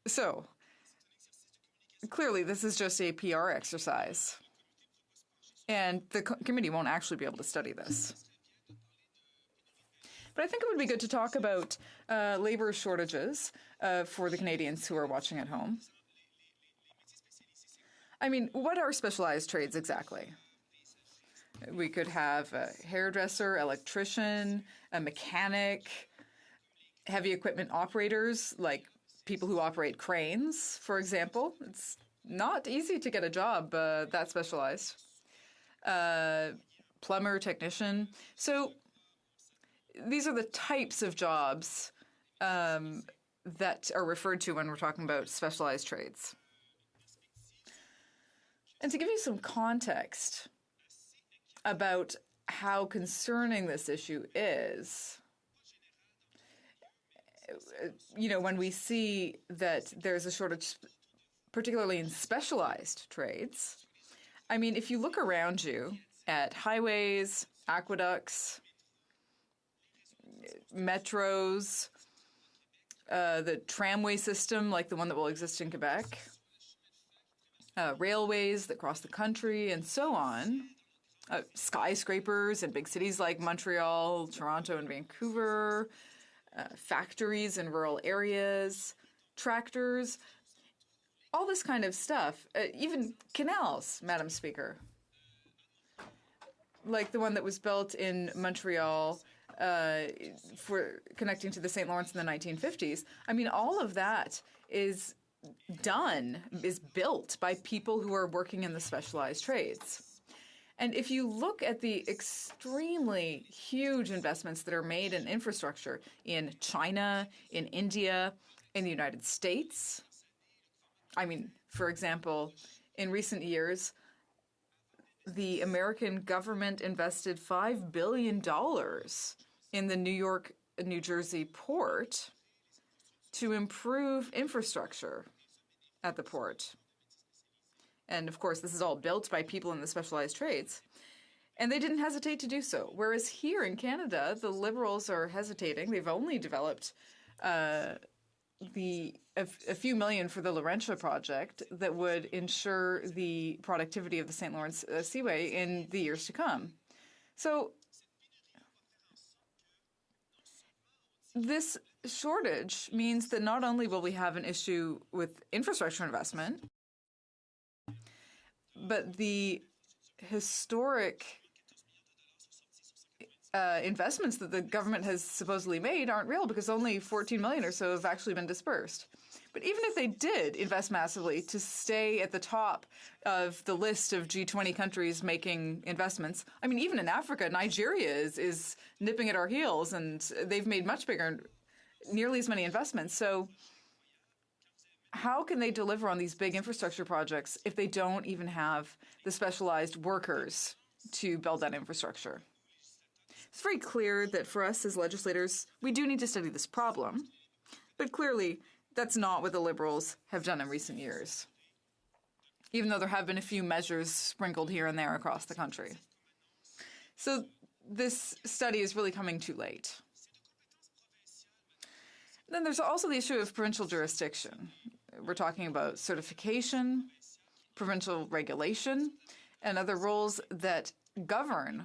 So, clearly, this is just a PR exercise, and the committee won't actually be able to study this. But I think it would be good to talk about labor shortages for the Canadians who are watching at home. I mean, what are specialized trades exactly? We could have a hairdresser, electrician, a mechanic, heavy equipment operators, like people who operate cranes, for example. It's not easy to get a job that specialized. Plumber, technician. So these are the types of jobs that are referred to when we're talking about specialized trades. And to give you some context about how concerning this issue is, when we see that there's a shortage, particularly in specialized trades, I mean, if you look around you at highways, aqueducts, metros, the tramway system like the one that will exist in Quebec, railways that cross the country, and so on, skyscrapers in big cities like Montreal, Toronto, and Vancouver, factories in rural areas, tractors, all this kind of stuff, even canals, Madam Speaker, like the one that was built in Montreal for connecting to the St. Lawrence in the 1950s. I mean, all of that is built by people who are working in the specialized trades. And if you look at the extremely huge investments that are made in infrastructure in China, in India, in the United States, I mean, for example, in recent years, the American government invested $5 billion in the New York, New Jersey port to improve infrastructure at the port. And of course, this is all built by people in the specialized trades. And they didn't hesitate to do so. Whereas here in Canada, the Liberals are hesitating. They've only developed a few million for the Laurentia project that would ensure the productivity of the St. Lawrence Seaway in the years to come. So this shortage means that not only will we have an issue with infrastructure investment, but the historic investments that the government has supposedly made aren't real because only 14 million or so have actually been dispersed. But even if they did invest massively to stay at the top of the list of G20 countries making investments, I mean, even in Africa, Nigeria is nipping at our heels, and they've made much bigger, nearly as many investments. So how can they deliver on these big infrastructure projects if they don't even have the specialized workers to build that infrastructure? It's very clear that for us as legislators, we do need to study this problem, but clearly that's not what the Liberals have done in recent years, even though there have been a few measures sprinkled here and there across the country. So this study is really coming too late. Then there's also the issue of provincial jurisdiction. We're talking about certification, provincial regulation, and other roles that govern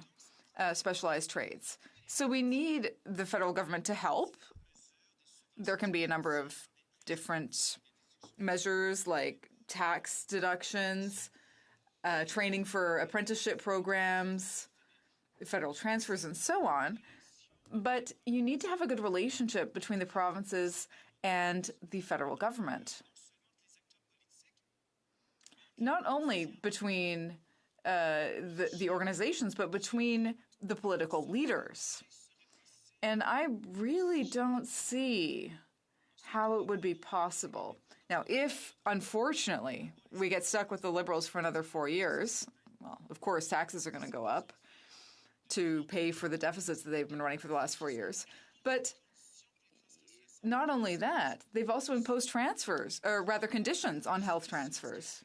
specialized trades. So we need the federal government to help. There can be a number of different measures like tax deductions, training for apprenticeship programs, federal transfers, and so on. But you need to have a good relationship between the provinces and the federal government. Not only between the organizations, but between the political leaders. And I really don't see how it would be possible. Now, if, unfortunately, we get stuck with the Liberals for another 4 years, well, of course, taxes are going to go up to pay for the deficits that they've been running for the last 4 years. But not only that, they've also imposed transfers, or rather conditions on health transfers.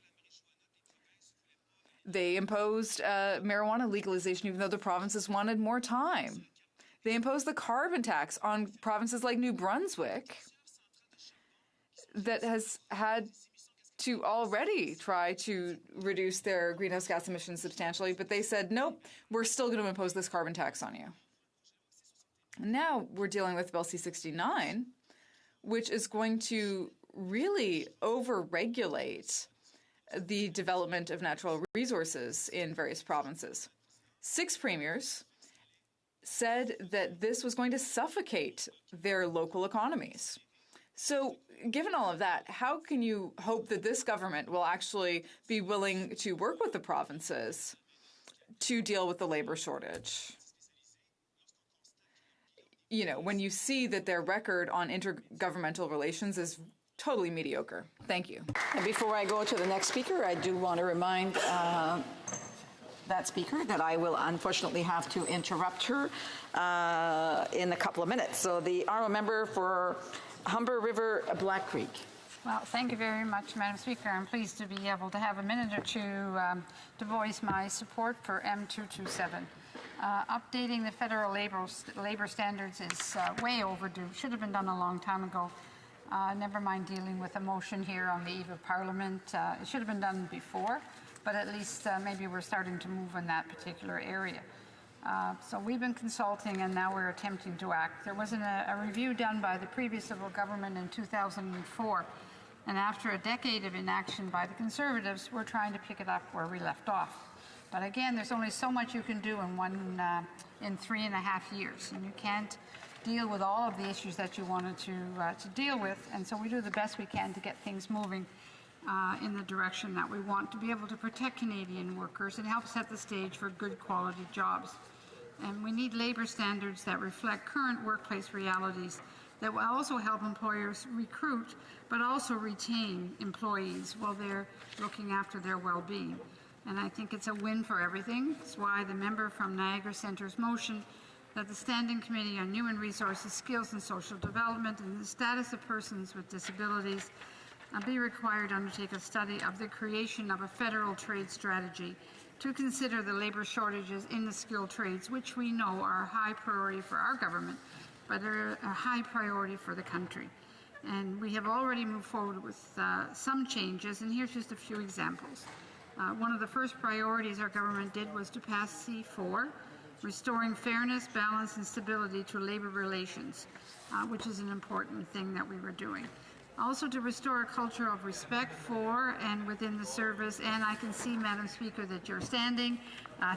They imposed marijuana legalization even though the provinces wanted more time. They imposed the carbon tax on provinces like New Brunswick that has had to already try to reduce their greenhouse gas emissions substantially, but they said, nope, we're still going to impose this carbon tax on you. And now we're dealing with Bill C-69, which is going to really over-regulate the development of natural resources in various provinces. 6 premiers said that this was going to suffocate their local economies. So given all of that, how can you hope that this government will actually be willing to work with the provinces to deal with the labor shortage? You know, when you see that their record on intergovernmental relations is totally mediocre. Thank you. And before I go to the next speaker, I do want to remind that speaker that I will unfortunately have to interrupt her in a couple of minutes. So the honourable member for Humber River, Black Creek. Well, thank you very much, Madam Speaker. I'm pleased to be able to have a minute or two to voice my support for M227. Updating the federal labor standards is way overdue. Should have been done a long time ago. Never mind dealing with a motion here on the eve of Parliament. It should have been done before, but at least maybe we're starting to move in that particular area. So we've been consulting, and now we're attempting to act. There was a review done by the previous Liberal government in 2004, and after a decade of inaction by the Conservatives, we're trying to pick it up where we left off. But again, there's only so much you can do in 3.5 years, and you can't deal with all of the issues that you wanted to deal with, and so we do the best we can to get things moving in the direction that we want to be able to protect Canadian workers and help set the stage for good quality jobs. And we need labour standards that reflect current workplace realities that will also help employers recruit but also retain employees while they're looking after their well-being. And I think it's a win for everything. That's why the member from Niagara Centre's motion that the Standing Committee on Human Resources, Skills and Social Development and the Status of Persons with Disabilities be required to undertake a study of the creation of a federal trade strategy to consider the labor shortages in the skilled trades, which we know are a high priority for our government, but are a high priority for the country. And we have already moved forward with some changes, and here's just a few examples. One of the first priorities our government did was to pass C4, restoring fairness, balance, and stability to labor relations, which is an important thing that we were doing. Also to restore a culture of respect for and within the service, and I can see, Madam Speaker, that you're standing.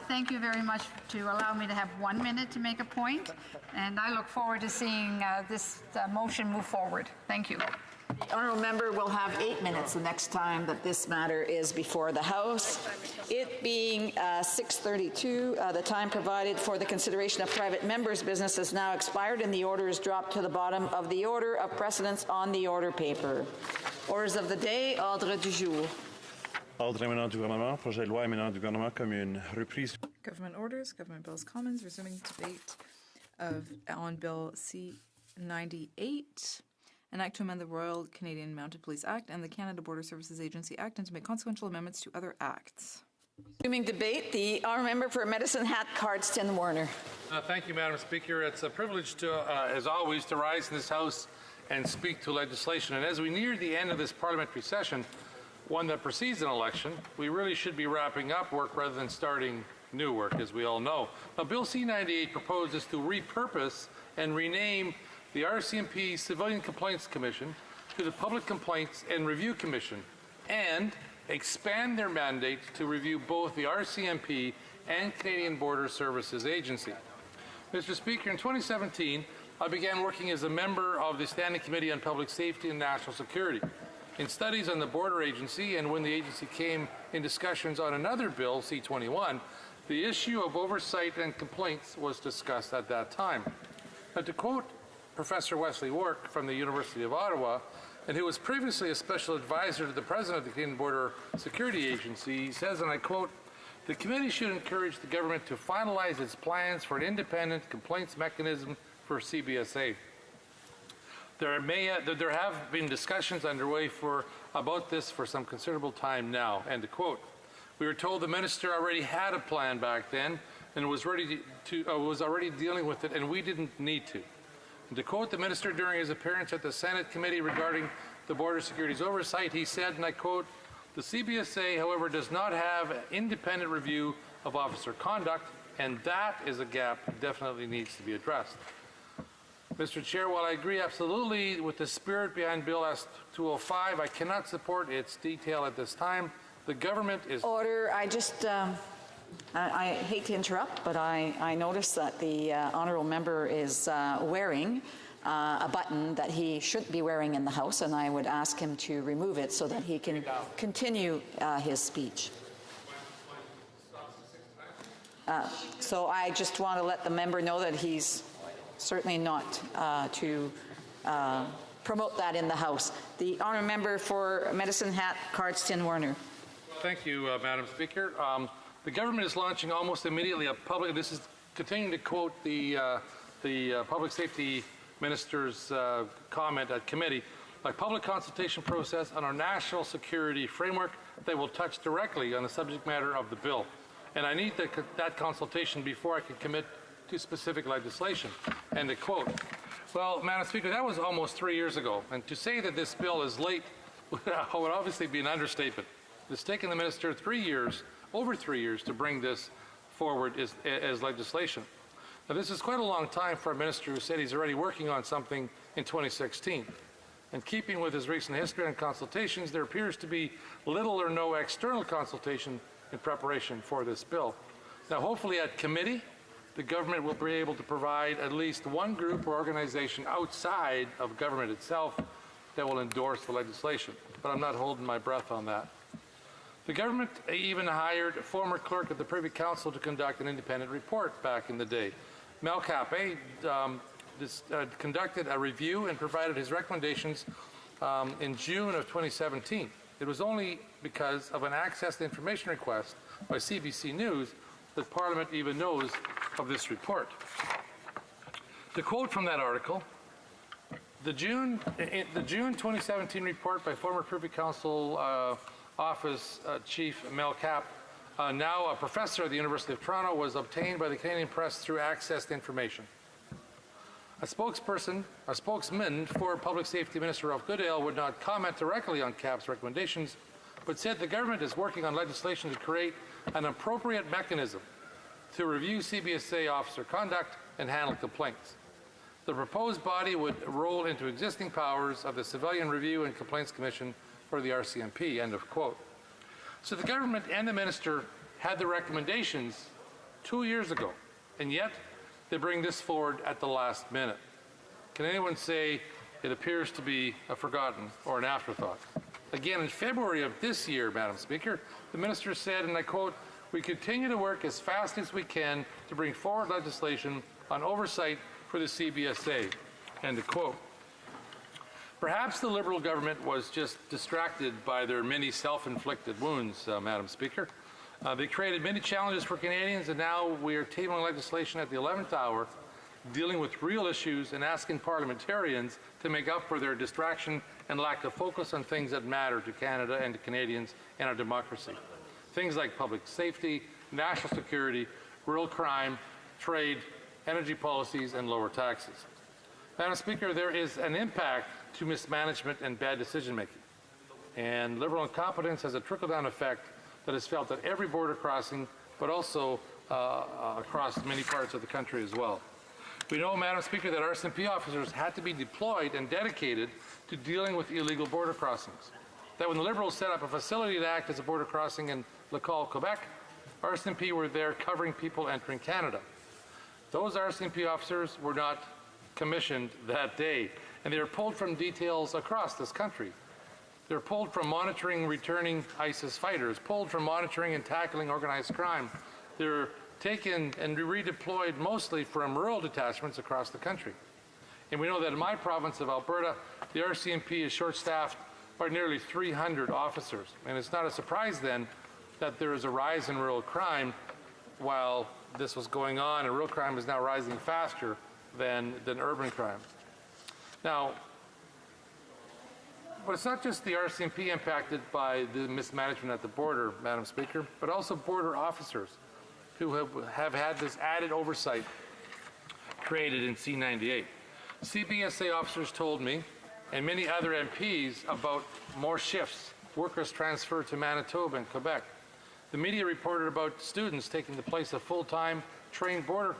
Thank you very much to allow me to have 1 minute to make a point, and I look forward to seeing this motion move forward. Thank you. The honourable member will have 8 minutes the next time that this matter is before the House. It being 6:32, the time provided for the consideration of private members' business has now expired, and the order is dropped to the bottom of the order of precedence on the order paper. Orders of the day, ordre du jour. Ordre éminent du gouvernement, projet de loi éminent du gouvernement comme une reprise. Government orders, government bills, commons, resuming debate on Bill C-98. An act to amend the Royal Canadian Mounted Police Act and the Canada Border Services Agency Act and to make consequential amendments to other acts. Resuming debate, the honourable member for Medicine Hat, Cardston Warner. Thank you, Madam Speaker. It's a privilege to, as always, to rise in this House and speak to legislation. And as we near the end of this parliamentary session, one that precedes an election, we really should be wrapping up work rather than starting new work, as we all know. Now, Bill C-98 proposes to repurpose and rename the RCMP Civilian Complaints Commission to the Public Complaints and Review Commission, and expand their mandate to review both the RCMP and Canadian Border Services Agency. Mr. Speaker, in 2017, I began working as a member of the Standing Committee on Public Safety and National Security. In studies on the border agency, and when the agency came in discussions on another bill, C-21, the issue of oversight and complaints was discussed at that time. Now, to quote Professor Wesley Wark from the University of Ottawa, and who was previously a special advisor to the President of the Canadian Border Security Agency, he says, and I quote, "The committee should encourage the government to finalize its plans for an independent complaints mechanism for CBSA. There have been discussions underway about this for some considerable time now," end of quote. We were told the minister already had a plan back then and was already dealing with it, and we didn't need to. And to quote the minister during his appearance at the Senate committee regarding the border security's oversight, he said, and I quote, "The CBSA, however, does not have an independent review of officer conduct, and that is a gap that definitely needs to be addressed." Mr. Chair, while I agree absolutely with the spirit behind Bill S-205, I cannot support its detail at this time. The government is... Order. I hate to interrupt, but I noticed that the honourable member is wearing a button that he shouldn't be wearing in the House, and I would ask him to remove it so that he can continue his speech. So I just want to let the member know that he's certainly not to promote that in the House. The honourable member for Medicine Hat, Cardston Warner. Thank you, Madam Speaker. The government is launching almost immediately a public, this is continuing to quote the Public Safety Minister's comment at committee, a public consultation process on our national security framework that will touch directly on the subject matter of the bill. And I need that consultation before I can commit to specific legislation. End of quote. Well, Madam Speaker, that was almost 3 years ago. And to say that this bill is late would obviously be an understatement. It's taken the minister 3 years, over 3 years, to bring this forward as legislation. Now, this is quite a long time for a minister who said he's already working on something in 2016. In keeping with his recent history on consultations, there appears to be little or no external consultation in preparation for this bill. Now, hopefully at committee, the government will be able to provide at least one group or organization outside of government itself that will endorse the legislation. But I'm not holding my breath on that. The government even hired a former clerk of the Privy Council to conduct an independent report back in the day. Mel Capé conducted a review and provided his recommendations in June of 2017. It was only because of an access to information request by CBC News that Parliament even knows of this report. To quote from that article, The June 2017 report by former Privy Council Office Chief Mel Cap, now a professor at the University of Toronto, was obtained by the Canadian press through access to information. A spokesman for Public Safety Minister Ralph Goodale would not comment directly on CAP's recommendations, but said the government is working on legislation to create an appropriate mechanism to review CBSA officer conduct and handle complaints. The proposed body would roll into existing powers of the Civilian Review and Complaints Commission, or the RCMP, end of quote. So the government and the minister had the recommendations 2 years ago, and yet they bring this forward at the last minute. Can anyone say it appears to be a forgotten or an afterthought? Again, in February of this year, Madam Speaker, the minister said, and I quote, "We continue to work as fast as we can to bring forward legislation on oversight for the CBSA," end of quote. Perhaps the Liberal government was just distracted by their many self-inflicted wounds, Madam Speaker. They created many challenges for Canadians, and now we are tabling legislation at the 11th hour, dealing with real issues and asking parliamentarians to make up for their distraction and lack of focus on things that matter to Canada and to Canadians and our democracy. Things like public safety, national security, rural crime, trade, energy policies, and lower taxes. Madam Speaker, there is an impact to mismanagement and bad decision-making. And Liberal incompetence has a trickle-down effect that is felt at every border crossing, but also across many parts of the country as well. We know, Madam Speaker, that RCMP officers had to be deployed and dedicated to dealing with illegal border crossings. That when the Liberals set up a facility to act as a border crossing in Laval, Quebec, RCMP were there covering people entering Canada. Those RCMP officers were not commissioned that day, and they were pulled from details across this country. They were pulled from monitoring returning ISIS fighters, pulled from monitoring and tackling organized crime. They were taken and redeployed mostly from rural detachments across the country. And we know that in my province of Alberta, the RCMP is short-staffed by nearly 300 officers. And it's not a surprise then that there is a rise in rural crime while this was going on, and rural crime is now rising faster than urban crime. Now, but it's not just the RCMP impacted by the mismanagement at the border, Madam Speaker, but also border officers who have had this added oversight created in C-98. CBSA officers told me, and many other MPs, about more shifts, workers transferred to Manitoba and Quebec. The media reported about students taking the place of full-time trained border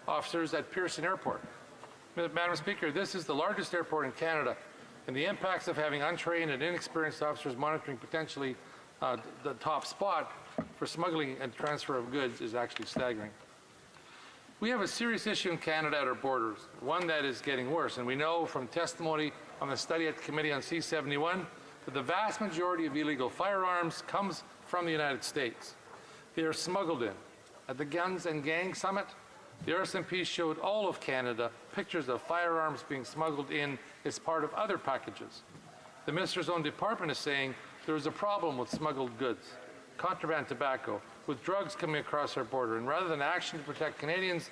officers at Pearson Airport. Madam Speaker, this is the largest airport in Canada, and the impacts of having untrained and inexperienced officers monitoring potentially the top spot for smuggling and transfer of goods is actually staggering. We have a serious issue in Canada at our borders, one that is getting worse, and we know from testimony on the study at the Committee on C-71 that the vast majority of illegal firearms comes from the United States. They are smuggled in. At the Guns and Gang Summit, the RCMP showed all of Canada pictures of firearms being smuggled in as part of other packages. The minister's own department is saying there is a problem with smuggled goods, contraband tobacco, with drugs coming across our border. And rather than action to protect Canadians,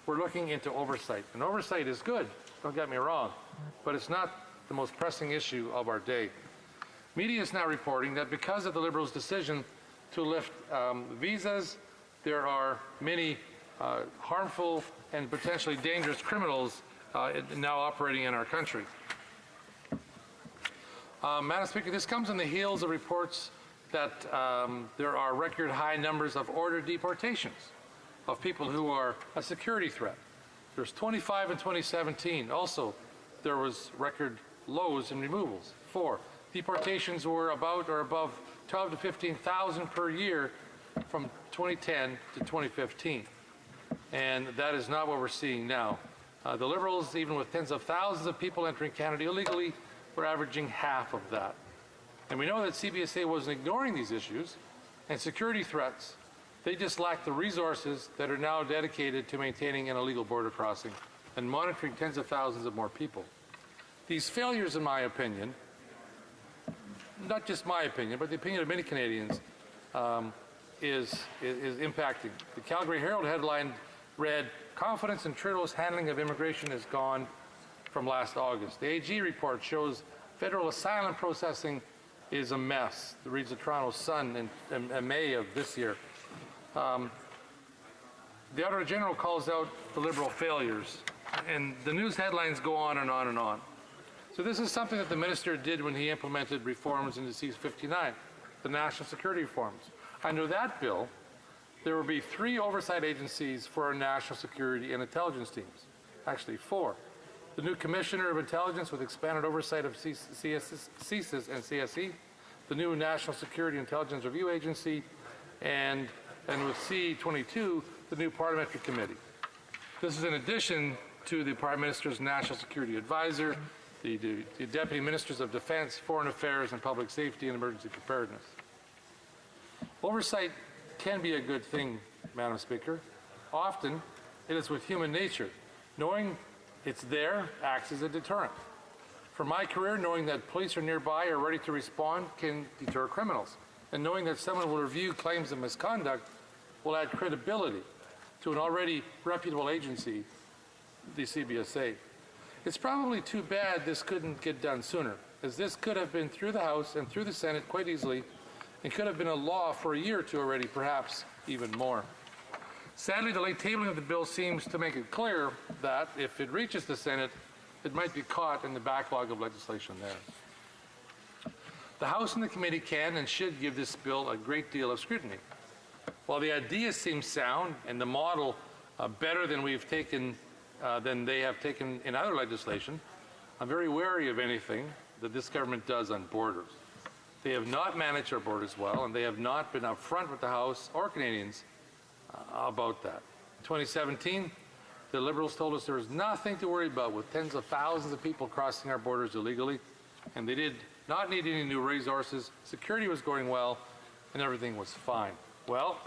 we're looking into oversight. And oversight is good, don't get me wrong, but it's not the most pressing issue of our day. Media is now reporting that because of the Liberals' decision to lift visas, there are many harmful and potentially dangerous criminals now operating in our country. Madam Speaker, this comes on the heels of reports that there are record high numbers of ordered deportations of people who are a security threat. There's 25 in 2017. Also, there was record lows in removals. 4. Deportations were about or above 12 to 15,000 per year from 2010 to 2015. And that is not what we're seeing now. The Liberals, even with tens of thousands of people entering Canada illegally, were averaging half of that. And we know that CBSA wasn't ignoring these issues and security threats. They just lacked the resources that are now dedicated to maintaining an illegal border crossing and monitoring tens of thousands of more people. These failures, in my opinion, not just my opinion, but the opinion of many Canadians, is impacting. The Calgary Herald headline read, "Confidence in Trudeau's handling of immigration is gone from last August. The AG report shows federal asylum processing is a mess. It reads the Toronto Sun in May of this year. The Auditor General calls out the Liberal failures, and the news headlines go on and on and on. So this is something that the minister did when he implemented reforms into C-59, the national security reforms. Under that bill, there will be 3 oversight agencies for our national security and intelligence teams. Actually 4. The new Commissioner of Intelligence with expanded oversight of CSIS and CSE, the new National Security Intelligence Review Agency, and with C-22, the new Parliamentary Committee. This is in addition to the Prime Minister's National Security Advisor, the Deputy Ministers of Defense, Foreign Affairs, and Public Safety and Emergency Preparedness. Oversight can be a good thing, Madam Speaker. Often, it is with human nature. Knowing it's there acts as a deterrent. For my career, knowing that police are nearby or ready to respond can deter criminals. And knowing that someone will review claims of misconduct will add credibility to an already reputable agency, the CBSA. It's probably too bad this couldn't get done sooner, as this could have been through the House and through the Senate quite easily, and could have been a law for a year or two already, perhaps even more. Sadly, the late tabling of the bill seems to make it clear that if it reaches the Senate, it might be caught in the backlog of legislation there. The House and the committee can and should give this bill a great deal of scrutiny. While the idea seems sound and the model better than than they have taken in other legislation, I'm very wary of anything that this government does on borders. They have not managed our borders well, and they have not been upfront with the House or Canadians about that. In 2017, the Liberals told us there was nothing to worry about with tens of thousands of people crossing our borders illegally, and they did not need any new resources, security was going well, and everything was fine. Well,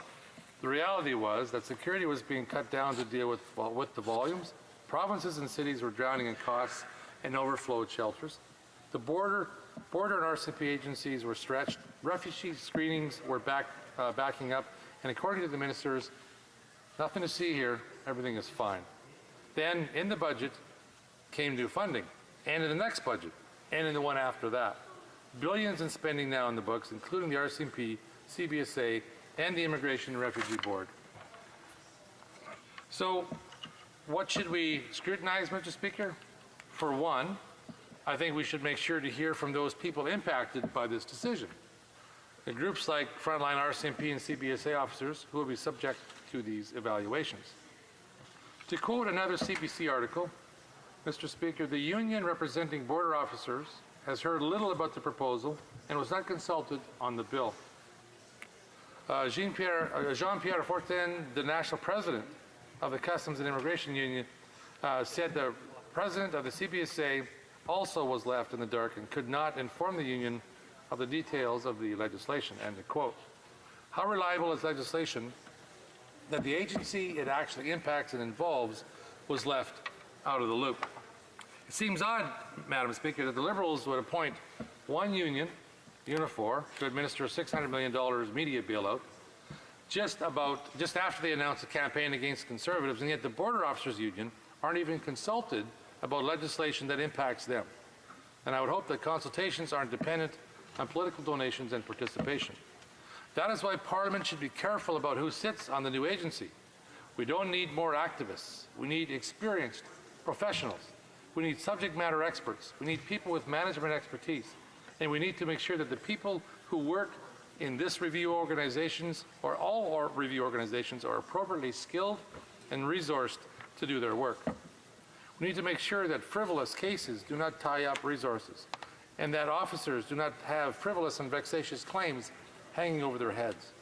the reality was that security was being cut down to deal with the volumes. Provinces and cities were drowning in costs and overflowed shelters. The border and RCMP agencies were stretched. Refugee screenings were backing up. And according to the ministers, nothing to see here, everything is fine. Then, in the budget, came new funding. And in the next budget, and in the one after that. Billions in spending now in the books, including the RCMP, CBSA, and the Immigration and Refugee Board. So, what should we scrutinize, Mr. Speaker? For one, I think we should make sure to hear from those people impacted by this decision. The groups like frontline RCMP and CBSA officers who will be subject to these evaluations. To quote another CBC article, Mr. Speaker, the union representing border officers has heard little about the proposal and was not consulted on the bill. Jean-Pierre Fortin, the national president of the Customs and Immigration Union, said the president of the CBSA also was left in the dark and could not inform the union of the details of the legislation, end of quote. How reliable is legislation that the agency it actually impacts and involves was left out of the loop? It seems odd, Madam Speaker, that the Liberals would appoint one union, Unifor, to administer a $600 million media bailout just after they announced a campaign against Conservatives, and yet the Border Officers Union aren't even consulted about legislation that impacts them. And I would hope that consultations aren't dependent on political donations and participation. That is why Parliament should be careful about who sits on the new agency. We don't need more activists. We need experienced professionals. We need subject matter experts. We need people with management expertise. And we need to make sure that the people who work in this review organizations or all our review organizations are appropriately skilled and resourced to do their work. We need to make sure that frivolous cases do not tie up resources and that officers do not have frivolous and vexatious claims hanging over their heads.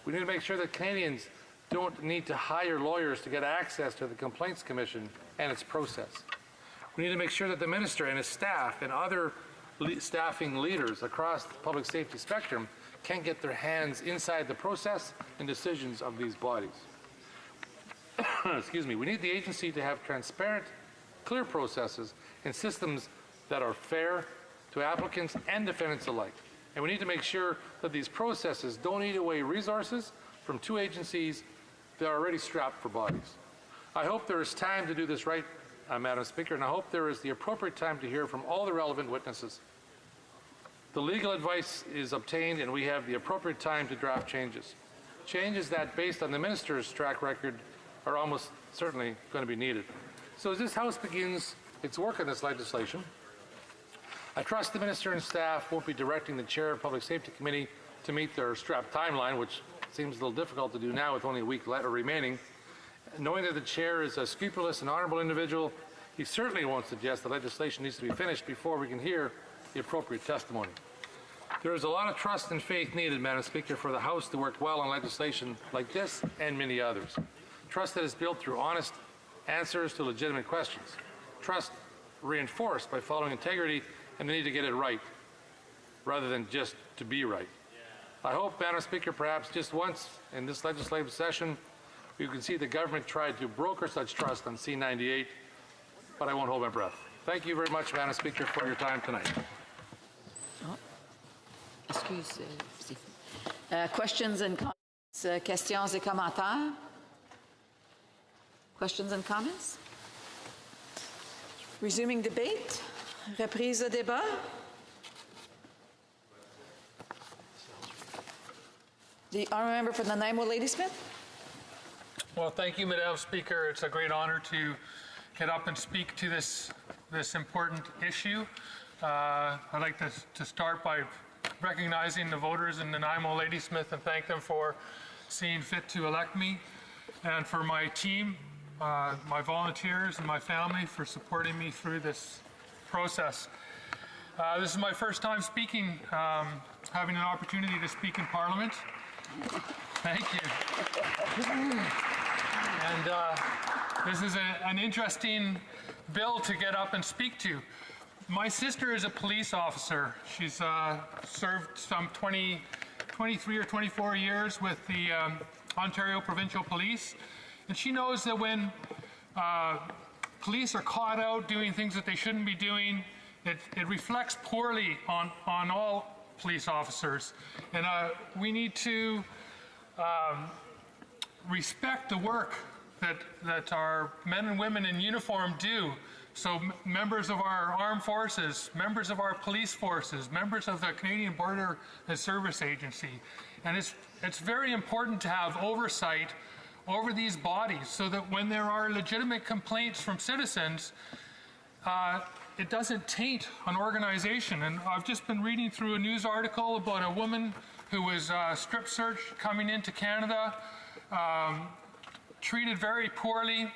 We need to make sure that Canadians don't need to hire lawyers to get access to the Complaints Commission and its process. We need to make sure that the minister and his staff and other staffing leaders across the public safety spectrum can get their hands inside the process and decisions of these bodies. Excuse me. We need the agency to have transparent, clear processes and systems that are fair to applicants and defendants alike. And we need to make sure that these processes don't eat away resources from two agencies that are already strapped for bodies. I hope there is time to do this right Madam Speaker, and I hope there is the appropriate time to hear from all the relevant witnesses. The legal advice is obtained, and we have the appropriate time to draft changes. Changes that, based on the Minister's track record, are almost certainly going to be needed. So as this House begins its work on this legislation, I trust the Minister and staff won't be directing the Chair of Public Safety Committee to meet their strapped timeline, which seems a little difficult to do now with only a week remaining. Knowing that the Chair is a scrupulous and honourable individual, he certainly won't suggest the legislation needs to be finished before we can hear the appropriate testimony. There is a lot of trust and faith needed, Madam Speaker, for the House to work well on legislation like this and many others. Trust that is built through honest answers to legitimate questions. Trust reinforced by following integrity and the need to get it right, rather than just to be right. I hope, Madam Speaker, perhaps just once in this legislative session, we can see the government try to broker such trust on C-98, but I won't hold my breath. Thank you very much, Madam Speaker, for your time tonight. Questions and comments? Questions et commentaires? Questions and comments? Resuming debate. Reprise de débat. The honourable member for Nanaimo, Ladysmith. Well, thank you, Madam Speaker. It's a great honour to get up and speak to this important issue. I'd like to start by recognizing the voters in Nanaimo, Ladysmith, and thank them for seeing fit to elect me, and for my team, my volunteers, and my family for supporting me through this process. This is my first time speaking, having an opportunity to speak in Parliament. Thank you. And this is an interesting bill to get up and speak to. My sister is a police officer. She's served some 23 or 24 years with the Ontario Provincial Police. And she knows that when police are caught out doing things that they shouldn't be doing, it reflects poorly on all police officers. And we need to respect the work that our men and women in uniform do. So members of our armed forces, members of our police forces, members of the Canadian Border and Service Agency. And it's very important to have oversight over these bodies so that when there are legitimate complaints from citizens, it doesn't taint an organization. And I've just been reading through a news article about a woman who was strip searched coming into Canada, treated very poorly,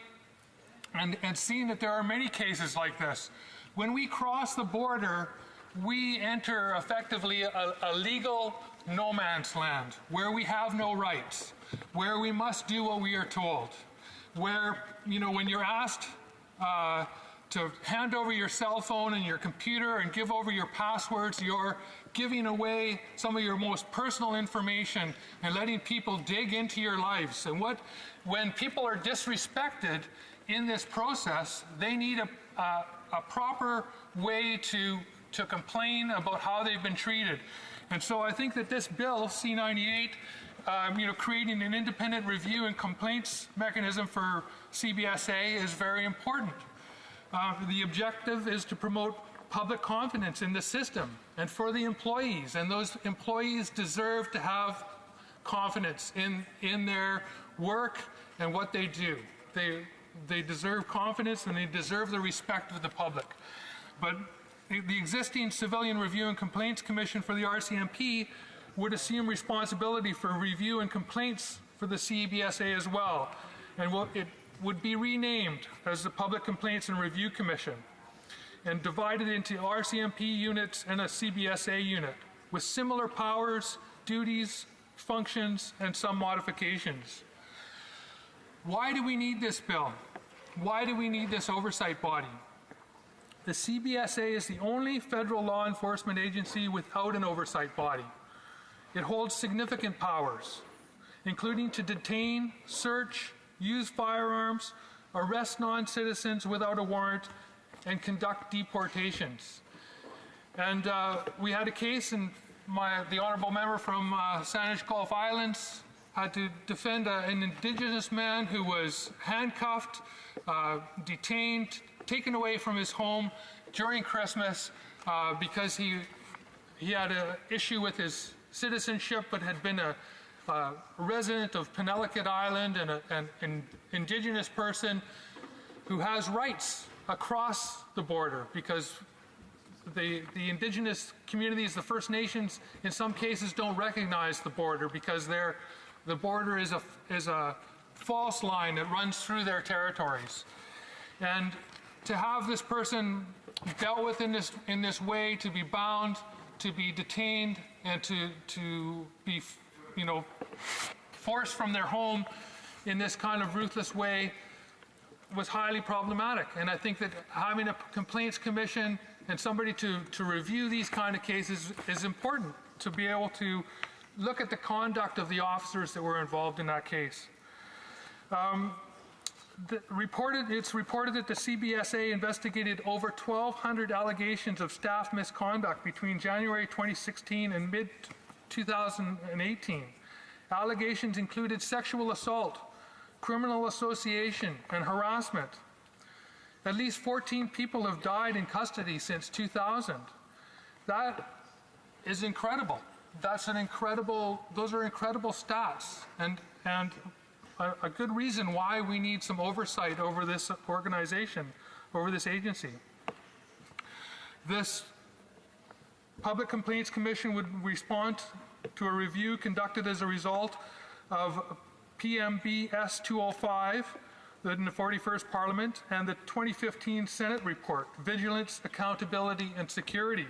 and seeing that there are many cases like this. When we cross the border, we enter effectively a legal no man's land where we have no rights, where we must do what we are told, where, you know, when you're asked to hand over your cell phone and your computer and give over your passwords, you're giving away some of your most personal information and letting people dig into your lives. And when people are disrespected in this process, they need a proper way to complain about how they've been treated. And so I think that this bill, C-98, creating an independent review and complaints mechanism for CBSA is very important. The objective is to promote public confidence in the system and for the employees, and those employees deserve to have confidence in their work and what they do. They deserve confidence and they deserve the respect of the public. But the existing Civilian Review and Complaints Commission for the RCMP would assume responsibility for review and complaints for the CBSA as well. And it would be renamed as the Public Complaints and Review Commission and divided into RCMP units and a CBSA unit with similar powers, duties, functions, and some modifications. Why do we need this bill? Why do we need this oversight body? The CBSA is the only federal law enforcement agency without an oversight body. It holds significant powers, including to detain, search, use firearms, arrest non-citizens without a warrant, and conduct deportations. And we had a case, and the honourable member from Saanich Gulf Islands had to defend an Indigenous man who was handcuffed, detained, taken away from his home during Christmas because he had an issue with his citizenship, but had been a resident of Penelakut Island and an Indigenous person who has rights across the border, because the Indigenous communities, the First Nations, in some cases don't recognize the border because the border is a false line that runs through their territories. And to have this person dealt with in this way, to be bound, to be detained, and to be, forced from their home in this kind of ruthless way was highly problematic. And I think that having a complaints commission and somebody to review these kind of cases is important, to be able to look at the conduct of the officers that were involved in that case. It's reported that the CBSA investigated over 1,200 allegations of staff misconduct between January 2016 and mid-2018. Allegations included sexual assault, criminal association, and harassment. At least 14 people have died in custody since 2000. That is incredible. Those are incredible stats, and a good reason why we need some oversight over this organization, over this agency. This Public Complaints Commission would respond to a review conducted as a result of PMBS 205 in the 41st Parliament and the 2015 Senate report, Vigilance, Accountability, and Security.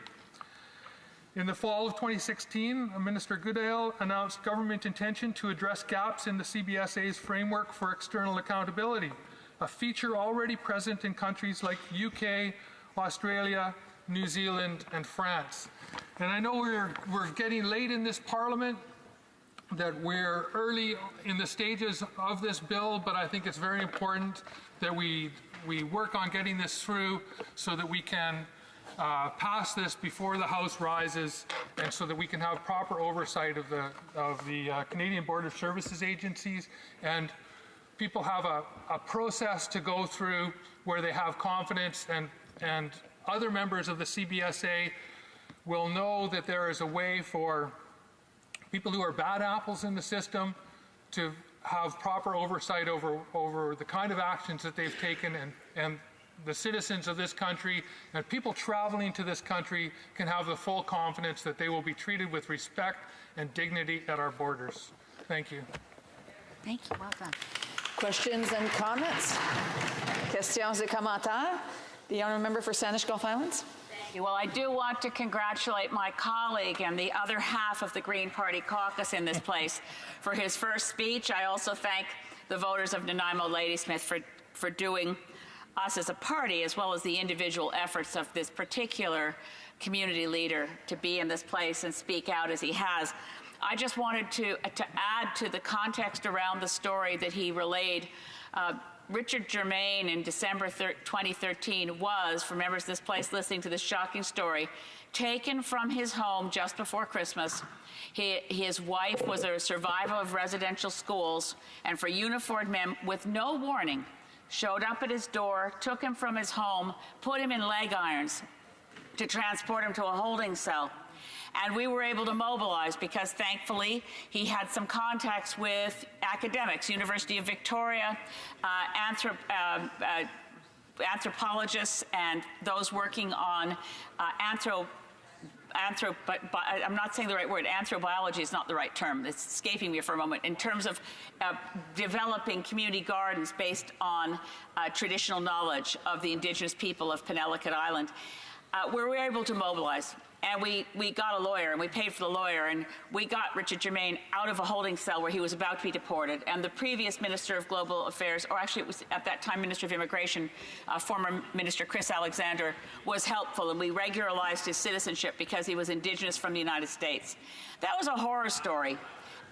In the fall of 2016, Minister Goodale announced government intention to address gaps in the CBSA's framework for external accountability, a feature already present in countries like UK, Australia, New Zealand, and France. And I know we're getting late in this Parliament, that we're early in the stages of this bill, but I think it's very important that we work on getting this through so that we can pass this before the House rises, and so that we can have proper oversight of the Canadian Border Services agencies, and people have a process to go through where they have confidence, and other members of the CBSA will know that there is a way for people who are bad apples in the system to have proper oversight over the kind of actions that they've taken, and the citizens of this country and people traveling to this country can have the full confidence that they will be treated with respect and dignity at our borders. Thank you. Thank you. Well done. Questions and comments? Questions et commentaires? The honourable member for Saanich Gulf Islands. Thank you. Well, I do want to congratulate my colleague and the other half of the Green Party caucus in this place for his first speech. I also thank the voters of Nanaimo Ladysmith for doing us as a party, as well as the individual efforts of this particular community leader to be in this place and speak out as he has. I just wanted to add to the context around the story that he relayed. Richard Germain in December 2013 was, for members of this place listening to this shocking story, taken from his home just before Christmas. His wife was a survivor of residential schools, and for uniformed men with no warning, showed up at his door, took him from his home, put him in leg irons to transport him to a holding cell. And we were able to mobilize because, thankfully, he had some contacts with academics, University of Victoria, anthropologists, and those working on I'm not saying the right word. Anthrobiology is not the right term. It's escaping me for a moment. In terms of developing community gardens based on traditional knowledge of the Indigenous people of Penelakut Island, where we were able to mobilize. And we got a lawyer, and we paid for the lawyer, and we got Richard Germain out of a holding cell where he was about to be deported. And the previous Minister of Global Affairs, or actually it was at that time Minister of Immigration, former Minister Chris Alexander, was helpful, and we regularized his citizenship because he was Indigenous from the United States. That was a horror story.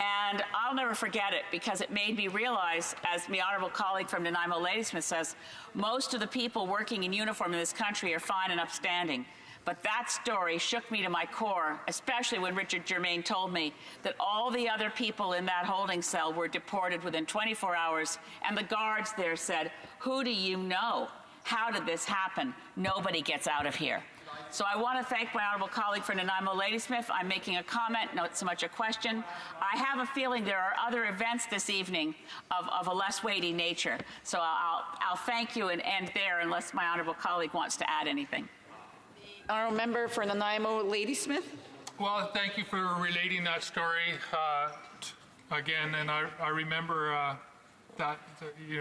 And I'll never forget it because it made me realize, as my honourable colleague from Nanaimo Ladysmith says, most of the people working in uniform in this country are fine and upstanding. But that story shook me to my core, especially when Richard Germain told me that all the other people in that holding cell were deported within 24 hours, and the guards there said, "Who do you know?" How did this happen? Nobody gets out of here. So I want to thank my honourable colleague for Nanaimo Ladysmith. I'm making a comment, not so much a question. I have a feeling there are other events this evening of a less weighty nature. So I'll thank you and end there unless my honourable colleague wants to add anything. Honourable member for Nanaimo Ladysmith. Well, thank you for relating that story again, and I remember that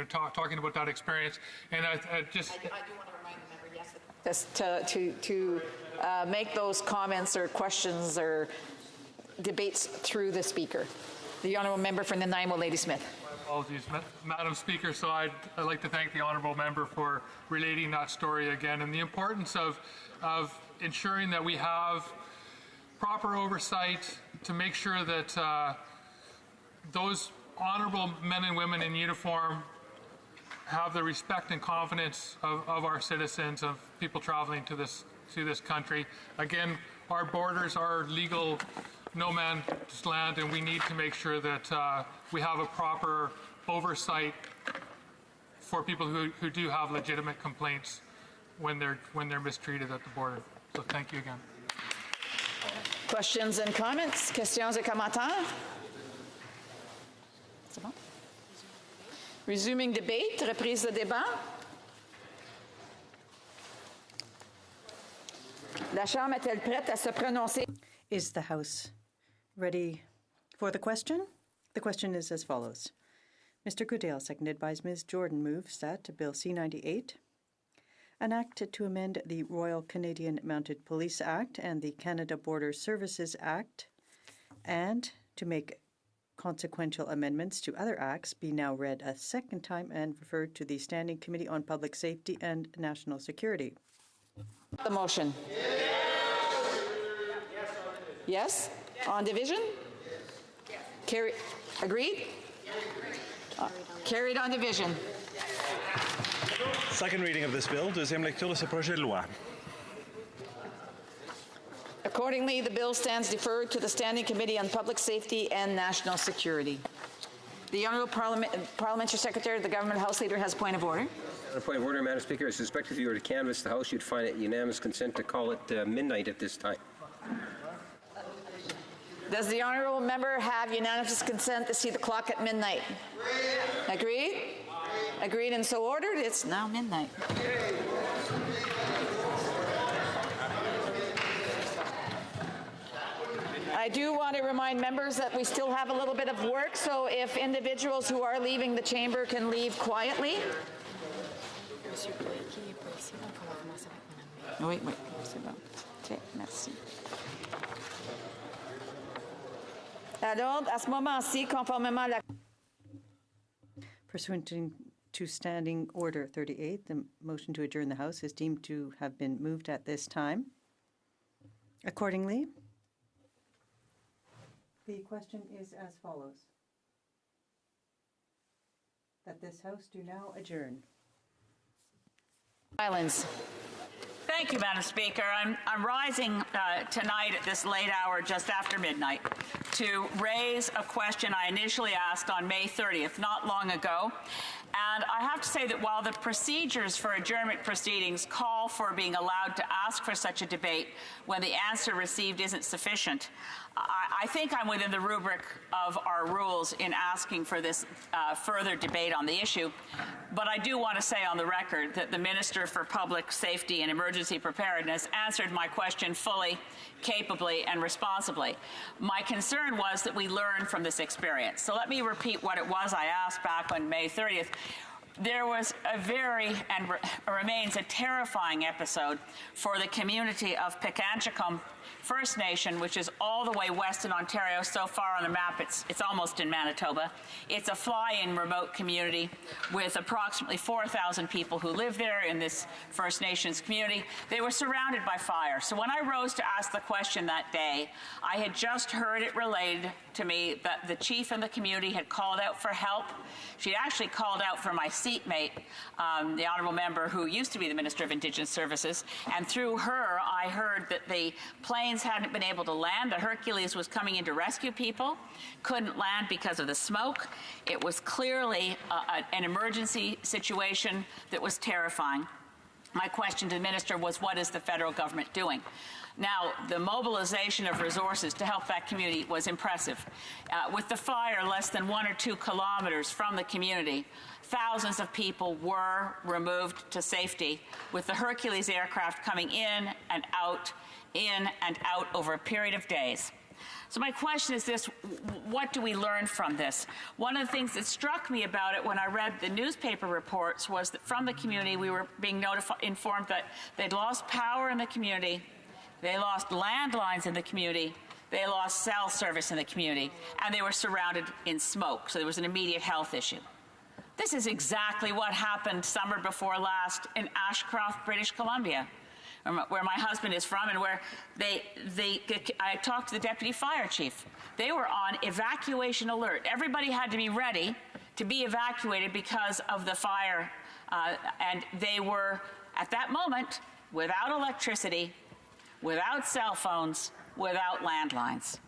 talking about that experience, and I just. I do want to remind the member, yes. Just to make those comments or questions or debates through the speaker. The honourable member for Nanaimo Ladysmith. Apologies, Madam Speaker. So I'd like to thank the honourable member for relating that story again, and the importance of ensuring that we have proper oversight to make sure that those honourable men and women in uniform have the respect and confidence of our citizens, of people traveling to this country. Again, our borders are legal no man's land, and we need to make sure that we have a proper oversight for people who do have legitimate complaints when they're mistreated at the border. So thank you again. Questions and comments? Questions et commentaires? C'est bon? Resuming debate, reprise de débat. La Chambre est-elle prête à se prononcer? Is the House ready for the question? The question is as follows. Mr. Goodale, seconded by Ms. Jordan, moves that Bill C-98, an act to amend the Royal Canadian Mounted Police Act and the Canada Border Services Act, and to make consequential amendments to other acts, be now read a second time and referred to the Standing Committee on Public Safety and National Security. The motion. Yes? On division? Yes. Agreed? Carried on division. Second reading of this bill. Deuxième lecture de ce projet de loi. Accordingly, the bill stands deferred to the Standing Committee on Public Safety and National Security. The Honourable Parliamentary Secretary of the Government House Leader has point of order. On point of order, Madam Speaker, I suspect if you were to canvass the House, you'd find it unanimous consent to call it midnight at this time. Does the honourable member have unanimous consent to see the clock at midnight? Agreed? Agreed and so ordered. It's now midnight. I do want to remind members that we still have a little bit of work, so if individuals who are leaving the chamber can leave quietly. Wait, c'est bon. Okay, merci. Alors, à ce moment-ci, conformément à la... Pursuant to Standing Order 38, the motion to adjourn the House is deemed to have been moved at this time. Accordingly, the question is as follows. That this House do now adjourn. Silence. Thank you, Madam Speaker. I'm rising tonight at this late hour, just after midnight, to raise a question I initially asked on May 30th, not long ago. And I have to say that while the procedures for adjournment proceedings call for being allowed to ask for such a debate when the answer received isn't sufficient, I think I'm within the rubric of our rules in asking for this further debate on the issue. But I do want to say on the record that the Minister for Public Safety and Emergency Preparedness answered my question fully, capably, and responsibly. My concern was that we learn from this experience. So let me repeat what it was I asked back on May 30th. There was a remains a terrifying episode for the community of Pikanchicum First Nation, which is all the way west in Ontario. So far on the map, it's almost in Manitoba. It's a fly-in remote community with approximately 4,000 people who live there in this First Nations community. They were surrounded by fire. So when I rose to ask the question that day, I had just heard it relayed to me that the chief in the community had called out for help. She actually called out for my seatmate, the honourable member who used to be the Minister of Indigenous Services, and through her I heard that the planes hadn't been able to land. The Hercules was coming in to rescue people, couldn't land because of the smoke. It was clearly an emergency situation that was terrifying. My question to the minister was, what is the federal government doing? Now, the mobilization of resources to help that community was impressive. With the fire less than 1 or 2 kilometers from the community, thousands of people were removed to safety, with the Hercules aircraft coming in and out over a period of days. So my question is this: what do we learn from this? One of the things that struck me about it when I read the newspaper reports was that from the community we were being informed that they'd lost power in the community, they lost landlines in the community, they lost cell service in the community, and they were surrounded in smoke. So there was an immediate health issue. This is exactly what happened summer before last in Ashcroft, British Columbia, where my husband is from, and where I talked to the deputy fire chief. They were on evacuation alert. Everybody had to be ready to be evacuated because of the fire, and they were, at that moment, without electricity, without cell phones, without landlines,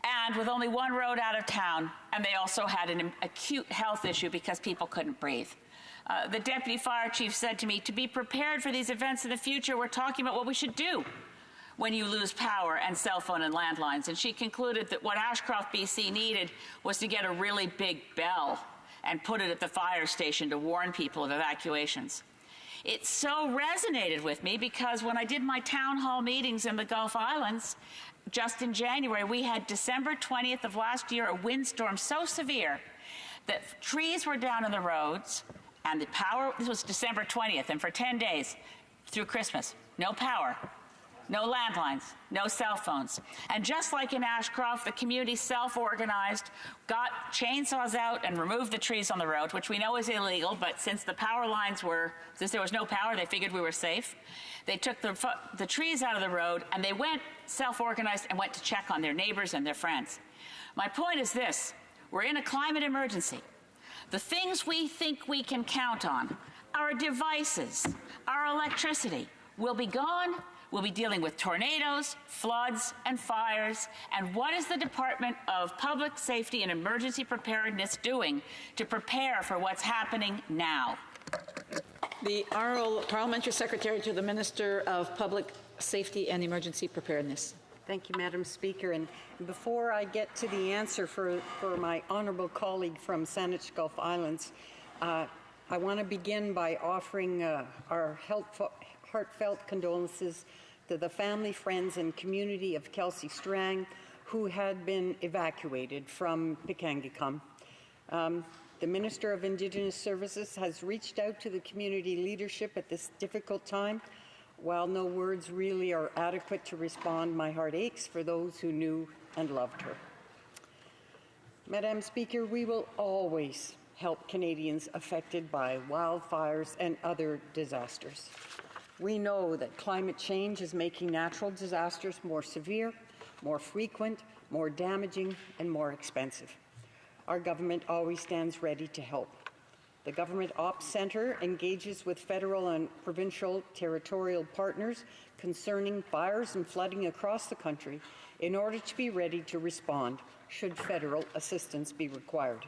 and with only one road out of town, and they also had an acute health issue because people couldn't breathe. The deputy fire chief said to me, to be prepared for these events in the future, we're talking about what we should do when you lose power and cell phone and landlines. And she concluded that what Ashcroft, BC needed was to get a really big bell and put it at the fire station to warn people of evacuations. It so resonated with me because when I did my town hall meetings in the Gulf Islands, just in January, we had December 20th of last year, a windstorm so severe that trees were down on the roads, and the power, this was December 20th, and for 10 days through Christmas, no power, no landlines, no cell phones. And just like in Ashcroft, the community self-organized, got chainsaws out and removed the trees on the road, which we know is illegal, but since there was no power, they figured we were safe. They took the trees out of the road, and they went self-organized and went to check on their neighbors and their friends. My point is this: we're in a climate emergency. The things we think we can count on, our devices, our electricity, will be gone. We'll be dealing with tornadoes, floods, and fires. And what is the Department of Public Safety and Emergency Preparedness doing to prepare for what's happening now? The Honourable Parliamentary Secretary to the Minister of Public Safety and Emergency Preparedness. Thank you, Madam Speaker. And before I get to the answer for my honourable colleague from Saanich Gulf Islands, I want to begin by offering our heartfelt condolences to the family, friends, and community of Kelsey Strang, who had been evacuated from Pikangikam. The Minister of Indigenous Services has reached out to the community leadership at this difficult time. While no words really are adequate to respond, my heart aches for those who knew and loved her. Madam Speaker, we will always help Canadians affected by wildfires and other disasters. We know that climate change is making natural disasters more severe, more frequent, more damaging, and more expensive. Our government always stands ready to help. The Government Ops Centre engages with federal and provincial territorial partners concerning fires and flooding across the country in order to be ready to respond should federal assistance be required.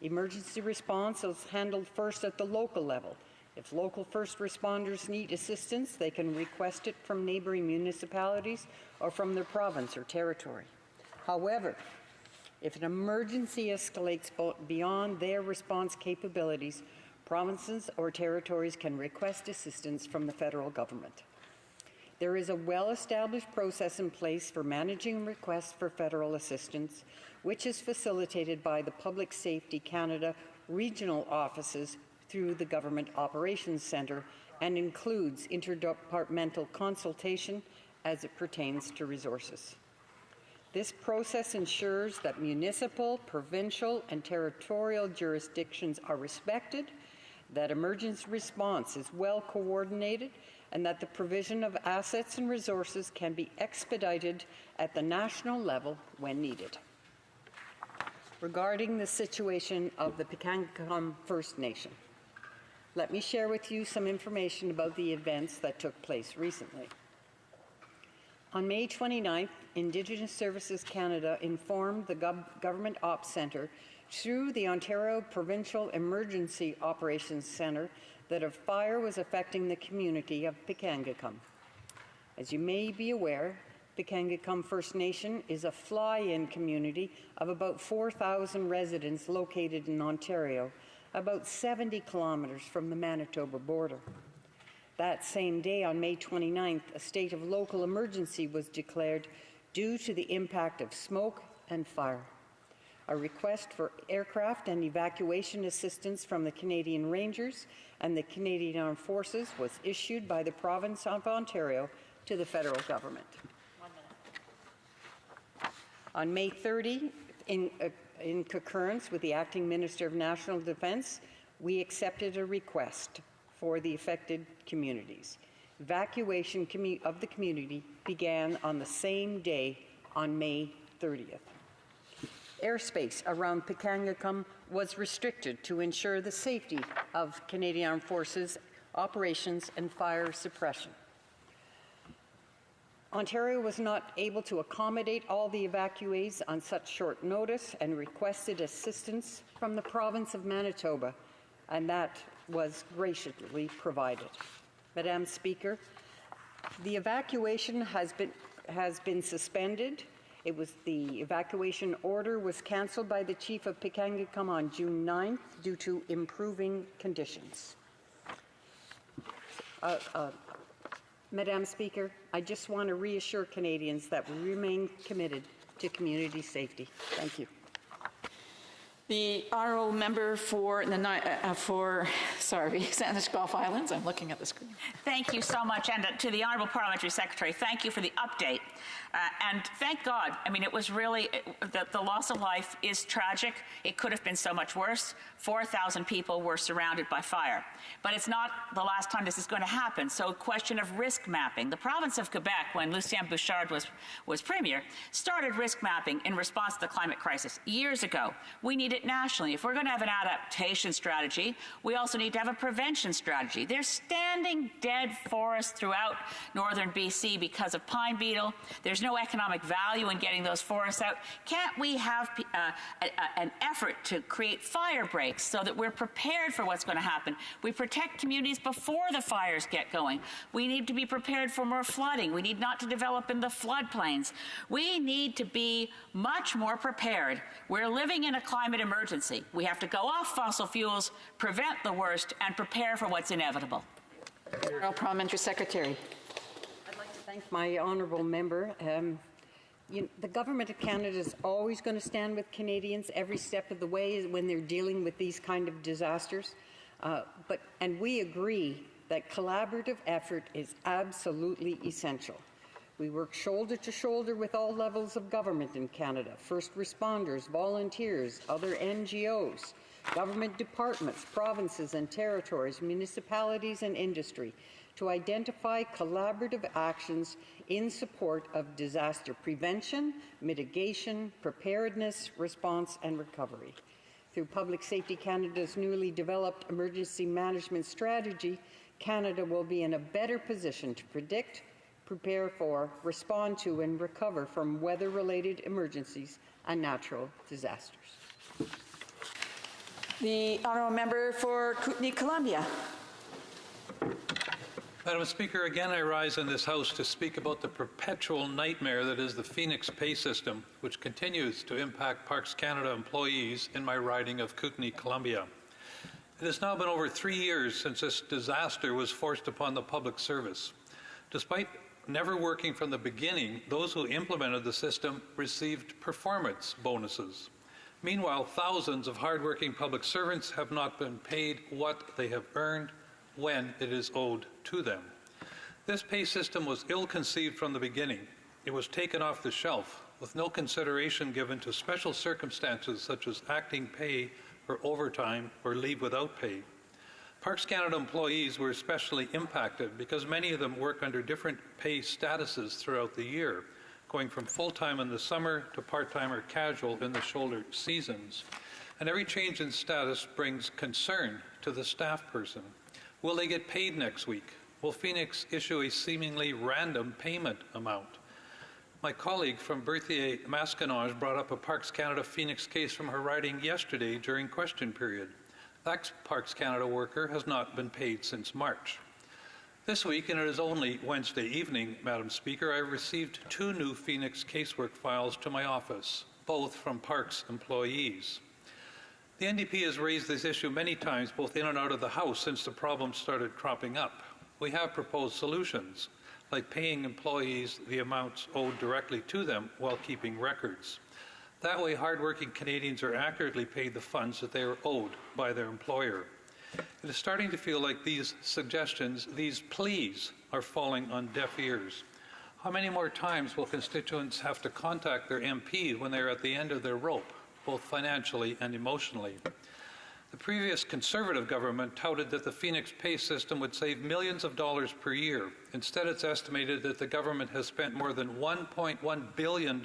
Emergency response is handled first at the local level. If local first responders need assistance, they can request it from neighboring municipalities or from their province or territory. However, if an emergency escalates beyond their response capabilities, provinces or territories can request assistance from the federal government. There is a well-established process in place for managing requests for federal assistance, which is facilitated by the Public Safety Canada regional offices through the Government Operations Centre and includes interdepartmental consultation as it pertains to resources. This process ensures that municipal, provincial, and territorial jurisdictions are respected, that emergency response is well coordinated, and that the provision of assets and resources can be expedited at the national level when needed. Regarding the situation of the Pikangikam First Nation, let me share with you some information about the events that took place recently. On May 29th, Indigenous Services Canada informed the Government Ops Centre through the Ontario Provincial Emergency Operations Centre that a fire was affecting the community of Pikangikum. As you may be aware, Pikangikum First Nation is a fly-in community of about 4,000 residents located in Ontario, about 70 kilometers from the Manitoba border. That same day, on May 29th, a state of local emergency was declared due to the impact of smoke and fire. A request for aircraft and evacuation assistance from the Canadian Rangers and the Canadian Armed Forces was issued by the province of Ontario to the federal government. On May 30, in concurrence with the Acting Minister of National Defence, we accepted a request for the affected communities. Evacuation of the community began on the same day, on May 30th. Airspace around Pikangikum was restricted to ensure the safety of Canadian Armed Forces operations and fire suppression. Ontario was not able to accommodate all the evacuees on such short notice and requested assistance from the province of Manitoba, and that was graciously provided. Madam Speaker, the evacuation has been suspended. The evacuation order was cancelled by the Chief of Pikangikum on June 9th due to improving conditions. Madam Speaker, I just want to reassure Canadians that we remain committed to community safety. Thank you. The honourable member for Saanich Gulf Islands. I'm looking at the screen. Thank you so much, and to the Honourable Parliamentary Secretary, thank you for the update. And thank God, I mean, it was really, the loss of life is tragic. It could have been so much worse. 4,000 people were surrounded by fire. But it's not the last time this is going to happen. So a question of risk mapping. The province of Quebec, when Lucien Bouchard was Premier, started risk mapping in response to the climate crisis years ago. We need it nationally. If we're going to have an adaptation strategy, we also need to have a prevention strategy. There's standing dead forests throughout northern BC because of pine beetle. There's no economic value in getting those forests out. Can't we have an effort to create fire breaks so that we're prepared for what's going to happen? We protect communities before the fires get going. We need to be prepared for more flooding. We need not to develop in the floodplains. We need to be much more prepared. We're living in a climate emergency. We have to go off fossil fuels, prevent the worst, and prepare for what's inevitable. Honourable Parliamentary Secretary. I'd like to thank my honourable member. The Government of Canada is always going to stand with Canadians every step of the way when they're dealing with these kind of disasters. And we agree that collaborative effort is absolutely essential. We work shoulder to shoulder with all levels of government in Canada, first responders, volunteers, other NGOs, government departments, provinces and territories, municipalities and industry, to identify collaborative actions in support of disaster prevention, mitigation, preparedness, response and recovery. Through Public Safety Canada's newly developed emergency management strategy, Canada will be in a better position to predict, prepare for, respond to and recover from weather-related emergencies and natural disasters. The honourable member for Kootenay-Columbia. Madam Speaker, again I rise in this House to speak about the perpetual nightmare that is the Phoenix pay system, which continues to impact Parks Canada employees in my riding of Kootenay-Columbia. It has now been over 3 years since this disaster was forced upon the public service. Despite never working from the beginning, those who implemented the system received performance bonuses. Meanwhile, thousands of hardworking public servants have not been paid what they have earned when it is owed to them. This pay system was ill-conceived from the beginning. It was taken off the shelf with no consideration given to special circumstances such as acting pay or overtime or leave without pay. Parks Canada employees were especially impacted because many of them work under different pay statuses throughout the year, going from full-time in the summer to part-time or casual in the shoulder seasons. And every change in status brings concern to the staff person. Will they get paid next week? Will Phoenix issue a seemingly random payment amount? My colleague from Berthier-Masquinonge brought up a Parks Canada Phoenix case from her riding yesterday during question period. ex-Parks Canada worker has not been paid since March. This week, and it is only Wednesday evening, Madam Speaker, I received 2 new Phoenix casework files to my office, both from Parks employees. The NDP has raised this issue many times, both in and out of the House, since the problem started cropping up. We have proposed solutions, like paying employees the amounts owed directly to them while keeping records. That way, hardworking Canadians are accurately paid the funds that they are owed by their employer. It is starting to feel like these suggestions, these pleas, are falling on deaf ears. How many more times will constituents have to contact their MP when they are at the end of their rope, both financially and emotionally? The previous Conservative government touted that the Phoenix pay system would save millions of dollars per year. Instead, it's estimated that the government has spent more than $1.1 billion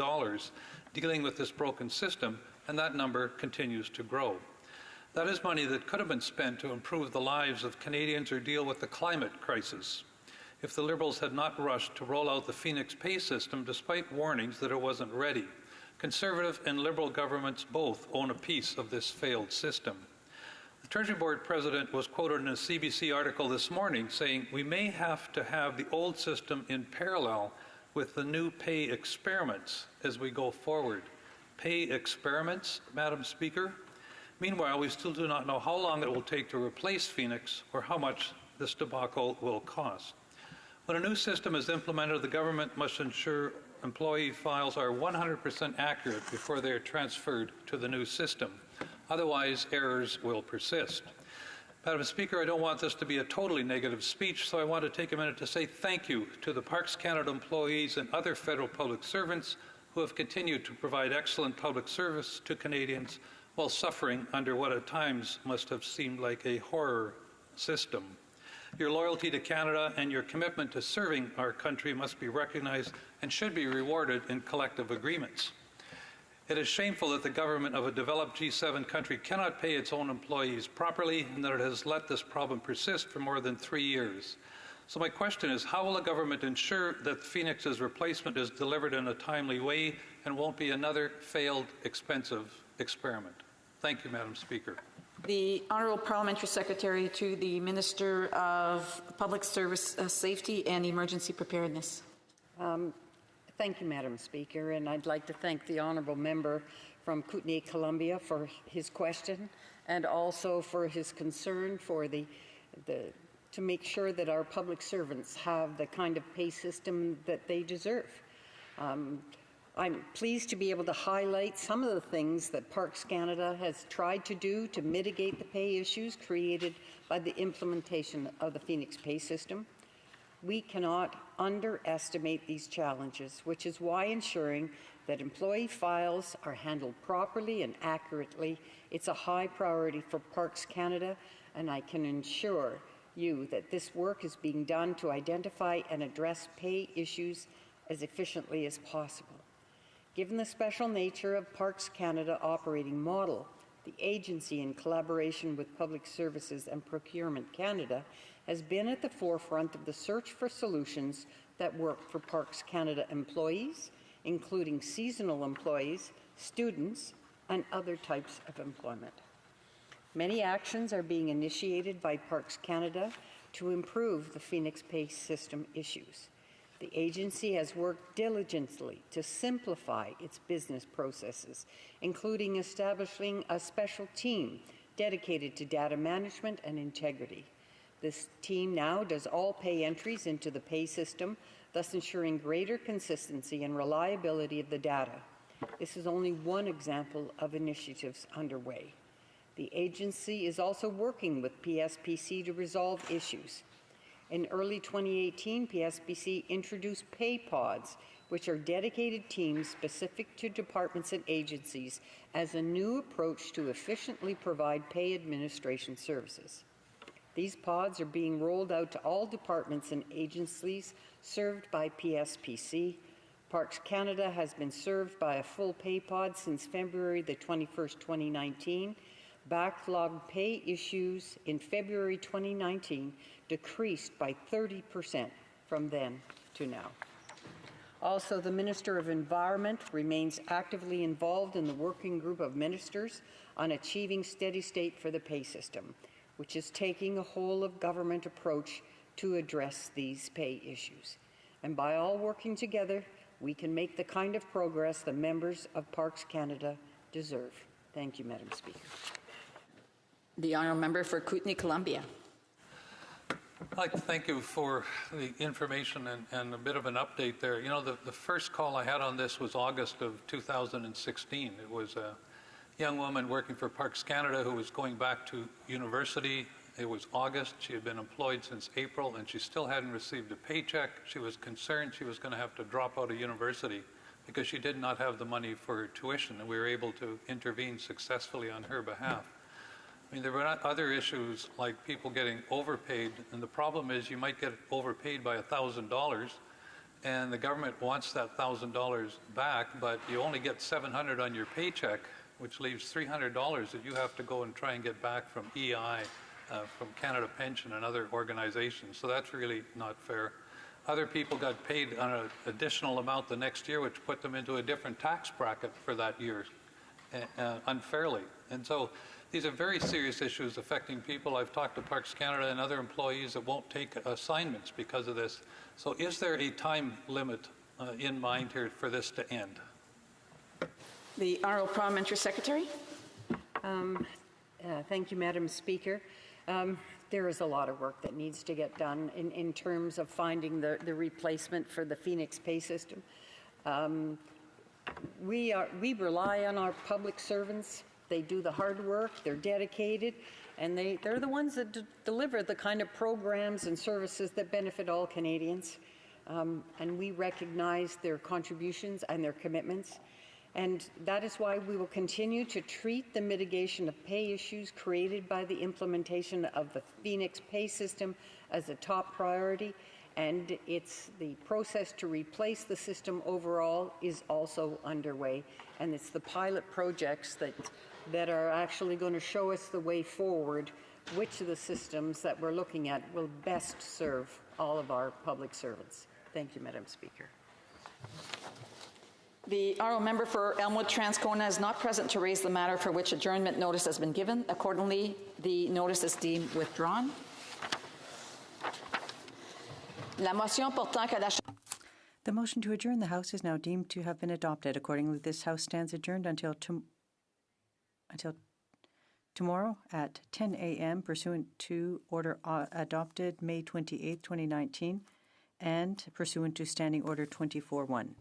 dealing with this broken system, and that number continues to grow. That is money that could have been spent to improve the lives of Canadians or deal with the climate crisis. If the Liberals had not rushed to roll out the Phoenix pay system despite warnings that it wasn't ready. Conservative and Liberal governments both own a piece of this failed system. The Treasury Board President was quoted in a CBC article this morning saying, "We may have to have the old system in parallel with the new pay experiments as we go forward." Pay experiments, Madam Speaker? Meanwhile, we still do not know how long it will take to replace Phoenix or how much this debacle will cost. When a new system is implemented, the government must ensure employee files are 100% accurate before they are transferred to the new system. Otherwise, errors will persist. Madam Speaker, I don't want this to be a totally negative speech, so I want to take a minute to say thank you to the Parks Canada employees and other federal public servants who have continued to provide excellent public service to Canadians while suffering under what at times must have seemed like a horror system. Your loyalty to Canada and your commitment to serving our country must be recognized and should be rewarded in collective agreements. It is shameful that the government of a developed G7 country cannot pay its own employees properly and that it has let this problem persist for more than 3 years. So my question is, how will the government ensure that Phoenix's replacement is delivered in a timely way and won't be another failed, expensive experiment? Thank you, Madam Speaker. The Honourable Parliamentary Secretary to the Minister of Public Service Safety and Emergency Preparedness. Thank you, Madam Speaker, and I'd like to thank the Honourable Member from Kootenay, Columbia for his question and also for his concern for to make sure that our public servants have the kind of pay system that they deserve. I'm pleased to be able to highlight some of the things that Parks Canada has tried to do to mitigate the pay issues created by the implementation of the Phoenix pay system. We cannot underestimate these challenges, which is why ensuring that employee files are handled properly and accurately, it's a high priority for Parks Canada, and I can assure you that this work is being done to identify and address pay issues as efficiently as possible. Given the special nature of Parks Canada operating model, the agency, in collaboration with Public Services and Procurement Canada, has been at the forefront of the search for solutions that work for Parks Canada employees, including seasonal employees, students, and other types of employment. Many actions are being initiated by Parks Canada to improve the Phoenix pay system issues. The agency has worked diligently to simplify its business processes, including establishing a special team dedicated to data management and integrity. This team now does all pay entries into the pay system, thus ensuring greater consistency and reliability of the data. This is only one example of initiatives underway. The agency is also working with PSPC to resolve issues. In early 2018, PSPC introduced pay pods, which are dedicated teams specific to departments and agencies, as a new approach to efficiently provide pay administration services. These pods are being rolled out to all departments and agencies served by PSPC. Parks Canada has been served by a full pay pod since February the 21st, 2019. Backlog pay issues in February 2019 decreased by 30% from then to now. Also, the Minister of Environment remains actively involved in the working group of ministers on achieving steady state for the pay system, which is taking a whole-of-government approach to address these pay issues. And by all working together, we can make the kind of progress the members of Parks Canada deserve. Thank you, Madam Speaker. The honourable member for Kootenay-Columbia. I'd like to thank you for the information and a bit of an update there. You know, the first call I had on this was August of 2016. It was a young woman working for Parks Canada who was going back to university. It was August. She had been employed since April, and she still hadn't received a paycheck. She was concerned she was going to have to drop out of university because she did not have the money for her tuition, and we were able to intervene successfully on her behalf. I mean, there were other issues like people getting overpaid, and the problem is you might get overpaid by $1,000, and the government wants that $1,000 back, but you only get $700 on your paycheck, which leaves $300 that you have to go and try and get back from EI, from Canada Pension and other organizations. So that's really not fair. Other people got paid on an additional amount the next year, which put them into a different tax bracket for that year unfairly. And so these are very serious issues affecting people. I've talked to Parks Canada and other employees that won't take assignments because of this. So is there a time limit in mind here for this to end? The Honourable Parliamentary Secretary. Thank you, Madam Speaker. There is a lot of work that needs to get done in terms of finding the replacement for the Phoenix pay system. We rely on our public servants. They do the hard work, they're dedicated, and they're the ones that deliver the kind of programs and services that benefit all Canadians. And we recognize their contributions and their commitments. And that is why we will continue to treat the mitigation of pay issues created by the implementation of the Phoenix pay system as a top priority. And the process to replace the system overall is also underway. And it's the pilot projects that are actually going to show us the way forward, which of the systems that we're looking at will best serve all of our public servants. Thank you, Madam Speaker. The honourable member for Elmwood Transcona is not present to raise the matter for which adjournment notice has been given. Accordingly, the notice is deemed withdrawn. La motion portant que la The motion to adjourn the House is now deemed to have been adopted. Accordingly, this House stands adjourned until tomorrow at 10 a.m. pursuant to order adopted May 28, 2019, and pursuant to Standing Order 24-1.